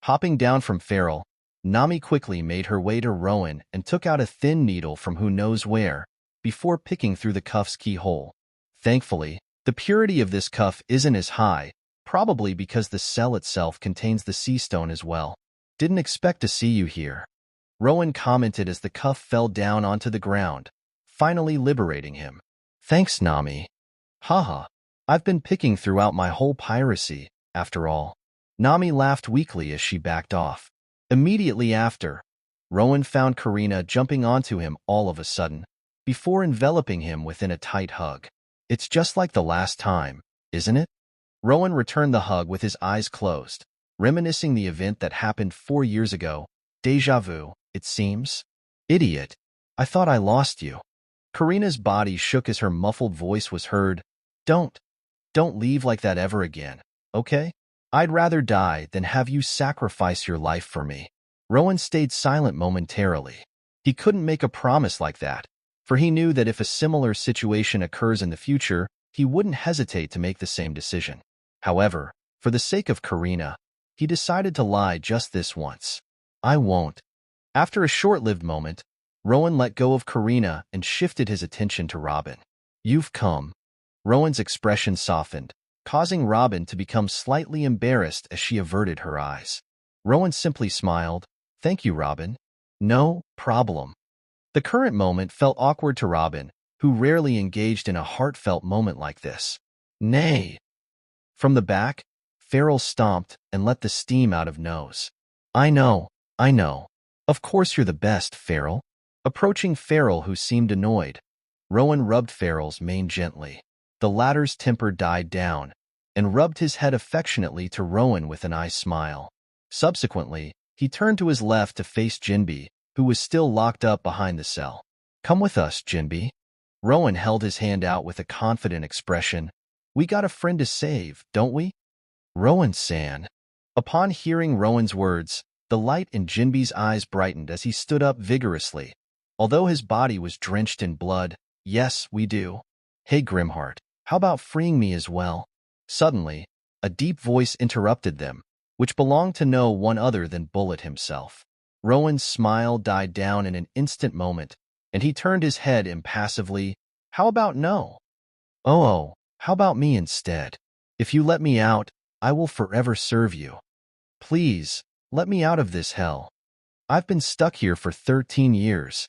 Hopping down from Farrell, Nami quickly made her way to Rowan and took out a thin needle from who knows where, before picking through the cuff's keyhole. Thankfully, the purity of this cuff isn't as high, probably because the cell itself contains the sea stone as well. Didn't expect to see you here, Rowan commented as the cuff fell down onto the ground, finally liberating him. Thanks, Nami. Haha, I've been picking throughout my whole piracy, after all. Nami laughed weakly as she backed off. Immediately after, Rowan found Karina jumping onto him all of a sudden, before enveloping him within a tight hug. It's just like the last time, isn't it? Rowan returned the hug with his eyes closed, reminiscing the event that happened 4 years ago. Déjà vu, it seems. Idiot. I thought I lost you. Karina's body shook as her muffled voice was heard. Don't leave like that ever again, okay? I'd rather die than have you sacrifice your life for me. Rowan stayed silent momentarily. He couldn't make a promise like that, for he knew that if a similar situation occurs in the future, he wouldn't hesitate to make the same decision. However, for the sake of Karina, he decided to lie just this once. I won't. After a short-lived moment, Rowan let go of Karina and shifted his attention to Robin. You've come. Rowan's expression softened, causing Robin to become slightly embarrassed as she averted her eyes. Rowan simply smiled. Thank you, Robin. No problem. The current moment felt awkward to Robin, who rarely engaged in a heartfelt moment like this. Nay. From the back, Farrell stomped and let the steam out of nose. I know. Of course you're the best, Farrell. Approaching Farrell, who seemed annoyed, Rowan rubbed Farrell's mane gently. The latter's temper died down, and rubbed his head affectionately to Rowan with an eye smile. Subsequently, he turned to his left to face Jinbi, who was still locked up behind the cell. Come with us, Jinbi. Rowan held his hand out with a confident expression. We got a friend to save, don't we? Rowan-san. Upon hearing Rowan's words, the light in Jinbi's eyes brightened as he stood up vigorously. Although his body was drenched in blood, yes, we do. Hey, Grimheart, how about freeing me as well? Suddenly, a deep voice interrupted them, which belonged to no one other than Bullet himself. Rowan's smile died down in an instant moment, and he turned his head impassively. How about no? Oh, how about me instead? If you let me out, I will forever serve you. Please, let me out of this hell. I've been stuck here for 13 years.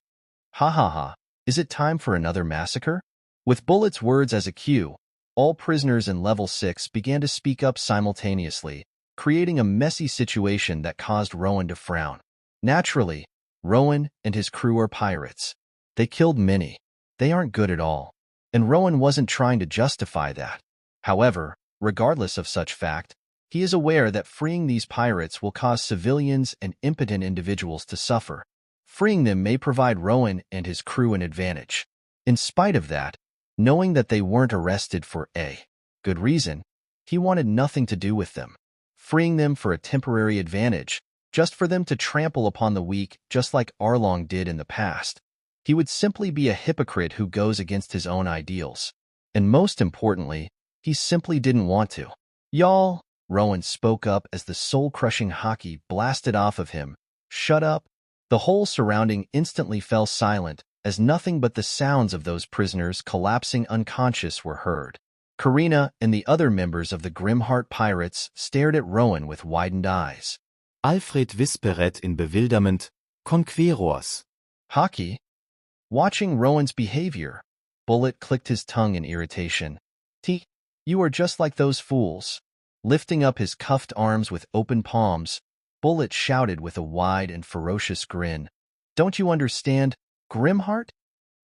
Ha ha ha, is it time for another massacre? With Bullet's words as a cue, all prisoners in Level 6 began to speak up simultaneously, creating a messy situation that caused Rowan to frown. Naturally, Rowan and his crew are pirates. They killed many. They aren't good at all. And Rowan wasn't trying to justify that. However, regardless of such fact, he is aware that freeing these pirates will cause civilians and impotent individuals to suffer. Freeing them may provide Rowan and his crew an advantage. In spite of that, knowing that they weren't arrested for a good reason, he wanted nothing to do with them. Freeing them for a temporary advantage, just for them to trample upon the weak, just like Arlong did in the past. He would simply be a hypocrite who goes against his own ideals. And most importantly, he simply didn't want to. Y'all, Rowan spoke up as the soul-crushing haki blasted off of him. Shut up. The whole surrounding instantly fell silent, as nothing but the sounds of those prisoners collapsing unconscious were heard. Karina and the other members of the Grimheart pirates stared at Rowan with widened eyes. Alfred whisperet in bewilderment, Conquerors. Haki? Watching Rowan's behavior, Bullet clicked his tongue in irritation. You are just like those fools. Lifting up his cuffed arms with open palms, Bullet shouted with a wide and ferocious grin. Don't you understand, Grimheart?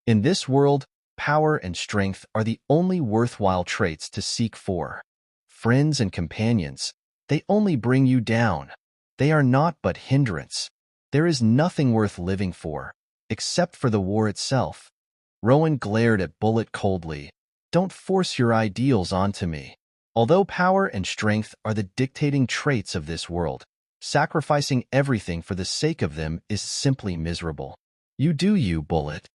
In this world, power and strength are the only worthwhile traits to seek for. Friends and companions, they only bring you down. They are naught but hindrance. There is nothing worth living for, except for the war itself. Rowan glared at Bullet coldly. Don't force your ideals onto me. Although power and strength are the dictating traits of this world, sacrificing everything for the sake of them is simply miserable. You do you, Bullet.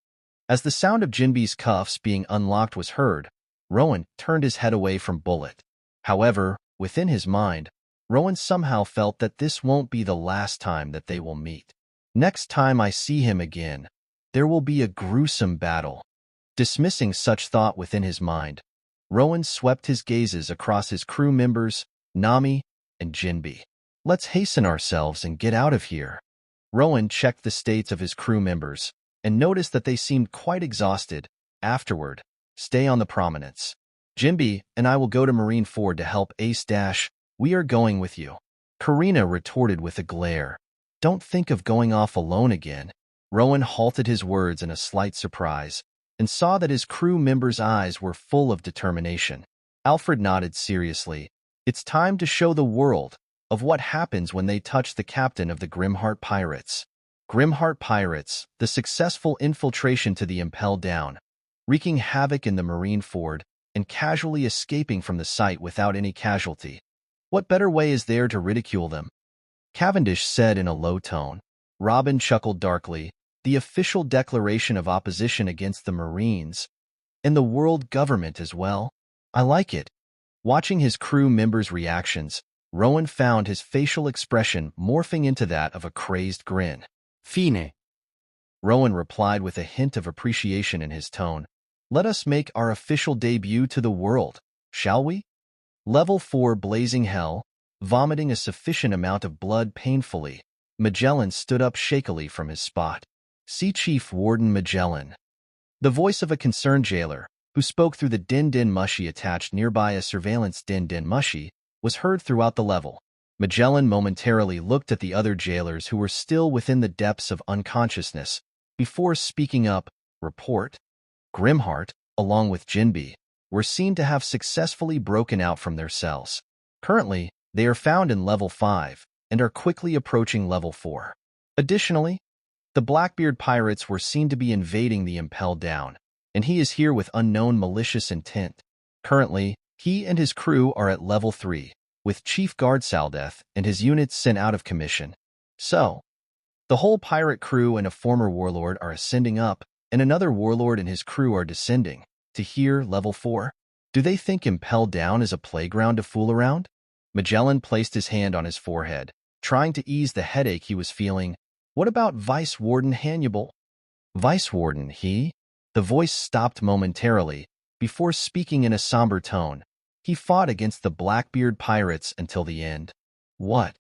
As the sound of Jinbe's cuffs being unlocked was heard, Rowan turned his head away from Bullet. However, within his mind, Rowan somehow felt that this won't be the last time that they will meet. Next time I see him again, there will be a gruesome battle. Dismissing such thought within his mind, Rowan swept his gazes across his crew members, Nami and Jinbe. Let's hasten ourselves and get out of here. Rowan checked the states of his crew members and noticed that they seemed quite exhausted. Afterward, stay on the prominence. Jinbe and I will go to Marine Ford to help Ace Dash. We are going with you. Karina retorted with a glare. Don't think of going off alone again. Rowan halted his words in a slight surprise and saw that his crew members' eyes were full of determination. Alfred nodded seriously. It's time to show the world of what happens when they touch the captain of the Grimheart Pirates. Grimheart Pirates, the successful infiltration to the Impel Down, wreaking havoc in the Marine Ford and casually escaping from the site without any casualty. What better way is there to ridicule them? Cavendish said in a low tone. Robin chuckled darkly. The official declaration of opposition against the Marines, and the world government as well. I like it. Watching his crew members' reactions, Rowan found his facial expression morphing into that of a crazed grin. Fine. Rowan replied with a hint of appreciation in his tone. Let us make our official debut to the world, shall we? Level 4 Blazing Hell, vomiting a sufficient amount of blood painfully, Magellan stood up shakily from his spot. See Chief Warden Magellan. The voice of a concerned jailer, who spoke through the din-din mushy attached nearby a surveillance din-din mushy, was heard throughout the level. Magellan momentarily looked at the other jailers who were still within the depths of unconsciousness, before speaking up. Report. Grimheart, along with Jinbe, were seen to have successfully broken out from their cells. Currently, they are found in Level 5 and are quickly approaching Level 4. Additionally, the Blackbeard pirates were seen to be invading the Impel Down, and he is here with unknown malicious intent. Currently, he and his crew are at Level 3, with Chief Guard Saldeth and his units sent out of commission. So, the whole pirate crew and a former warlord are ascending up, and another warlord and his crew are descending. To here, Level 4? Do they think Impel Down is a playground to fool around? Magellan placed his hand on his forehead, trying to ease the headache he was feeling. What about Vice Warden Hannibal? Vice Warden, he? The voice stopped momentarily, before speaking in a somber tone. He fought against the Blackbeard pirates until the end. What?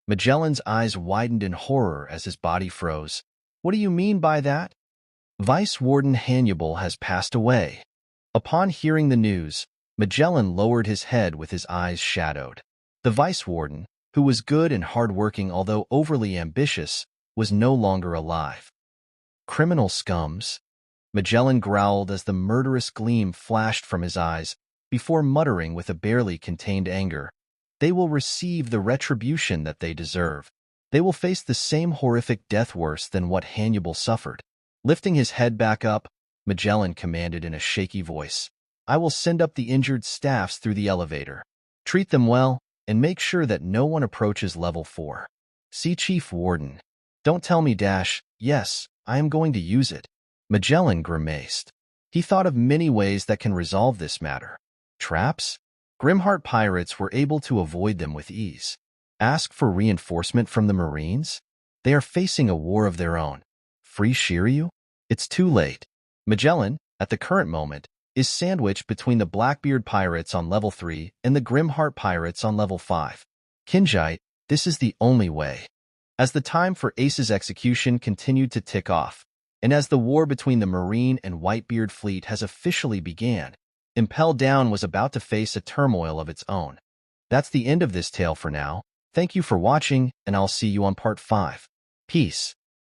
Magellan's eyes widened in horror as his body froze. What do you mean by that? Vice Warden Hannibal has passed away. Upon hearing the news, Magellan lowered his head with his eyes shadowed. The Vice Warden, who was good and hard-working although overly ambitious, was no longer alive. Criminal scums. Magellan growled as the murderous gleam flashed from his eyes, before muttering with a barely contained anger. They will receive the retribution that they deserve. They will face the same horrific death worse than what Hannibal suffered. Lifting his head back up, Magellan commanded in a shaky voice. I will send up the injured staffs through the elevator. Treat them well, and make sure that no one approaches Level 4. See Chief Warden. Don't tell me Dash. Yes, I am going to use it. Magellan grimaced. He thought of many ways that can resolve this matter. Traps? Grimheart pirates were able to avoid them with ease. Ask for reinforcement from the Marines? They are facing a war of their own. Free Shiryu? It's too late. Magellan, at the current moment, is sandwiched between the Blackbeard pirates on Level 3 and the Grimheart pirates on Level 5. Kinjite, this is the only way. As the time for Ace's execution continued to tick off, and as the war between the Marine and Whitebeard fleet has officially began, Impel Down was about to face a turmoil of its own. That's the end of this tale for now. Thank you for watching, and I'll see you on part 5. Peace.